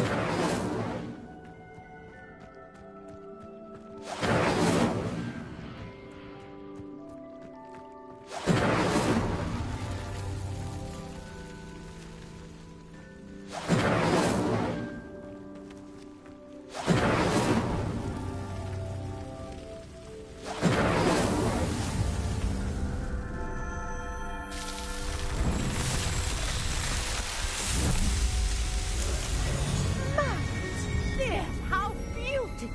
How beautiful!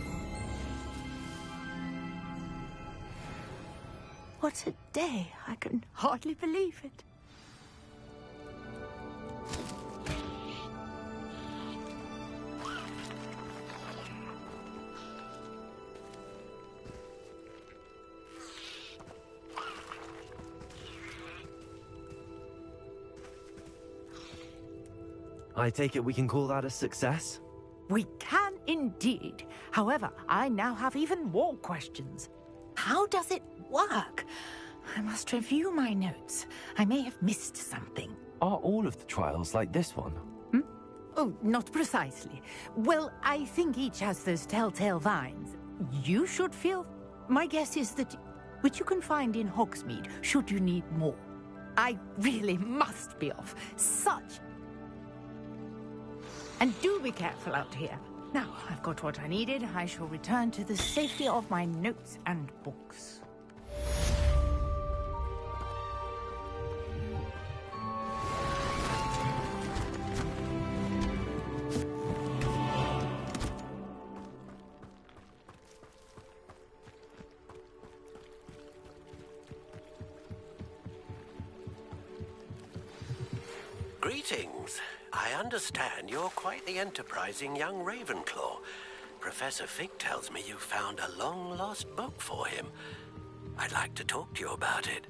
What a day! I can hardly believe it. I take it we can call that a success? We can indeed. However, I now have even more questions. How does it work? I must review my notes. I may have missed something. Are all of the trials like this one? Oh, not precisely. Well, I think each has those telltale vines. You should feel... My guess is that... which you can find in Hogsmeade, should you need more. I really must be off. Such... And do be careful out here. Now, I've got what I needed. I shall return to the safety of my notes and books. Greetings. I understand you're quite the enterprising young Ravenclaw. Professor Fig tells me you found a long-lost book for him. I'd like to talk to you about it.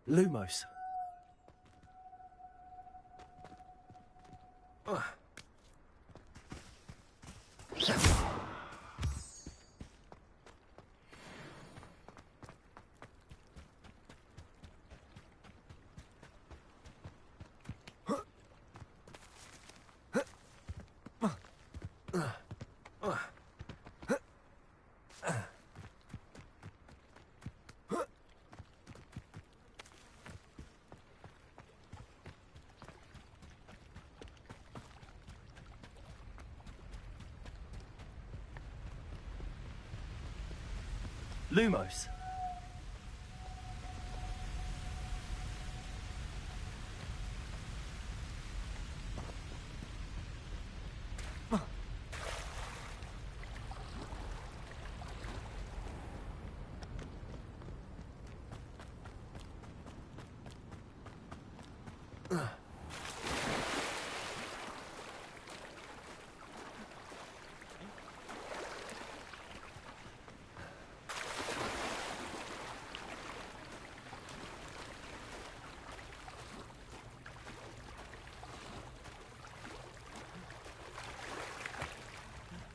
Lumos. Lumos.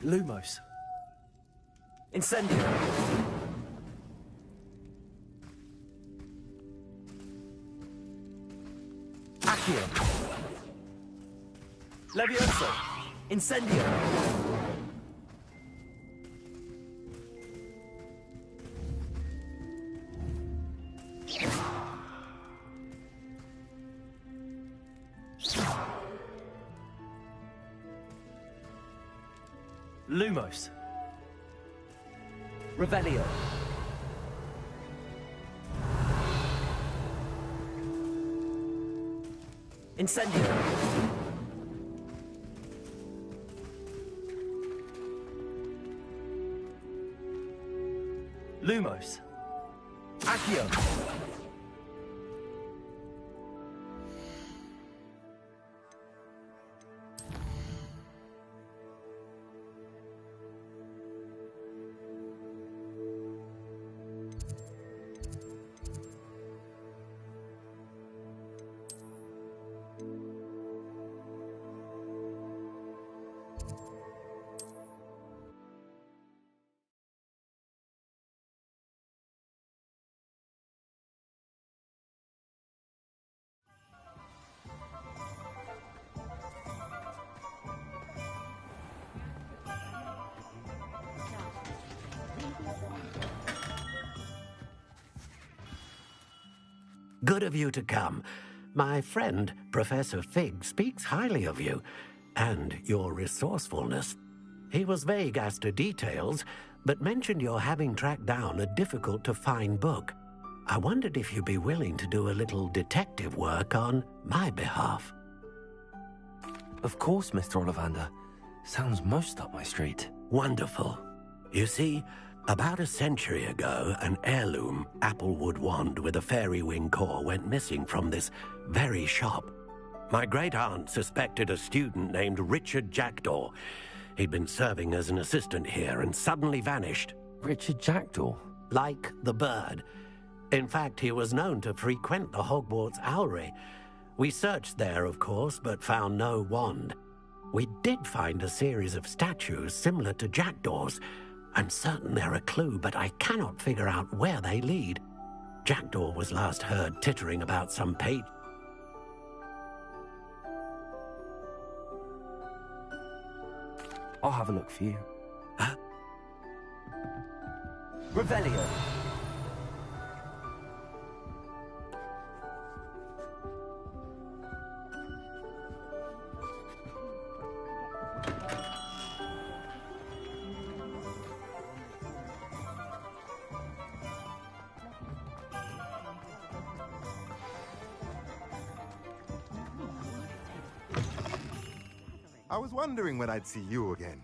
Lumos. Incendio. Accio. Levioso. Incendio. Lumos. Revelio. Incendio. Lumos. Accio. Good of you to come. My friend, Professor Fig, speaks highly of you and your resourcefulness. He was vague as to details, but mentioned your having tracked down a difficult-to-find book. I wondered if you'd be willing to do a little detective work on my behalf. Of course, Mr. Ollivander. Sounds most up my street. Wonderful. You see, About a century ago, an heirloom applewood wand with a fairy wing core went missing from this very shop. My great-aunt suspected a student named Richard Jackdaw. He'd been serving as an assistant here and suddenly vanished. Richard Jackdaw? Like the bird. In fact, he was known to frequent the Hogwarts Owlery. We searched there, of course, but found no wand. We did find a series of statues similar to Jackdaw's. I'm certain they're a clue, but I cannot figure out where they lead. Jackdaw was last heard tittering about some page. I'll have a look for you. Huh? Revelio. I was wondering when I'd see you again.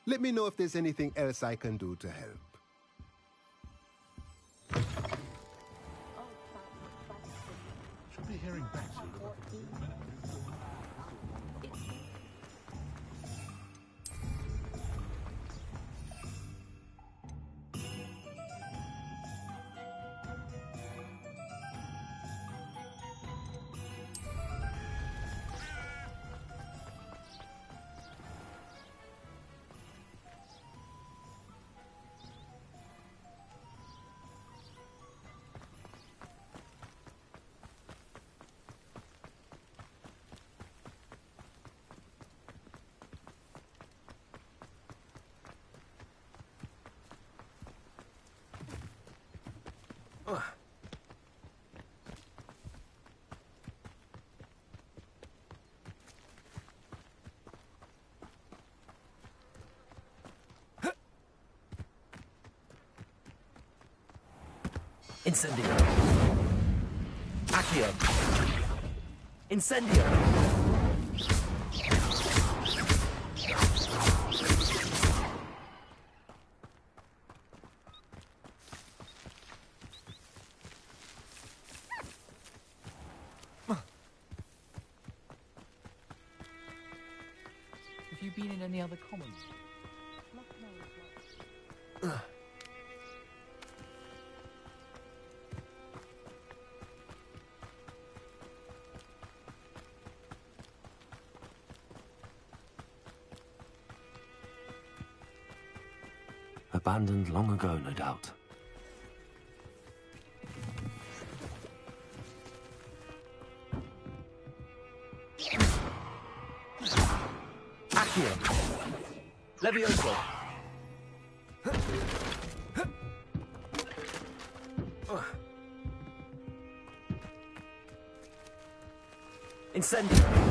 Let me know if there's anything else I can do to help. Should be hearing back soon. Incendio. Accio. Incendio. Have you been in any other commons? Abandoned long ago, no doubt. Accio. Levioso. Incendio.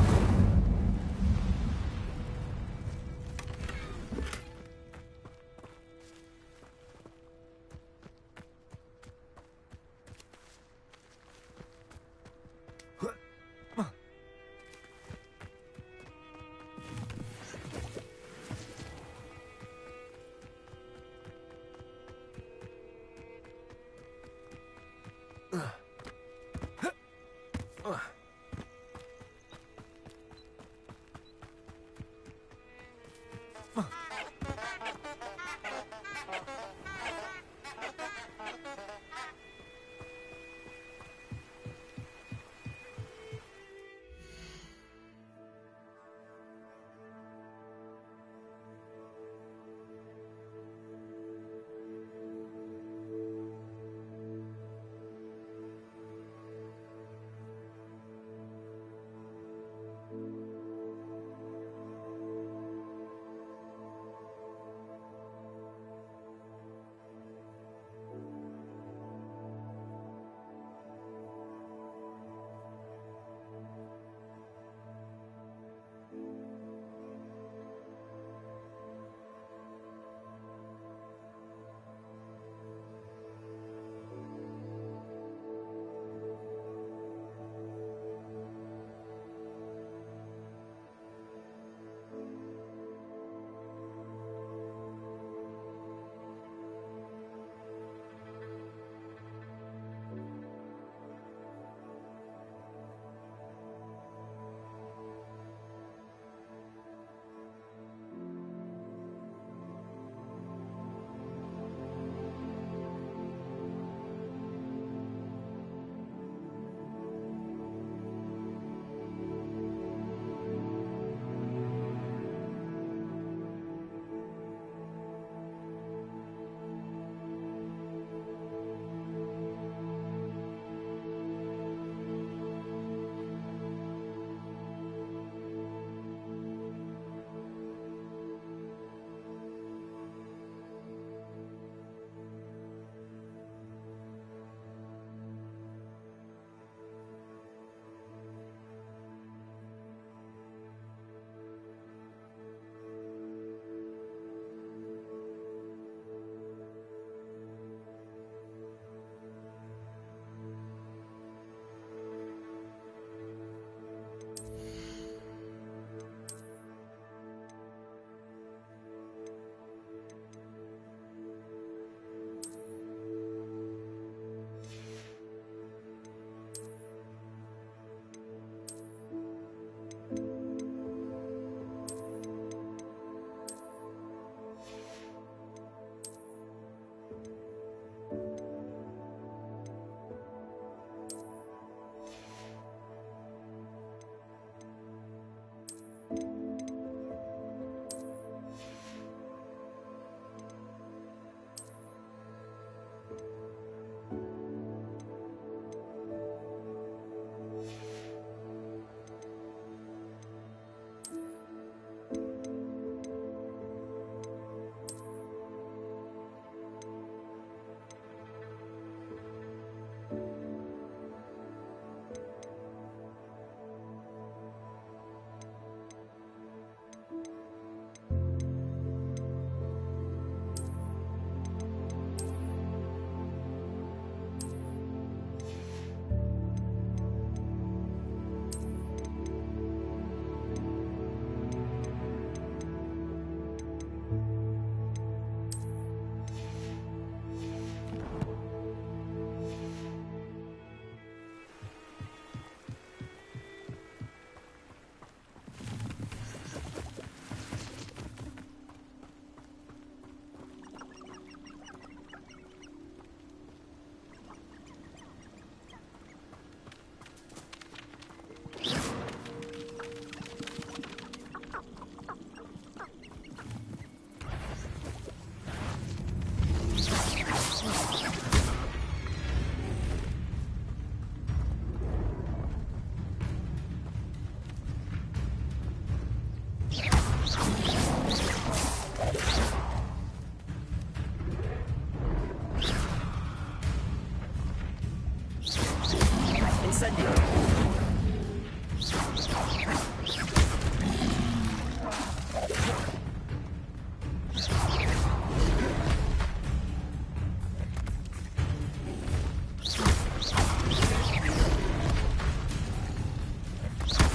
Incendio.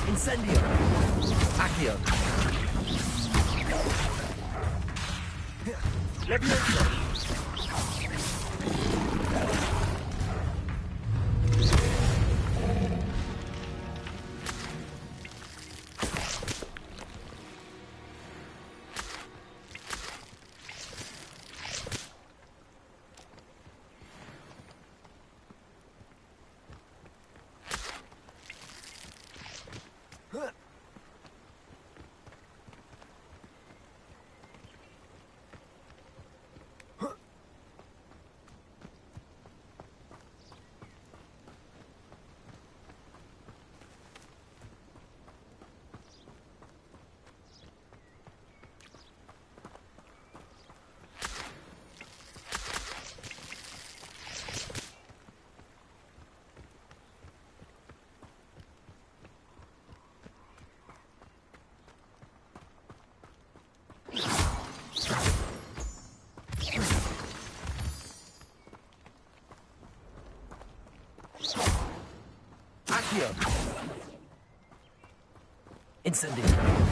Incendio. Accio. Levioso. Accio. Incendio.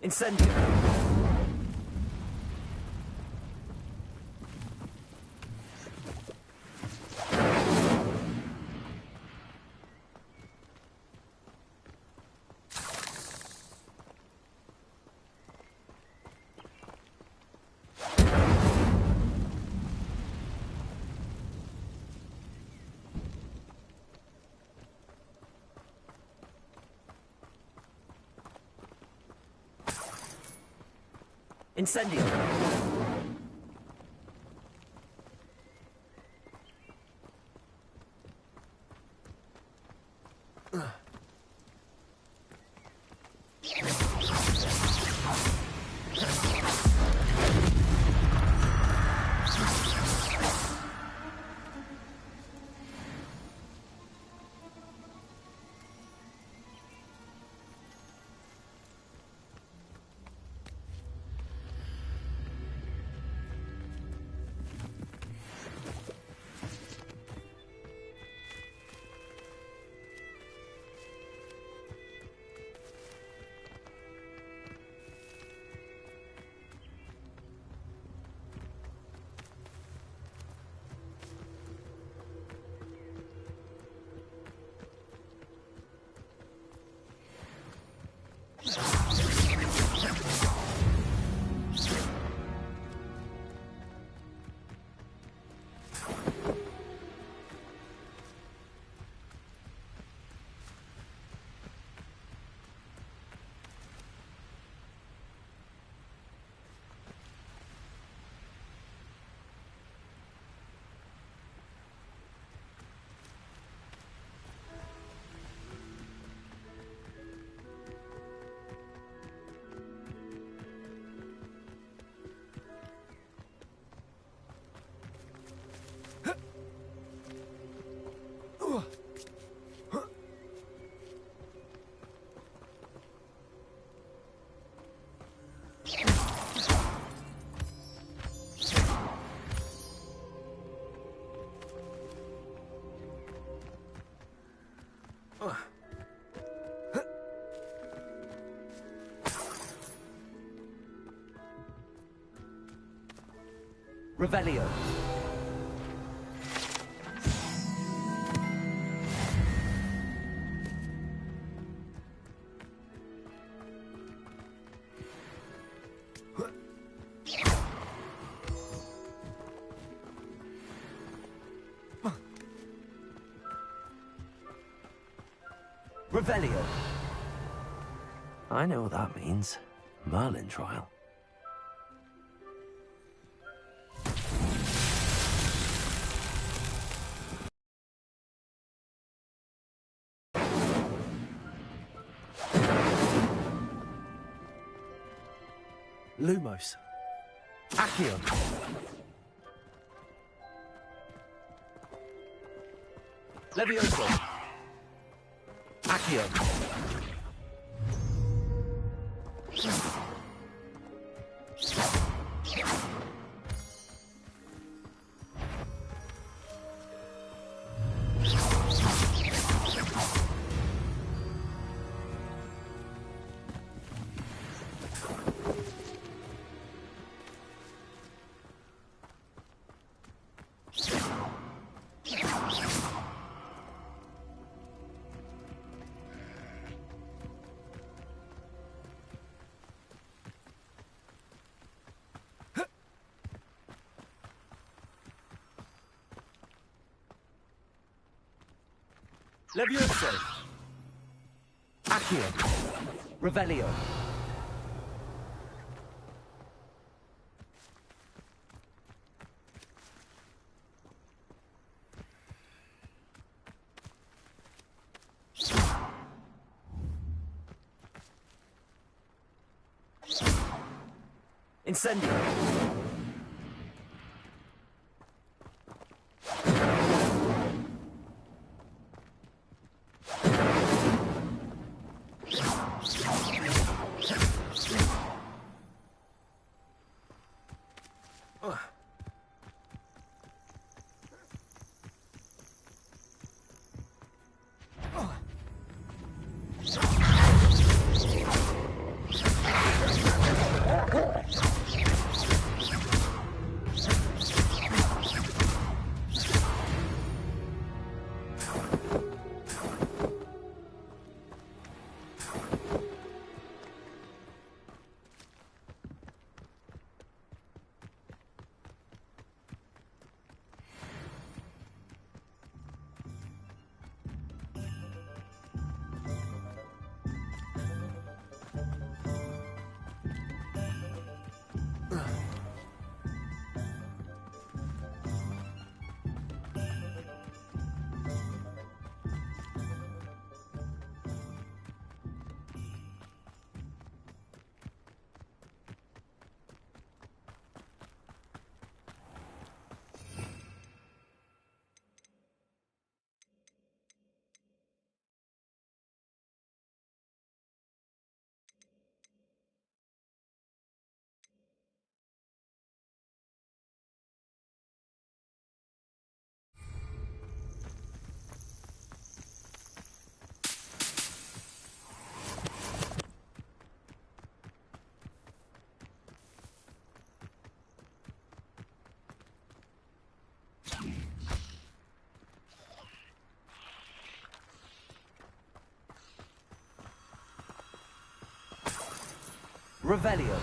Incendio. Incendio. Revelio. Revelio. I know what that means. Merlin trial. Lumos. Accio. Levioso. Accio. Levioso. Accio. Revelio. Incendio. Revelio.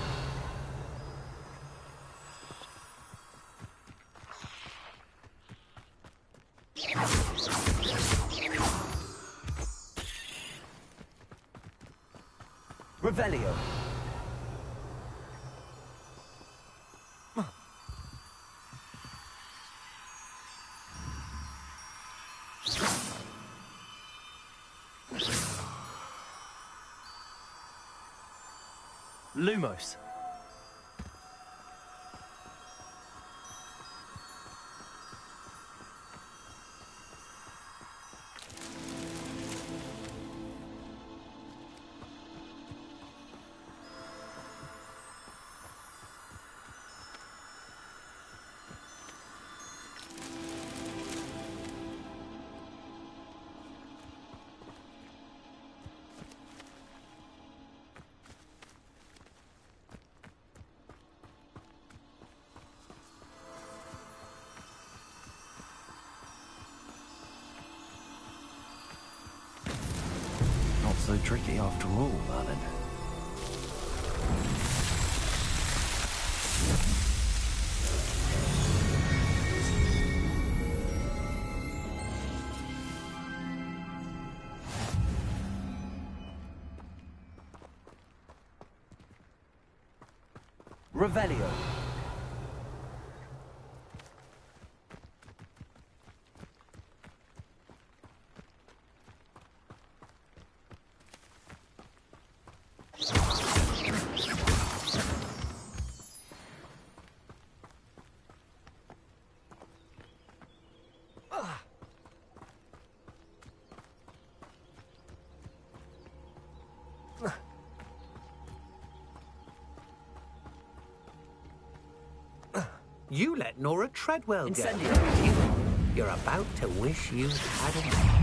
Revelio. Lumos. so tricky after all, Merlin. Revelio. You let Nora Treadwell go. Incendio. You're about to wish you hadn't.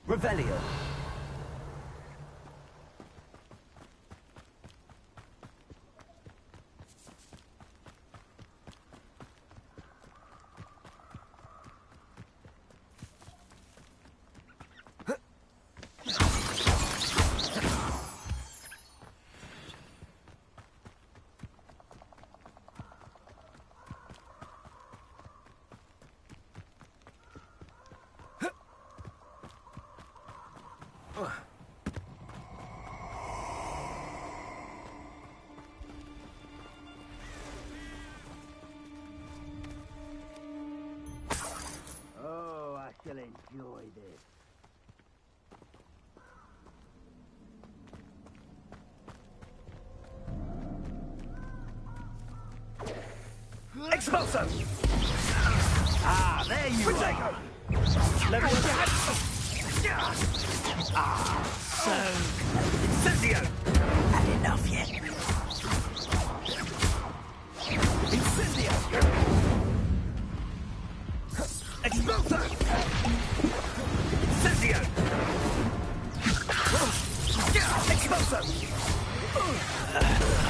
Revelio. Oh, I shall enjoy this. Expulso! Ah, there you are! Level Ah, so Incendio! Had enough yet? Incendio! Expulso! Incendio! Expulso!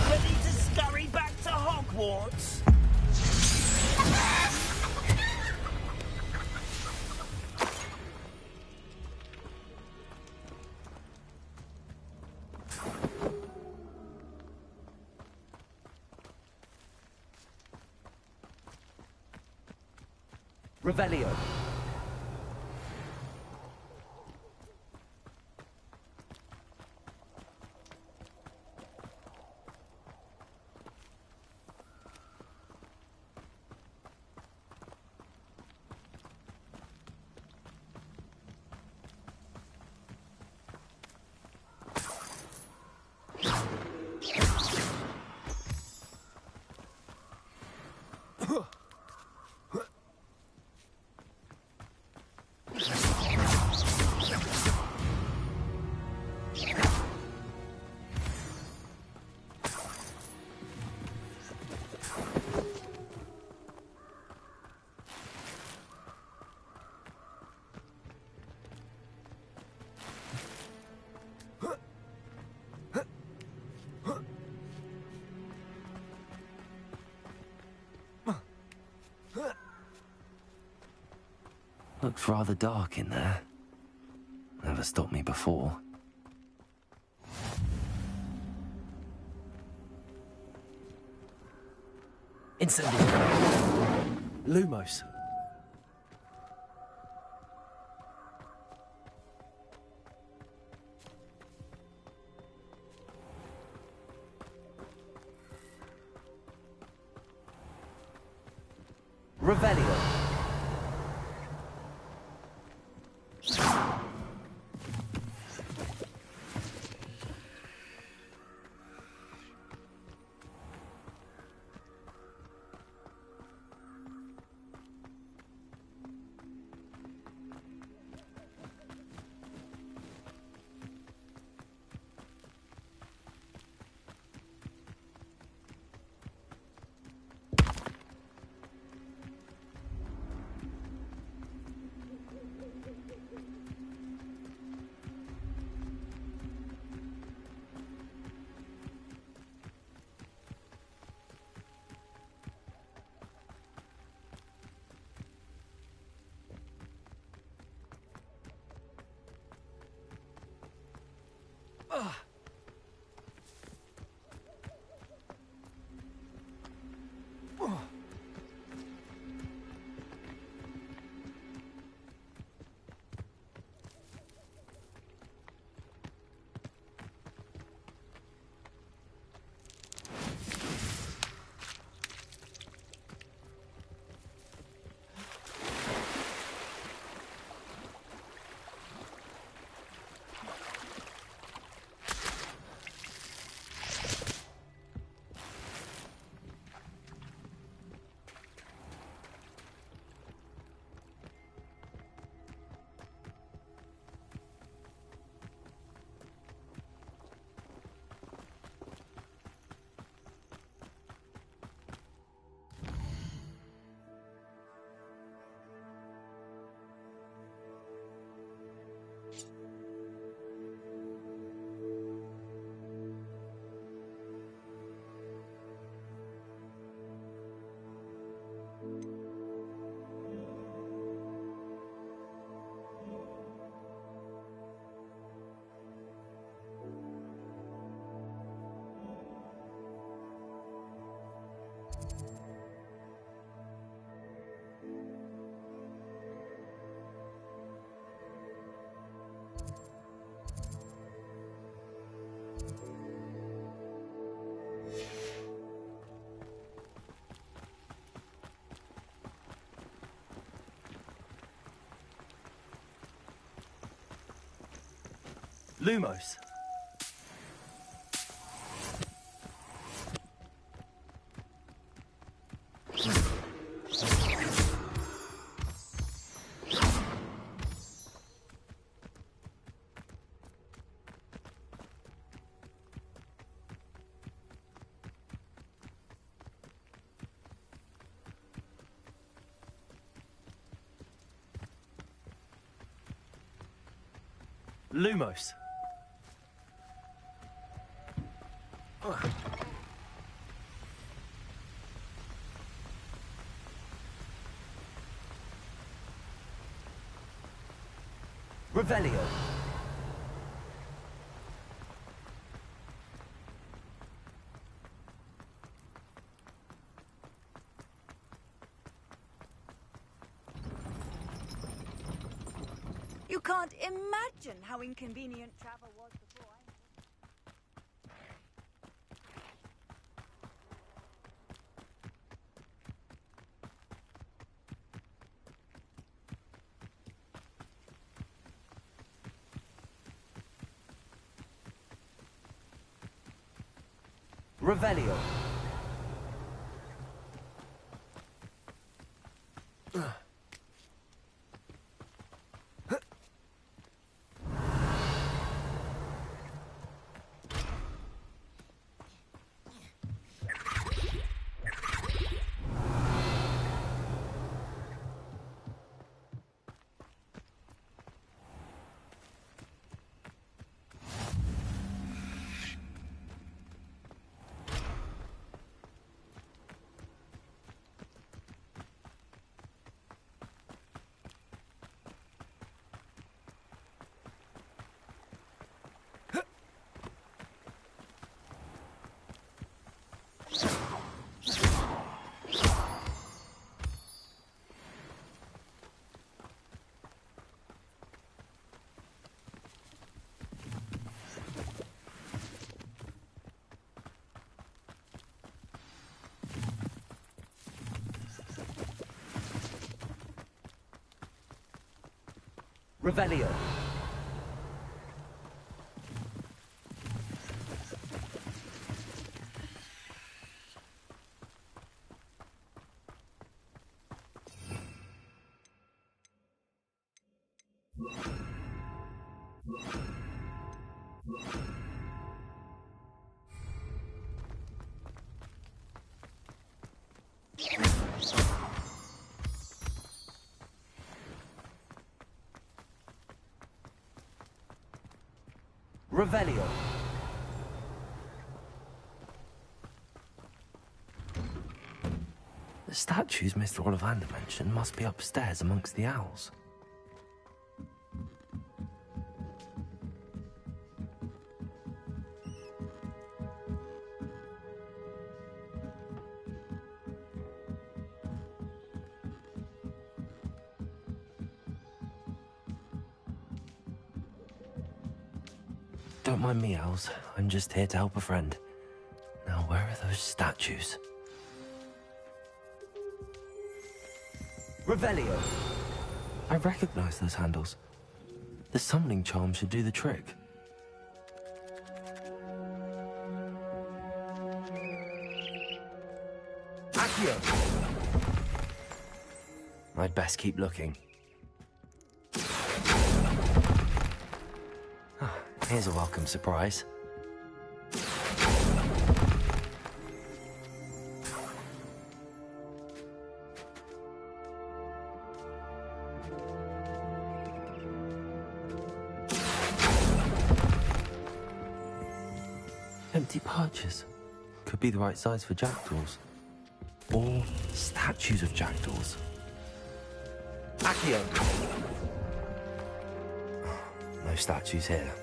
Ready to scurry back to Hogwarts? Revelio. Looks rather dark in there. Never stopped me before. Incendio. Lumos. Revelio. Lumos. Lumos. Revelio. You can't imagine how inconvenient travel was before I... Revelio. Revelio. Revelio. The statues Mr. Ollivander mentioned must be upstairs amongst the owls. Don't mind me, owls. I'm just here to help a friend. Now, where are those statues? Revelio. I recognize those handles. The summoning charm should do the trick. Accio. I'd best keep looking. Here's a welcome surprise. Empty perches. Could be the right size for jackdaws. Or statues of jackdaws. Accio. No statues here.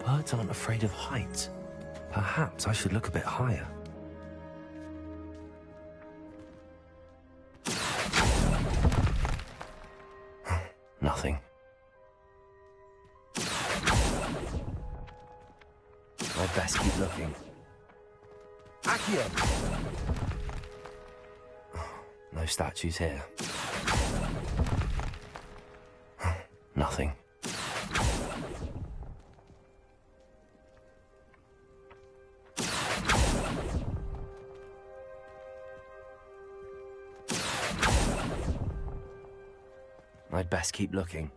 Birds aren't afraid of heights. Perhaps I should look a bit higher. Nothing. I'd best keep looking. Accio. No statues here. Nothing. I'd best keep looking.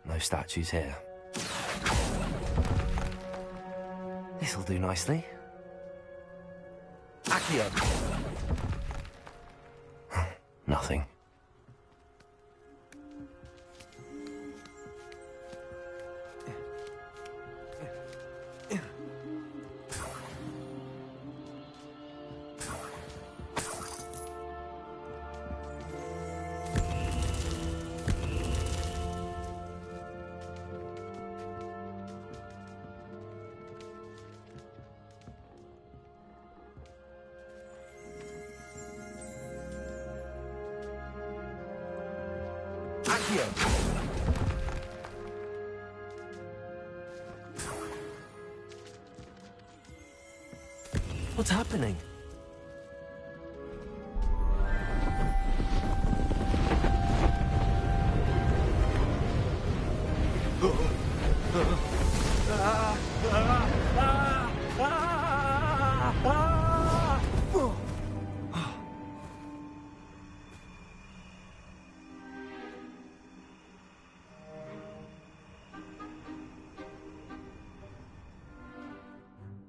No statues here. This'll do nicely. Accio. Nothing. Accio. What's happening?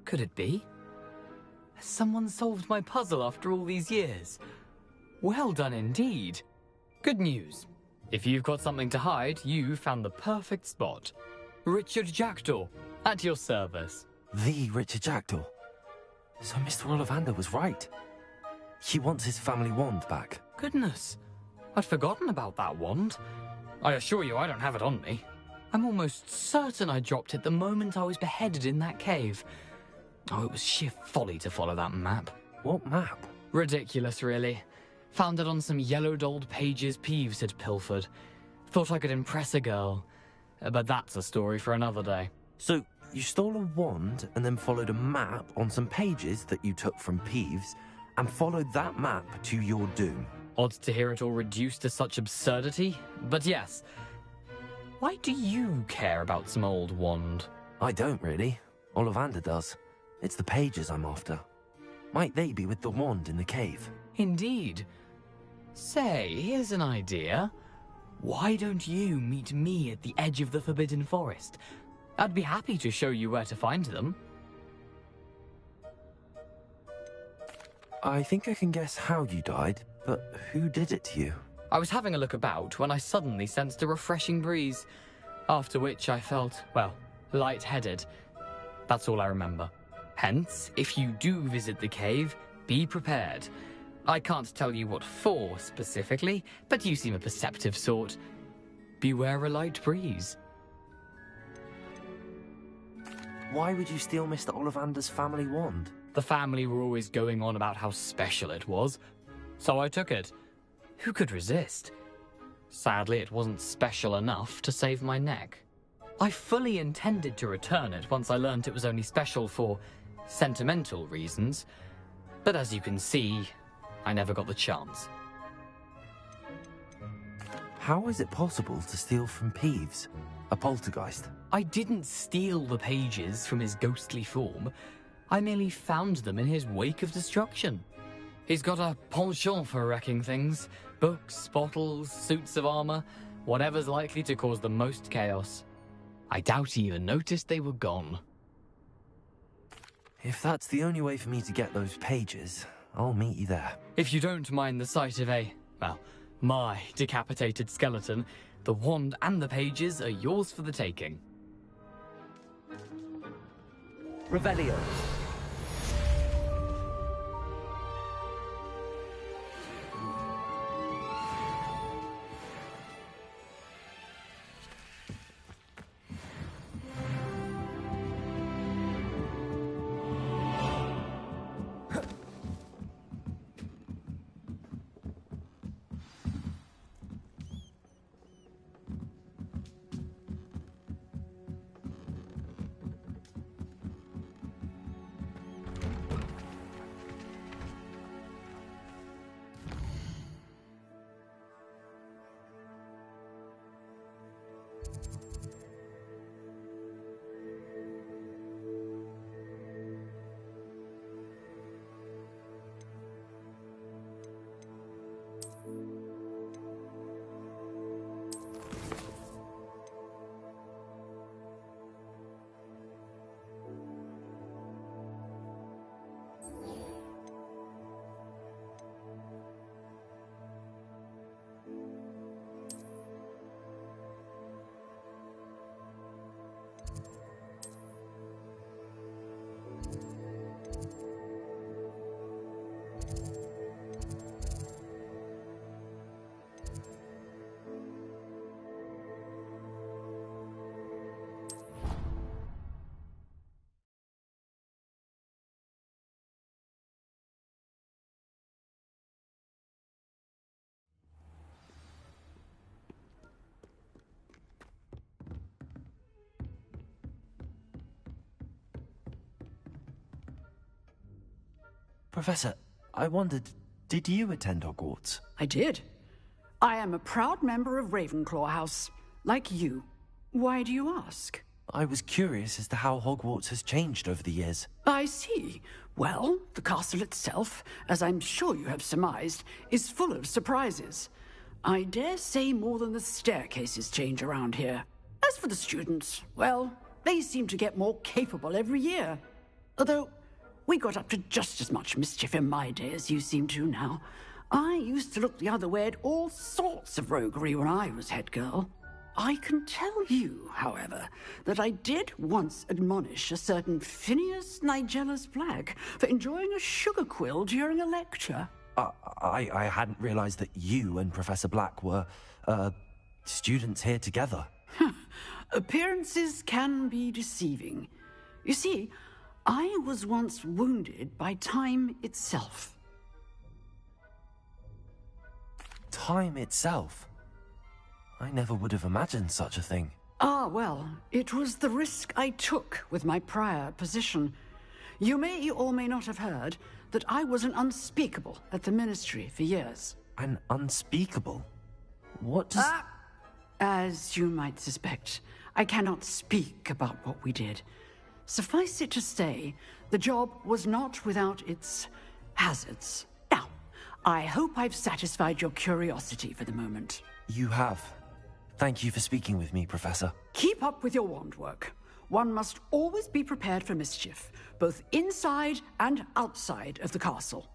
Could it be? Has someone solved my puzzle after all these years? Well done indeed. Good news. If you've got something to hide, you found the perfect spot. Richard Jackdaw, at your service. The Richard Jackdaw. So Mr. Ollivander was right. He wants his family wand back. Goodness, I'd forgotten about that wand. I assure you I don't have it on me. I'm almost certain I dropped it the moment I was beheaded in that cave. Oh, it was sheer folly to follow that map. What map? Ridiculous, really. Found it on some yellowed old pages Peeves had pilfered. Thought I could impress a girl. But that's a story for another day. So, you stole a wand and then followed a map on some pages that you took from Peeves and followed that map to your doom. Odd to hear it all reduced to such absurdity, but yes. Why do you care about some old wand? I don't, really. Ollivander does. It's the pages I'm after. Might they be with the wand in the cave? Indeed. Say, here's an idea. Why don't you meet me at the edge of the Forbidden Forest? I'd be happy to show you where to find them. I think I can guess how you died, but who did it to you? I was having a look about when I suddenly sensed a refreshing breeze, after which I felt, well, lightheaded. That's all I remember. Hence, if you do visit the cave, be prepared. I can't tell you what for specifically, but you seem a perceptive sort. Beware a light breeze. Why would you steal Mr. Ollivander's family wand? The family were always going on about how special it was, so I took it. Who could resist? Sadly, it wasn't special enough to save my neck. I fully intended to return it once I learned it was only special for sentimental reasons, but as you can see, I never got the chance. How is it possible to steal from Peeves, a poltergeist? I didn't steal the pages from his ghostly form. I merely found them in his wake of destruction. He's got a penchant for wrecking things. Books, bottles, suits of armor, whatever's likely to cause the most chaos. I doubt he even noticed they were gone. If that's the only way for me to get those pages, I'll meet you there. If you don't mind the sight of my decapitated skeleton, the wand and the pages are yours for the taking. Revelio. Professor, I wondered, did you attend Hogwarts? I did. I am a proud member of Ravenclaw House, like you. Why do you ask? I was curious as to how Hogwarts has changed over the years. I see. Well, the castle itself, as I'm sure you have surmised, is full of surprises. I dare say more than the staircases change around here. As for the students, well, they seem to get more capable every year. Although, we got up to just as much mischief in my day as you seem to now. I used to look the other way at all sorts of roguery when I was head girl. I can tell you, however, that I did once admonish a certain Phineas Nigellus Black for enjoying a sugar quill during a lecture. I hadn't realized that you and Professor Black were, students here together. Appearances can be deceiving. You see, I was once wounded by time itself. Time itself? I never would have imagined such a thing. Ah, well, it was the risk I took with my prior position. You may or may not have heard that I was an unspeakable at the Ministry for years. An unspeakable? What does... As you might suspect, I cannot speak about what we did. Suffice it to say, the job was not without its hazards. Now, I hope I've satisfied your curiosity for the moment. You have. Thank you for speaking with me, Professor. Keep up with your wand work. One must always be prepared for mischief, both inside and outside of the castle.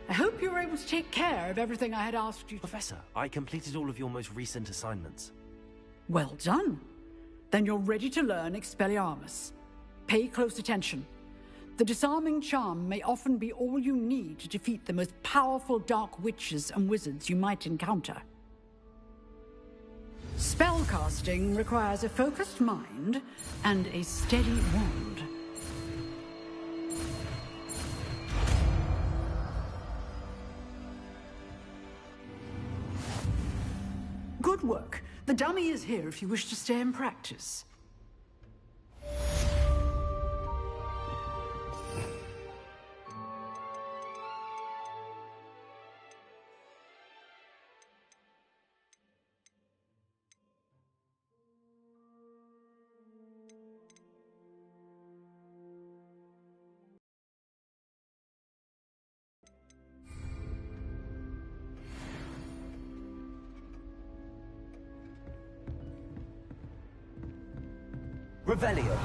I hope you were able to take care of everything I had asked you to. Professor, I completed all of your most recent assignments. Well done. Then you're ready to learn Expelliarmus. Pay close attention. The disarming charm may often be all you need to defeat the most powerful dark witches and wizards you might encounter. Spellcasting requires a focused mind and a steady wand. Good work. The dummy is here if you wish to stay and practice. Revelio.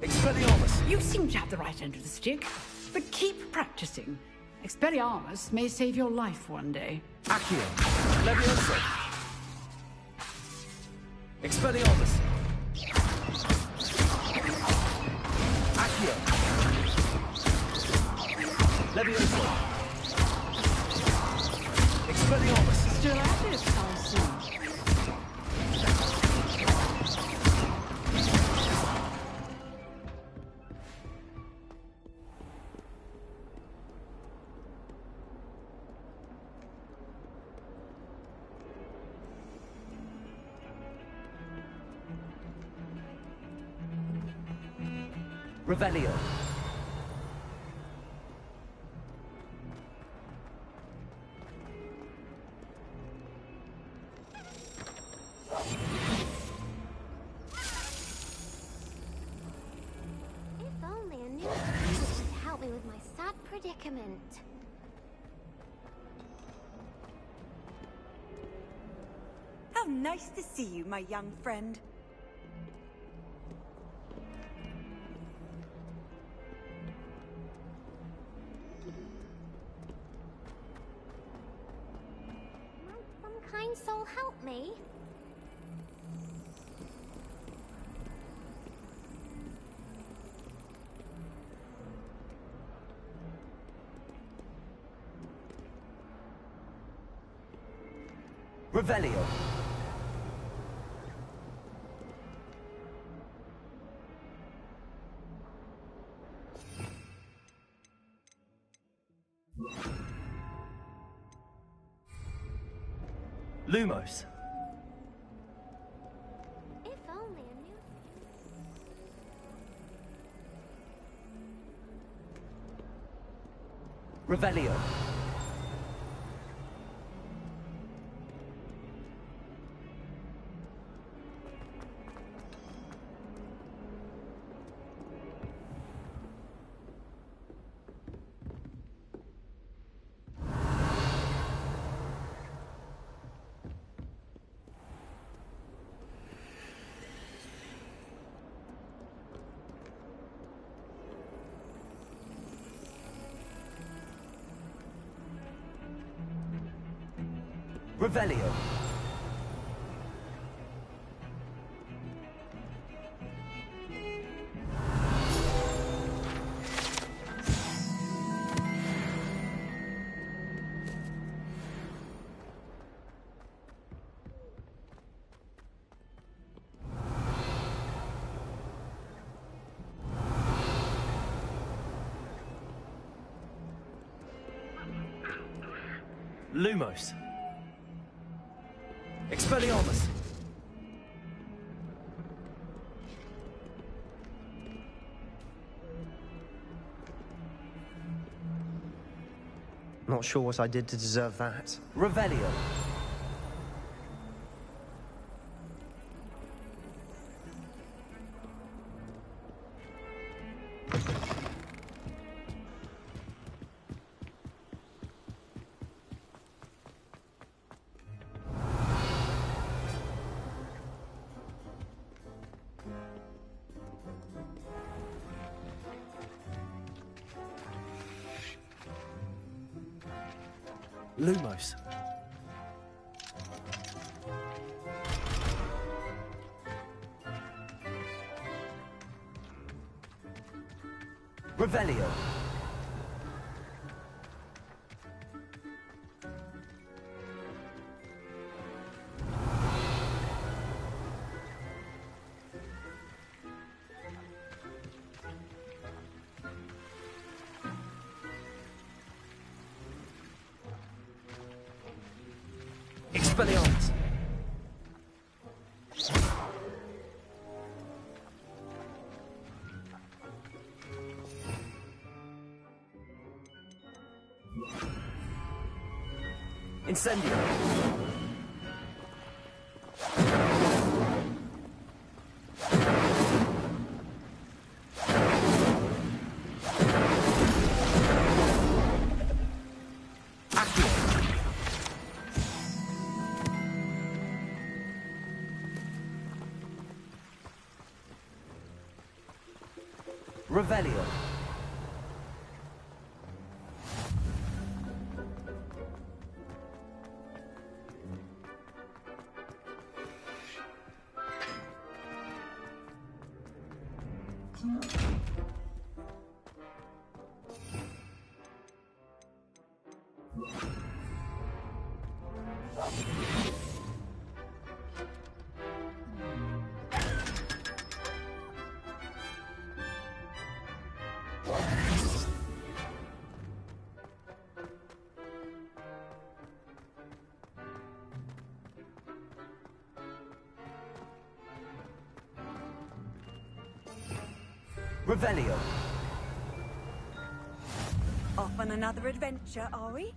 Expelliarmus! You seem to have the right end of the stick, but keep practicing. Expelliarmus may save your life one day. Accio. Leviosa. Expelliarmus. Accio. Leviosa. Expelliarmus. Still at it, I see. Revelio. If only I knew someone could help me with my sad predicament. How nice to see you, my young friend. Might some kind soul help me? Revelio. Lumos. If only I knew. Revelio. Revelio. Lumos. Expelliarmus. Not sure what I did to deserve that. Revelio. Lumos. Revelio. Expelliarmus. Incendio. Revelio. Revelio. Off on another adventure, are we?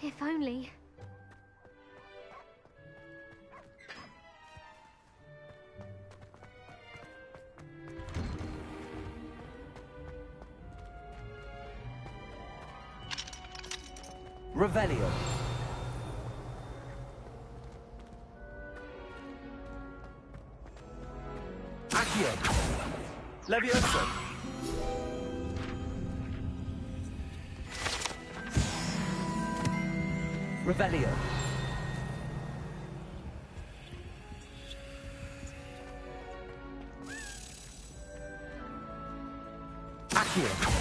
If only. Revelio. Accio. Levioso. Revelio. Accio.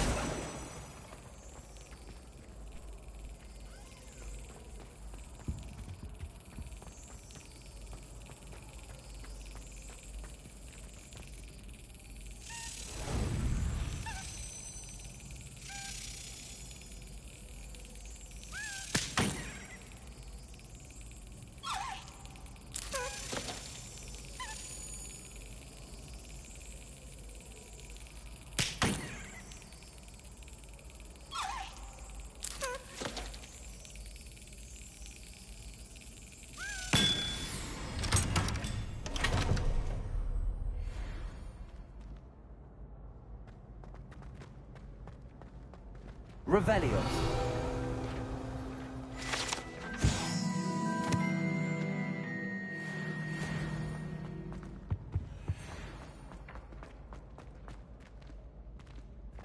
Revelio.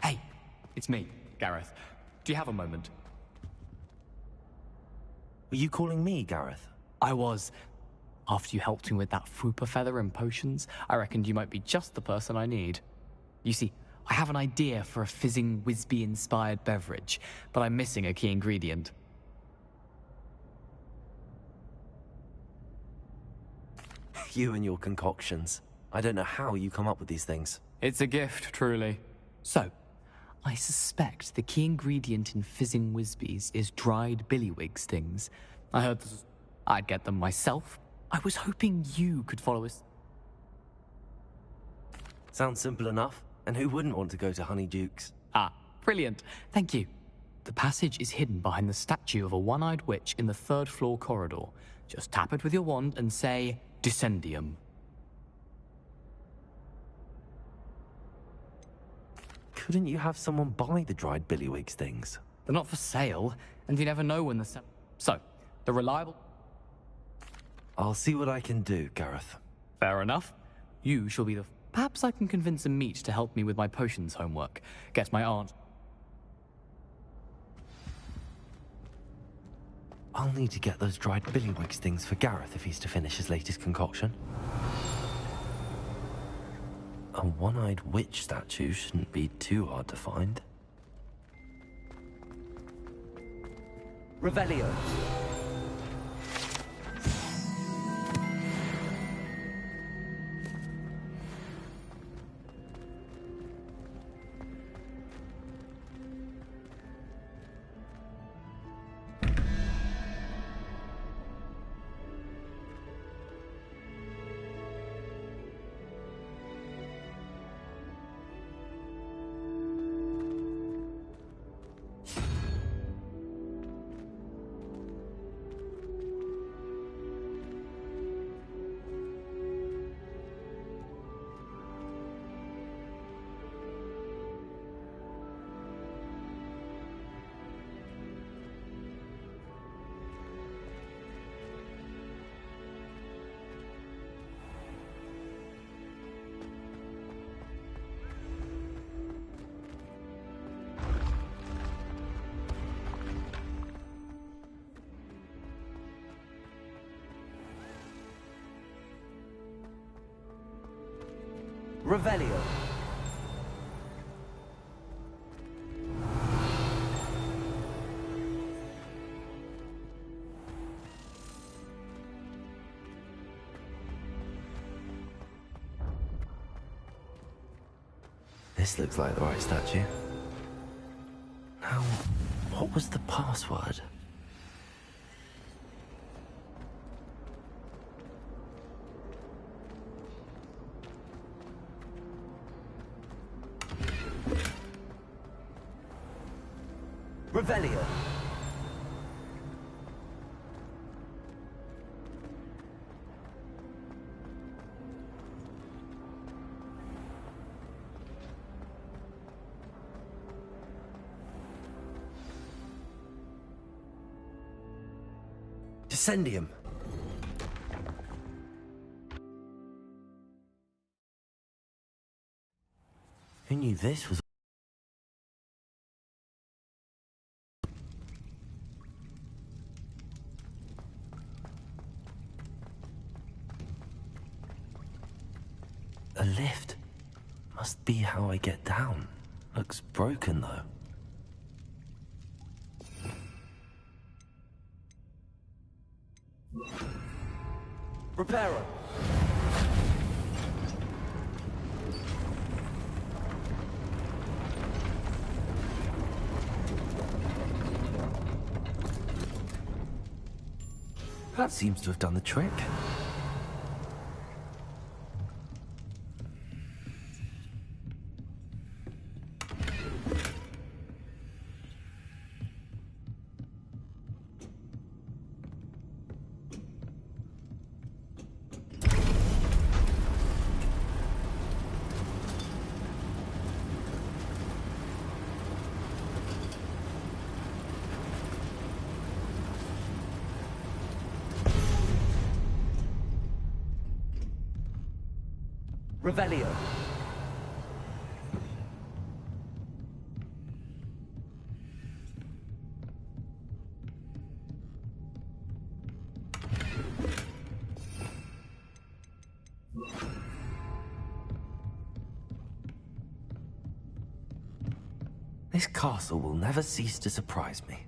Hey, it's me, Gareth. Do you have a moment? Were you calling me, Gareth? I was. After you helped me with that Fupa feather and potions, I reckoned you might be just the person I need. You see, I have an idea for a fizzing Whizbee-inspired beverage, but I'm missing a key ingredient. You and your concoctions. I don't know how you come up with these things. It's a gift, truly. So, I suspect the key ingredient in fizzing Whizbees is dried billywig stings. I heard I'd get them myself. I was hoping you could follow us. Sounds simple enough. And who wouldn't want to go to Honeydukes? Ah, brilliant. Thank you. The passage is hidden behind the statue of a one-eyed witch in the third-floor corridor. Just tap it with your wand and say, Descendium. Couldn't you have someone buy the dried billywig things? They're not for sale, and you never know when the... So, the reliable... I'll see what I can do, Gareth. Fair enough. You shall be the... Perhaps I can convince a meat to help me with my potions homework. Get my aunt... I'll need to get those dried billywig things for Gareth if he's to finish his latest concoction. A one-eyed witch statue shouldn't be too hard to find. Revelio. Revelio. This looks like the right statue. Now, what was the password? Revelio. Descendium. Who knew this was... A lift. Must be how I get down. Looks broken, though. Reparo. That seems to have done the trick. Revelio. This castle will never cease to surprise me.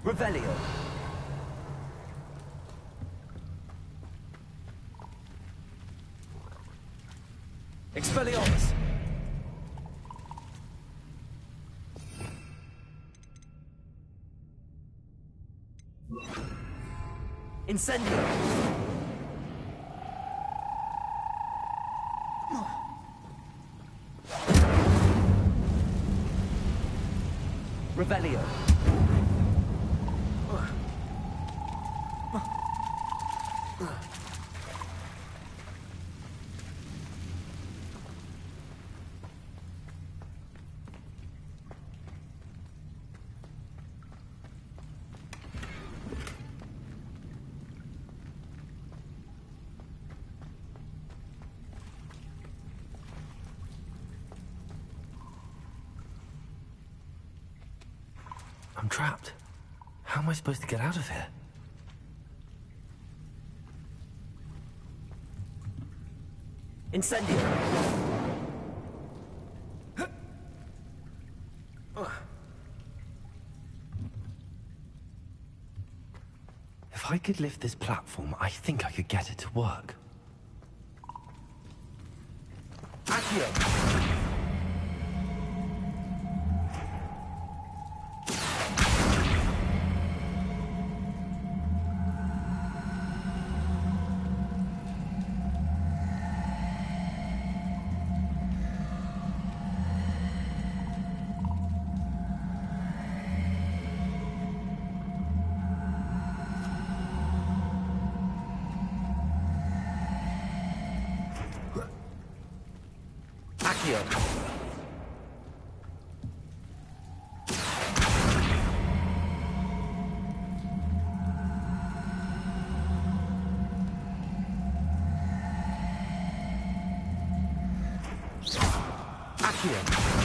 Revelio. Expelliarmus! Incendio. Revelio. I'm trapped. How am I supposed to get out of here? Incendio. If I could lift this platform, I think I could get it to work. Accio. Accio.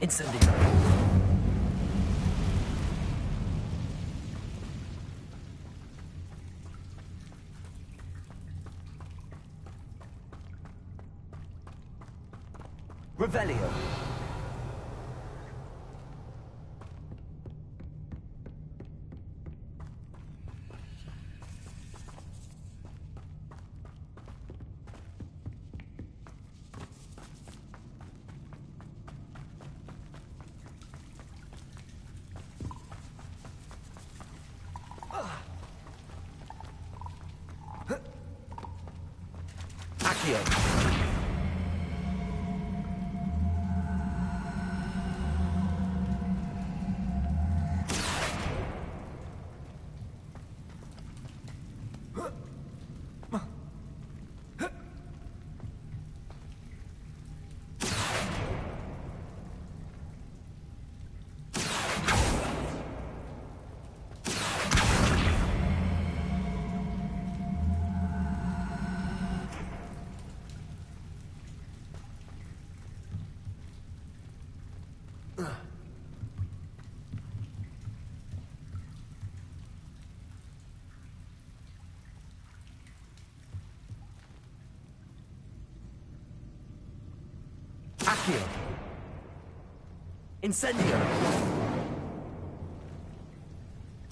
Incendio. Revelio. Accio. Accio. Incendio.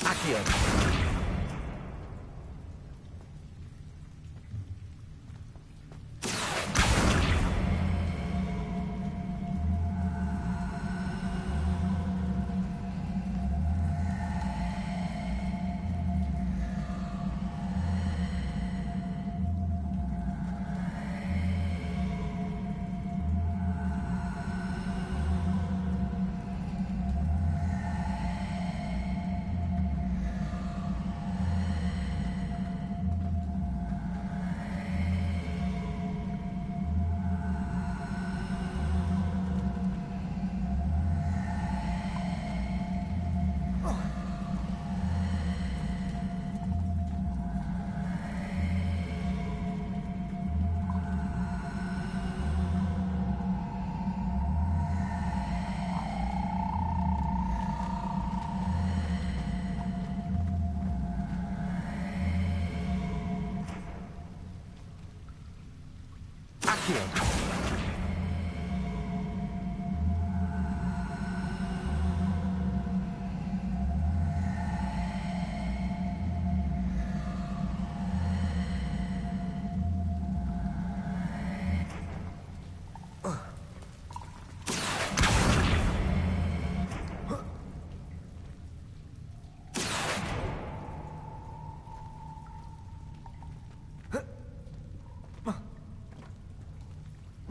Accio. Accio.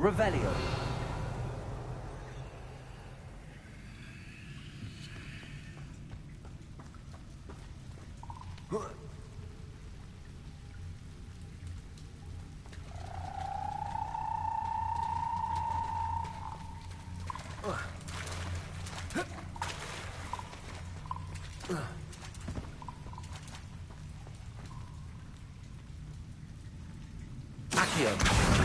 Revelio. Accio.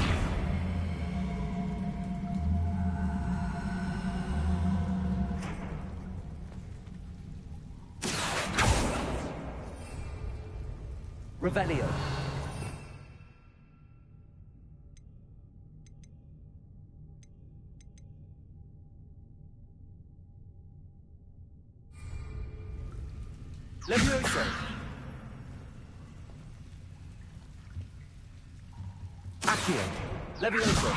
Revelio. Levioso. Accio. Levioso.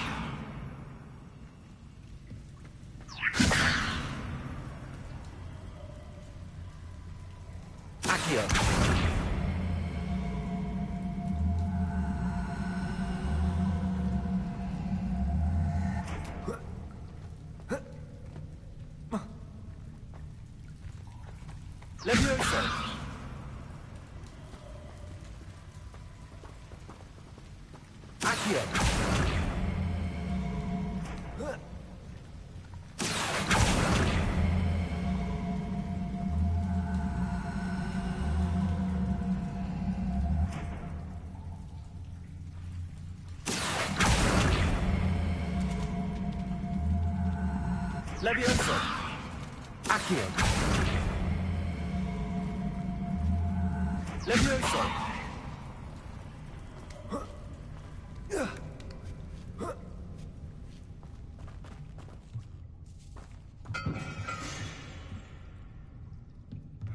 Accio. Levioso! Accio! Levioso! Accio! Levioso!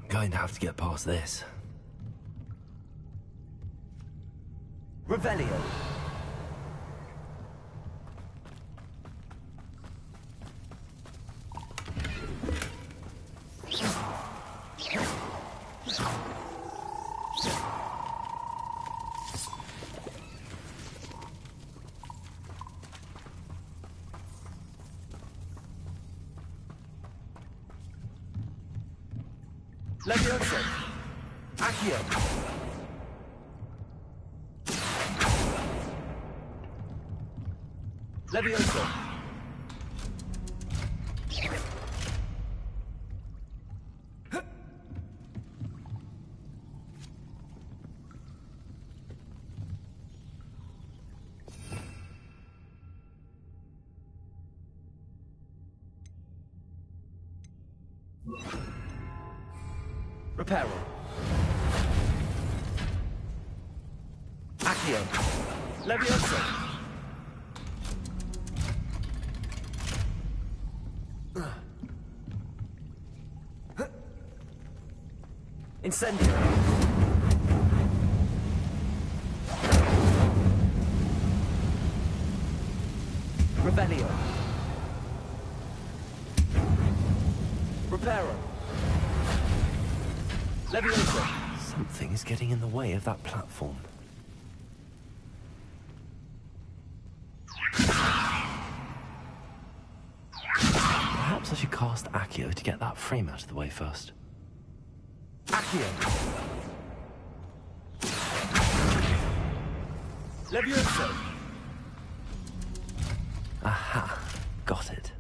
I'm going to have to get past this. Revelio! Levioso! Accio! Levioso! Reparo. Accio. Levioso. Incendio. Revelio. Reparo. Levioso. Something is getting in the way of that platform. Perhaps I should cast Accio to get that frame out of the way first. Accio. Levioso. Aha, got it.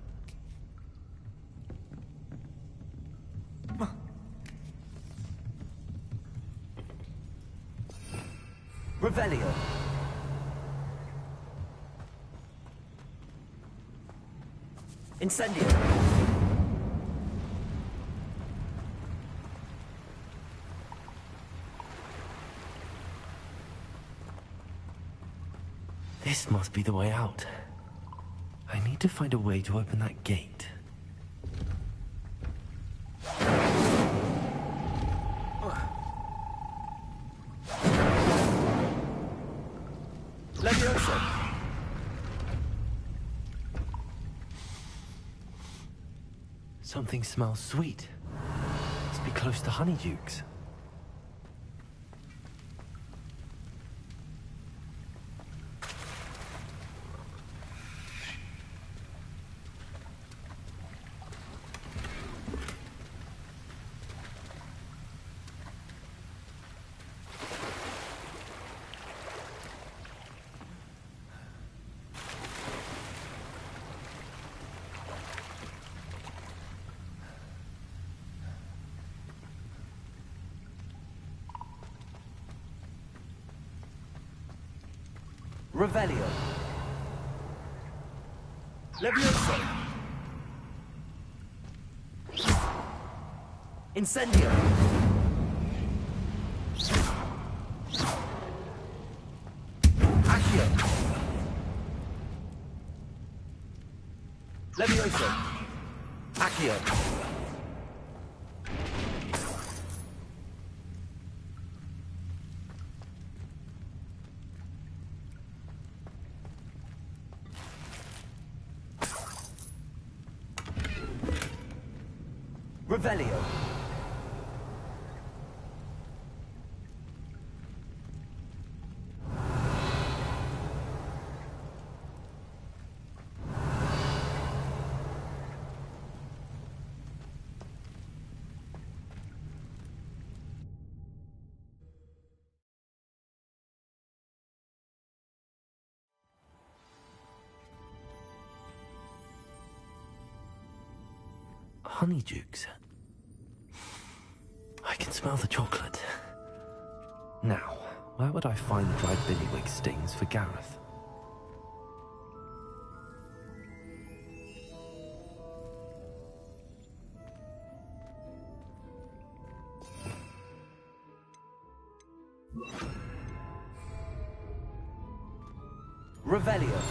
Revelio. Incendio. This must be the way out. I need to find a way to open that gate. Levioso. Something smells sweet. Must be close to Honeydukes. Revelio. Levioso. Incendio. Accio. Levioso. Accio. Revelio. Honeydukes. I can smell the chocolate. Now, where would I find the dried billywig stings for Gareth? Revelio.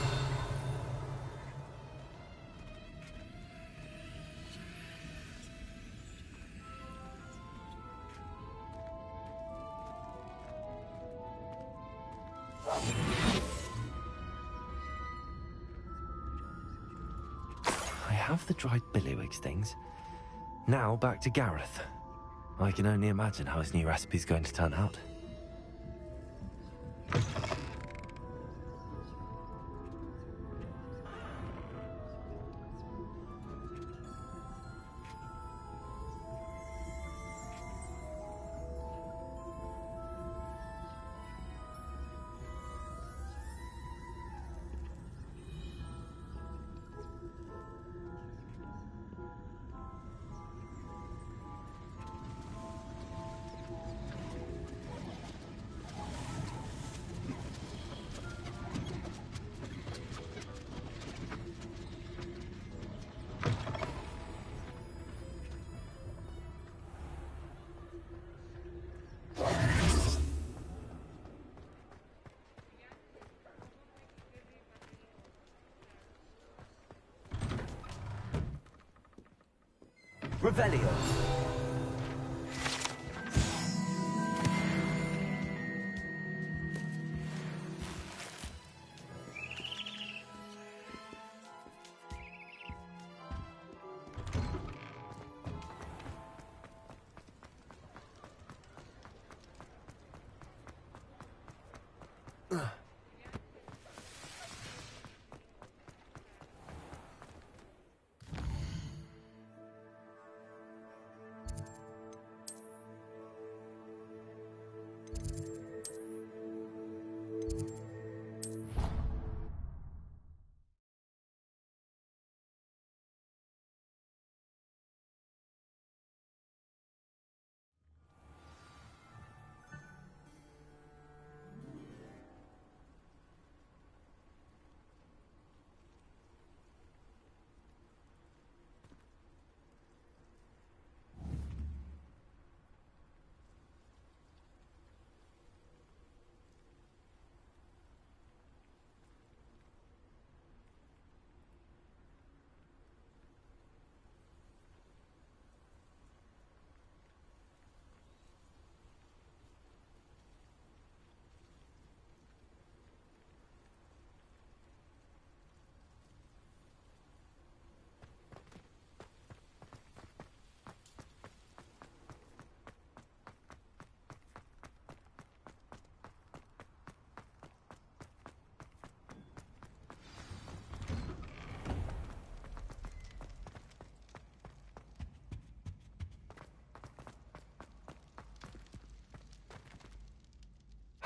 I have the dried billywig stings. Now back to Gareth. I can only imagine how his new recipe's going to turn out. Revelio.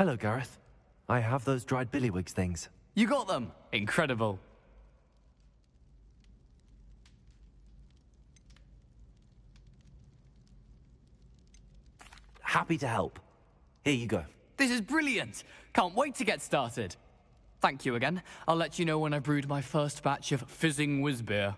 Hello, Gareth. I have those dried billywig things. You got them! Incredible. Happy to help. Here you go. This is brilliant! Can't wait to get started. Thank you again. I'll let you know when I brewed my first batch of fizzing whiz beer.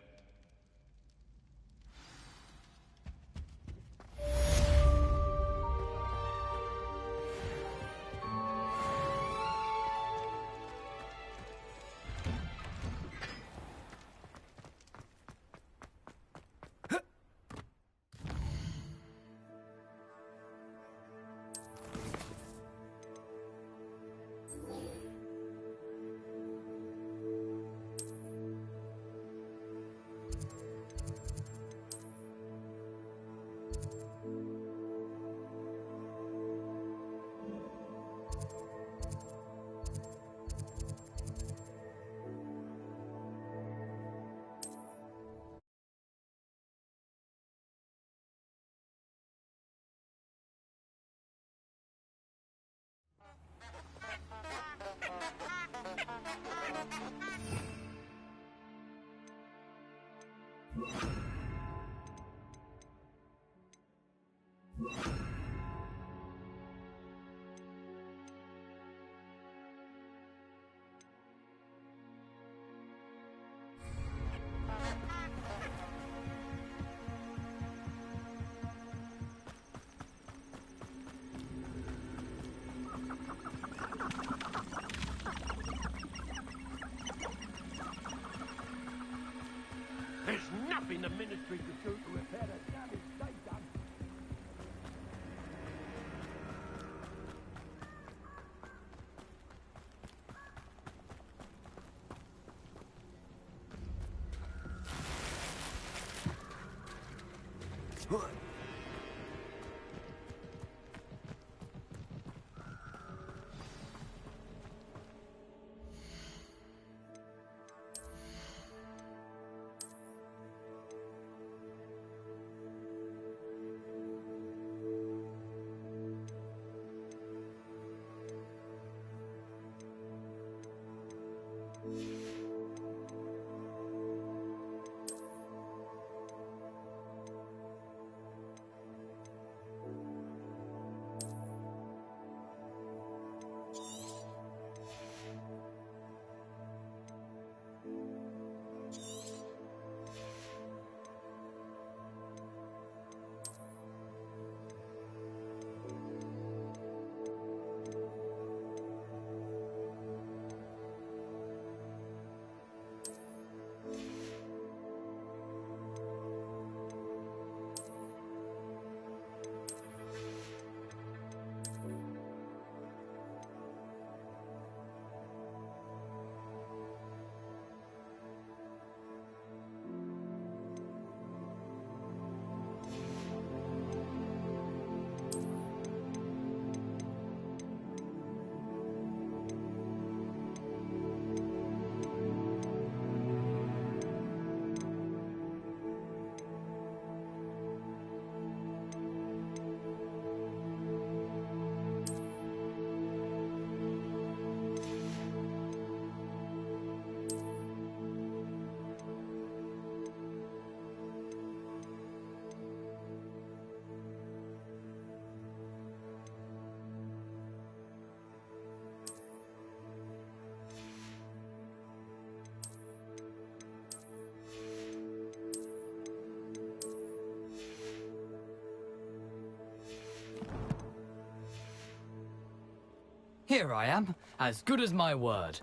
Here I am, as good as my word.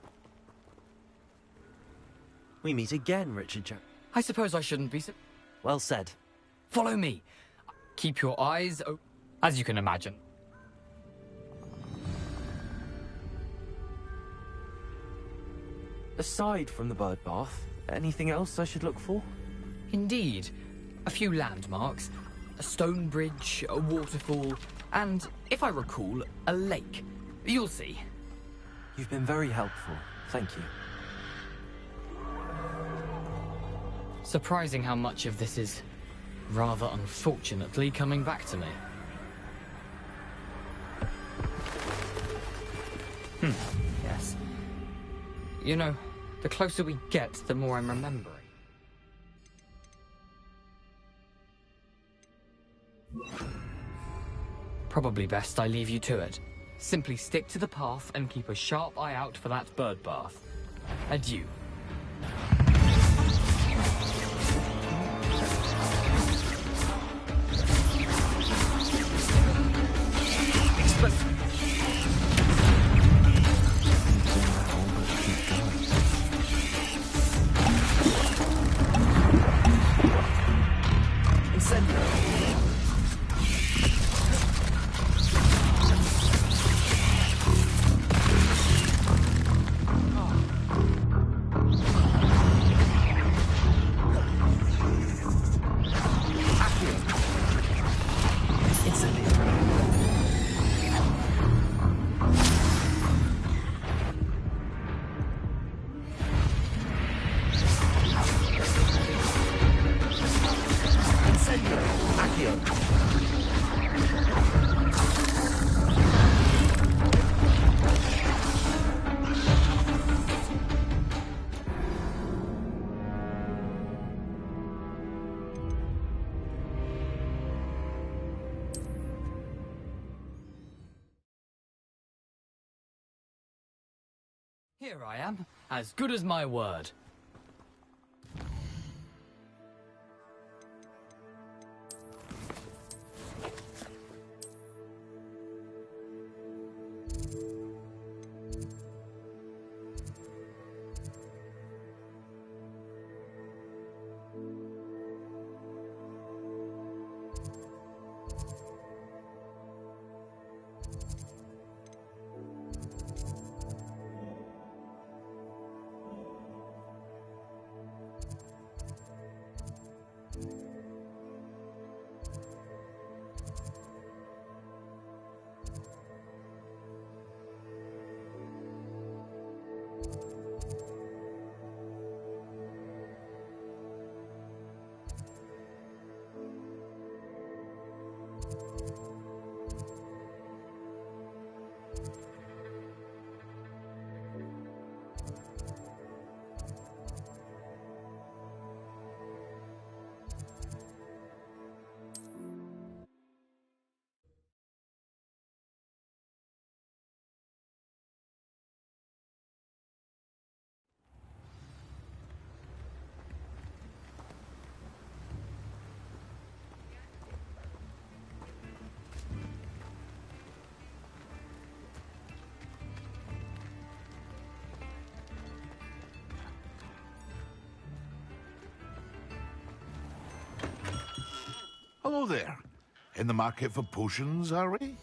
We meet again, Richard Jones. I suppose I shouldn't be so... Well said. Follow me. Keep your eyes open, as you can imagine. Aside from the bird bath, anything else I should look for? Indeed. A few landmarks, a stone bridge, a waterfall, and, if I recall, a lake. You'll see. You've been very helpful. Thank you. Surprising how much of this is, rather unfortunately, coming back to me. Yes. You know, the closer we get, the more I'm remembering. Probably best I leave you to it. Simply stick to the path and keep a sharp eye out for that bird bath. Adieu. Here I am, as good as my word. Hello there. In the market for potions, are we?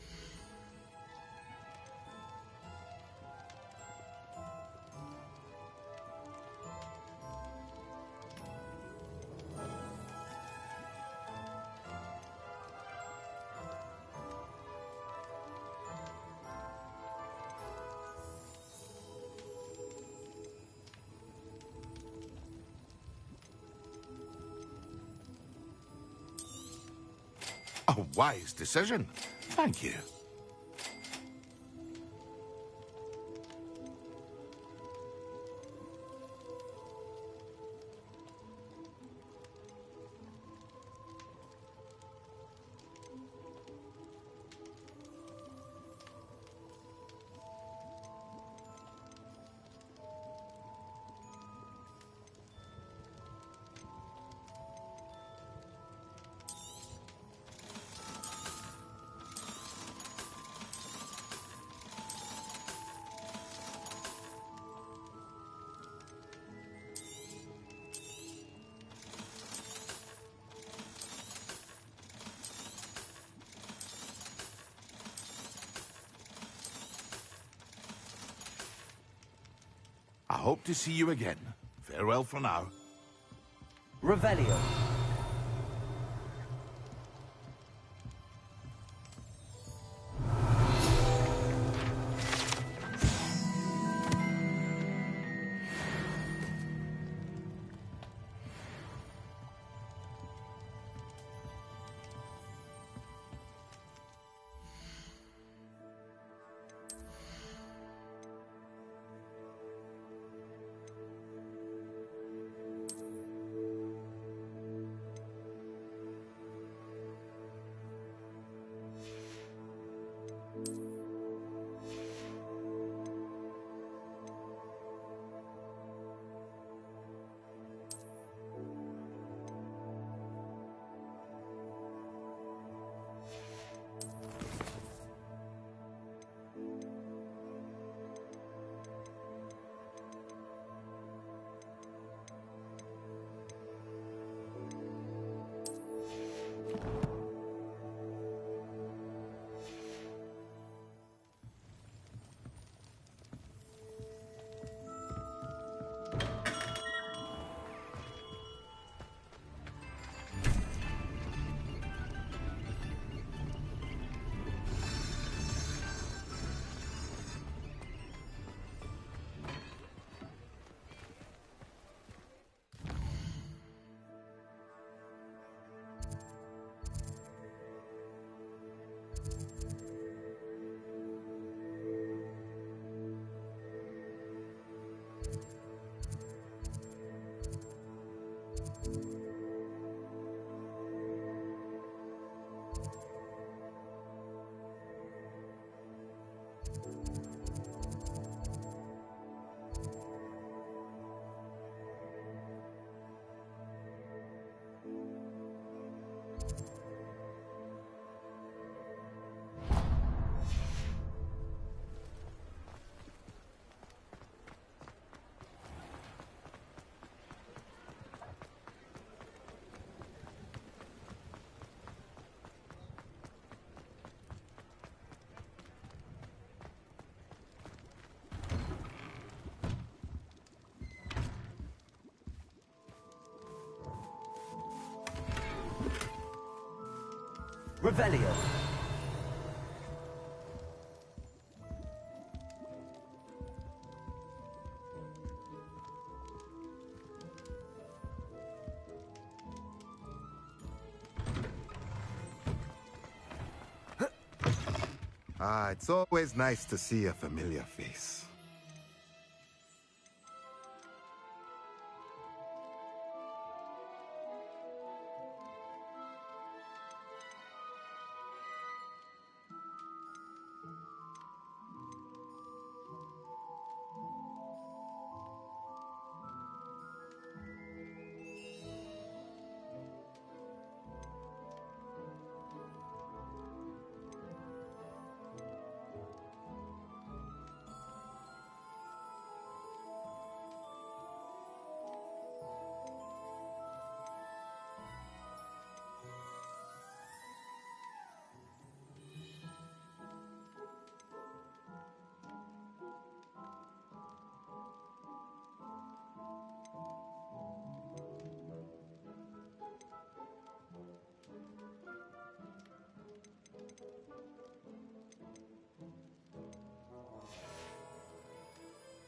A wise decision. Thank you. I hope to see you again. Farewell for now. Revelio. Revelio. Ah, it's always nice to see a familiar face.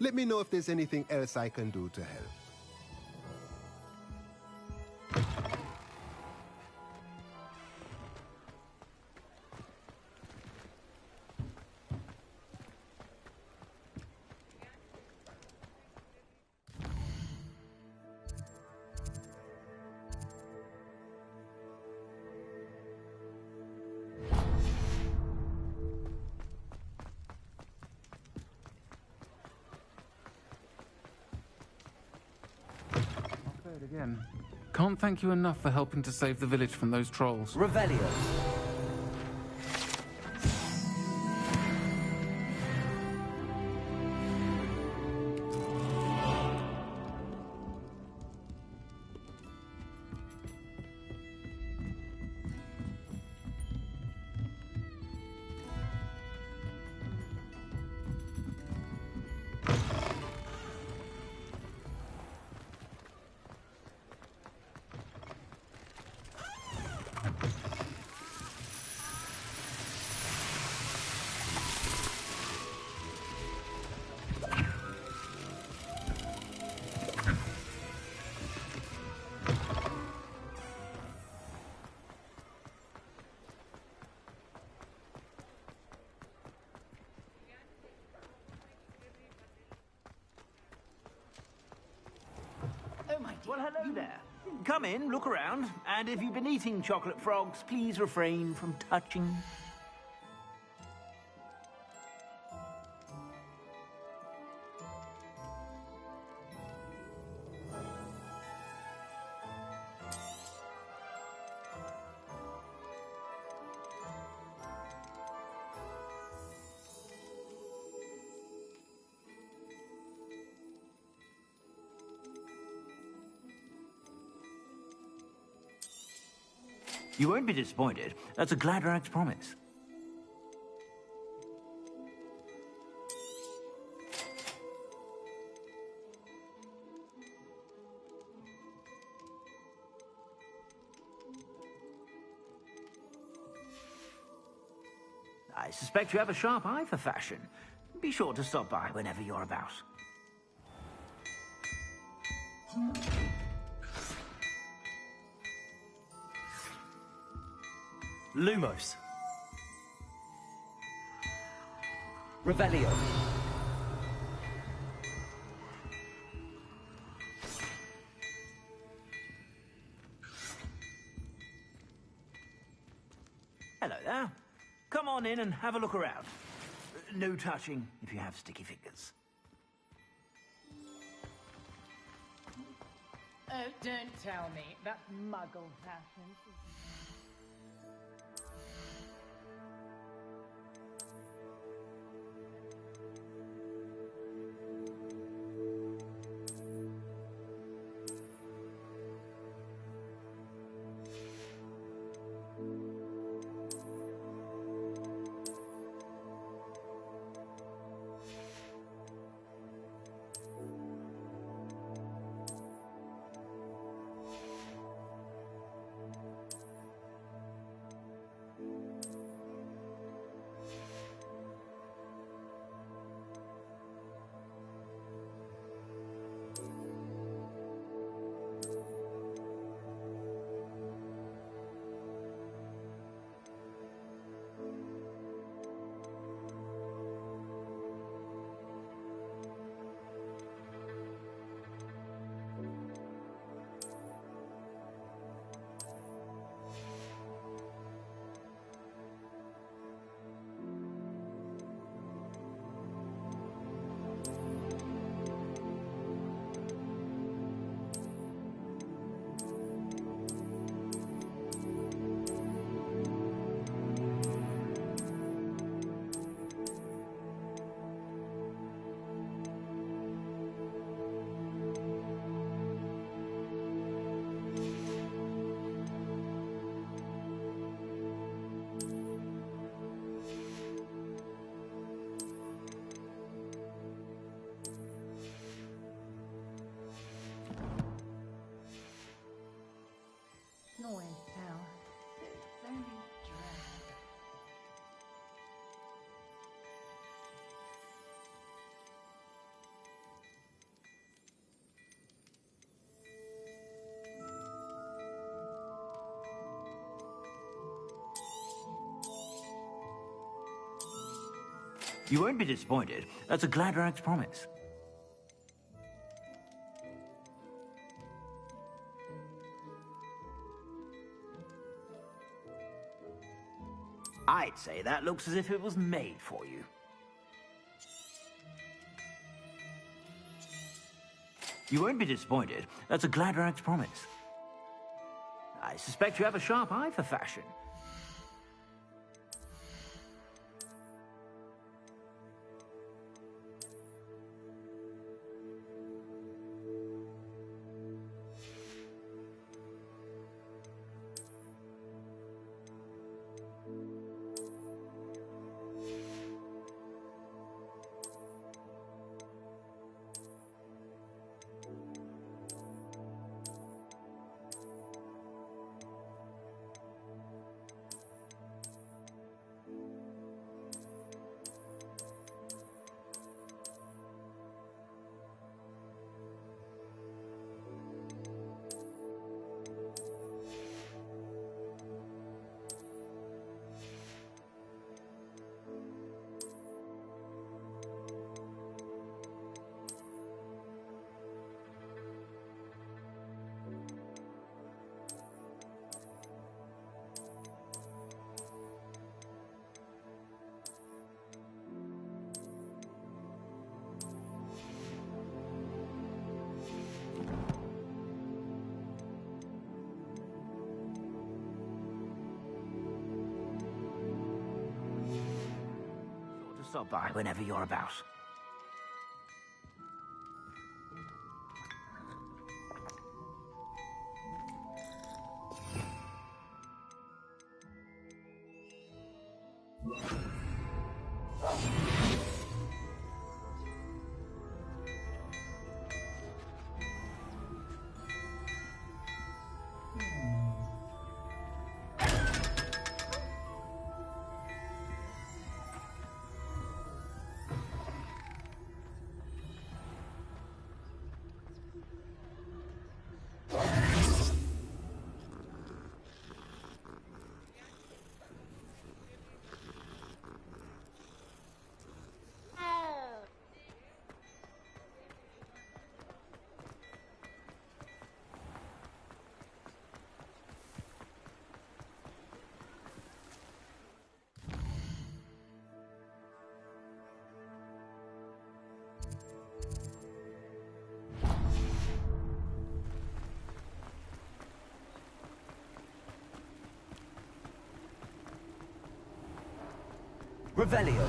Let me know if there's anything else I can do to help. Again. Can't thank you enough for helping to save the village from those trolls. Revelio. Well, hello there. Come in, look around, and if you've been eating chocolate frogs, please refrain from touching. You won't be disappointed. That's a Gladrax promise. I suspect you have a sharp eye for fashion. Be sure to stop by whenever you're about. Lumos. Revelio. Hello there. Come on in and have a look around. No touching if you have sticky fingers. Oh, don't tell me. That's muggle fashion. You won't be disappointed. That's a Gladrag's promise. I'd say that looks as if it was made for you. You won't be disappointed. That's a Gladrag's promise. I suspect you have a sharp eye for fashion. Stop by whenever you're about. Revelio.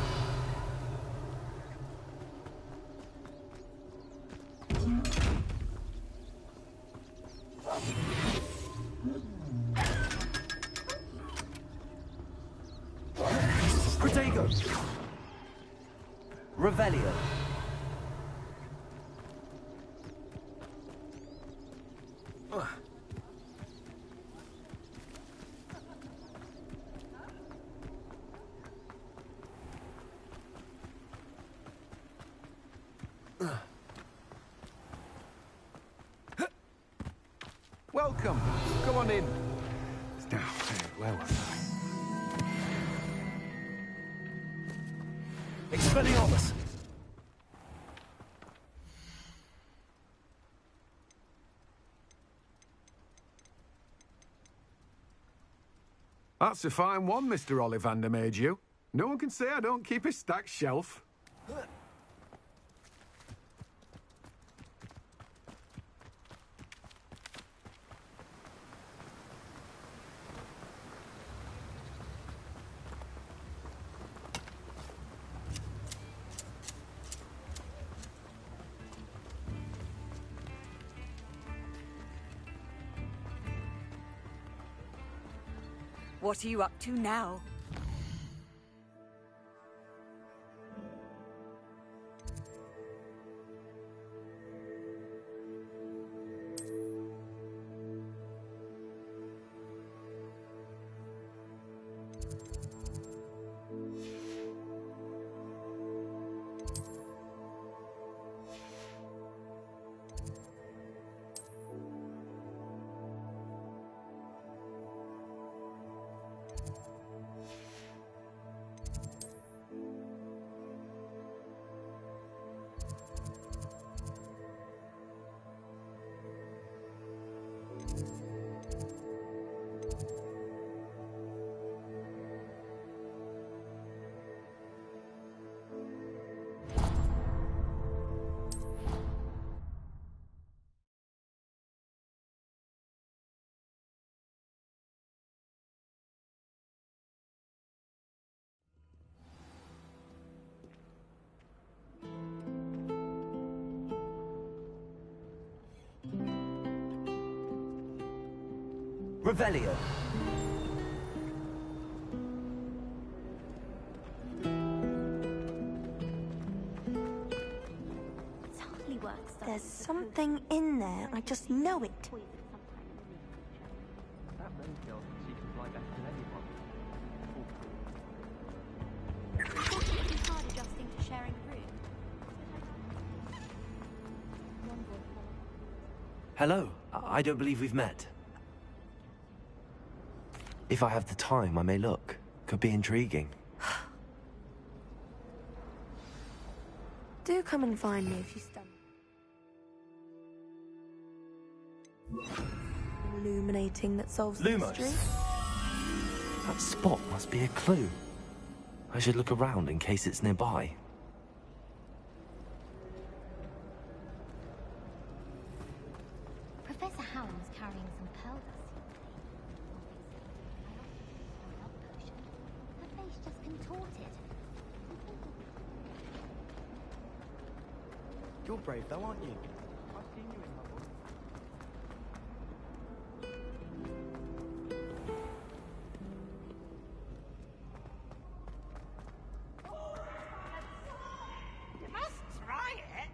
Protego. Revelio. Welcome. Come on in. Now, where was I? Expelliarmus. That's a fine one, Mr. Ollivander made you. No one can say I don't keep a stacked shelf. What are you up to now? Revelio. There's something in there. I just know it. That road girl thinks she can fly better than anyone. It's hard adjusting to sharing a room. Hello. I don't believe we've met. If I have the time, I may look. Could be intriguing. Do come and find me if you stumble. Illuminating that solves the Lumos. mystery. That spot must be a clue. I should look around in case it's nearby. Professor Hallam's carrying some pearl dust. Her face just contorted. You're brave though, aren't you? I've seen you in my book. You must try it.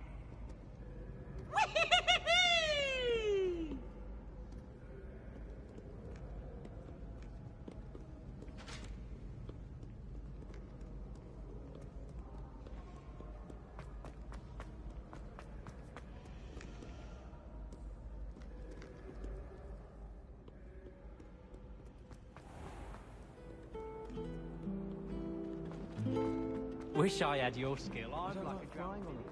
Wish I had your skill. I'm like a flying on it.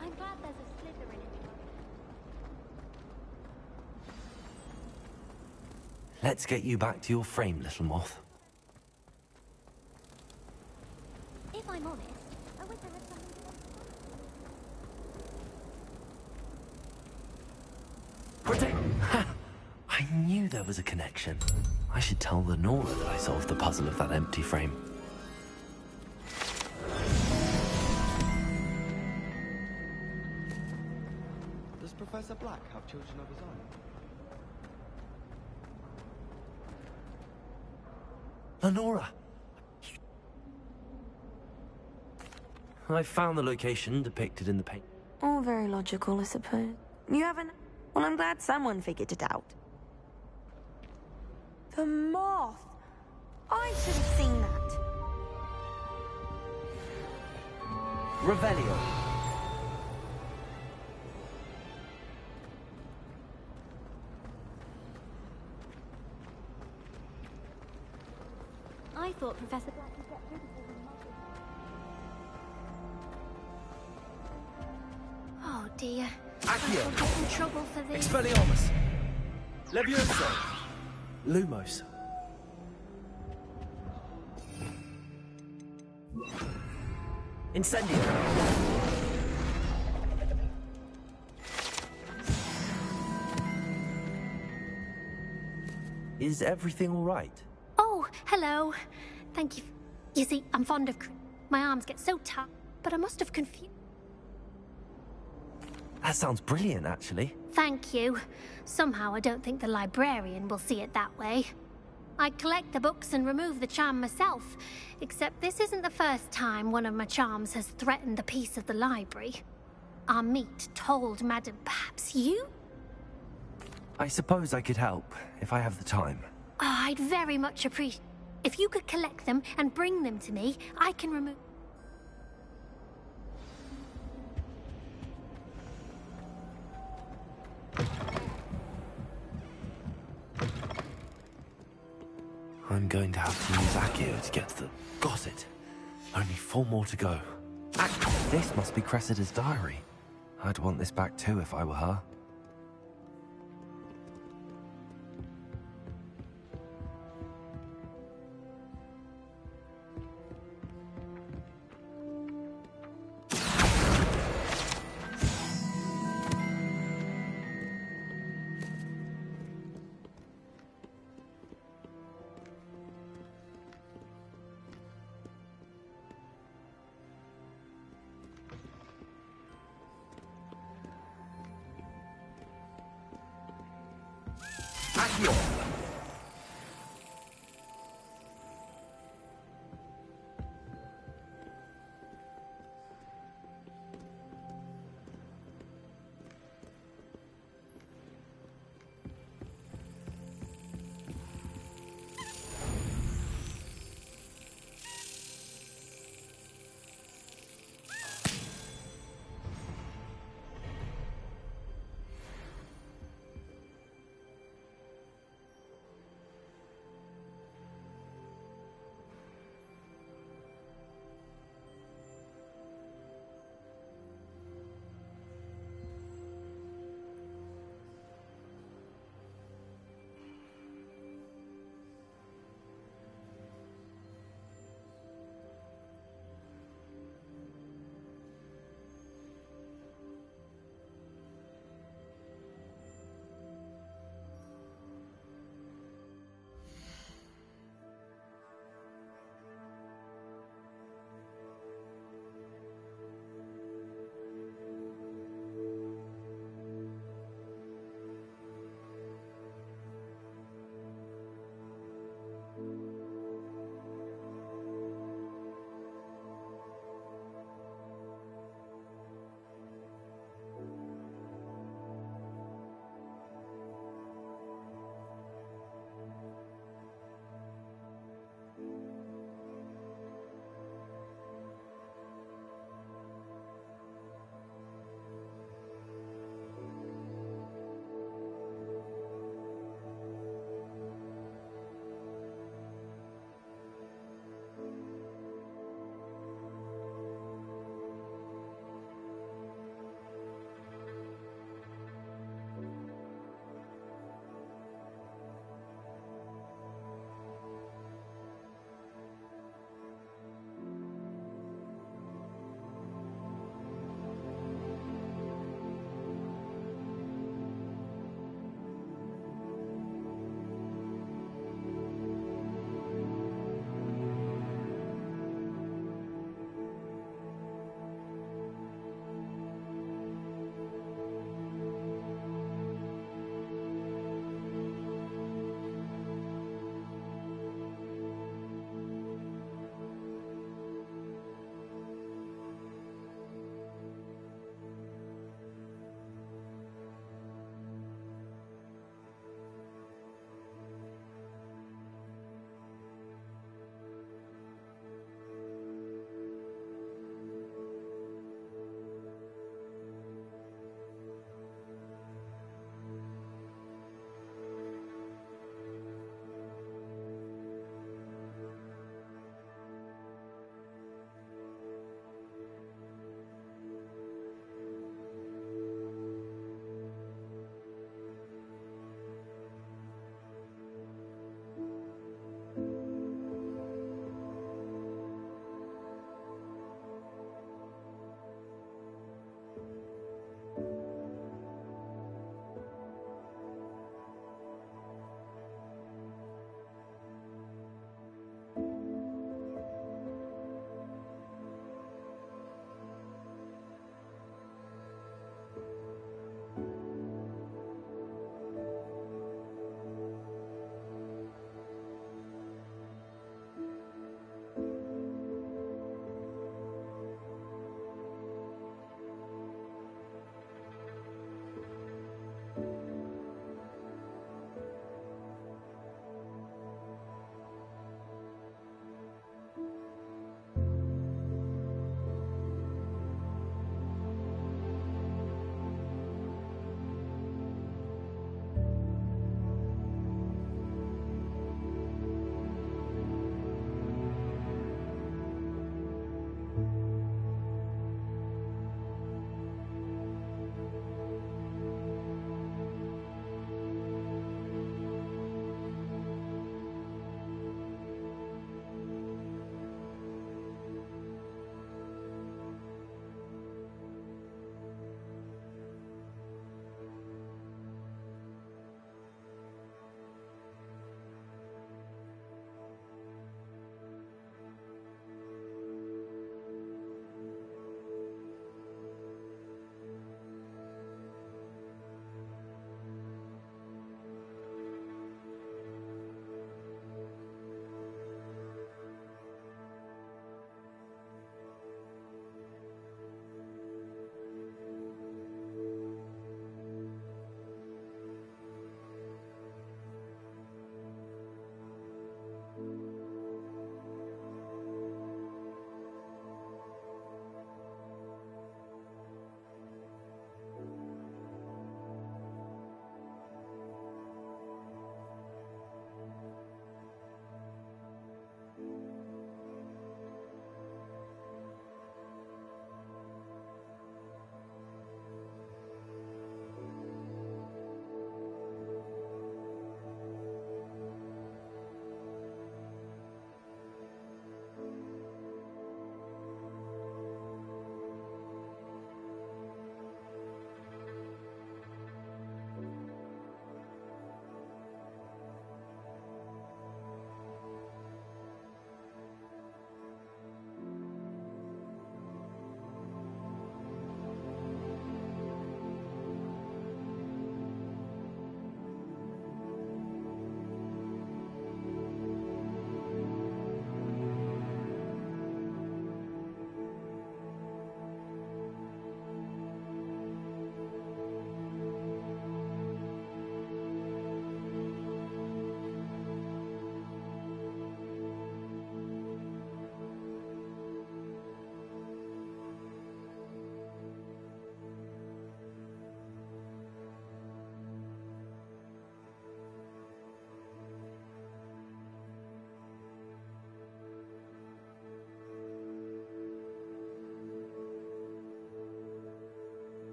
I'm glad there's a Slytherin in charge. Let's get you back to your frame, little moth. If I'm honest, I wish I had something to Protect! I knew there was a connection. I should tell Lenora that I solved the puzzle of that empty frame. Does Professor Black have children of his own? Lenora! I found the location depicted in the paint. All very logical, I suppose. You haven't... Well, I'm glad someone figured it out. The moth! I should have seen that. Revelio. I thought Professor Black would get rid of all the Oh dear. Accio. I'll get in trouble for this. Expelliarmus. Levioso. Lumos. Incendio. Is everything all right? Oh, hello. Thank you. You see, I'm fond of... My arms get so tight, but I must have confused... That sounds brilliant, actually. Thank you. Somehow I don't think the librarian will see it that way. I collect the books and remove the charm myself, except this isn't the first time one of my charms has threatened the peace of the library. Our meet told Madam, perhaps you? I suppose I could help, if I have the time. Oh, I'd very much appreciate... If you could collect them and bring them to me, I can remove... I'm going to have to use Accio to get to the... Got it! Only 4 more to go. This must be Cressida's diary. I'd want this back too if I were her.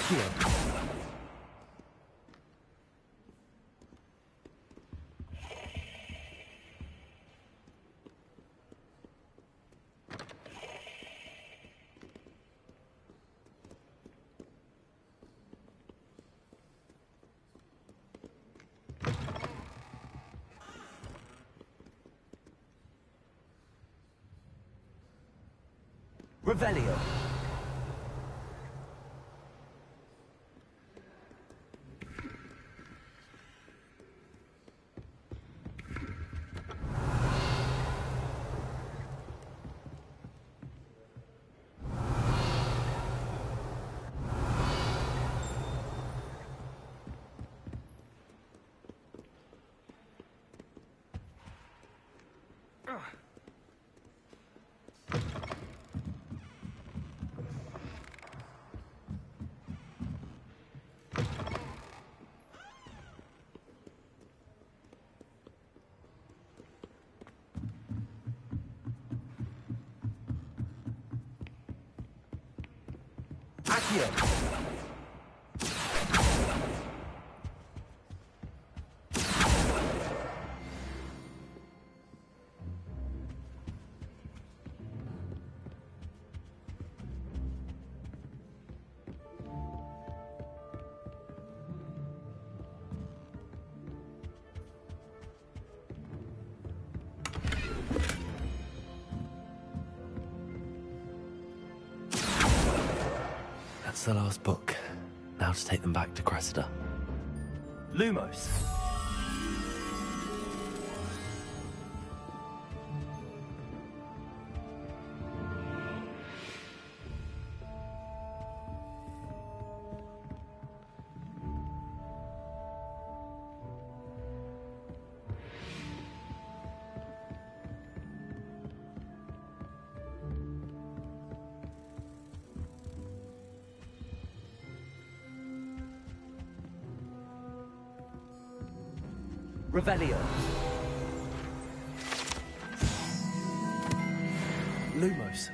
Accio. Revelio. Accio. That's the last book. Now to take them back to Cressida. Lumos. Revelio. Lumos.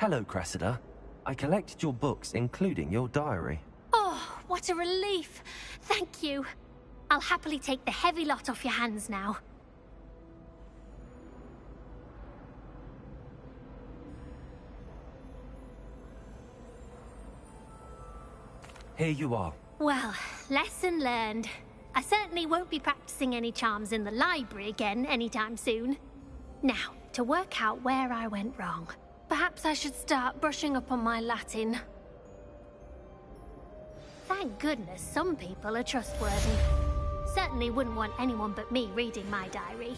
Hello, Cressida. I collected your books, including your diary. Oh, what a relief. Thank you. I'll happily take the heavy lot off your hands now. Here you are. Well, lesson learned. I certainly won't be practicing any charms in the library again anytime soon. Now, to work out where I went wrong. Perhaps I should start brushing up on my Latin. Thank goodness some people are trustworthy. Certainly wouldn't want anyone but me reading my diary.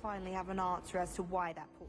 finally have an answer as to why that poor...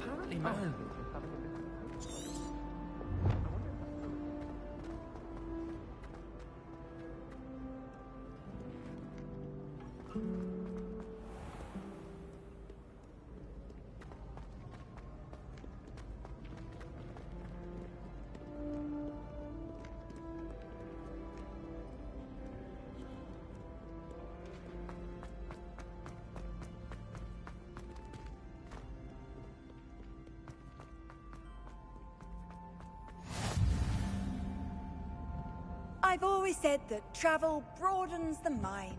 Apparently, man. I've always said that travel broadens the mind.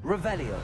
Revelio.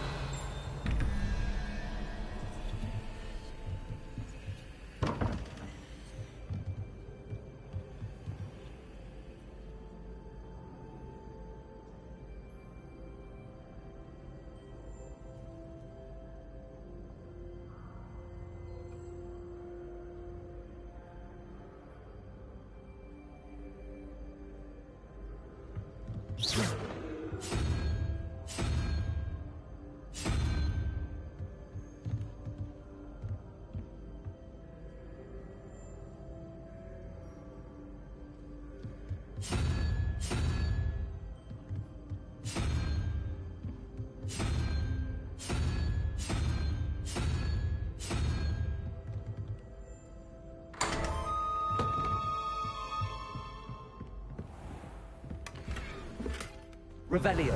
Revelio.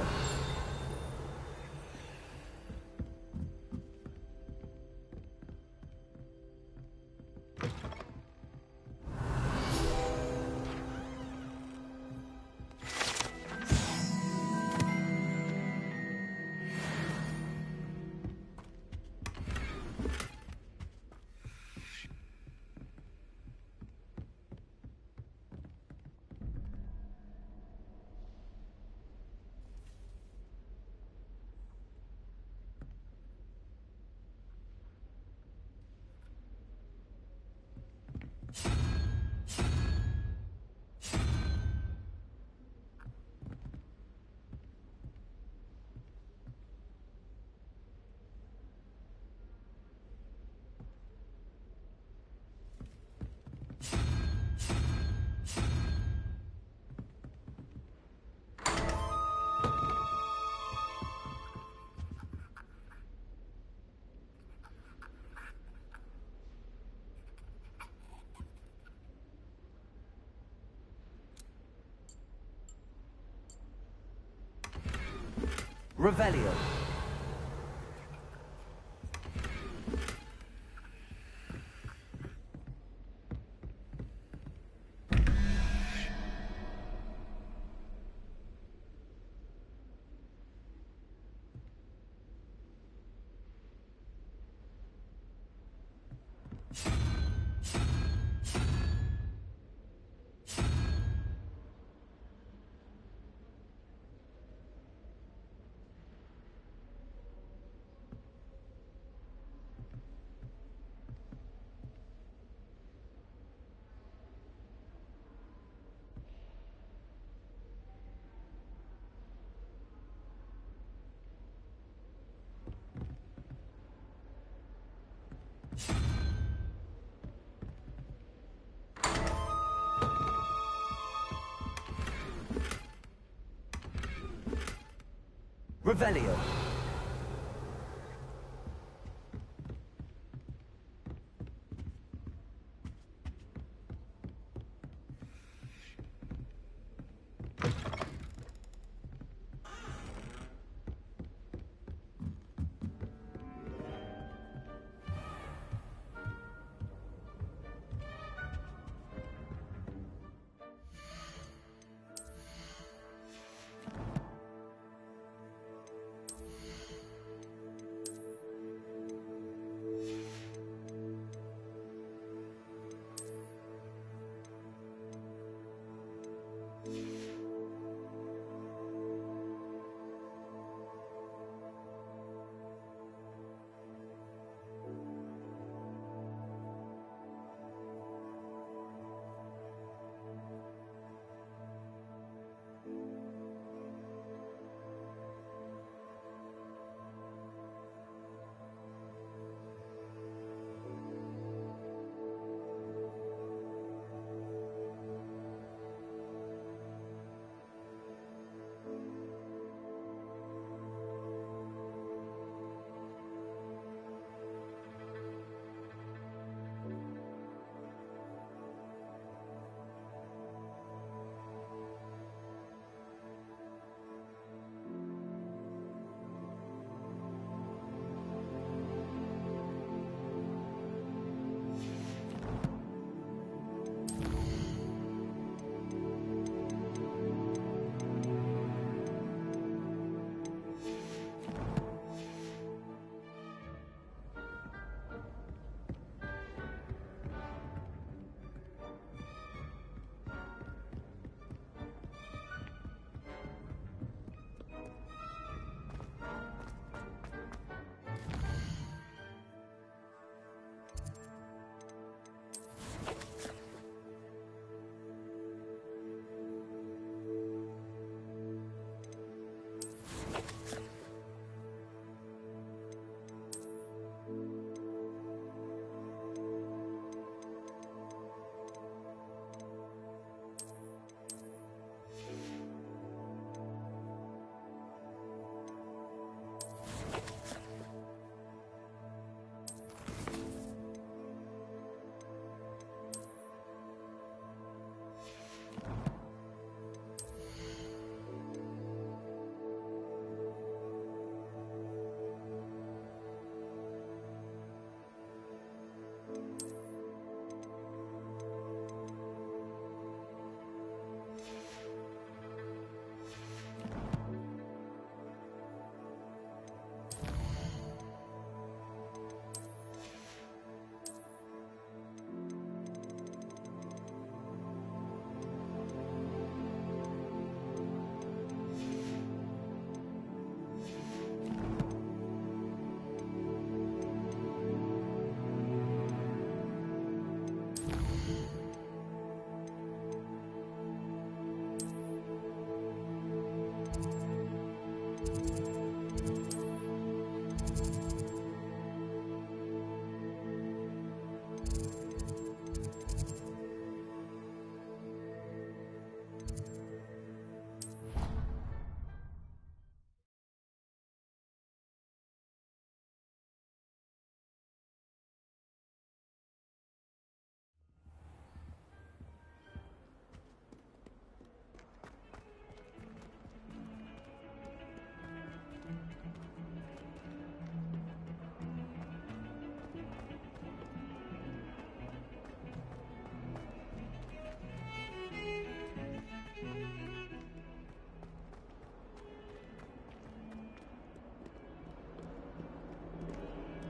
Revelio. Revelio.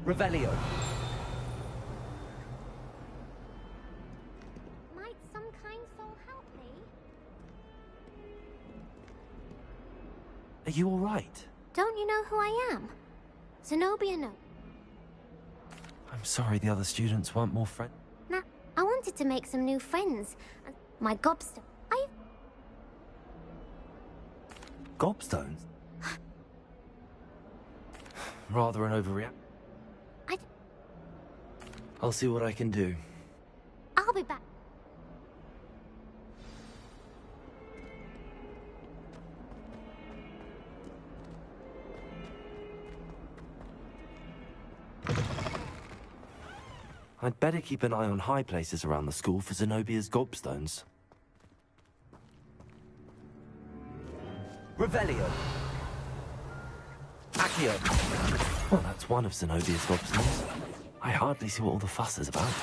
Revelio. Might some kind soul help me? Are you all right? Don't you know who I am? Zenobia No. I'm sorry the other students weren't more friendly. Nah, I wanted to make some new friends. And my gobstone. Gobstones? Rather an overreaction. I'll see what I can do. I'll be back. I'd better keep an eye on high places around the school for Zenobia's gobstones. Revelio. Accio. Well, that's one of Zenobia's gobstones. I hardly see what all the fuss is about.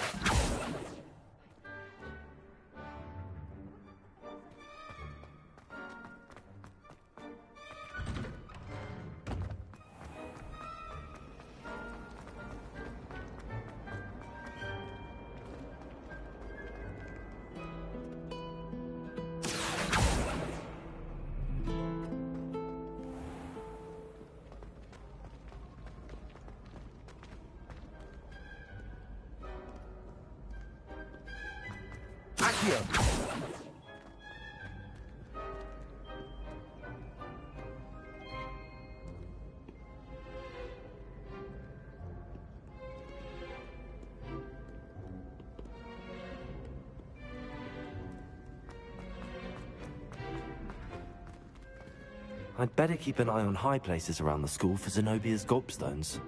I'd better keep an eye on high places around the school for Zenobia's gobstones.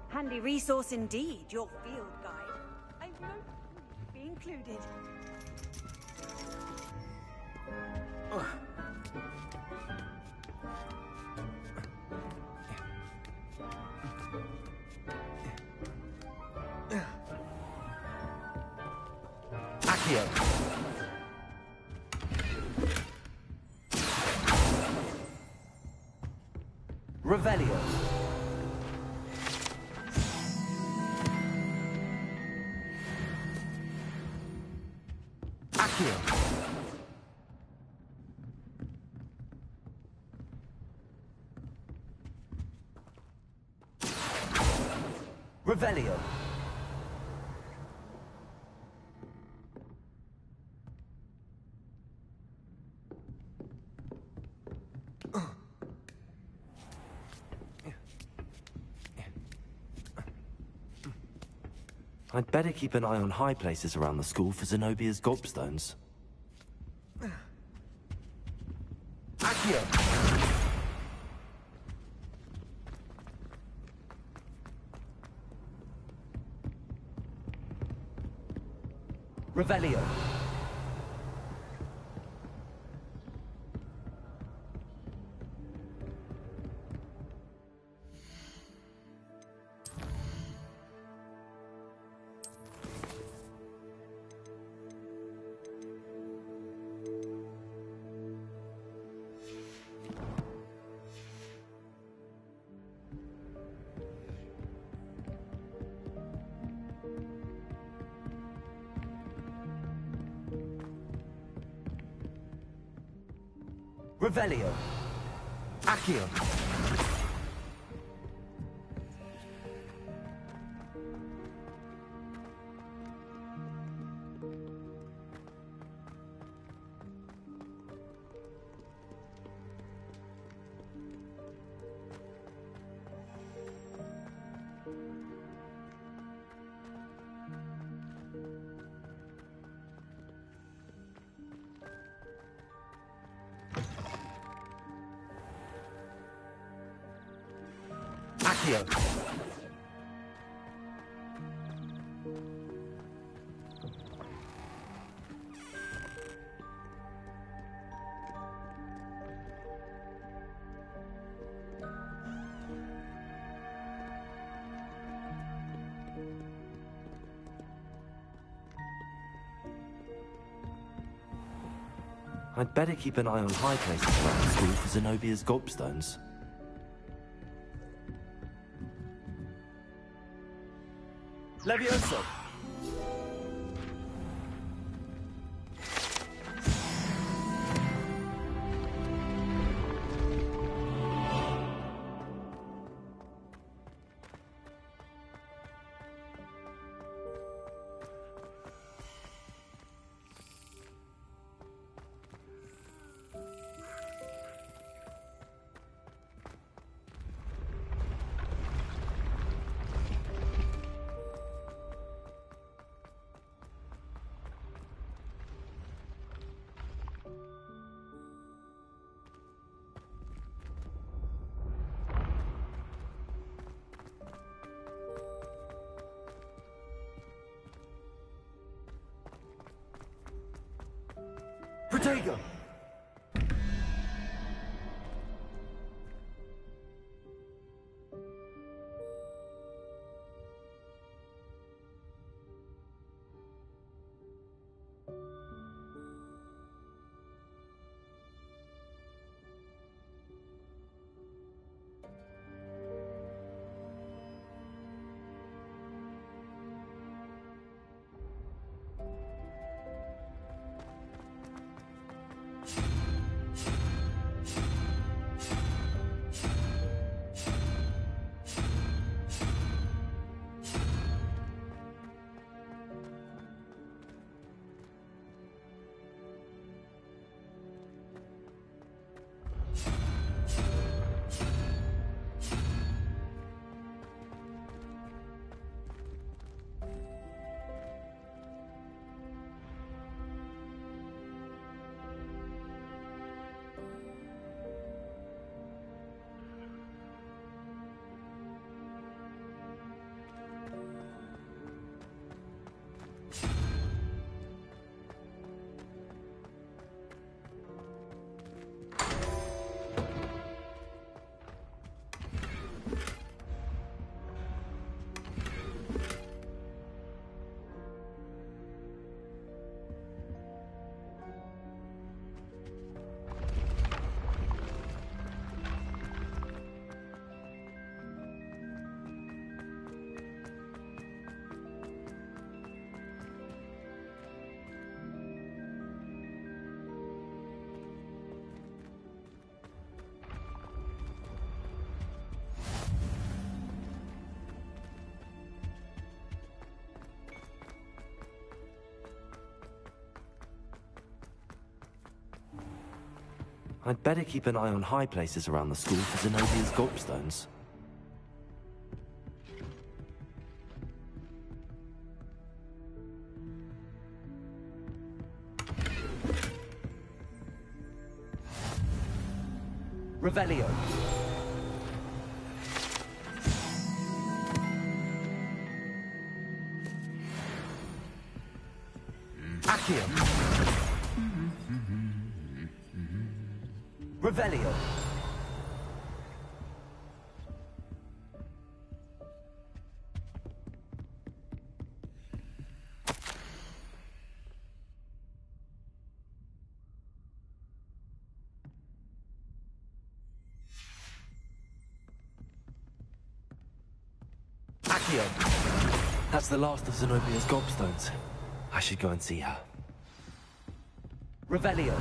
Handy resource indeed, your field guide. I wrote to be included. Accio. Revelio. Accio. Revelio. I'd better keep an eye on high places around the school for Zenobia's gobstones. Accio! Revelio! Revelio. Accio. Accio. I'd better keep an eye on high places around the school for Zenobia's gobstones. Levioso! Jaeger! I'd better keep an eye on high places around the school for Zenobia's gobstones. Revelio. Accio. Revelio. Accio. That's the last of Zenobia's gobstones. I should go and see her. Revelio.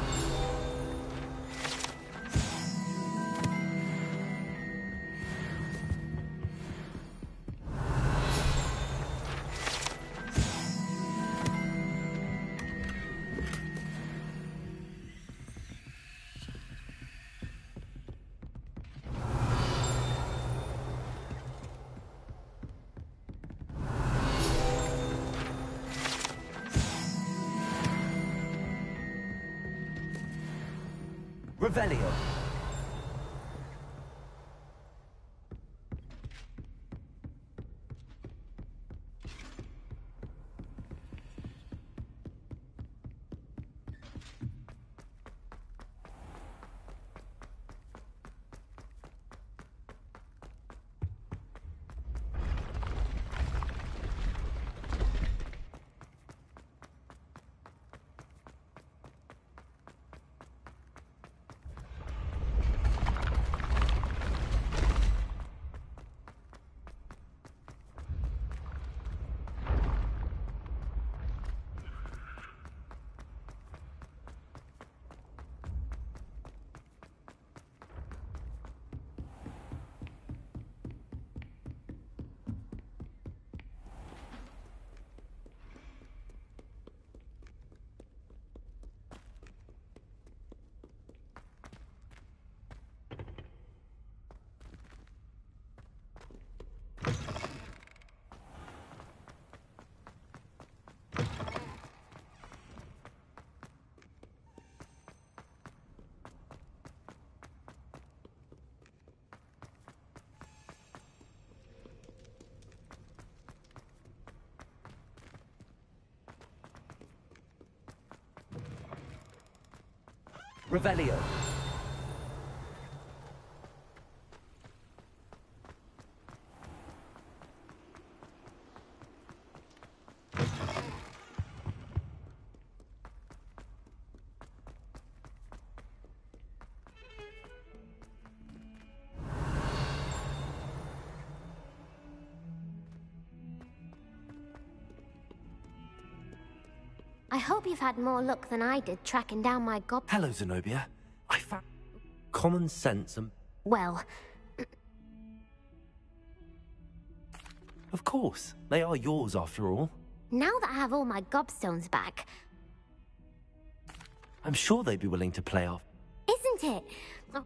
Revelio. Revelio. I hope you've had more luck than I did tracking down my gob. Hello, Zenobia. I found common sense and... Well, Of course. They are yours, after all. now that I have all my gobstones back, I'm sure they'd be willing to play off. isn't it? Oh,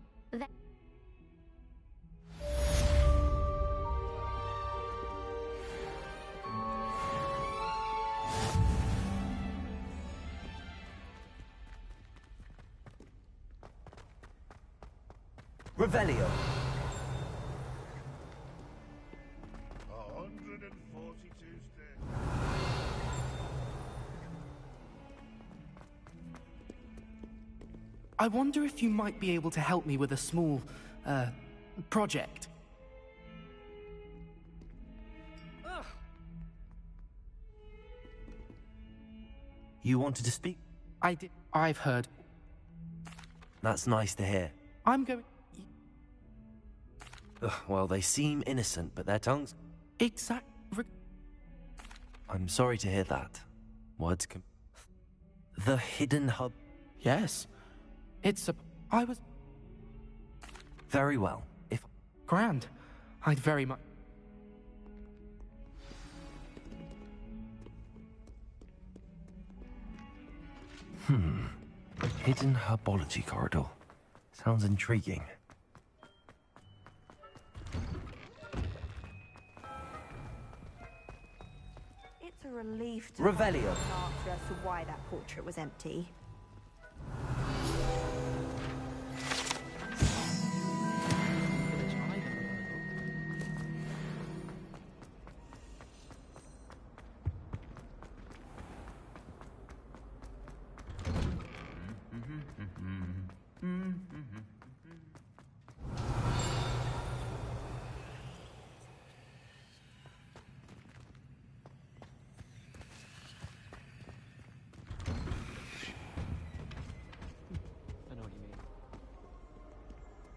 Revelio. 142 steps. I wonder if you might be able to help me with a small, project. You wanted to speak? I did. I've heard. That's nice to hear. I'm going... Ugh, well, they seem innocent, but their tongues... I'm sorry to hear that. Words can... The hidden hub... Yes. It's a... I was... Very well. If... Grand. I'd very much... Hidden herbology corridor. Sounds intriguing. It's a relief to Revelio. find an answer as to why that portrait was empty.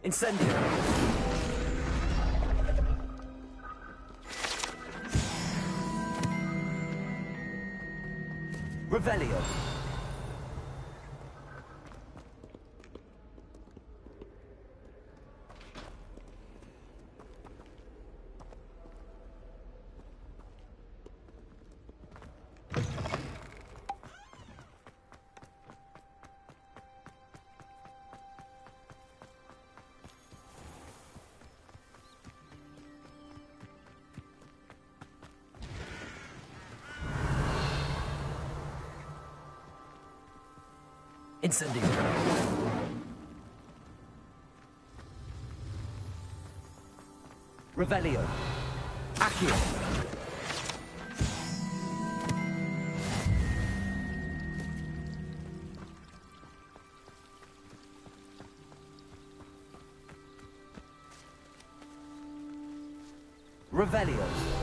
Incendio. Revelio. Incendio. Revelio. Accio. Revelio.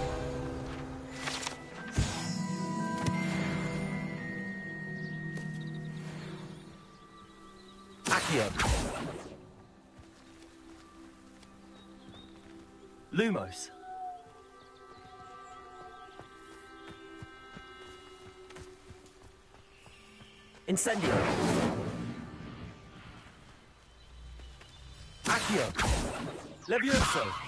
Accio. Lumos. Incendio. Accio. Levioso.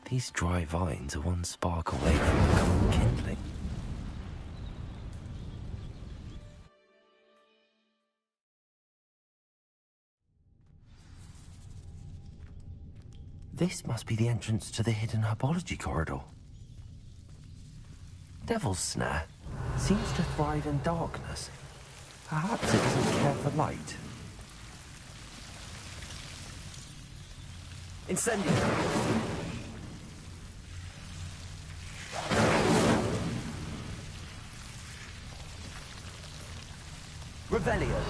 These dry vines are one spark away from becoming kindling. This must be the entrance to the hidden herbology corridor. Devil's Snare seems to thrive in darkness. Perhaps it doesn't care for light. Incendio. Revelio.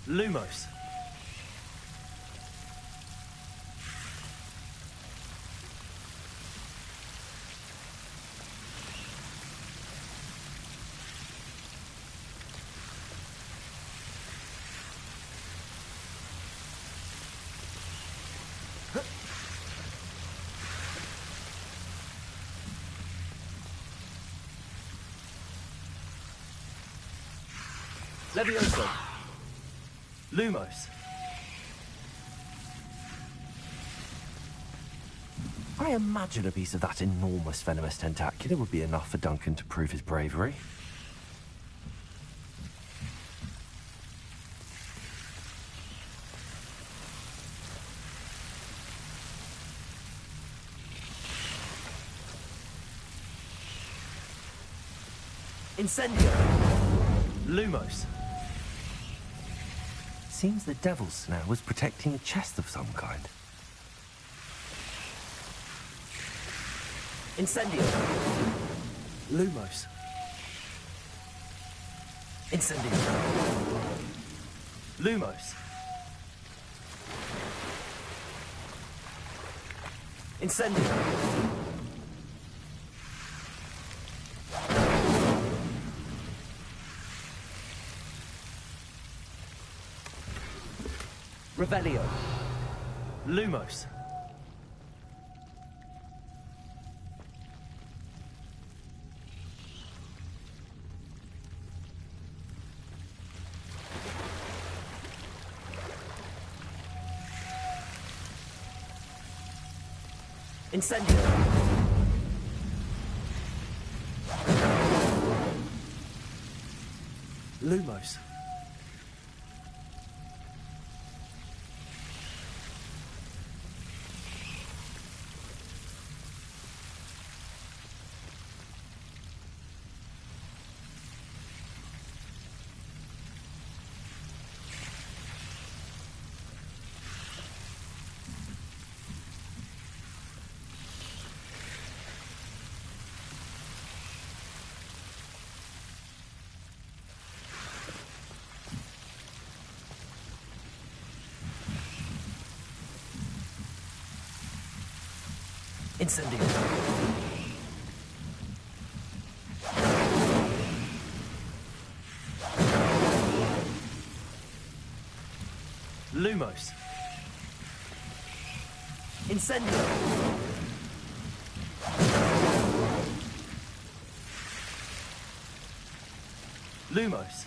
Lumos. Levioso. Lumos. I imagine a piece of that enormous venomous tentacular would be enough for Duncan to prove his bravery. Incendio. Lumos. Seems the devil's snare was protecting a chest of some kind. Incendio. Lumos. Incendio. Lumos. Incendio. Revelio. Lumos. Incendio. Lumos. Incendio. Lumos. Incendio. Lumos.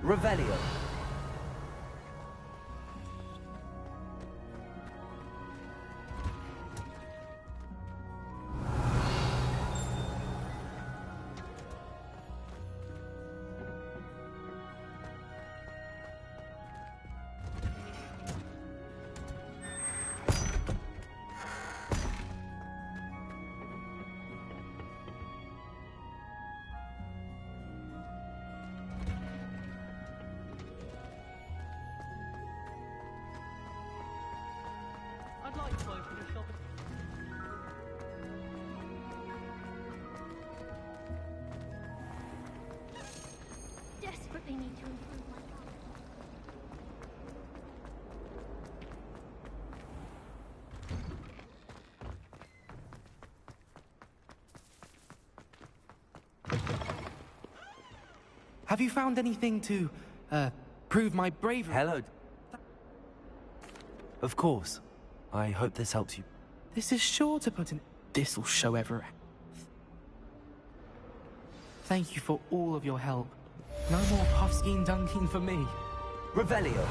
Revelio. I'd like to open a shop. Desperately need to improve my Have you found anything to, prove my bravery? Hello. Of course. I hope this helps you. This is sure to put an... This'll show everywhere. Thank you for all of your help. No more puffskein dunking for me. Revelio.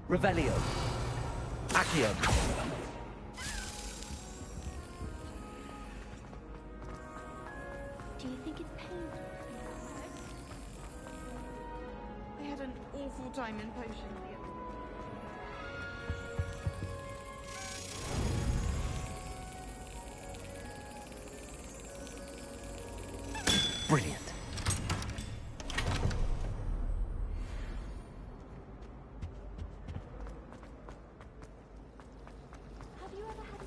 Revelio. Accio. Do you think it's painful? I had an awful time in potions the other Brilliant. Have you ever had a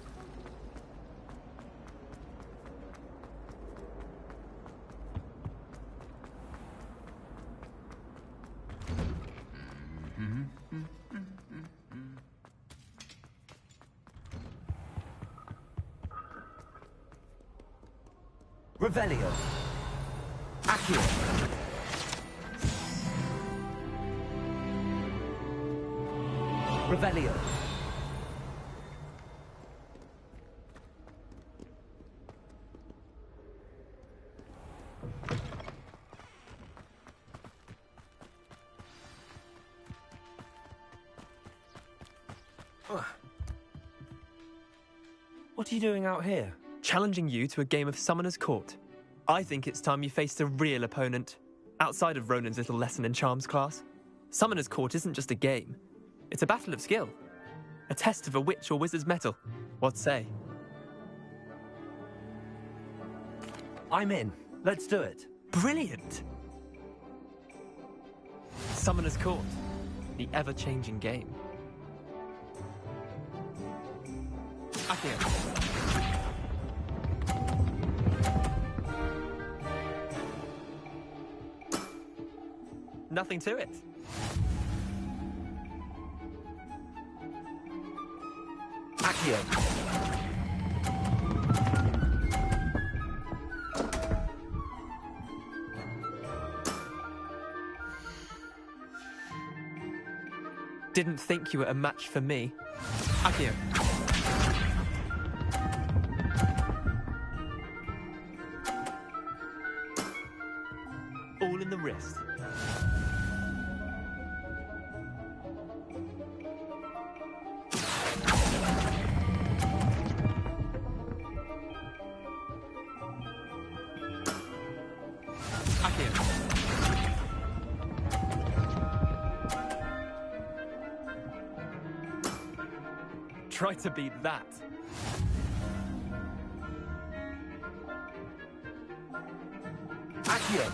Revelio. Accio. Revelio. What are you doing out here? Challenging you to a game of Summoner's Court. I think it's time you faced a real opponent, outside of Ronan's little lesson in charms class. Summoner's Court isn't just a game. It's a battle of skill. A test of a witch or wizard's mettle. What say? I'm in. Let's do it. Brilliant! Summoner's Court. The ever-changing game. Accio. Nothing to it. Accio. Didn't think you were a match for me. Accio. All in the wrist. Try to beat that. Accio.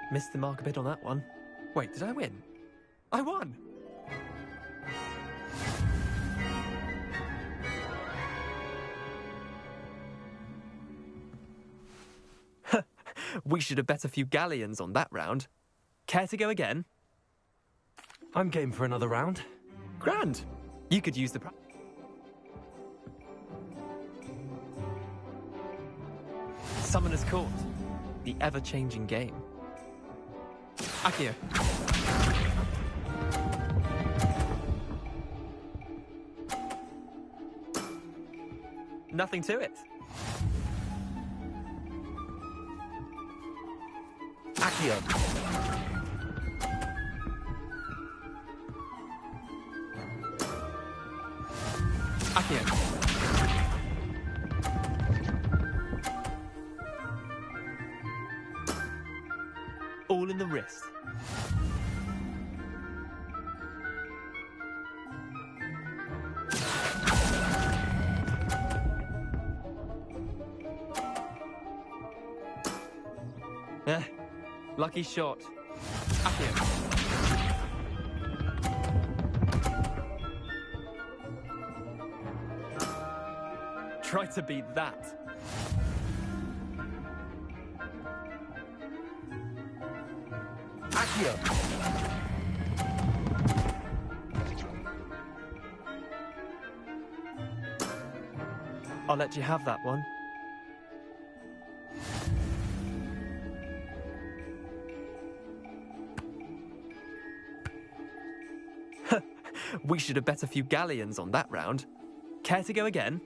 Missed the mark a bit on that one. Wait, did I win? I won! We should have bet a few galleons on that round. Care to go again? I'm game for another round. Grand! You could use the Summoner's Court. The ever-changing game. Accio. Nothing to it. Accio. Accio. All in the wrist. Lucky shot. Accio. Try to beat that. Accio. I'll let you have that one. We should have bet a few galleons on that round. Care to go again?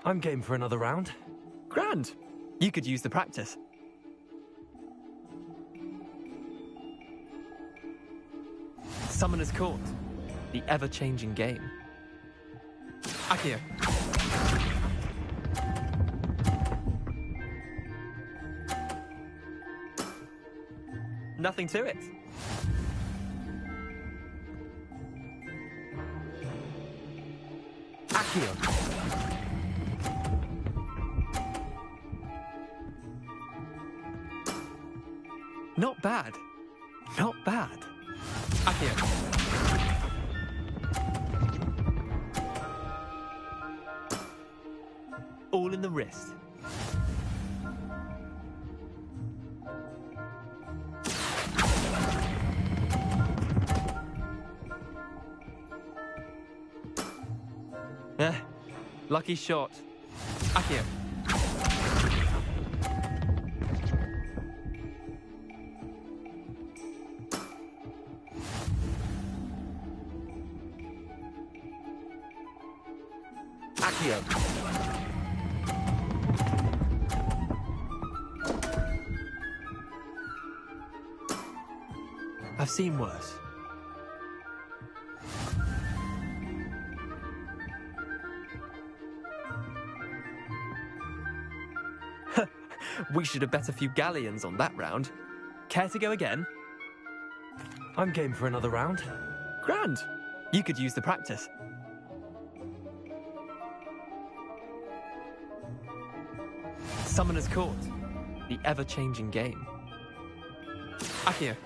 I'm game for another round. Grand! You could use the practice. Summoner's Court. The ever-changing game. Accio. Nothing to it. Accio. Not bad. Not bad. Accio. All in the wrist. Lucky shot. Accio. Accio. I've seen worse. We should have bet a few galleons on that round. Care to go again? I'm game for another round. Grand! You could use the practice. Summoner's Court. The ever-changing game. Accio.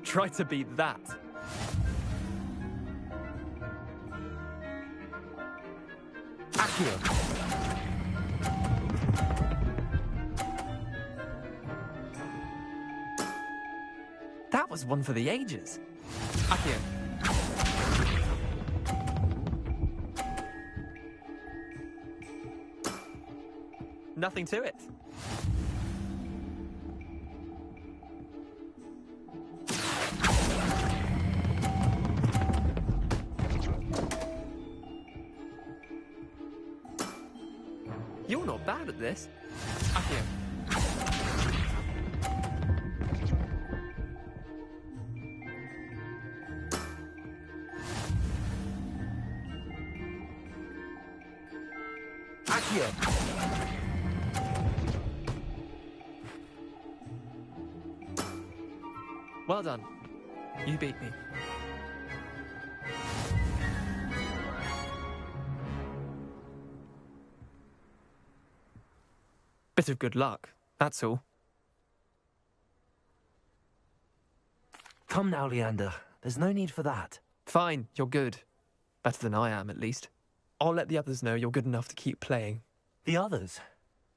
Try to beat that. Accio. That was one for the ages. Accio. Nothing to it. You're not bad at this. Accio. Accio. Well done. You beat me. Bit of good luck, that's all. Come now, Leander. There's no need for that. Fine, you're good. Better than I am, at least. I'll let the others know you're good enough to keep playing. The others?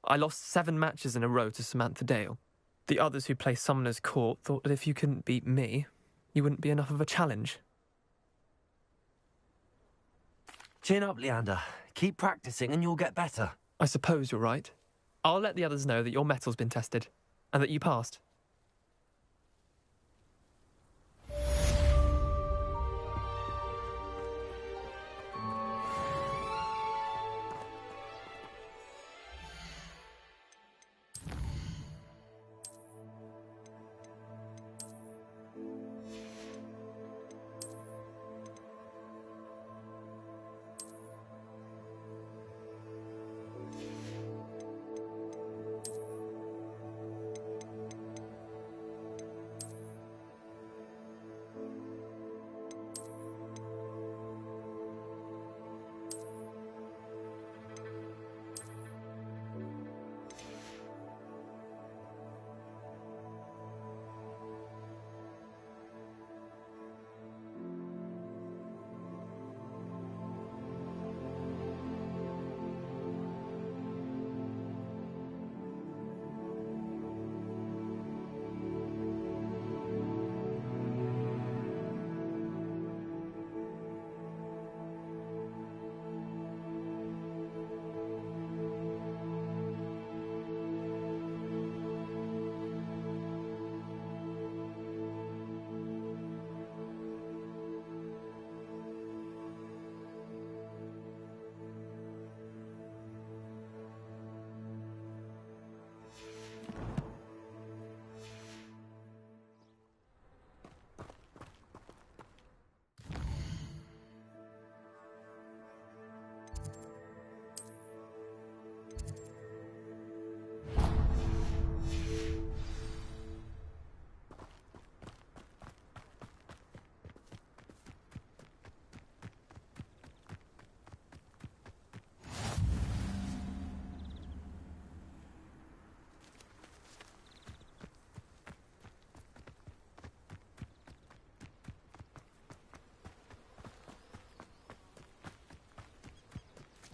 I lost 7 matches in a row to Samantha Dale. The others who play Summoner's Court thought that if you couldn't beat me, you wouldn't be enough of a challenge. Chin up, Leander. Keep practicing and you'll get better. I suppose you're right. I'll let the others know that your metal's been tested, and that you passed.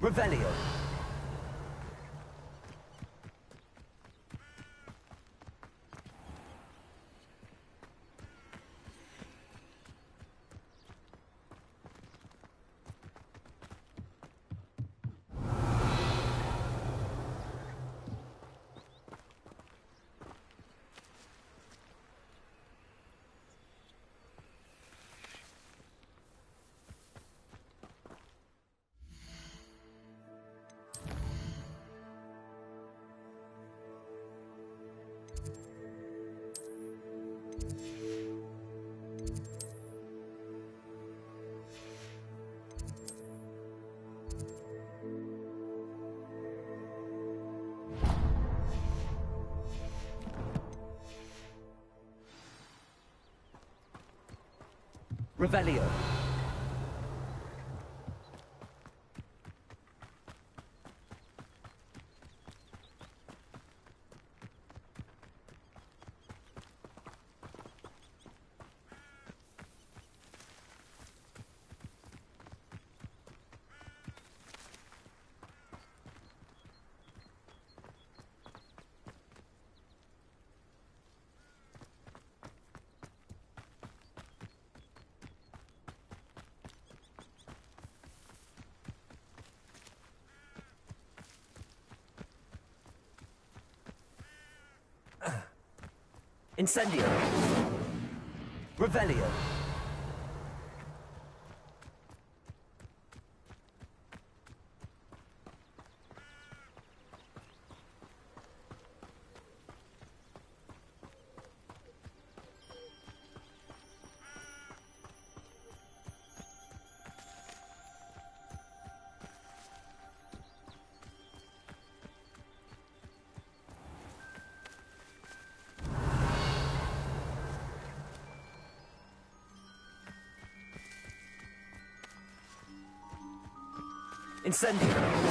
Revelio. Revelio. Incendio. Revelio. Incendio!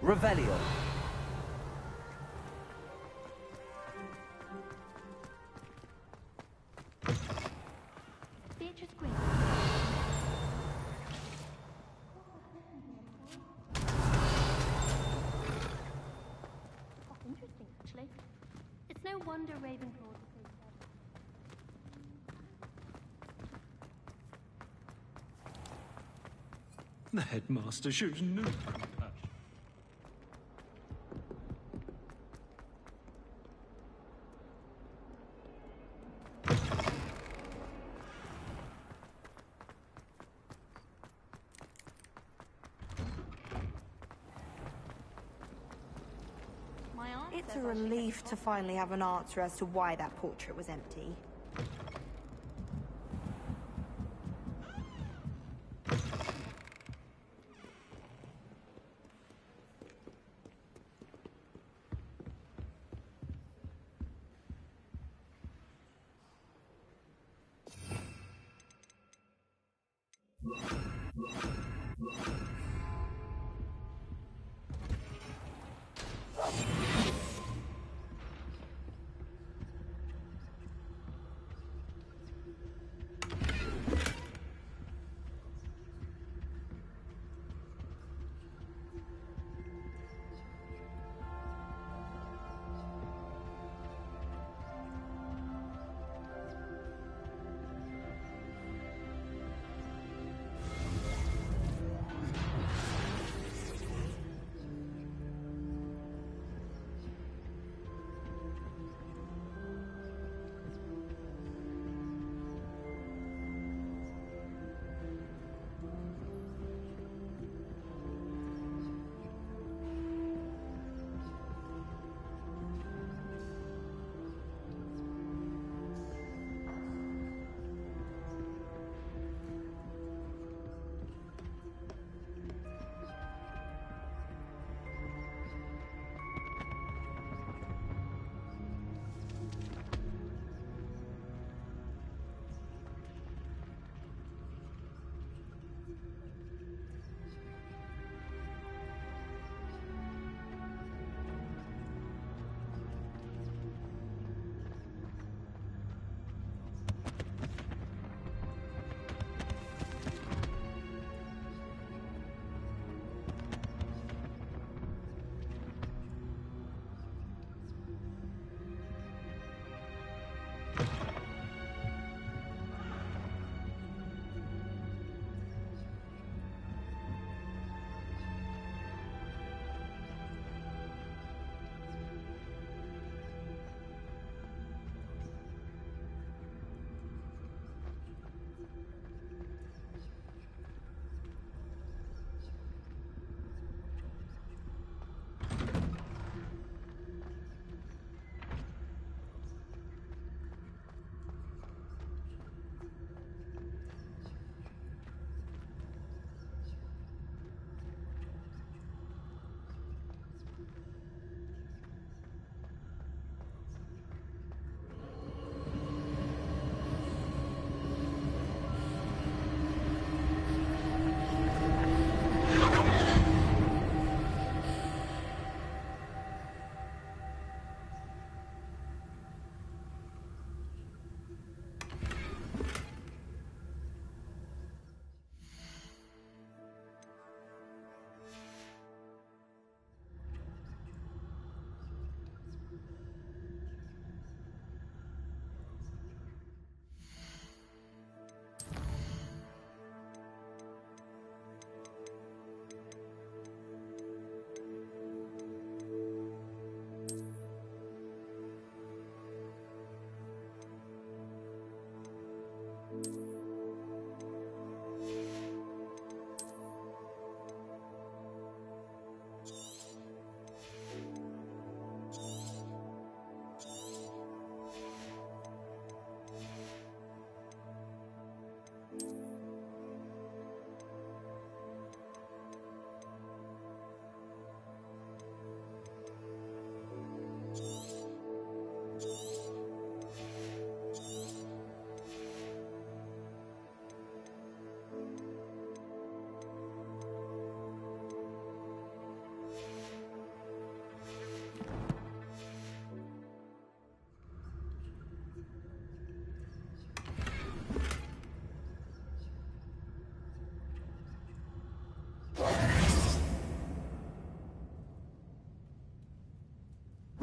Revelio. Beatrice Green. Oh, interesting, actually. It's no wonder Ravenclaw is so The headmaster shows no compassion. It's a relief to finally have an answer as to why that portrait was empty.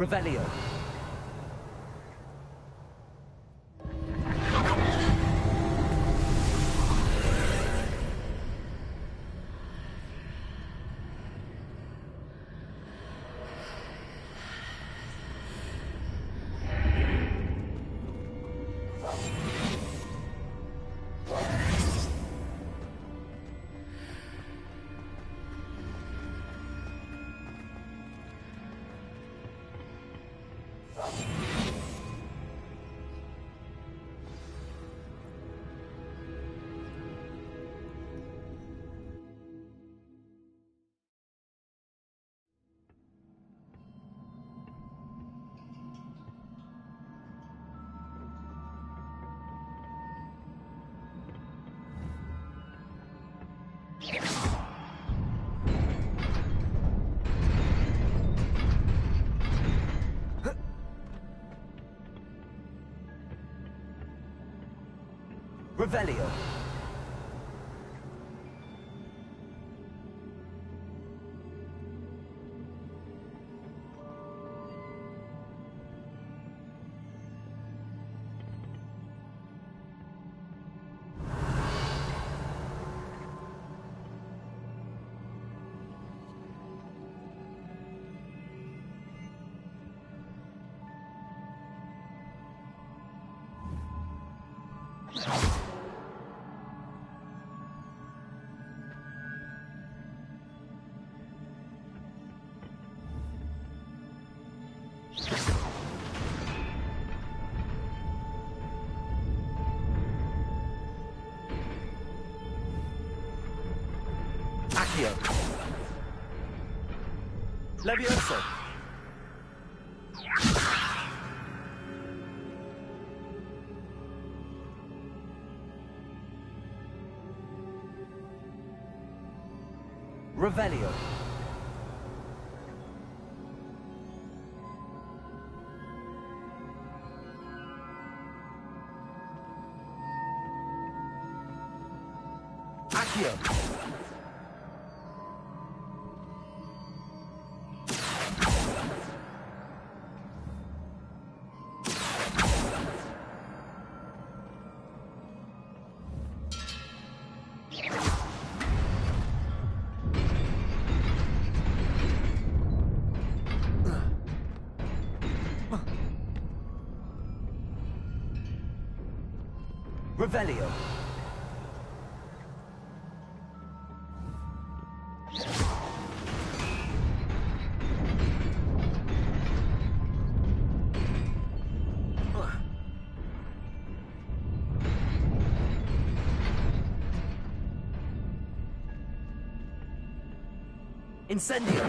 Revelio. Revelio. Accio. Levioso. Revelio. Accio. Revelio. Incendio.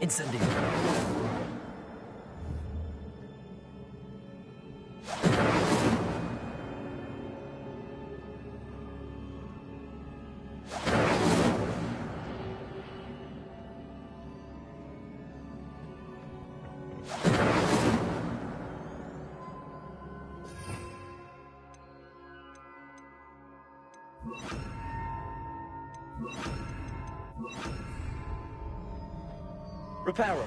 Incendio. Reparo.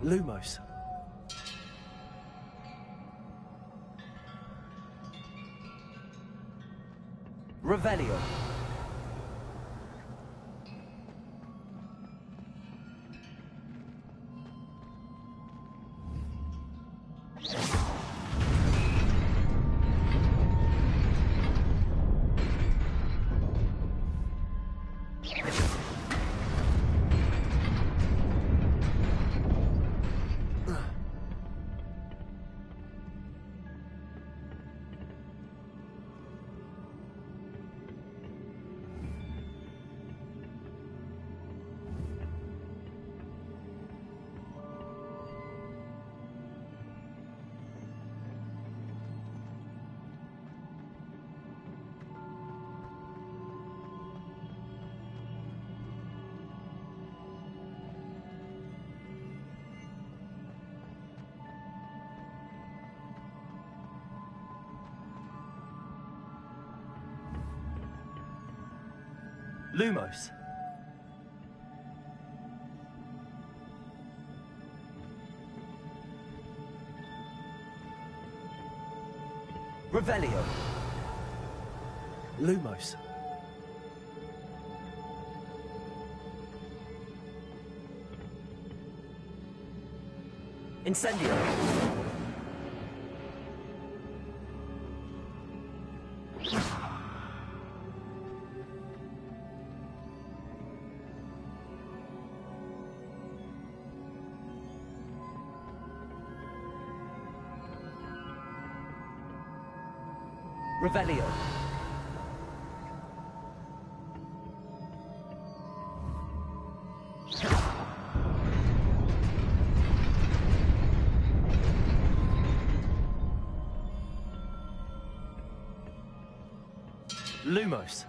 Lumos. Revelio. Lumos. Revelio. Lumos. Incendio. Revelio. Lumos.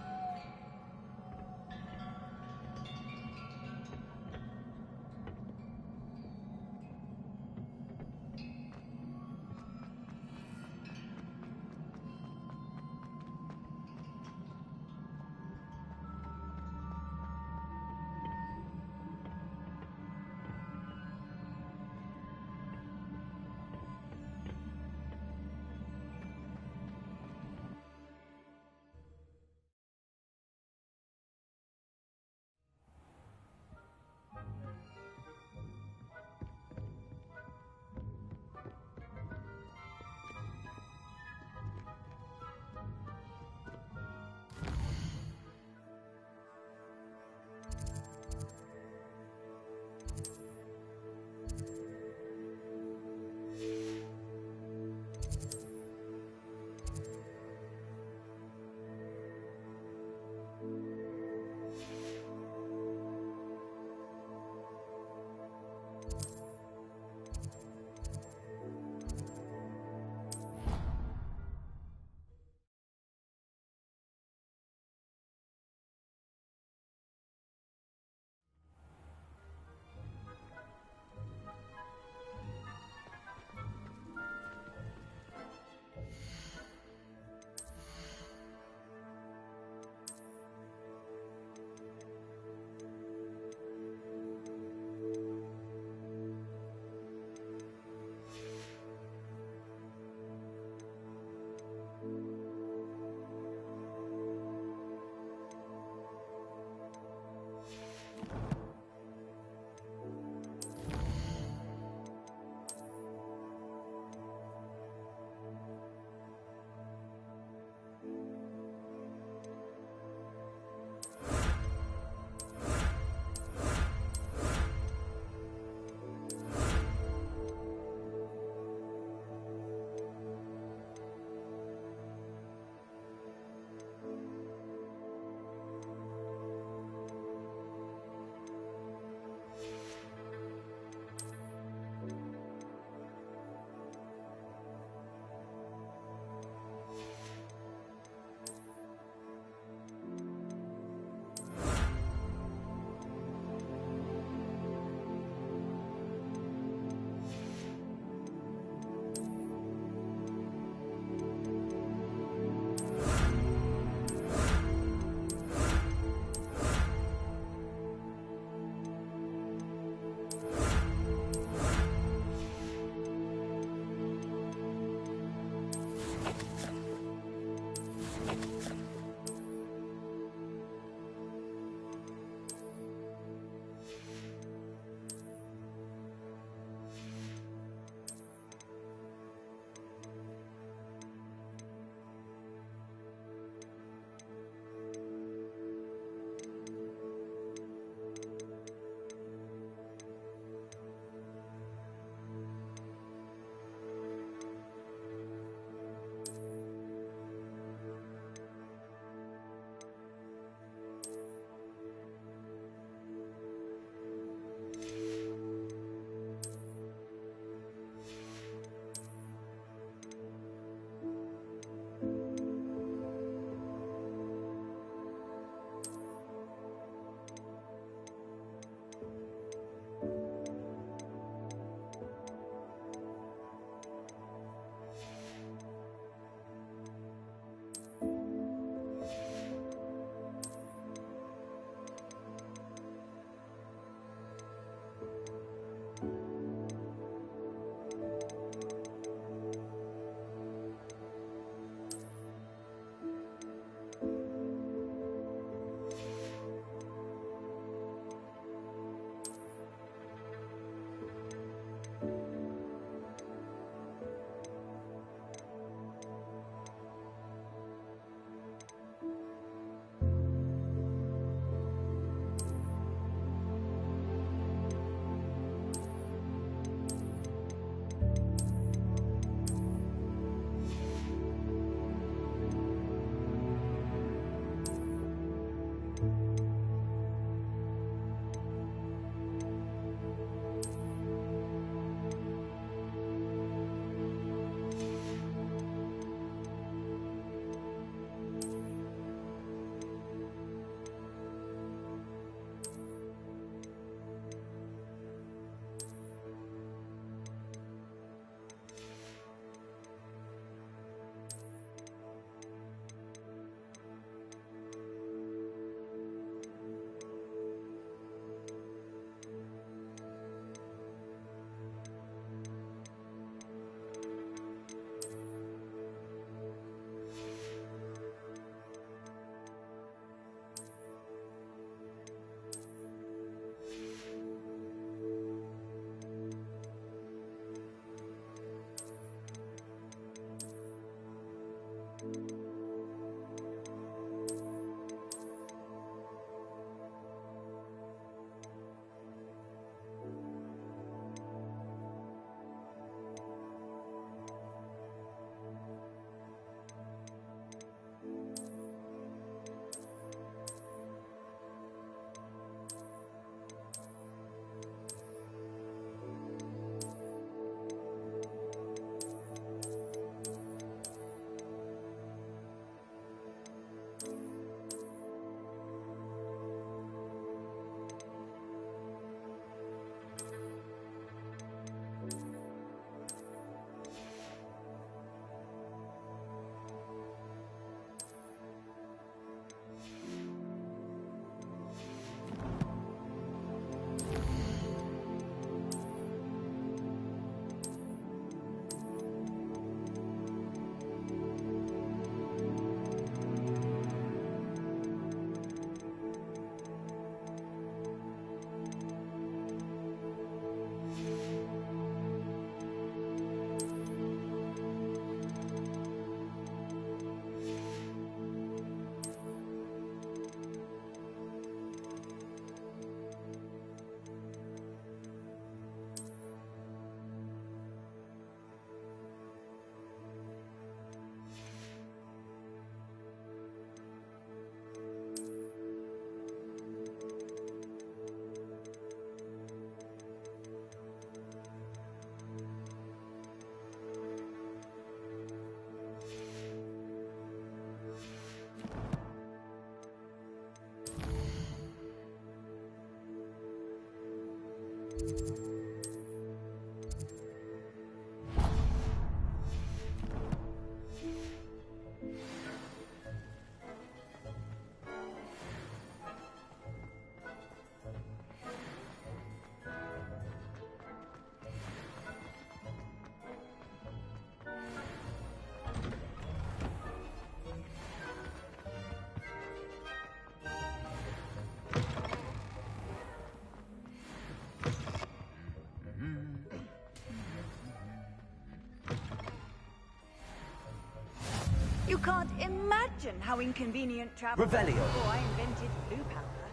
You can't imagine how inconvenient travel was Revelio. before I invented blue powder.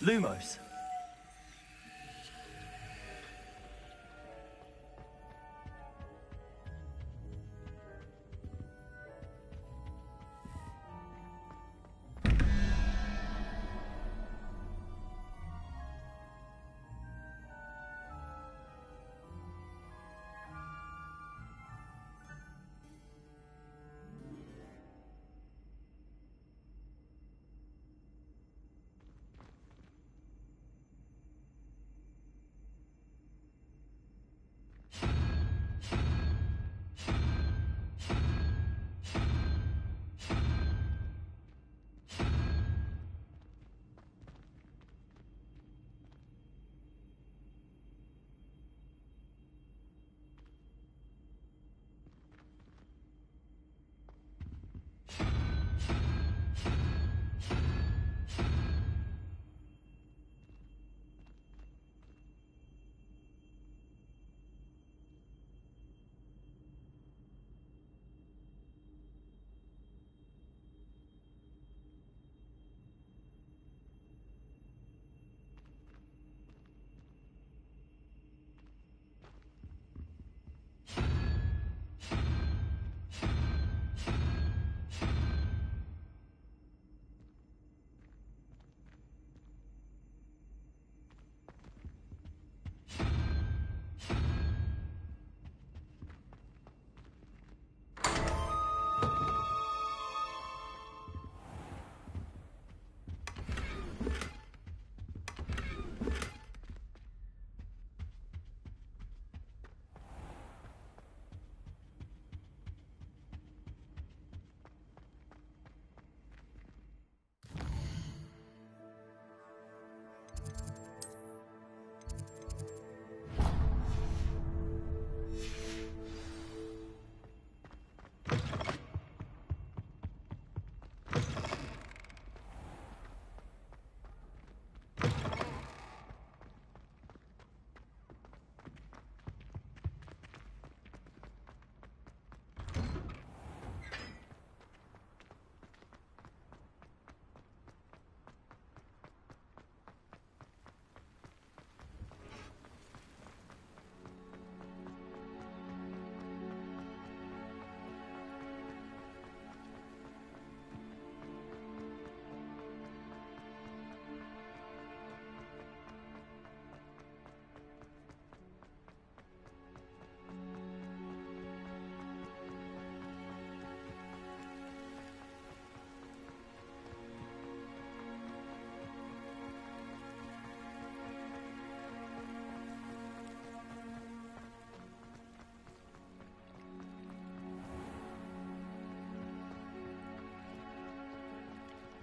Lumos.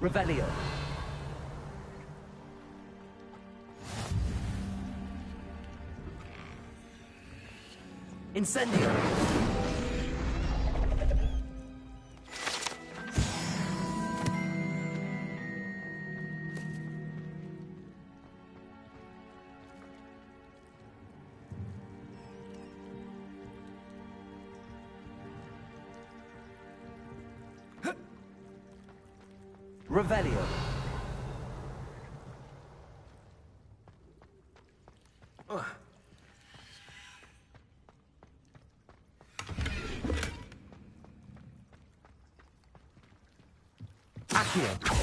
Revelio. Incendio. Revelio. Accio.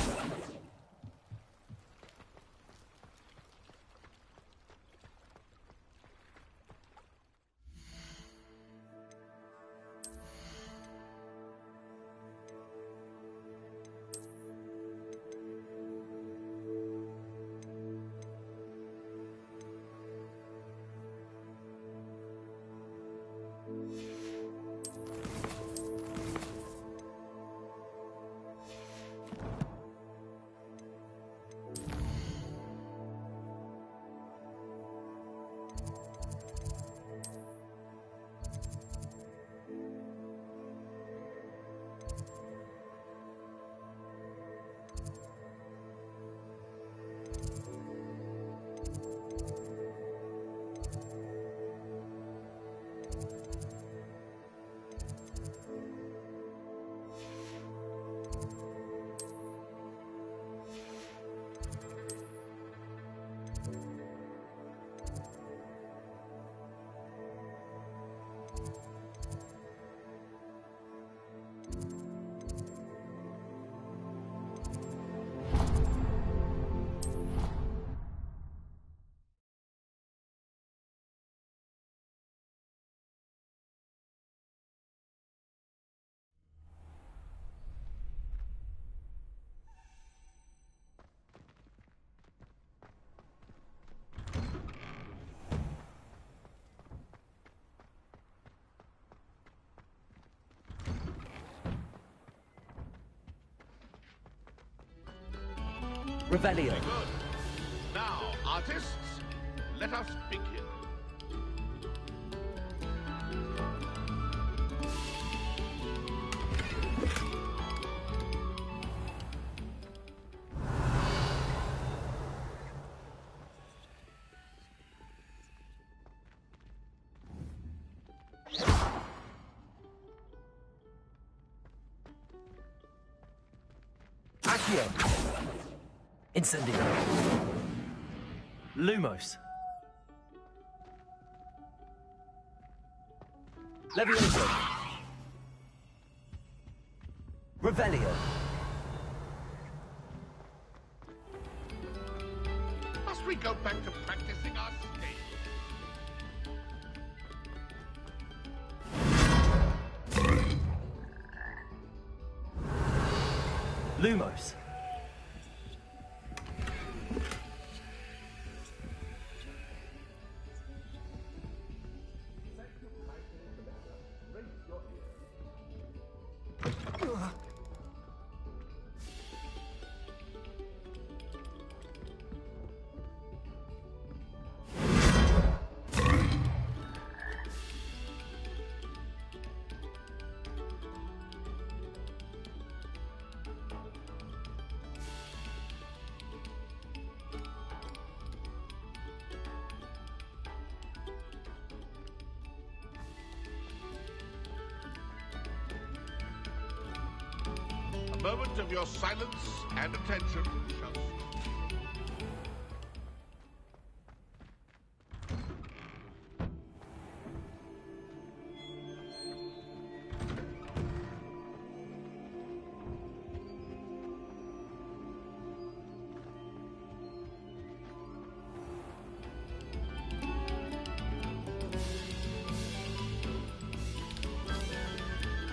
Revelio. Very good. Now, artists, let us begin. Accio. Incendio. Lumos. Levioso. Revelio. Must we go back to practicing our skills? Lumos. A moment of your silence and attention shall stop.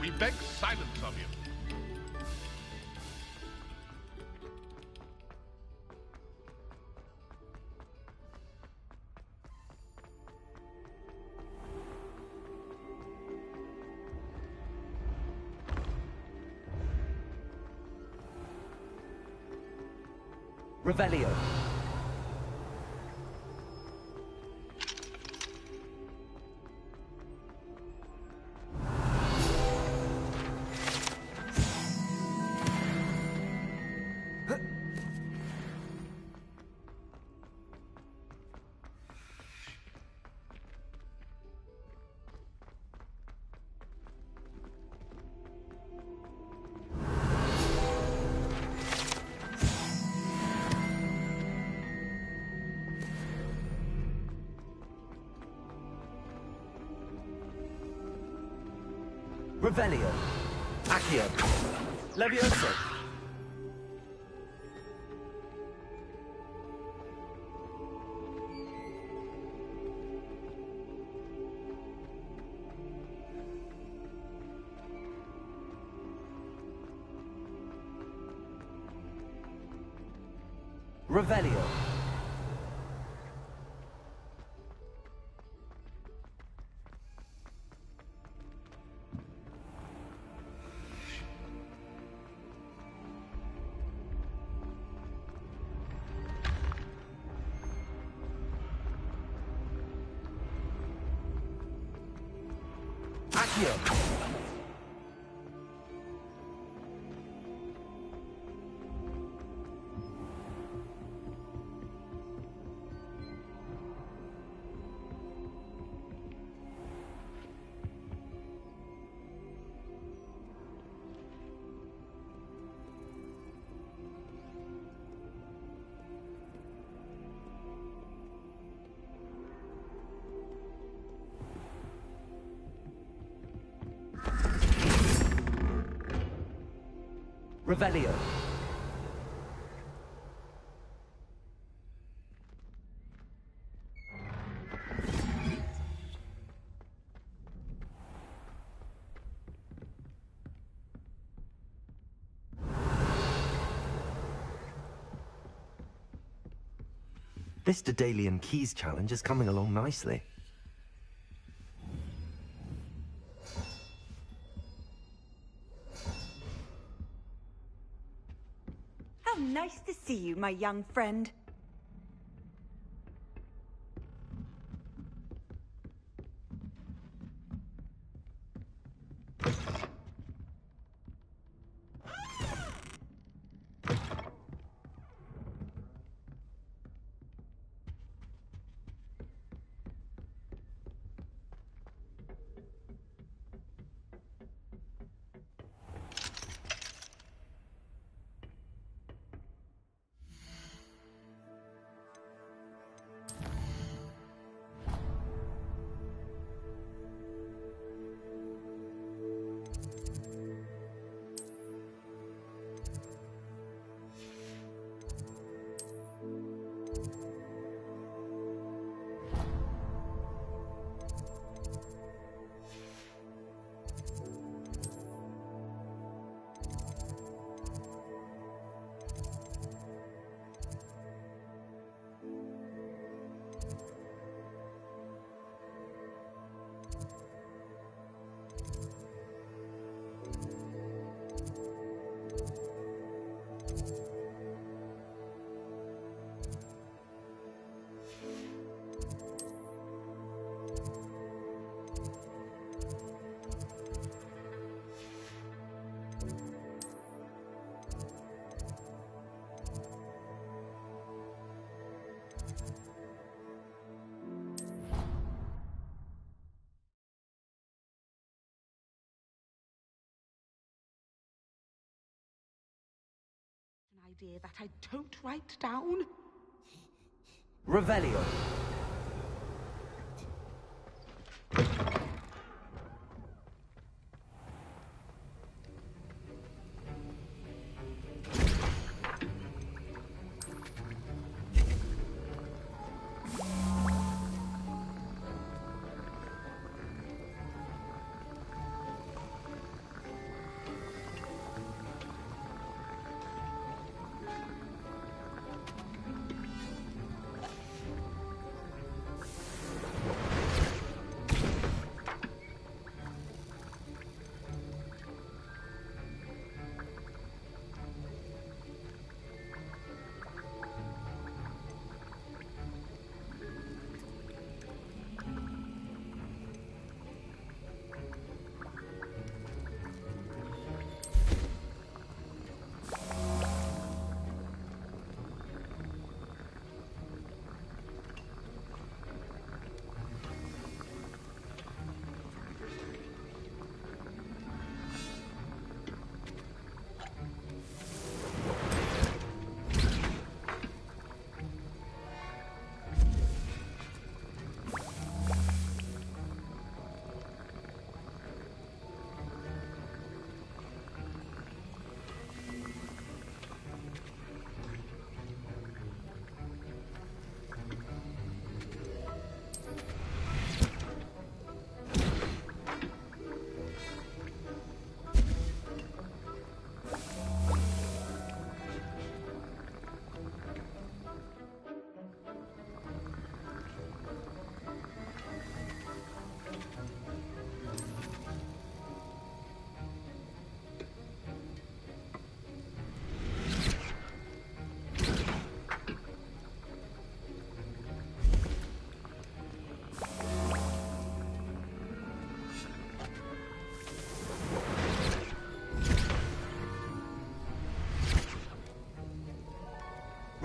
We beg silence of you. Revelio. Revelio. Accio. Levioso. Revelio. Accio. Revelio. This Daedalian Keys challenge is coming along nicely. How nice to see you, my young friend. Idea that I don't write down. Revelio.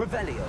Revelio.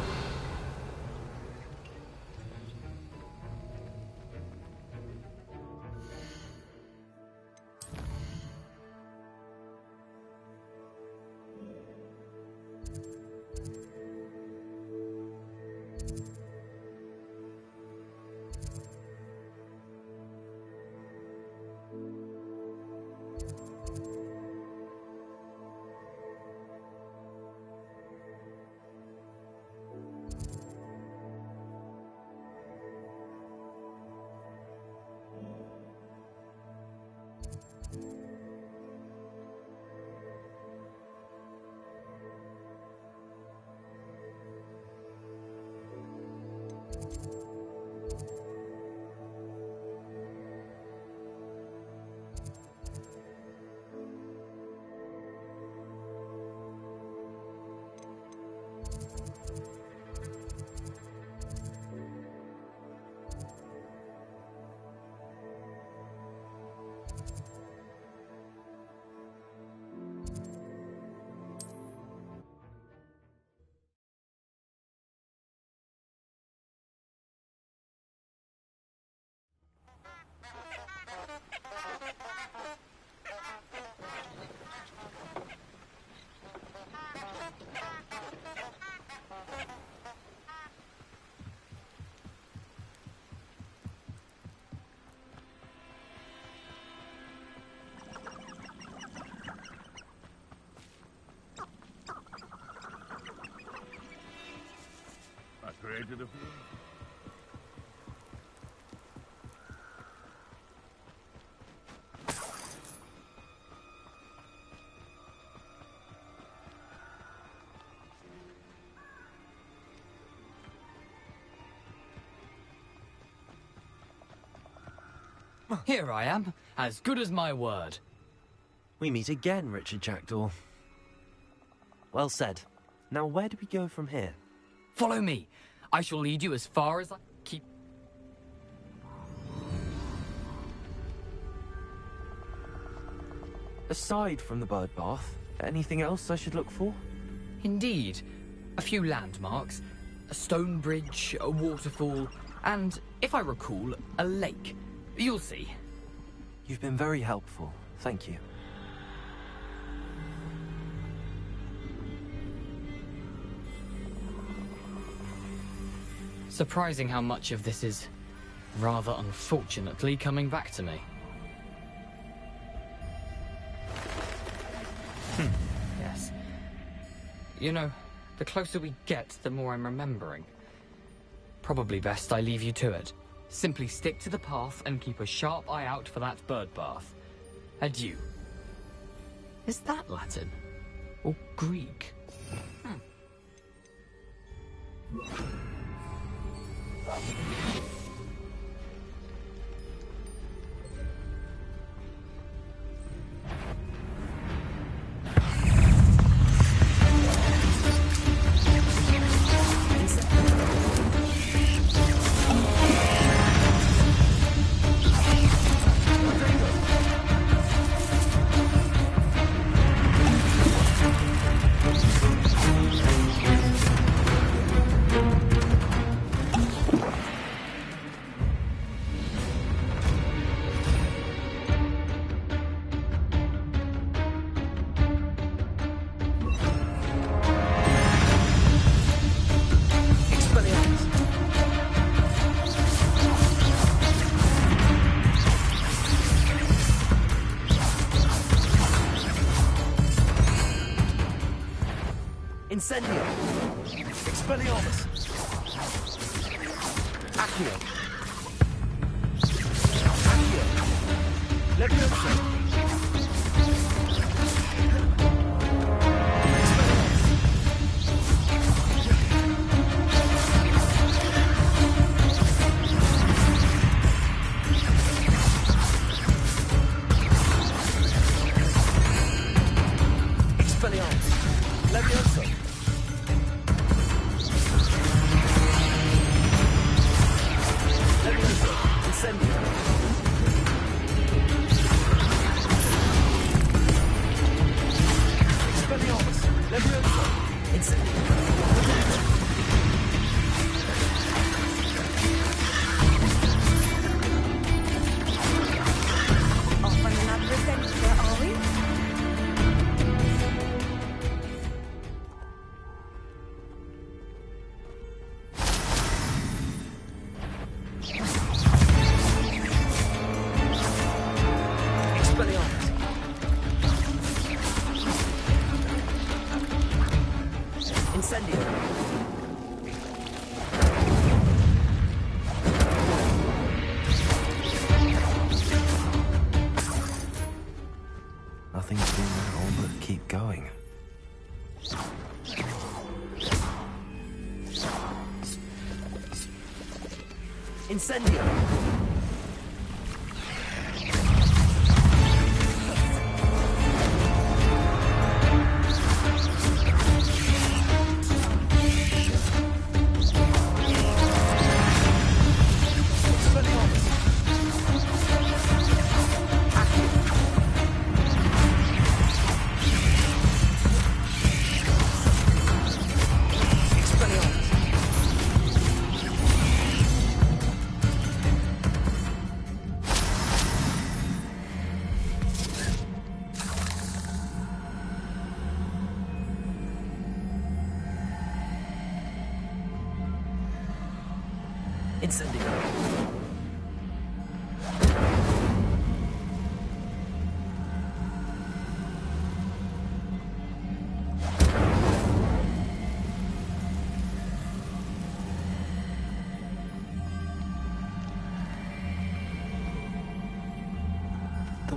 created a few. Here I am, as good as my word. We meet again, Richard Jackdaw. Well said. Now where do we go from here? Follow me. I shall lead you as far as I keep... Aside from the bird bath, anything else I should look for? Indeed. A few landmarks, a stone bridge, a waterfall, and, if I recall, a lake. You'll see. You've been very helpful. Thank you. Surprising how much of this is, rather unfortunately, coming back to me. Yes. You know, the closer we get, the more I'm remembering. Probably best I leave you to it. Simply stick to the path and keep a sharp eye out for that bird bath. Adieu. Is that Latin? Or Greek? Incendio! Expelliarmus! Accio! Accio! Levioso! Nothing to do now but keep going. Incendio!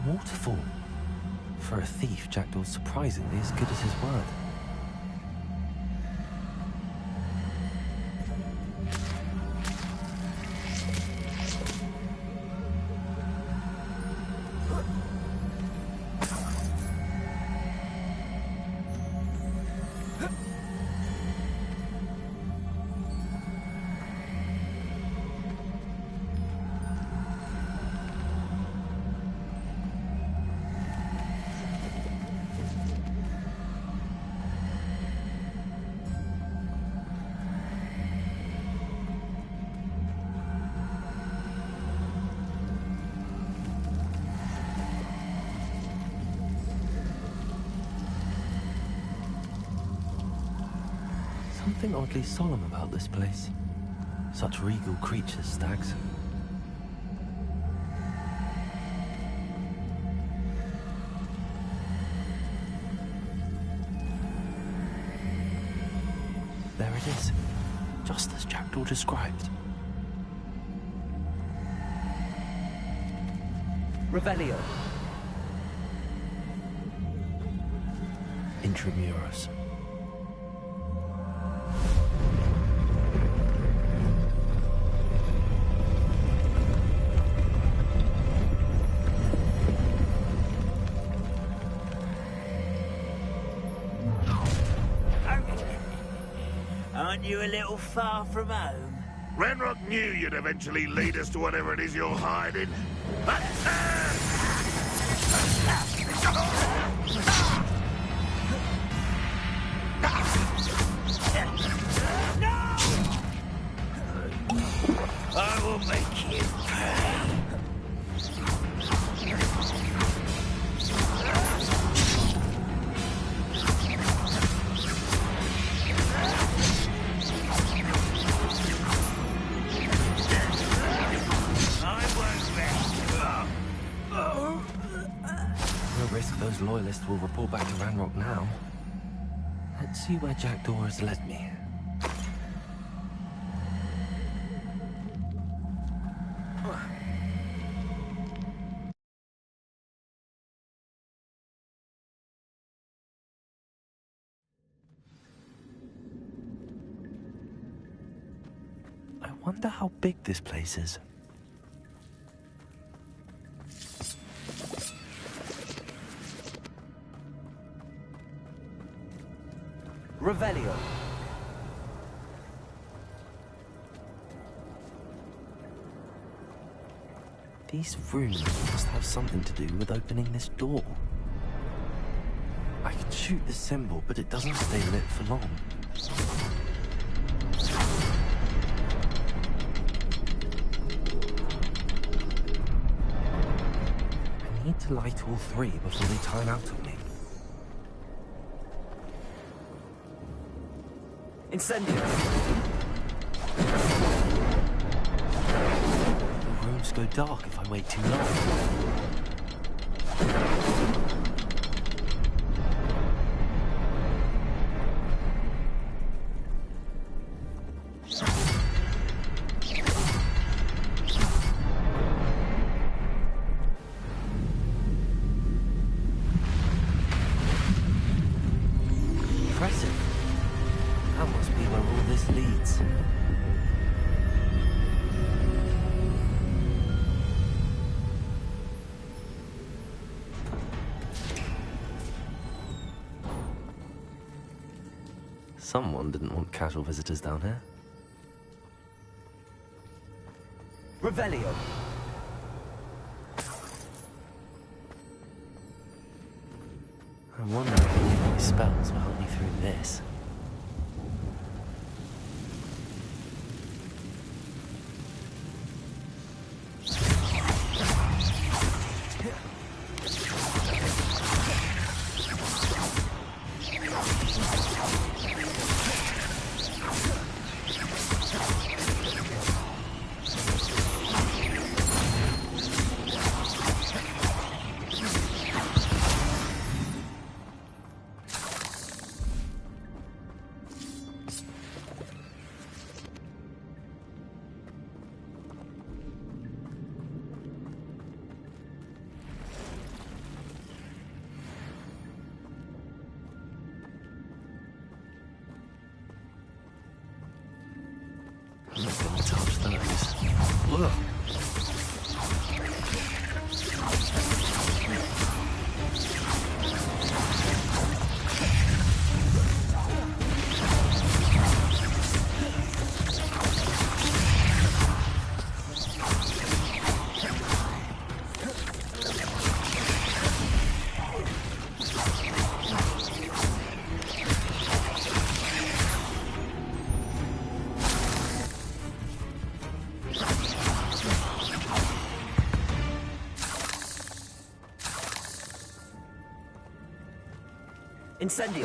waterfall. For a thief, Jackdaw's surprisingly as good as his word. Something oddly solemn about this place. Such regal creatures, stags. There it is, just as Jackdaw described. Revelio. Intramuros. Aren't you a little far from home? Ranrock knew you'd eventually lead us to whatever it is you're hiding. I will make you pay. Those loyalists will report back to Ranrock now. Let's see where Jackdaw has led me. I wonder how big this place is. Revelio. These rooms must have something to do with opening this door. I can shoot the symbol, but it doesn't stay lit for long. I need to light all three before they time out on me. Incendio. The rooms go dark if I wait too long. Impressive. That must be where all this leads. Someone didn't want casual visitors down here. Revelio. I wonder if any of my spells will help me through this. Incendio.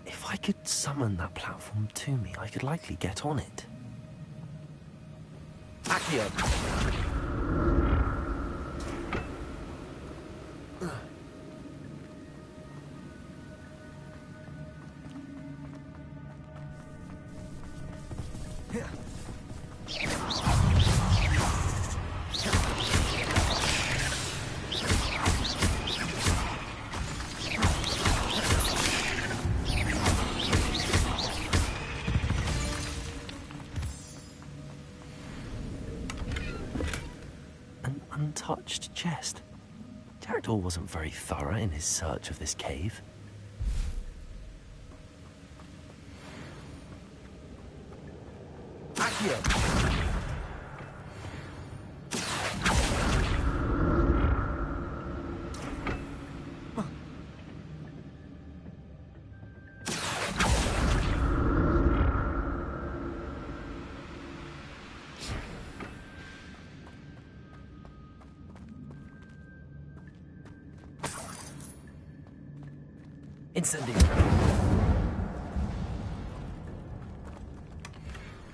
If I could summon that platform to me, I could likely get on it. Accio. Untouched chest. Jackdaw wasn't very thorough in his search of this cave. Accio. Incendio.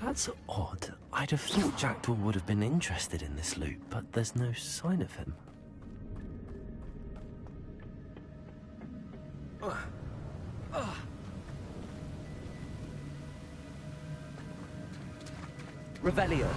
That's odd. I'd have thought Jackdaw would have been interested in this loot, but there's no sign of him. Revelio.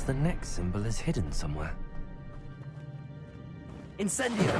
the next symbol is hidden somewhere. Incendio!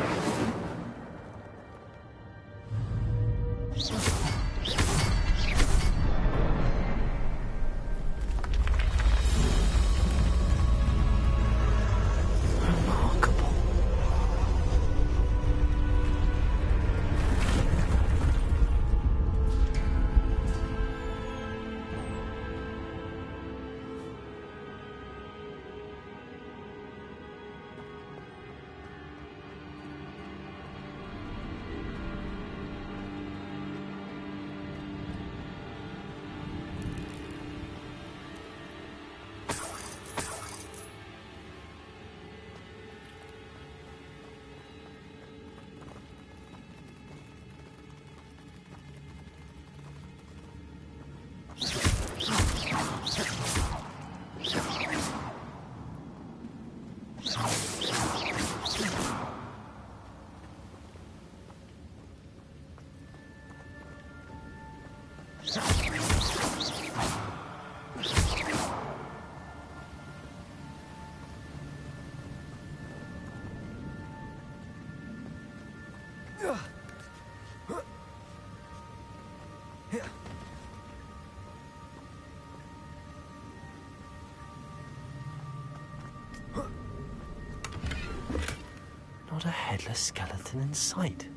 Not a headless skeleton in sight.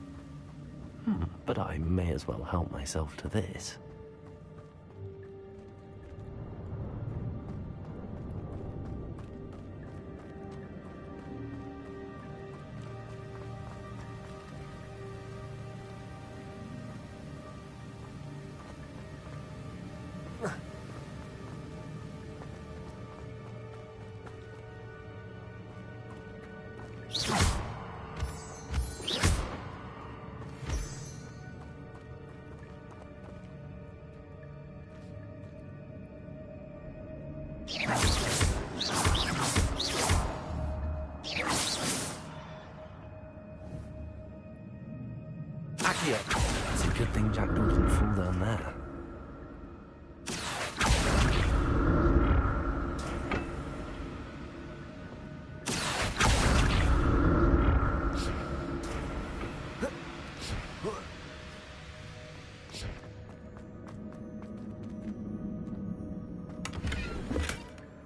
But I may as well help myself to this. It's a good thing Jackdaw didn't fall down there.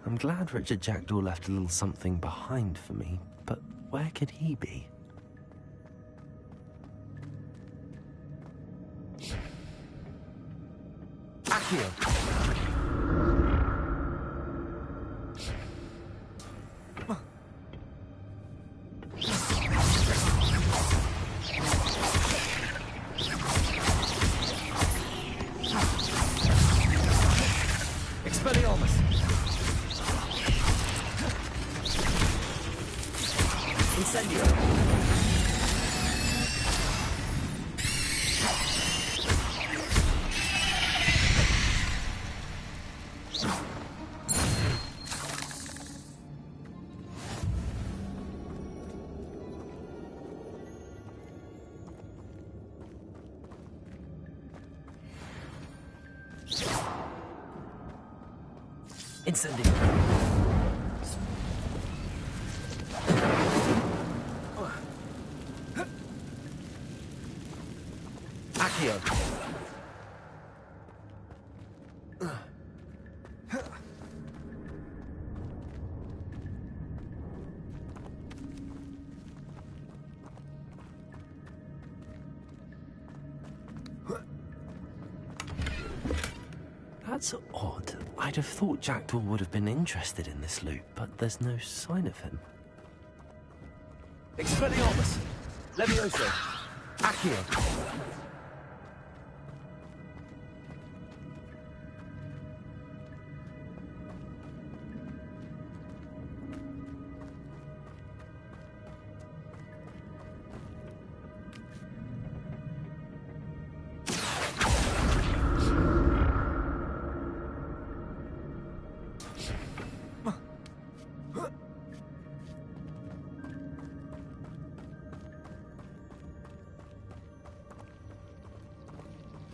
I'm glad Richard Jackdaw left a little something behind for me, but where could he be? Expelliarmus! Incendio! Incendio! Accio! That's odd. I'd have thought Jackdaw would have been interested in this loot, but there's no sign of him. Expelliarmus! Levioso! Accio!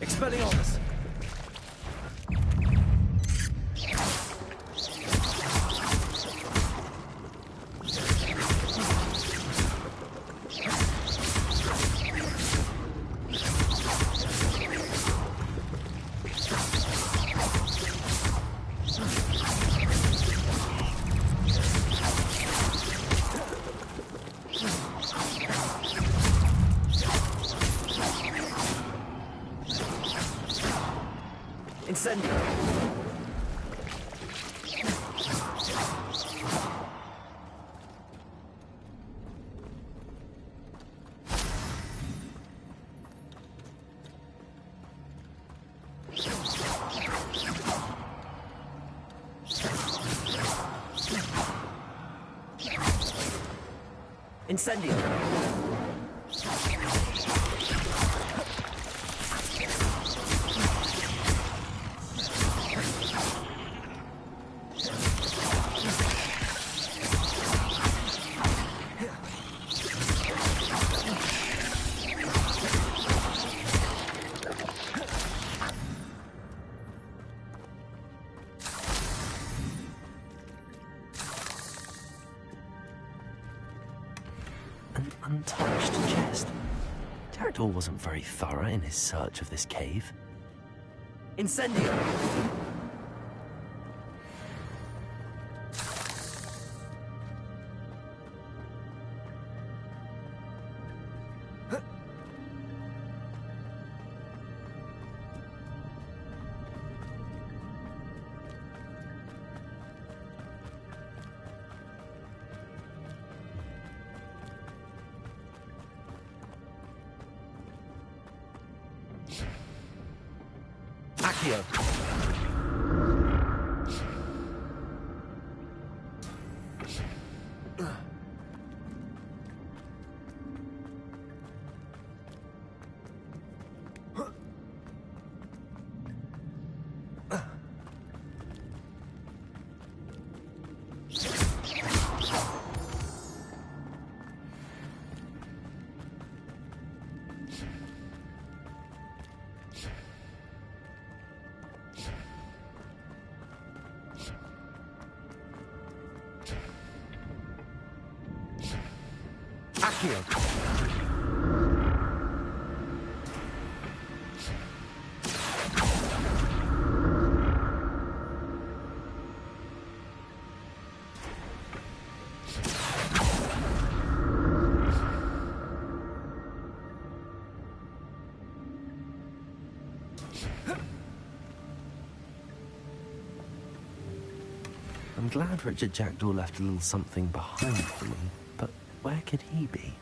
Expelliarmus! Incendio. Incendio. An untouched chest. Jackdaw wasn't very thorough in his search of this cave. Incendio. Accio. I'm glad Richard Jackdaw left a little something behind for me, but where could he be?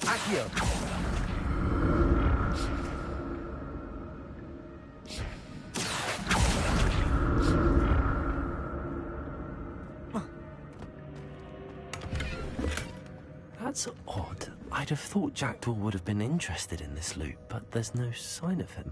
Accio. That's odd. I'd have thought Jackdaw would have been interested in this loot, but there's no sign of him.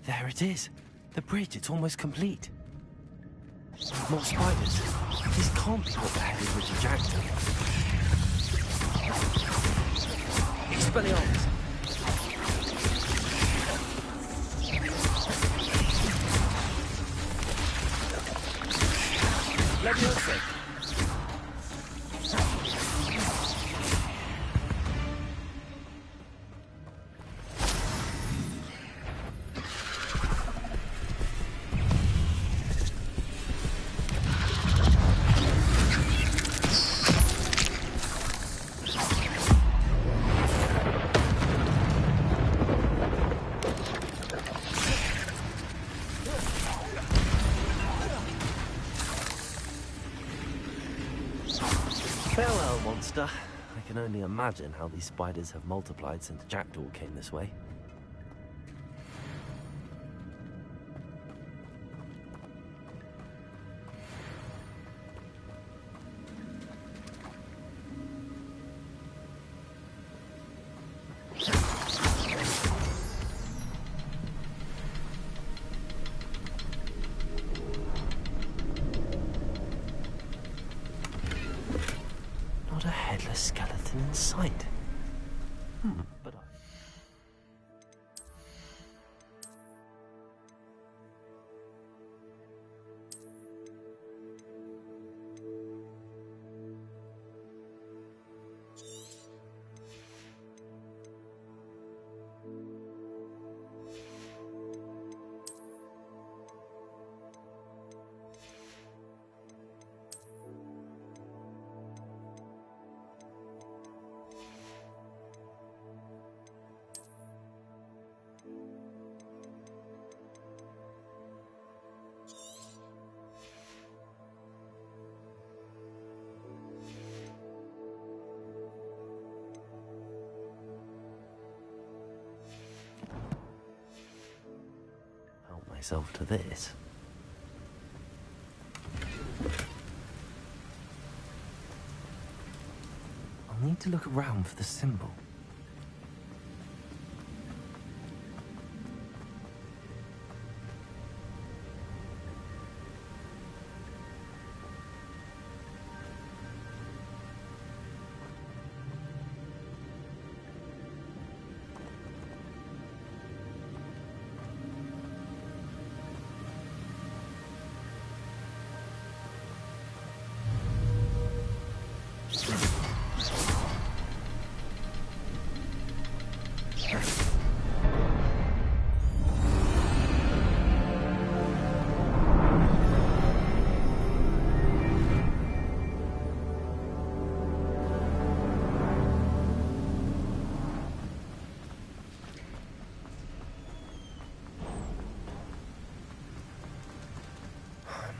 There it is. The bridge, it's almost complete. More spiders. This can't be what the hell is Richard Jackdaw. Expelliarmus. Leviosa. monster. I can only imagine how these spiders have multiplied since Jackdaw came this way. Not a headless skeleton in sight. But help myself to this. I'll need to look around for the symbol.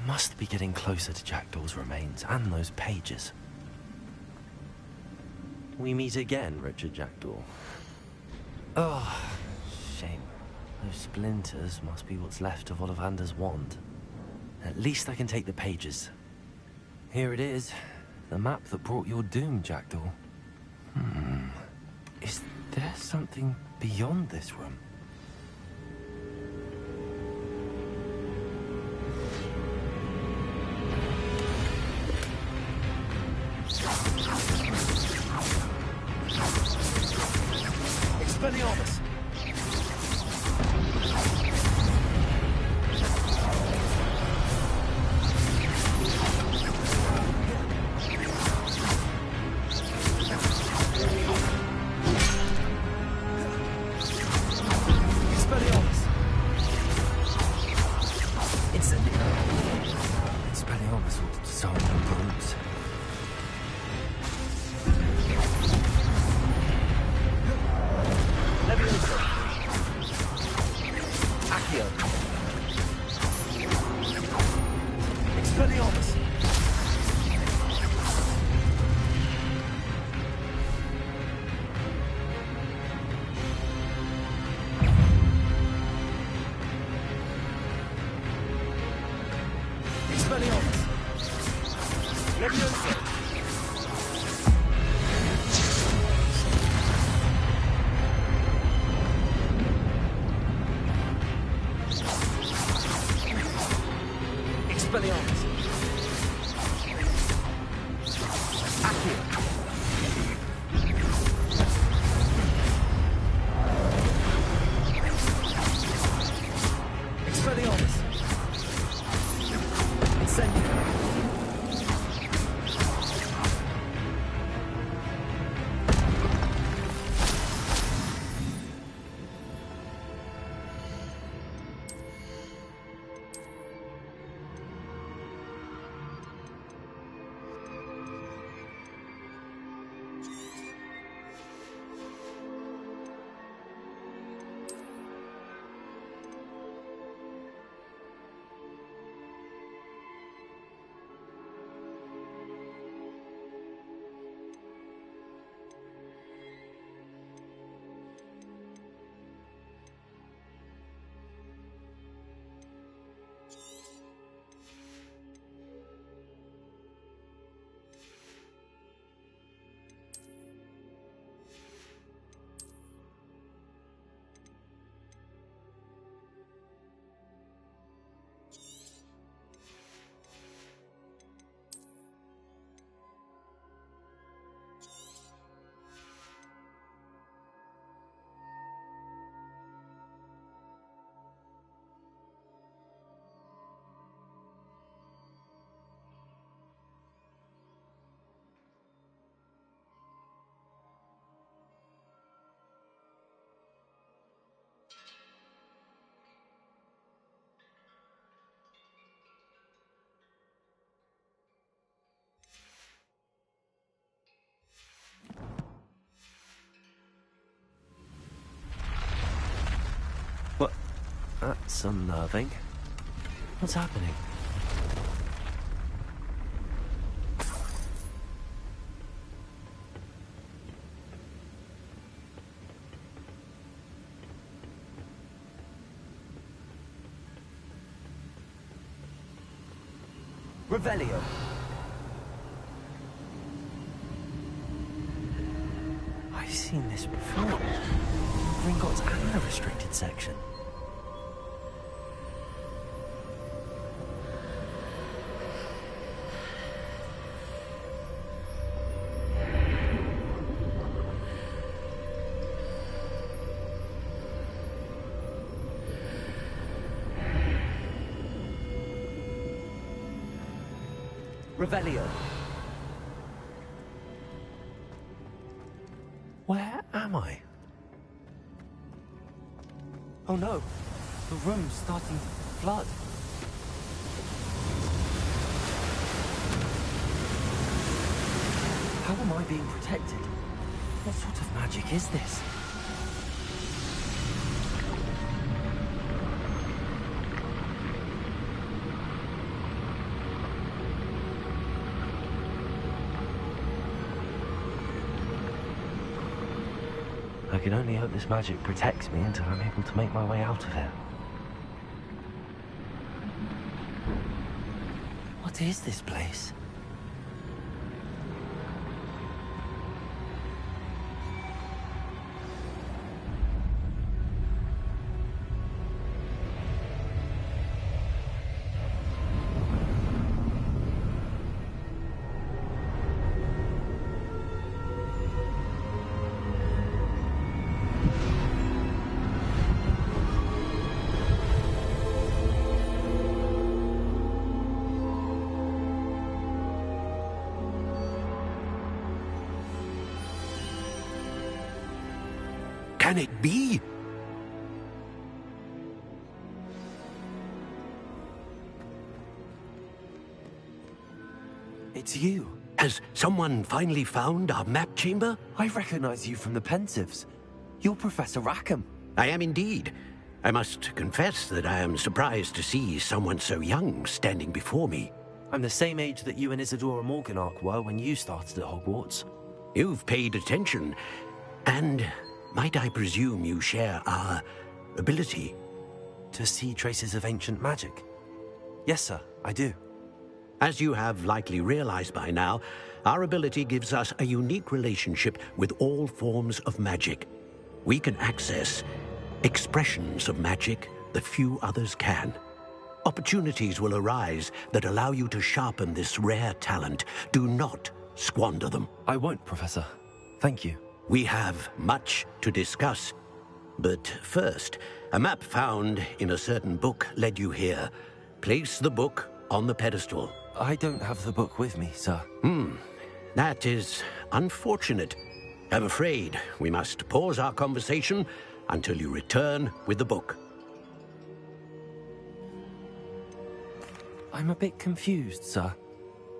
Must be getting closer to Jackdaw's remains and those pages. We meet again, Richard Jackdaw. Oh, shame. Those splinters must be what's left of Ollivander's wand. At least I can take the pages. Here it is. The map that brought your doom, Jackdaw. Is there something beyond this room? Expelliarmus! Expelliarmus will dissolve the bones. Leviosa! Accio! Expelliarmus! Expelliarmus! Leviosa! Expelliarmus! Accio! Expelliarmus! Incendio! That's unnerving. What's happening? Revelio. I've seen this before. Gringotts and the restricted section. Revelio. Where am I? Oh no, the room's starting to flood. How am I being protected? What sort of magic is this? I can only hope this magic protects me until I'm able to make my way out of here. What is this place? Can it be? It's you. Has someone finally found our map chamber? I recognize you from the Pensieves. You're Professor Rackham. I am indeed. I must confess that I am surprised to see someone so young standing before me. I'm the same age that you and Isadora Morganach were when you started at Hogwarts. You've paid attention, and might I presume you share our ability? To see traces of ancient magic? Yes, sir, I do. As you have likely realized by now, our ability gives us a unique relationship with all forms of magic. We can access expressions of magic that few others can. Opportunities will arise that allow you to sharpen this rare talent. Do not squander them. I won't, Professor. Thank you. We have much to discuss. But first, a map found in a certain book led you here. Place the book on the pedestal. I don't have the book with me, sir. That is unfortunate. I'm afraid we must pause our conversation until you return with the book. I'm a bit confused, sir.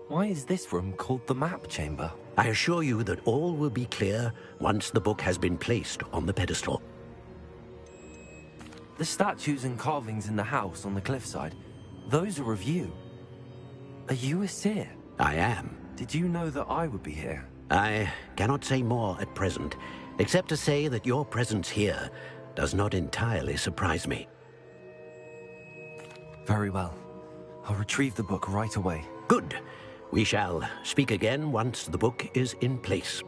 Why is this room called the map chamber? I assure you that all will be clear once the book has been placed on the pedestal. The statues and carvings in the house on the cliffside, those are of you. Are you a seer? I am. Did you know that I would be here? I cannot say more at present, except to say that your presence here does not entirely surprise me. Very well. I'll retrieve the book right away. Good. We shall speak again once the book is in place.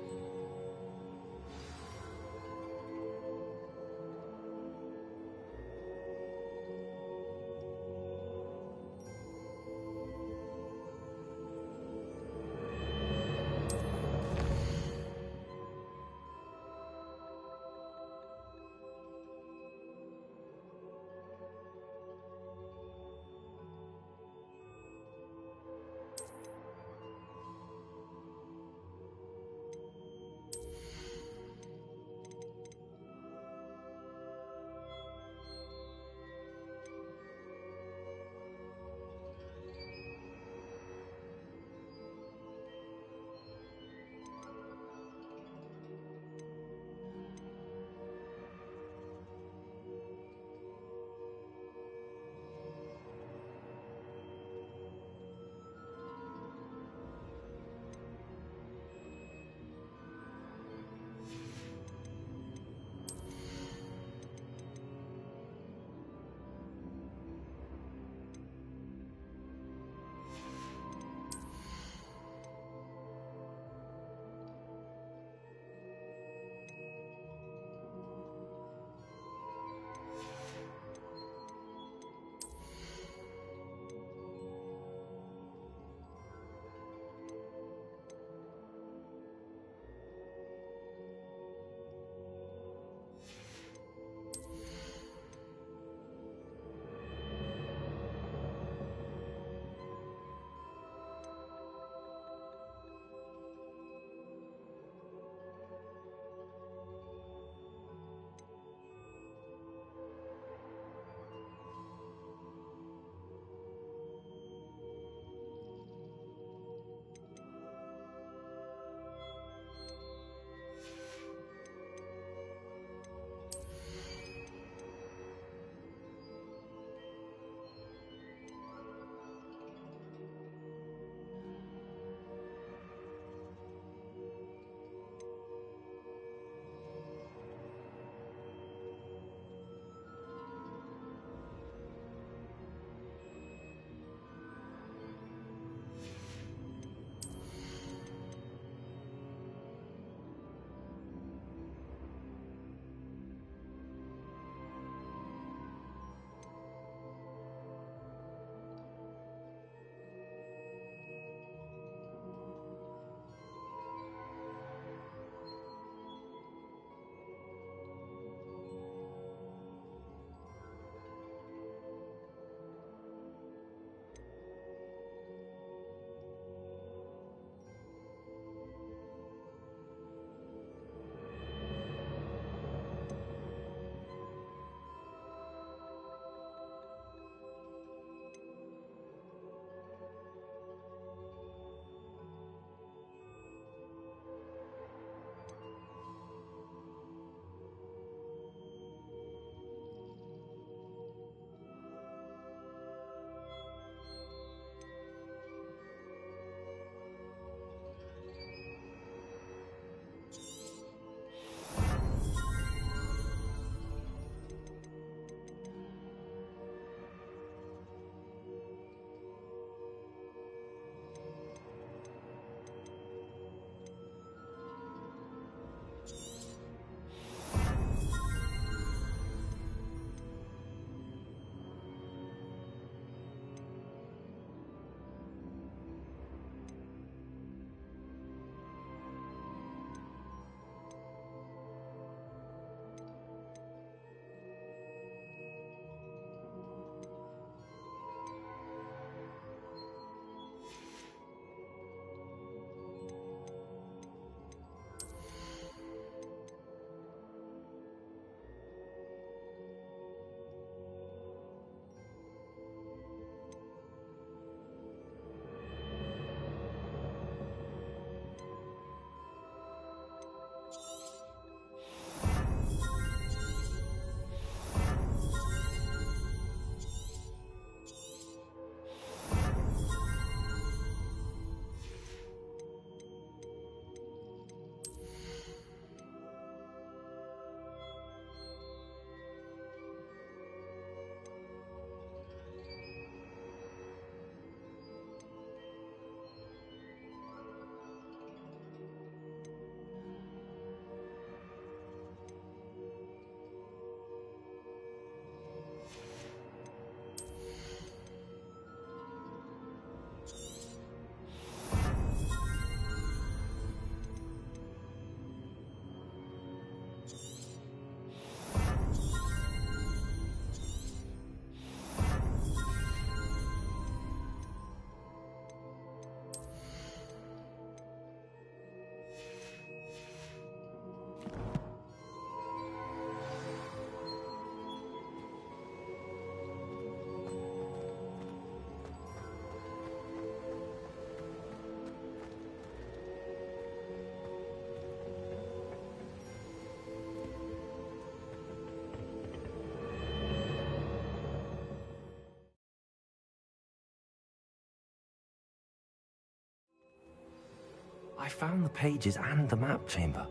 I found the pages and the map chamber.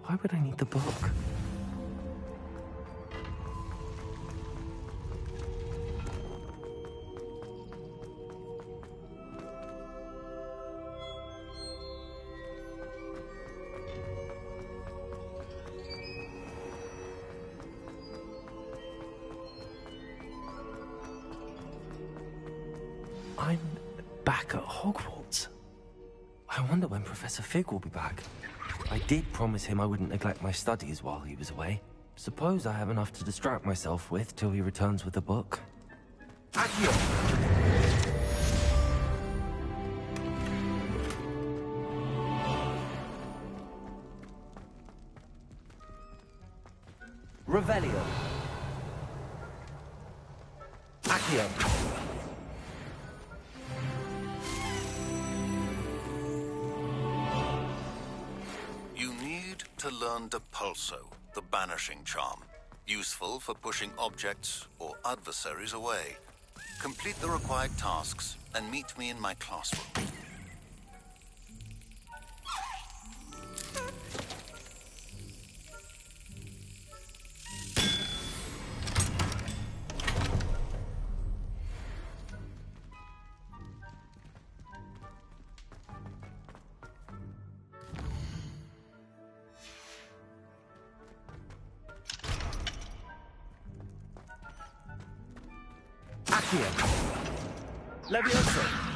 Why would I need the book? I'm back at Hogwarts. I wonder when Professor Fig will be back. I did promise him I wouldn't neglect my studies while he was away. Suppose I have enough to distract myself with till he returns with the book. Accio! Revelio. Accio! You need to learn Depulso, the banishing charm. Useful for pushing objects or adversaries away. Complete the required tasks and meet me in my classroom. Accio! Levioso!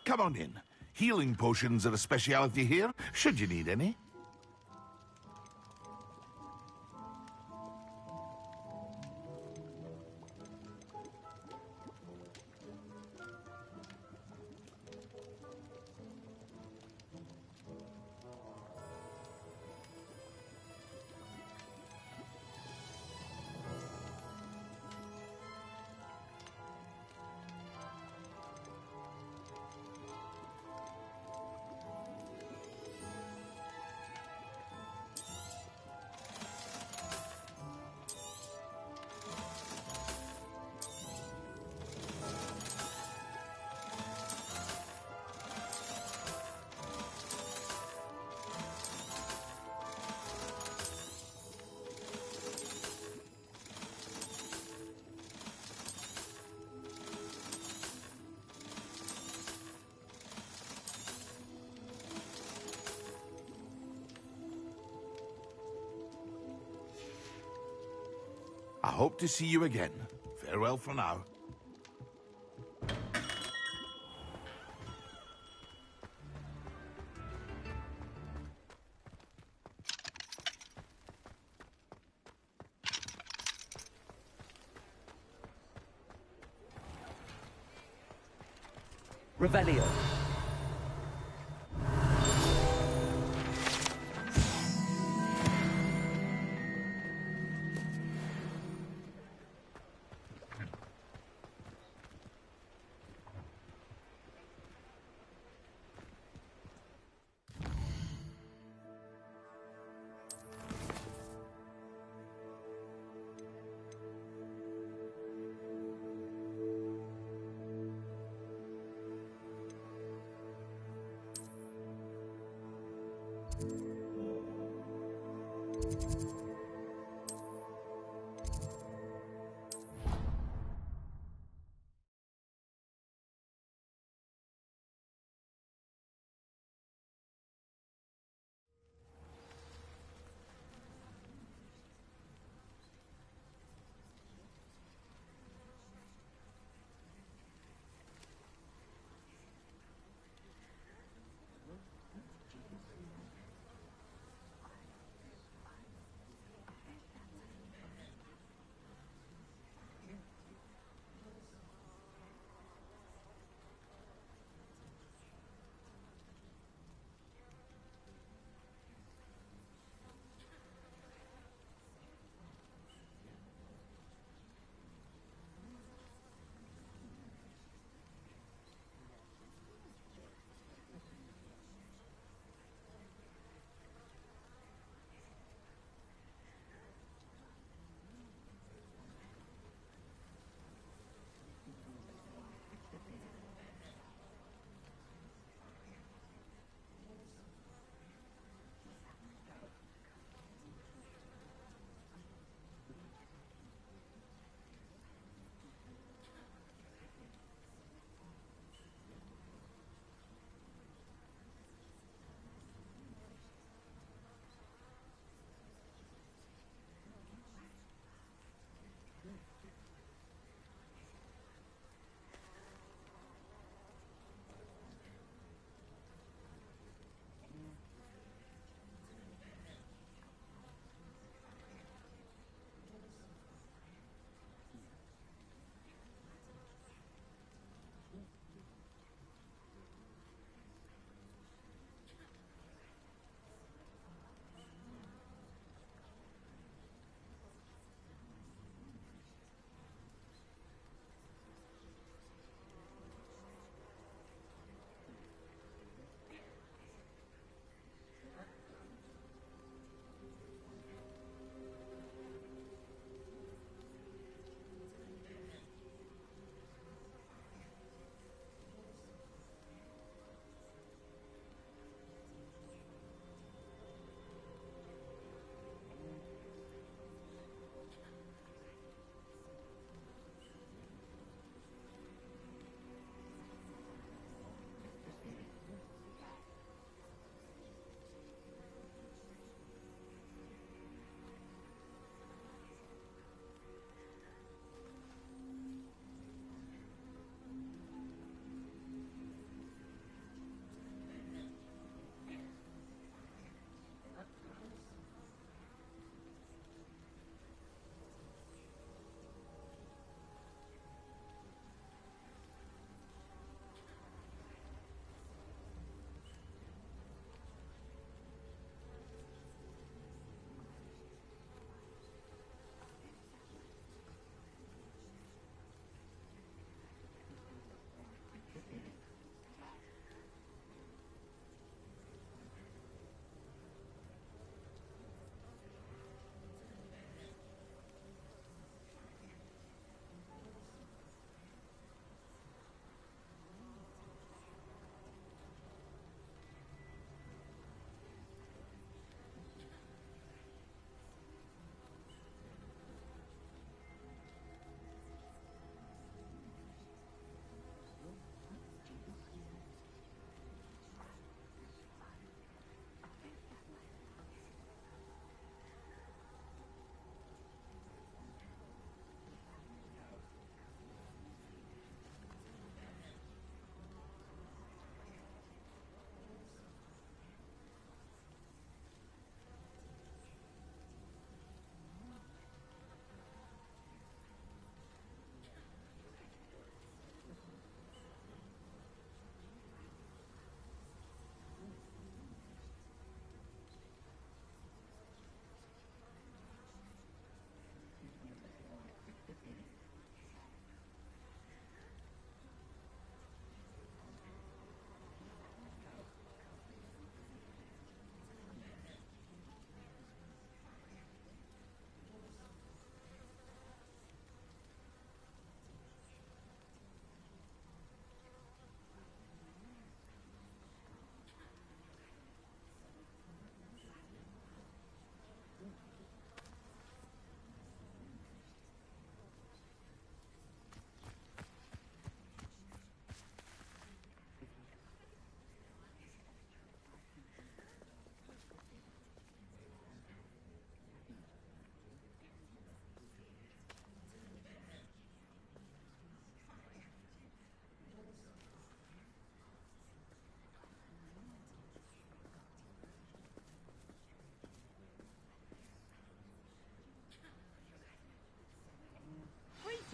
Come on in. Healing potions are a speciality here, should you need any. I hope to see you again. Farewell for now. Revelio.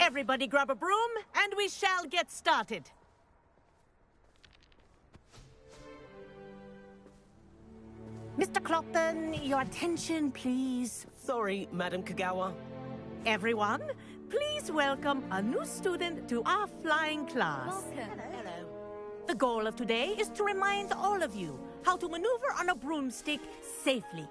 Everybody grab a broom, and we shall get started. Mr. Clopton, your attention, please. Sorry, Madam Kagawa. Everyone, please welcome a new student to our flying class. Welcome. Hello. The goal of today is to remind all of you how to maneuver on a broomstick safely,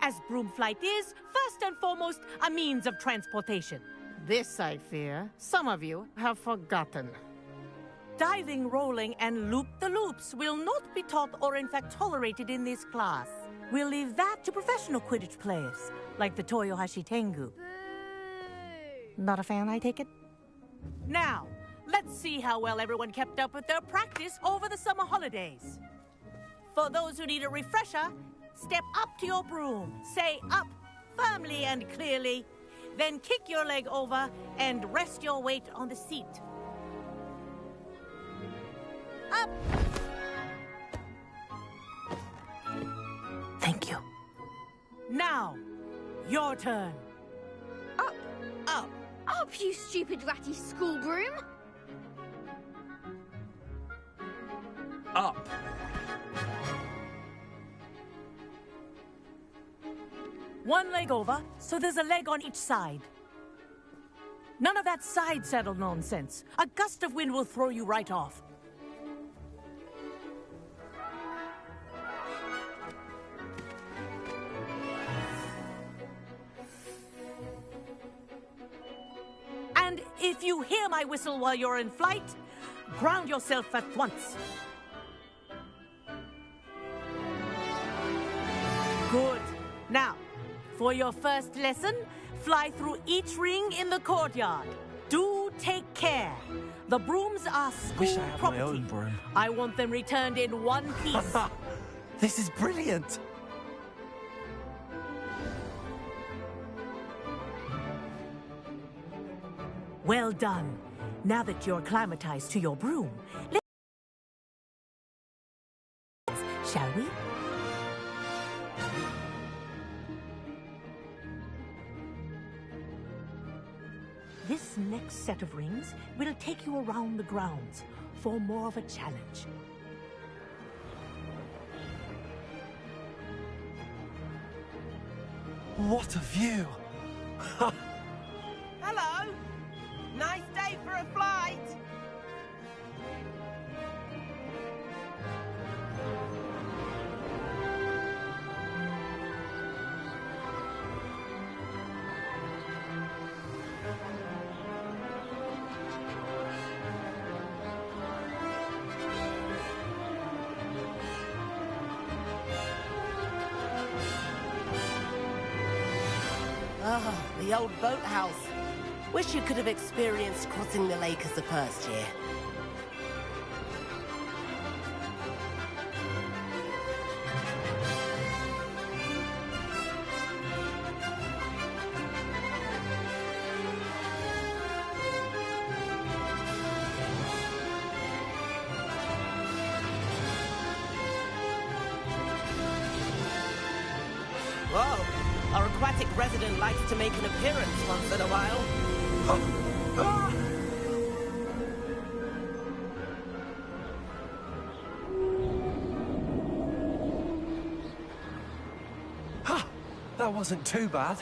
as broom flight is, first and foremost, a means of transportation. This, I fear, some of you have forgotten. Diving, rolling, and loop-the-loops will not be taught or in fact tolerated in this class. We'll leave that to professional Quidditch players, like the Toyohashi Tengu. Not a fan, I take it? Now, let's see how well everyone kept up with their practice over the summer holidays. For those who need a refresher, step up to your broom, say up firmly and clearly, then kick your leg over and rest your weight on the seat. Up! Thank you. Now, your turn. Up! Up! Up, you stupid ratty school broom! Up! One leg over, so there's a leg on each side. None of that side saddle nonsense. A gust of wind will throw you right off. And if you hear my whistle while you're in flight, ground yourself at once. Good. Now, for your first lesson, fly through each ring in the courtyard. Do take care. The brooms are school Wish I had property. my own broom. I want them returned in one piece. This is brilliant! Well done. Now that you're acclimatized to your broom, shall we? This next set of rings will take you around the grounds for more of a challenge. What a view! Hello! Nice day for a flight! Ah, the old boathouse. Wish you could have experienced crossing the lake as the first year. Whoa! Our aquatic resident likes to make an appearance once in a while. That wasn't too bad.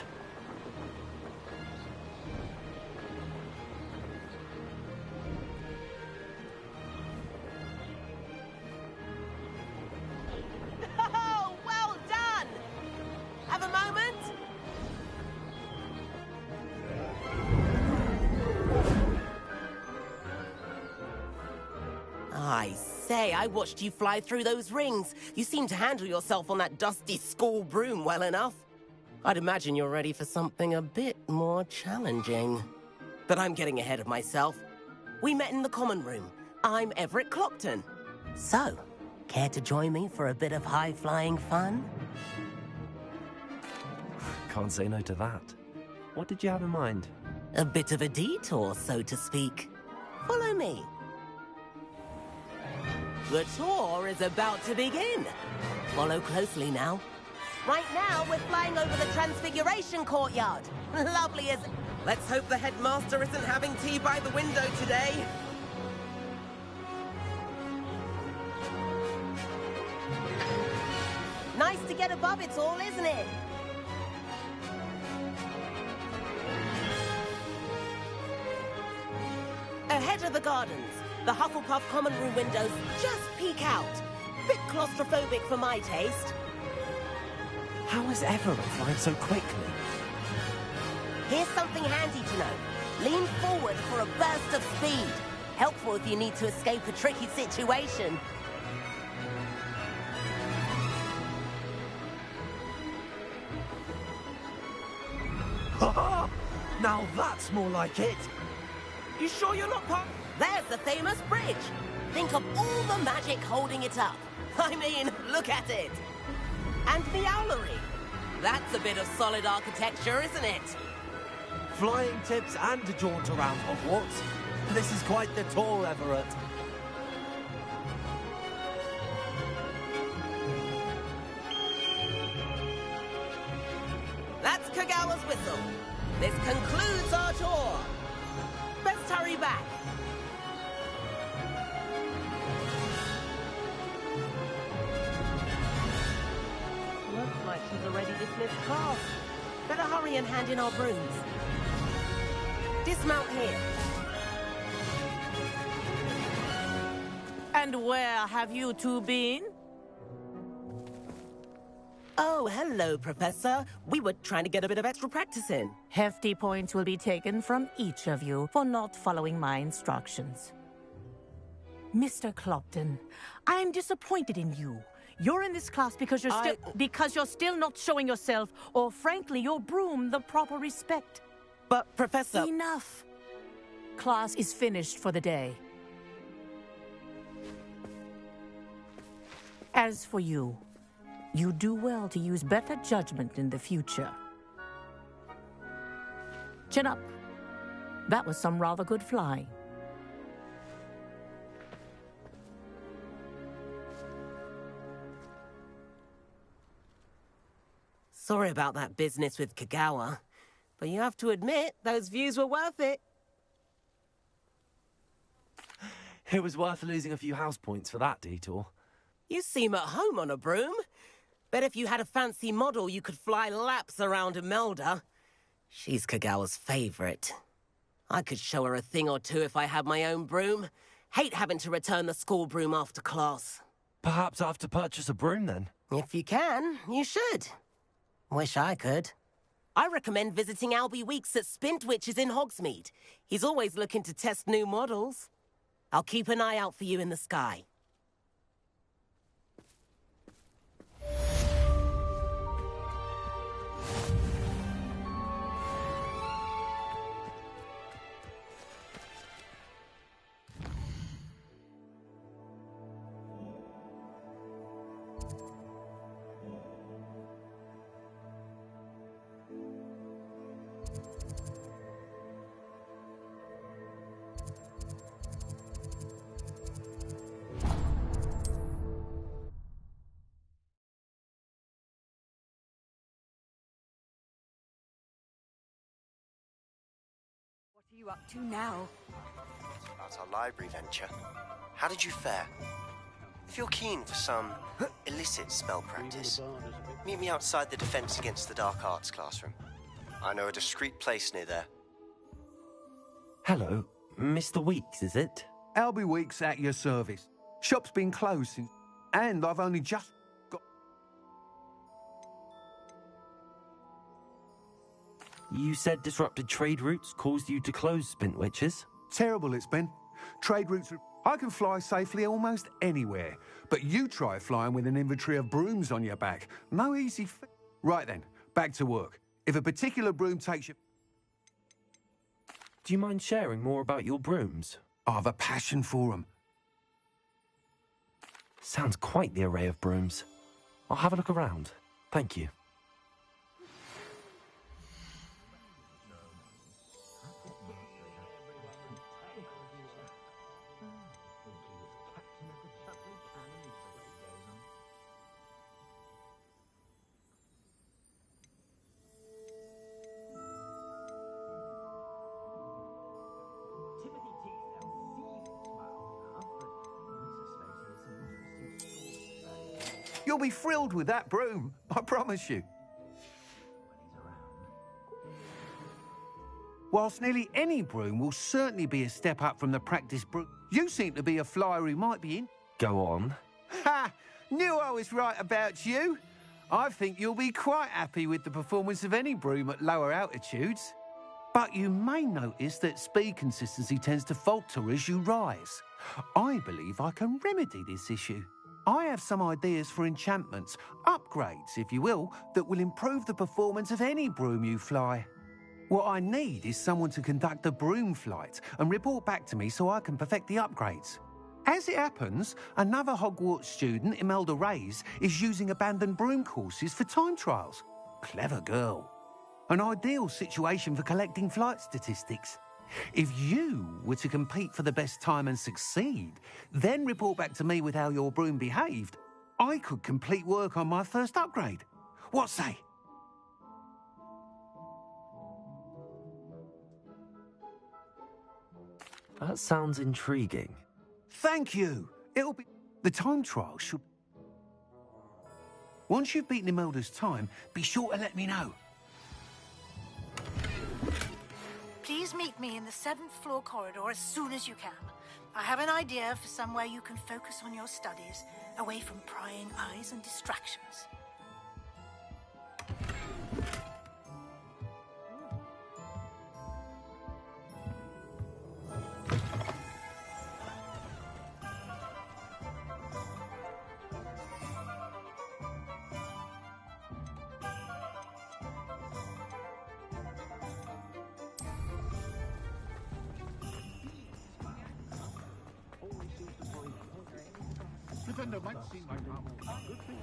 Oh, well done! Have a moment? I say, I watched you fly through those rings. You seem to handle yourself on that dusty school broom well enough. I'd imagine you're ready for something a bit more challenging. But I'm getting ahead of myself. We met in the common room. I'm Everett Clopton. So, care to join me for a bit of high-flying fun? Can't say no to that. What did you have in mind? A bit of a detour, so to speak. Follow me. The tour is about to begin. Follow closely now. Right now, we're flying over the Transfiguration Courtyard. Lovely as... Let's hope the headmaster isn't having tea by the window today. Nice to get above it all, isn't it? Ahead of the gardens, the Hufflepuff common room windows just peek out. Bit claustrophobic for my taste. How is Everett flying so quickly? Here's something handy to know. Lean forward for a burst of speed. Helpful if you need to escape a tricky situation. Now that's more like it. You sure you're not part? There's the famous bridge. Think of all the magic holding it up. I mean, look at it. And the owlery. That's a bit of solid architecture, isn't it? Flying tips and a jaunt around Hogwarts. This is quite the tour, Everett. That's Kagawa's whistle. This concludes our tour. Best hurry back. Looks like she's already dismissed class. Better hurry and hand in our brooms. Dismount here. And where have you two been? Oh, hello, Professor. We were trying to get a bit of extra practice in. Hefty points will be taken from each of you for not following my instructions. Mr. Clopton, I am disappointed in you. You're in this class because you're still not showing yourself, or frankly, your broom, the proper respect. But, Professor... Enough. Class is finished for the day. As for you, you do well to use better judgment in the future. Chin up. That was some rather good flying. Sorry about that business with Kagawa, but you have to admit, those views were worth it. It was worth losing a few house points for that detour. You seem at home on a broom. Bet if you had a fancy model, you could fly laps around Imelda. She's Kagawa's favorite. I could show her a thing or two if I had my own broom. Hate having to return the school broom after class. Perhaps I have to purchase a broom then? If you can, you should. Wish I could. I recommend visiting Albie Weeks at Spintwitches in Hogsmeade. He's always looking to test new models. I'll keep an eye out for you in the sky. What are you up to now? About our library venture. How did you fare? If you're keen for some illicit spell practice, meet me outside the Defense Against the Dark Arts classroom. I know a discreet place near there. Hello, Mr. Weeks, is it? Albie Weeks at your service. Shop's been closed since... And I've only just got... You said disrupted trade routes caused you to close Spintwitches? Terrible it's been. Trade routes are... I can fly safely almost anywhere, but you try flying with an inventory of brooms on your back. No easy Right then, back to work. If a particular broom takes you... Do you mind sharing more about your brooms? I've a passion for them. Sounds quite the array of brooms. I'll have a look around. Thank you. You'll be thrilled with that broom, I promise you. Whilst nearly any broom will certainly be a step up from the practice broom, you seem to be a flyer who might be in. Go on. Ha! Knew I was right about you. I think you'll be quite happy with the performance of any broom at lower altitudes. But you may notice that speed consistency tends to falter as you rise. I believe I can remedy this issue. I have some ideas for enchantments, upgrades, if you will, that will improve the performance of any broom you fly. What I need is someone to conduct a broom flight and report back to me so I can perfect the upgrades. As it happens, another Hogwarts student, Imelda Reyes, is using abandoned broom courses for time trials. Clever girl. An ideal situation for collecting flight statistics. If you were to compete for the best time and succeed, then report back to me with how your broom behaved, I could complete work on my first upgrade. What say? That sounds intriguing. Thank you. It'll be... The time trial should... Once you've beaten Imelda's time, be sure to let me know. Please meet me in the 7th floor corridor as soon as you can. I have an idea for somewhere you can focus on your studies, away from prying eyes and distractions. Defender might seem like a good thing.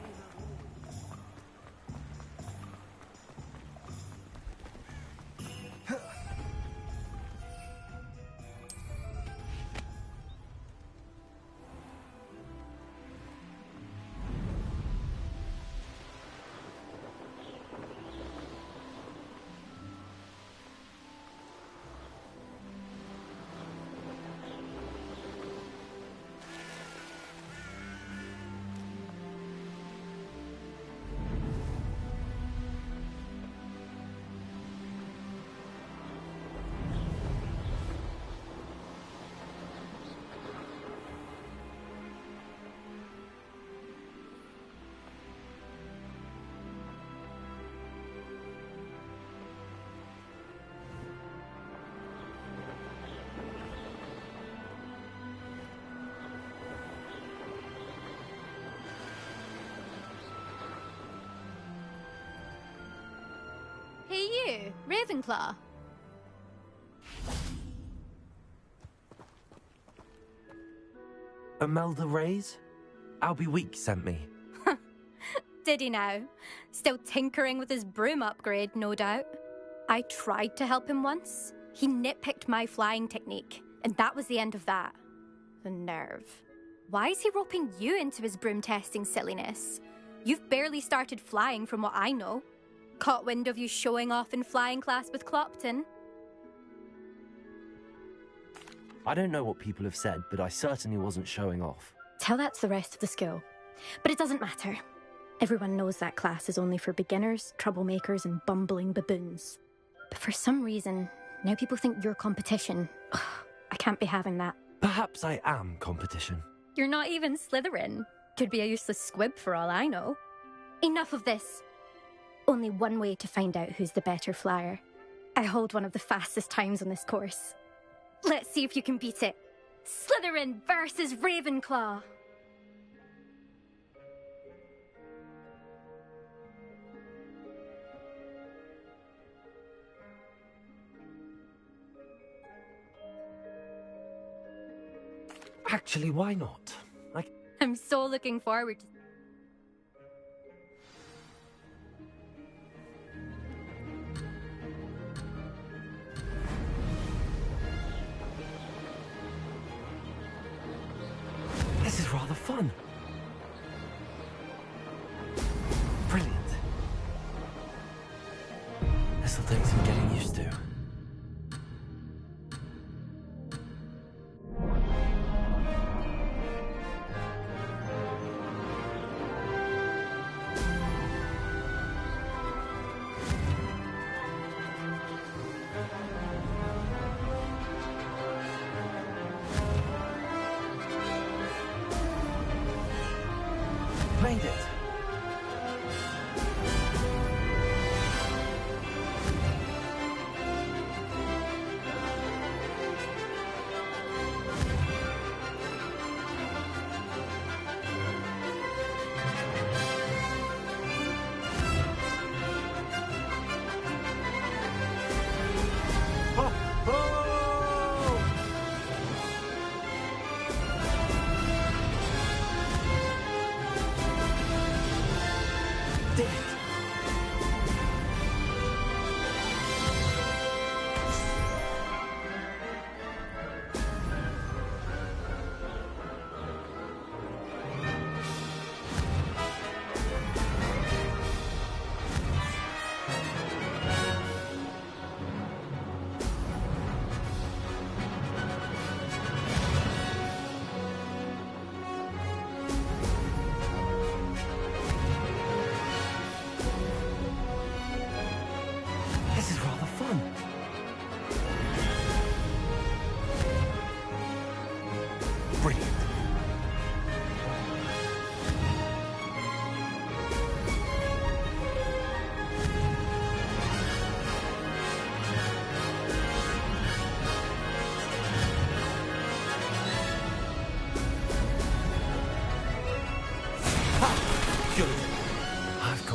Hey you, Ravenclaw. Imelda Reyes? Albie Week sent me. Did he now? Still tinkering with his broom upgrade, no doubt. I tried to help him once. He nitpicked my flying technique, and that was the end of that. The nerve. Why is he roping you into his broom testing silliness? You've barely started flying from what I know. Caught wind of you showing off in flying class with Clopton. I don't know what people have said, but I certainly wasn't showing off. Tell that to the rest of the school. But it doesn't matter. Everyone knows that class is only for beginners, troublemakers, and bumbling baboons. But for some reason, now people think you're competition. Ugh, I can't be having that. Perhaps I am competition. You're not even Slytherin. Could be a useless squib for all I know. Enough of this. Only one way to find out who's the better flyer. I hold one of the fastest times on this course. Let's see if you can beat it. Slytherin versus Ravenclaw. Actually, why not? I'm so looking forward to... This is rather fun. Brilliant. Little things I'm getting used to.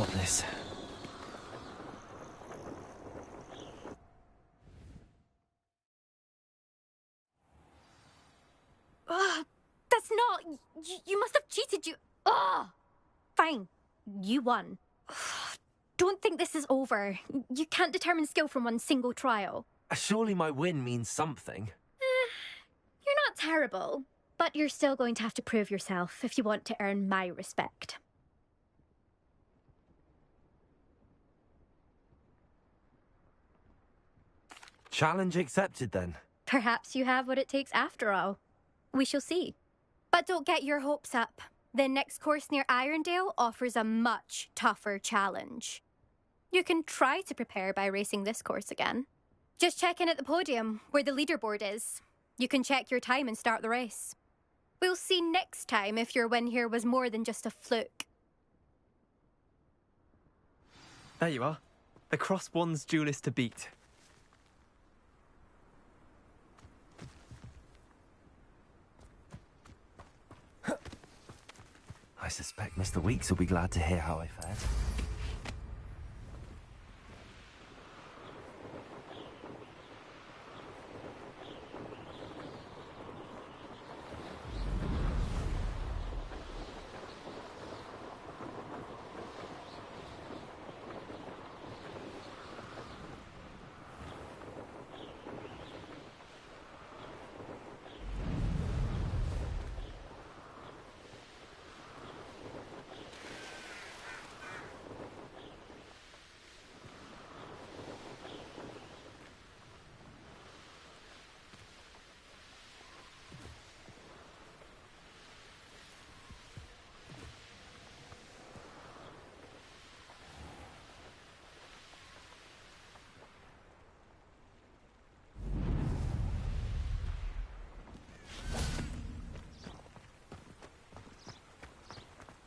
got this. Ugh, that's not... You must have cheated, you... Ugh! Fine. You won. Don't think this is over. You can't determine skill from one single trial. Surely my win means something. You're not terrible, but you're still going to have to prove yourself if you want to earn my respect. Challenge accepted, then. Perhaps you have what it takes after all. We shall see. But don't get your hopes up. The next course near Irondale offers a much tougher challenge. You can try to prepare by racing this course again. Just check in at the podium, where the leaderboard is. You can check your time and start the race. We'll see next time if your win here was more than just a fluke. There you are. The Crosswands duelist to beat. I suspect Mr. Weeks will be glad to hear how I fared.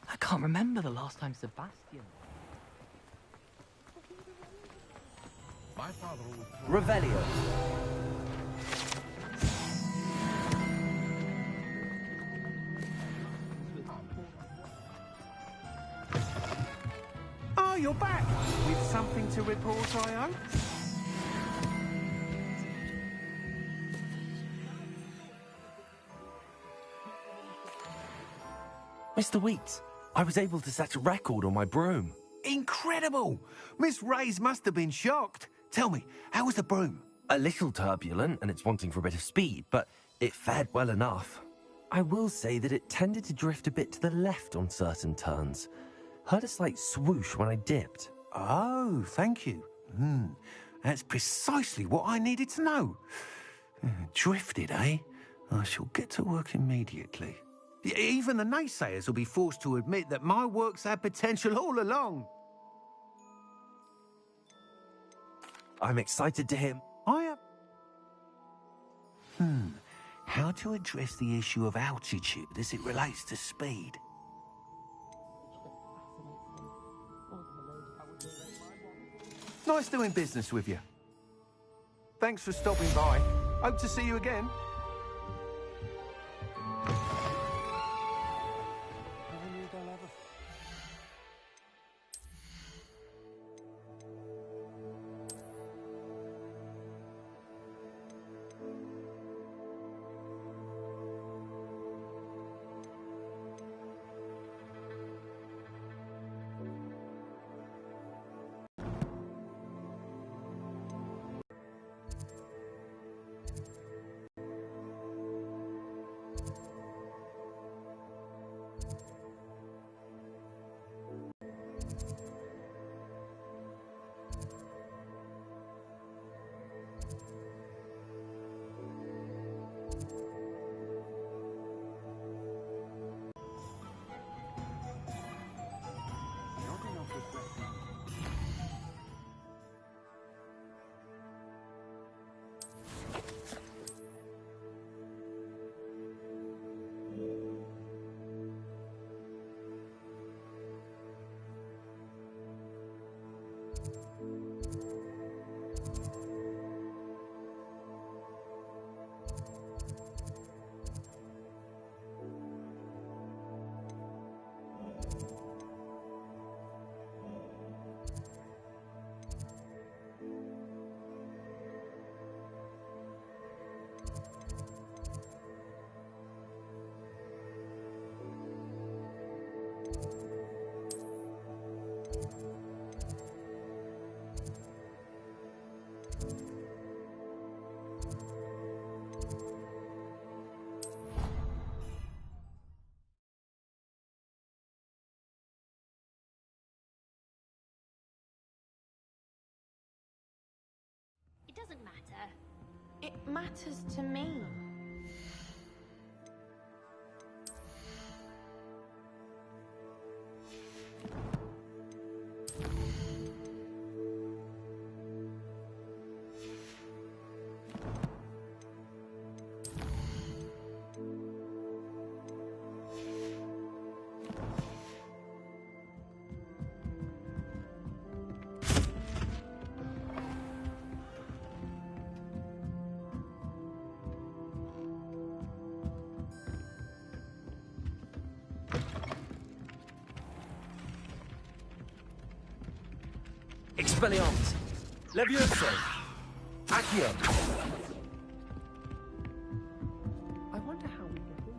I can't remember the last time Sebastian... My father Revelio. Oh, you're back! With something to report, I hope? Mr. Weeks, I was able to set a record on my broom. Incredible! Miss Reyes must have been shocked. Tell me, how was the broom? A little turbulent, and it's wanting for a bit of speed, but it fared well enough. I will say that it tended to drift a bit to the left on certain turns. Heard a slight swoosh when I dipped. Oh, thank you. That's precisely what I needed to know. Drifted, eh? I shall get to work immediately. Even the naysayers will be forced to admit that my work's had potential all along. I'm excited to hear... I am... How to address the issue of altitude as it relates to speed? Nice doing business with you. Thanks for stopping by. Hope to see you again. It matters to me. Expelliarmus! Levioso! Accio! I wonder how we get in.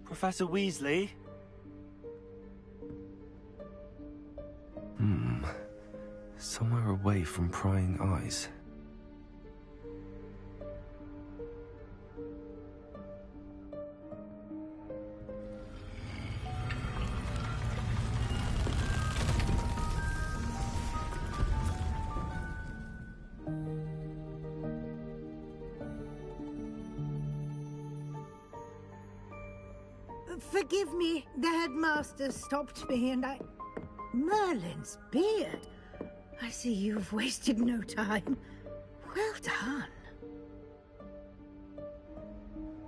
Professor Weasley? Somewhere away from prying eyes. Forgive me, the headmaster stopped me and I... Merlin's beard. I see you've wasted no time. Well done.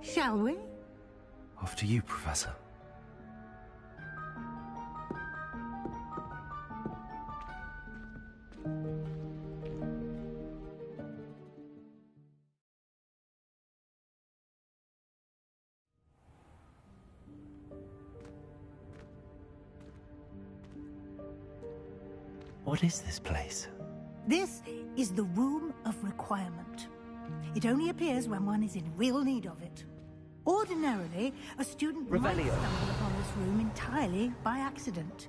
Shall we? After you, Professor. What is this place? This is the Room of Requirement. It only appears when one is in real need of it. Ordinarily, a student might Revelio. stumble upon this room entirely by accident.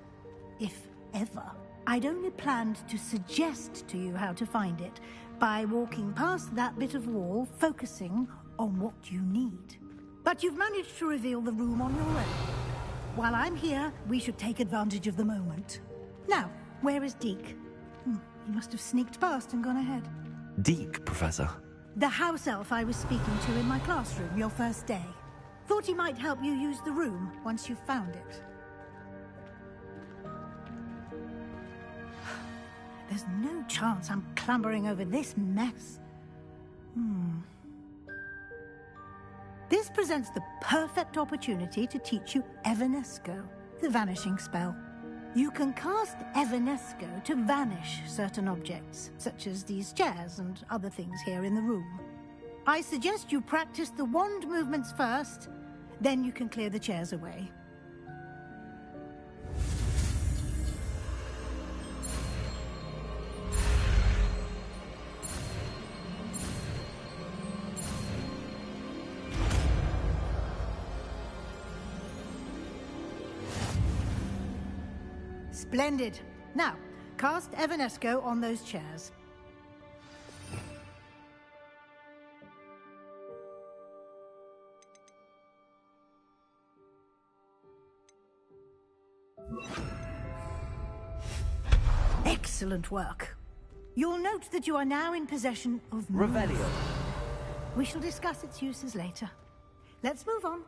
If ever. I'd only planned to suggest to you how to find it by walking past that bit of wall, focusing on what you need. But you've managed to reveal the room on your own. While I'm here, we should take advantage of the moment. Now, where is Deke? He must have sneaked past and gone ahead. Deke, Professor. The house elf I was speaking to in my classroom your first day. Thought he might help you use the room once you found it. There's no chance I'm clambering over this mess. This presents the perfect opportunity to teach you Evanesco, the vanishing spell. You can cast Evanesco to vanish certain objects, such as these chairs and other things here in the room. I suggest you practice the wand movements first, then you can clear the chairs away. Splendid. Now, cast Evanesco on those chairs. Excellent work. You'll note that you are now in possession of Revelio. We shall discuss its uses later. Let's move on.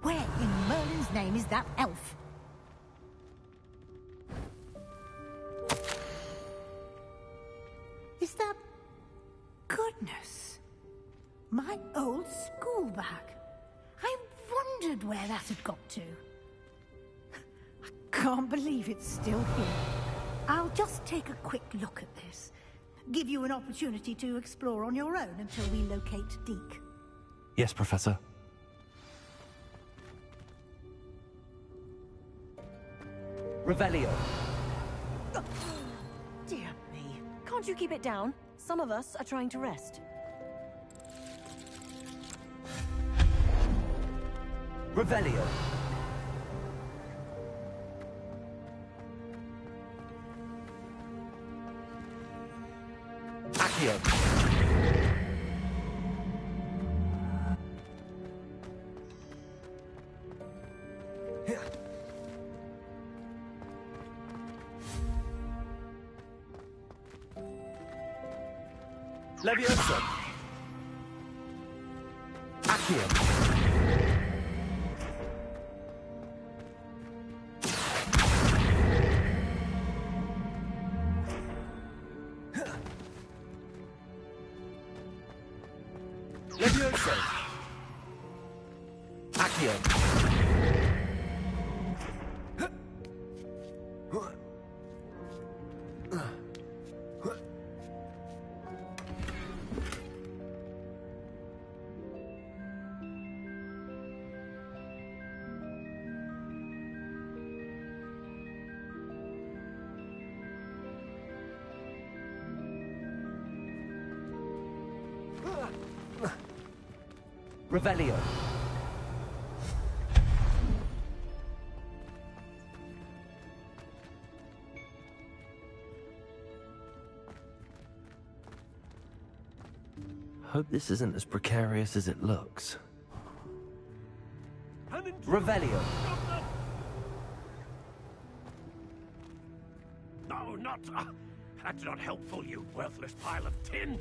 Where in Merlin's name is that elf? Is that... Goodness. My old school bag. I wondered where that had got to. I can't believe it's still here. I'll just take a quick look at this. Give you an opportunity to explore on your own until we locate Deke. Yes, Professor. Revelio. Dear me. Can't you keep it down? Some of us are trying to rest. Revelio. Accio. Leviosa. Accio. Leviosa. Accio. Revelio. Hope this isn't as precarious as it looks. Revelio. No, not... that's not helpful, you worthless pile of tin.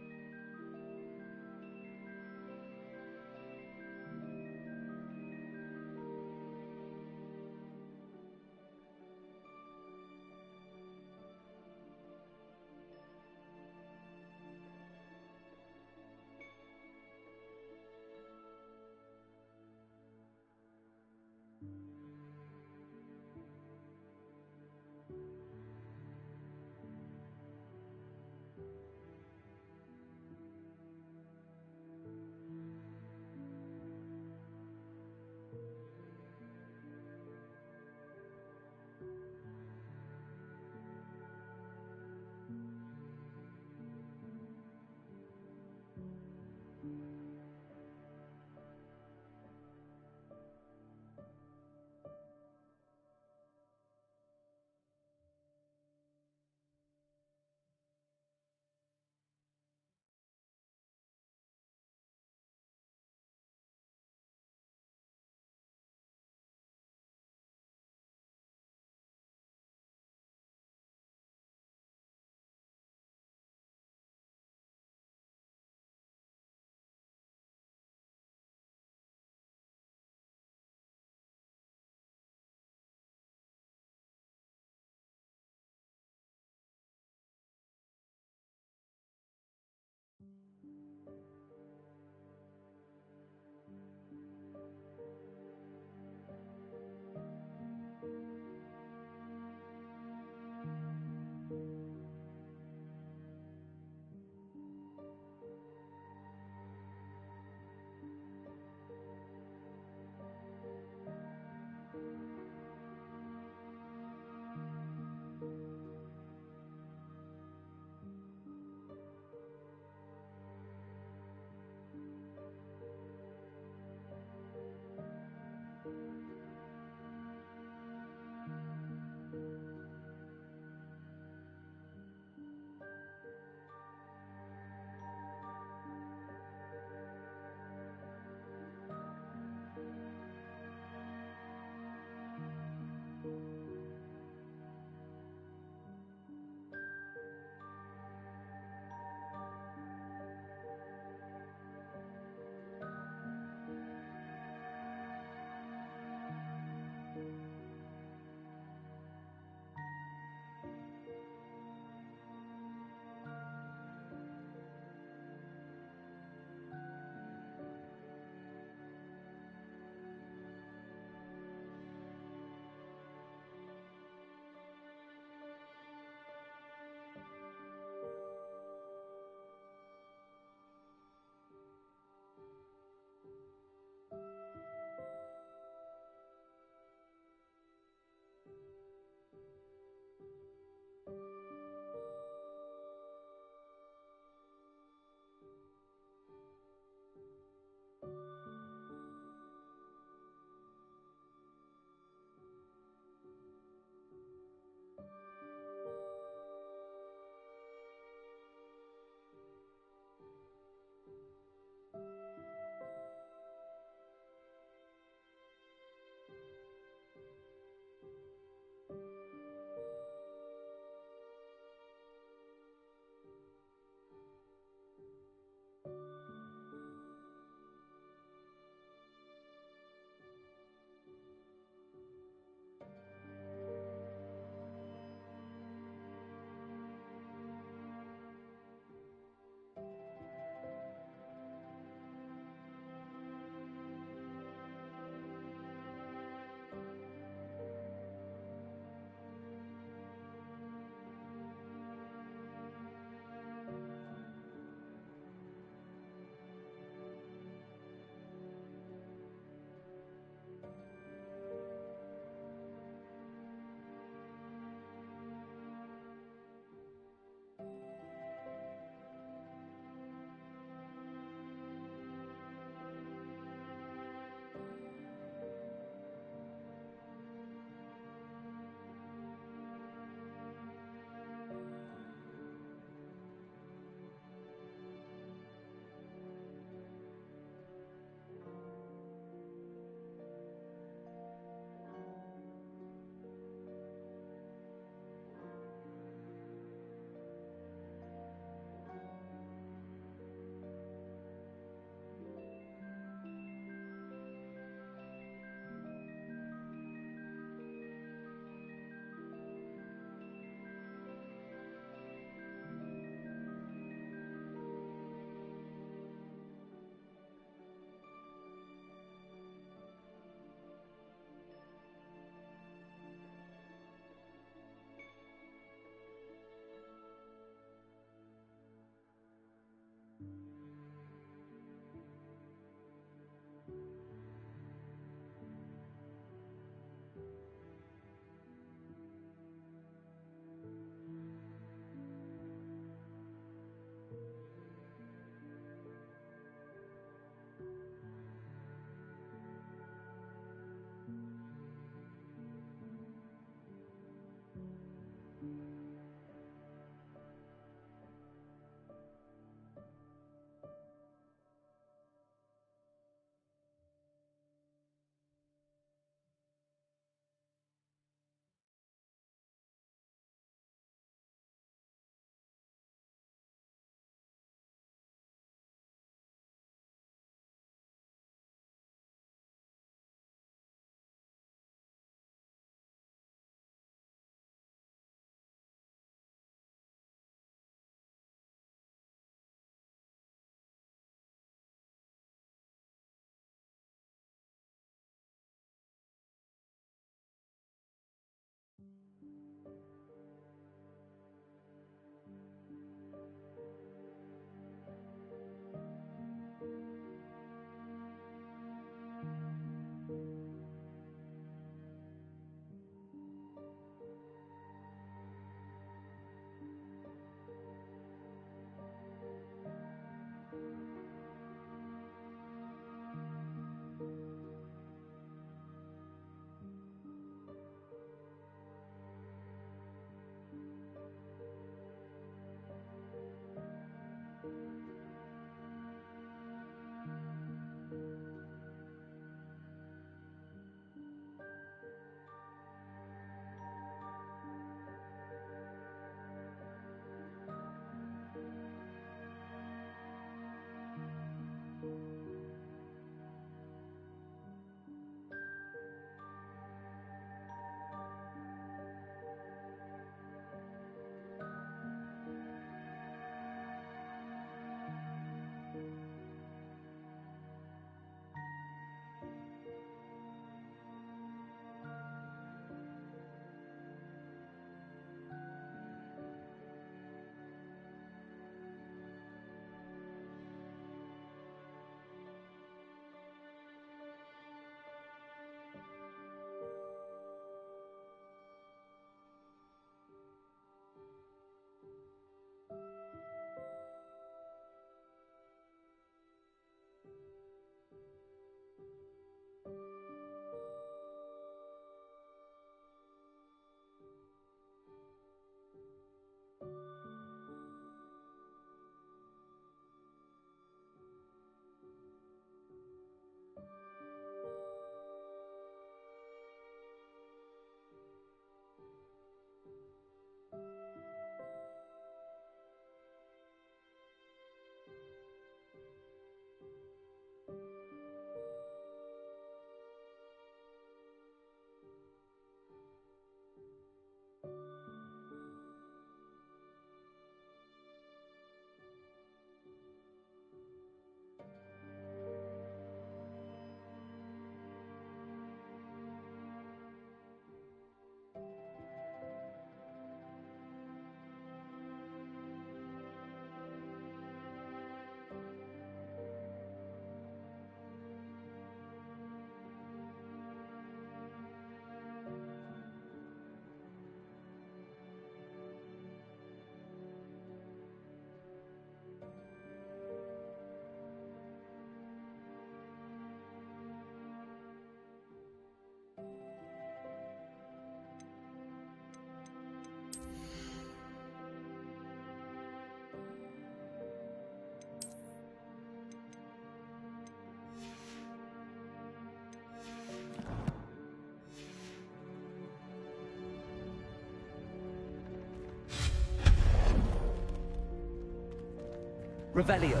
Revelio.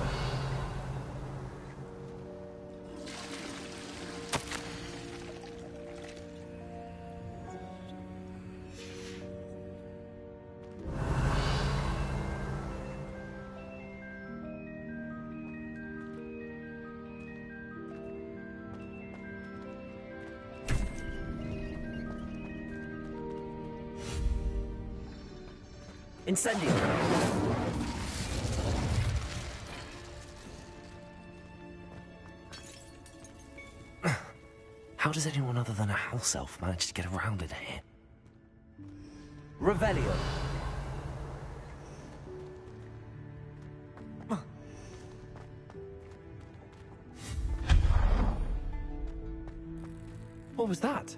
Incendio. How does anyone other than a house elf manage to get around in here? Revelio. What was that?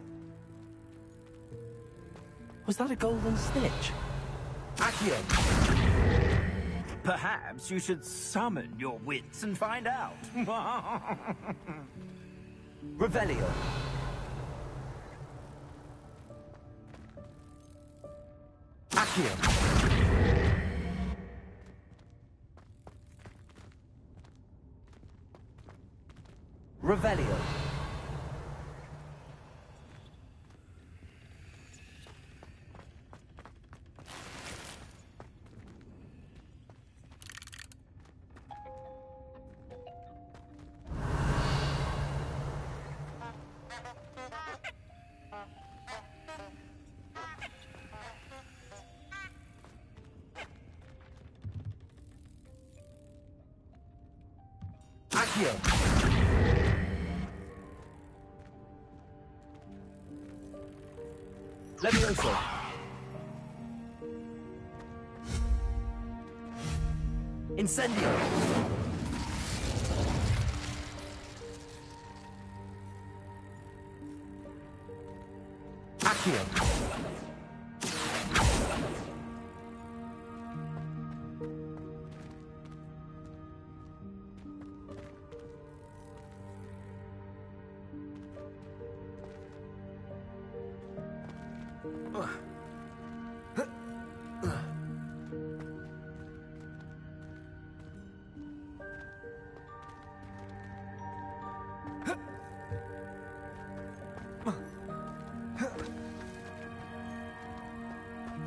Was that a golden snitch? Accio. Perhaps you should summon your wits and find out. Revelio. Accio. Revelio. Accio. Levioso. Incendio. Accio.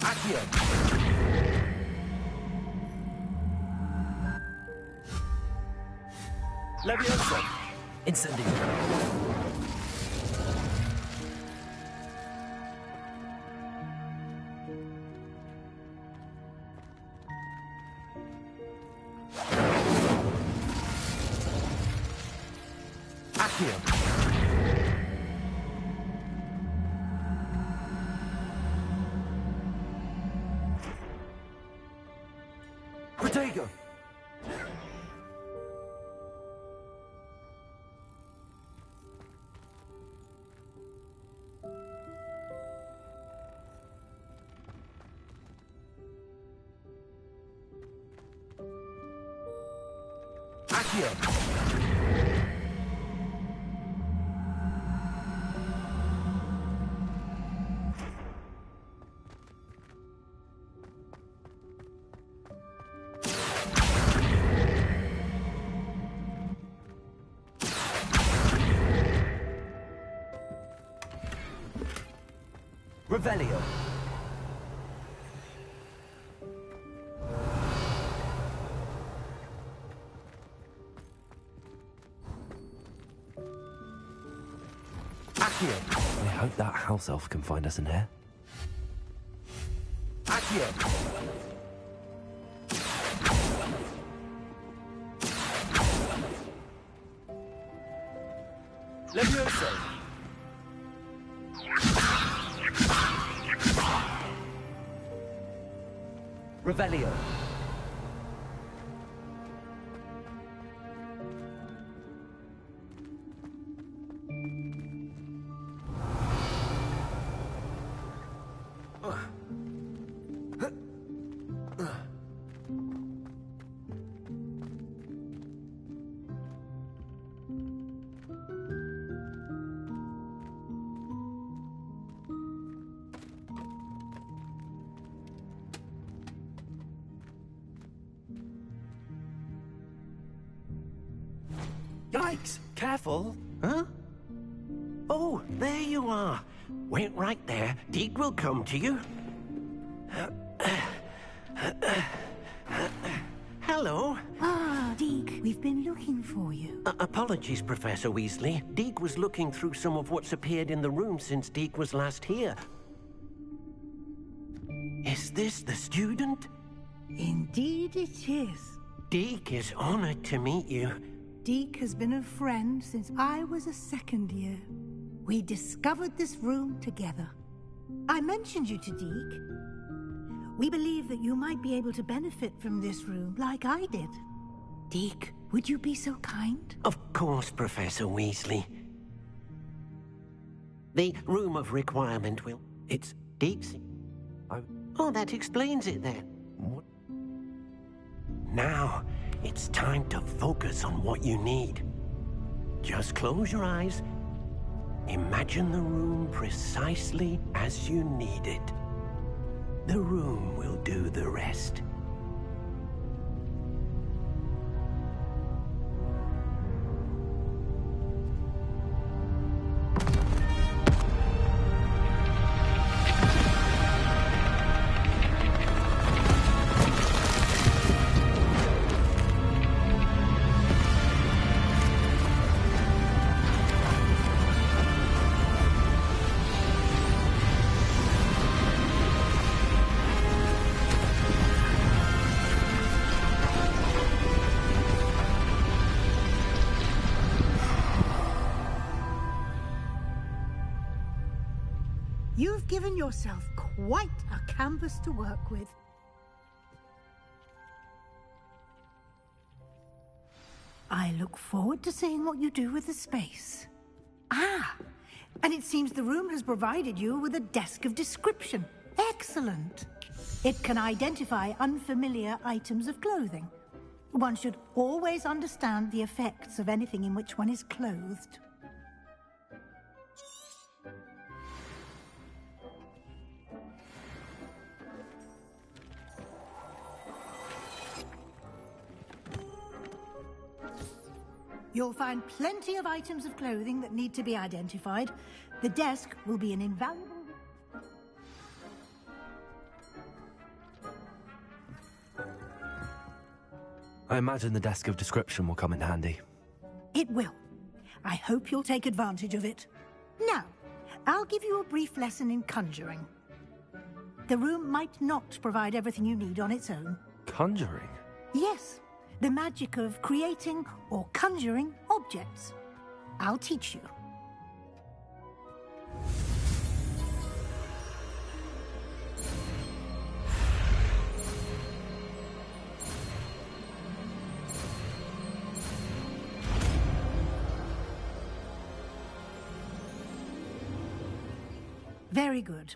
Accio. Levioso. Incendio. Accio. Protego. Accio. Revelio. Accio. I hope that house elf can find us in here. Accio. Levioso. Revelio. Yikes! Careful! Huh? Oh, there you are. Wait right there. Deke will come to you. Hello. Ah, Deke, we've been looking for you. Apologies, Professor Weasley. Deke was looking through some of what's appeared in the room since Deke was last here. Is this the student? Indeed it is. Deke is honored to meet you. Deke has been a friend since I was a second year. We discovered this room together. I mentioned you to Deke. We believe that you might be able to benefit from this room like I did. Deke, would you be so kind? Of course, Professor Weasley. The room of requirement will... It's Deke's... Oh, that explains it then. What? Now, it's time to focus on what you need. Just close your eyes. Imagine the room precisely as you need it. The room will do the rest. You've given yourself quite a canvas to work with. I look forward to seeing what you do with the space. Ah, and it seems the room has provided you with a desk of description. Excellent. It can identify unfamiliar items of clothing. One should always understand the effects of anything in which one is clothed. You'll find plenty of items of clothing that need to be identified. The desk will be an invaluable... I imagine the desk of description will come in handy. It will. I hope you'll take advantage of it. Now, I'll give you a brief lesson in conjuring. The room might not provide everything you need on its own. Conjuring? Yes, the magic of creating or conjuring objects. I'll teach you. Very good.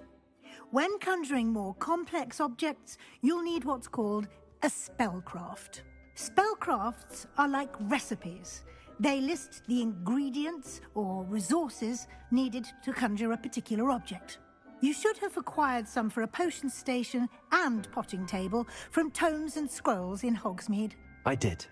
When conjuring more complex objects, you'll need what's called a spellcraft. Spellcrafts are like recipes. They list the ingredients or resources needed to conjure a particular object. You should have acquired some for a potion station and potting table from tomes and scrolls in Hogsmeade. I did.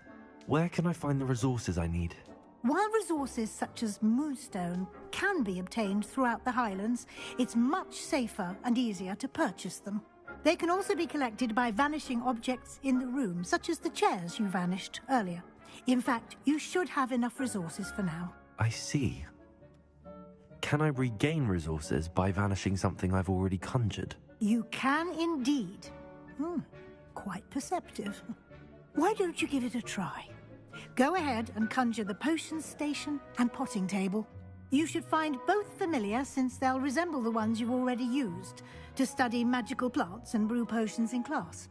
Where can I find the resources I need? While resources such as moonstone can be obtained throughout the Highlands, it's much safer and easier to purchase them. They can also be collected by vanishing objects in the room, such as the chairs you vanished earlier. In fact, you should have enough resources for now. I see. Can I regain resources by vanishing something I've already conjured? You can indeed. Quite perceptive. Why don't you give it a try? Go ahead and conjure the potion station and potting table. You should find both familiar, since they'll resemble the ones you've already used to study magical plants and brew potions in class.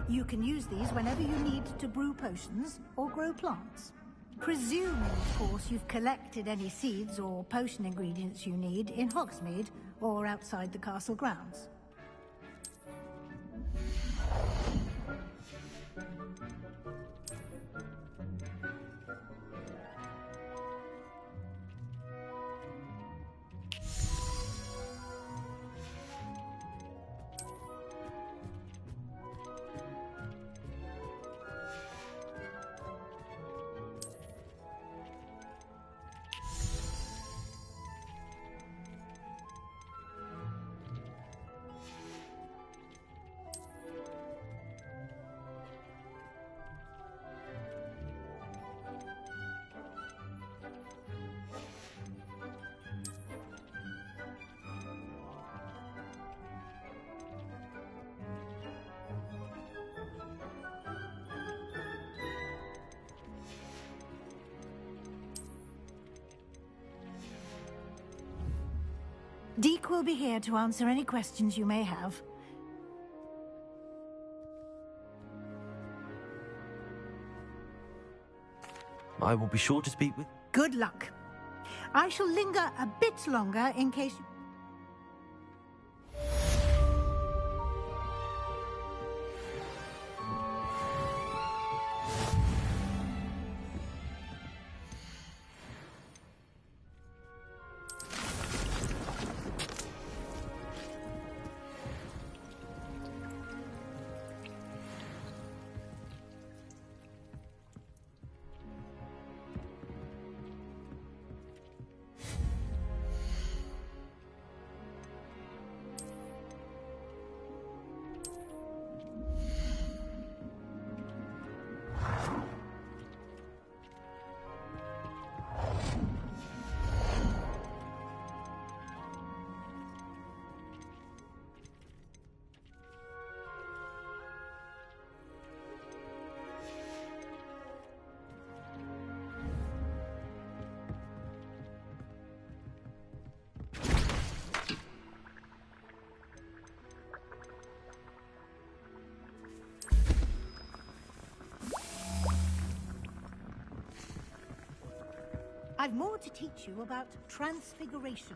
You can use these whenever you need to brew potions or grow plants. Presuming, of course, you've collected any seeds or potion ingredients you need in Hogsmeade or outside the castle grounds. Deke will be here to answer any questions you may have. I will be sure to speak with... Good luck. I shall linger a bit longer in case... I've more to teach you about transfiguration.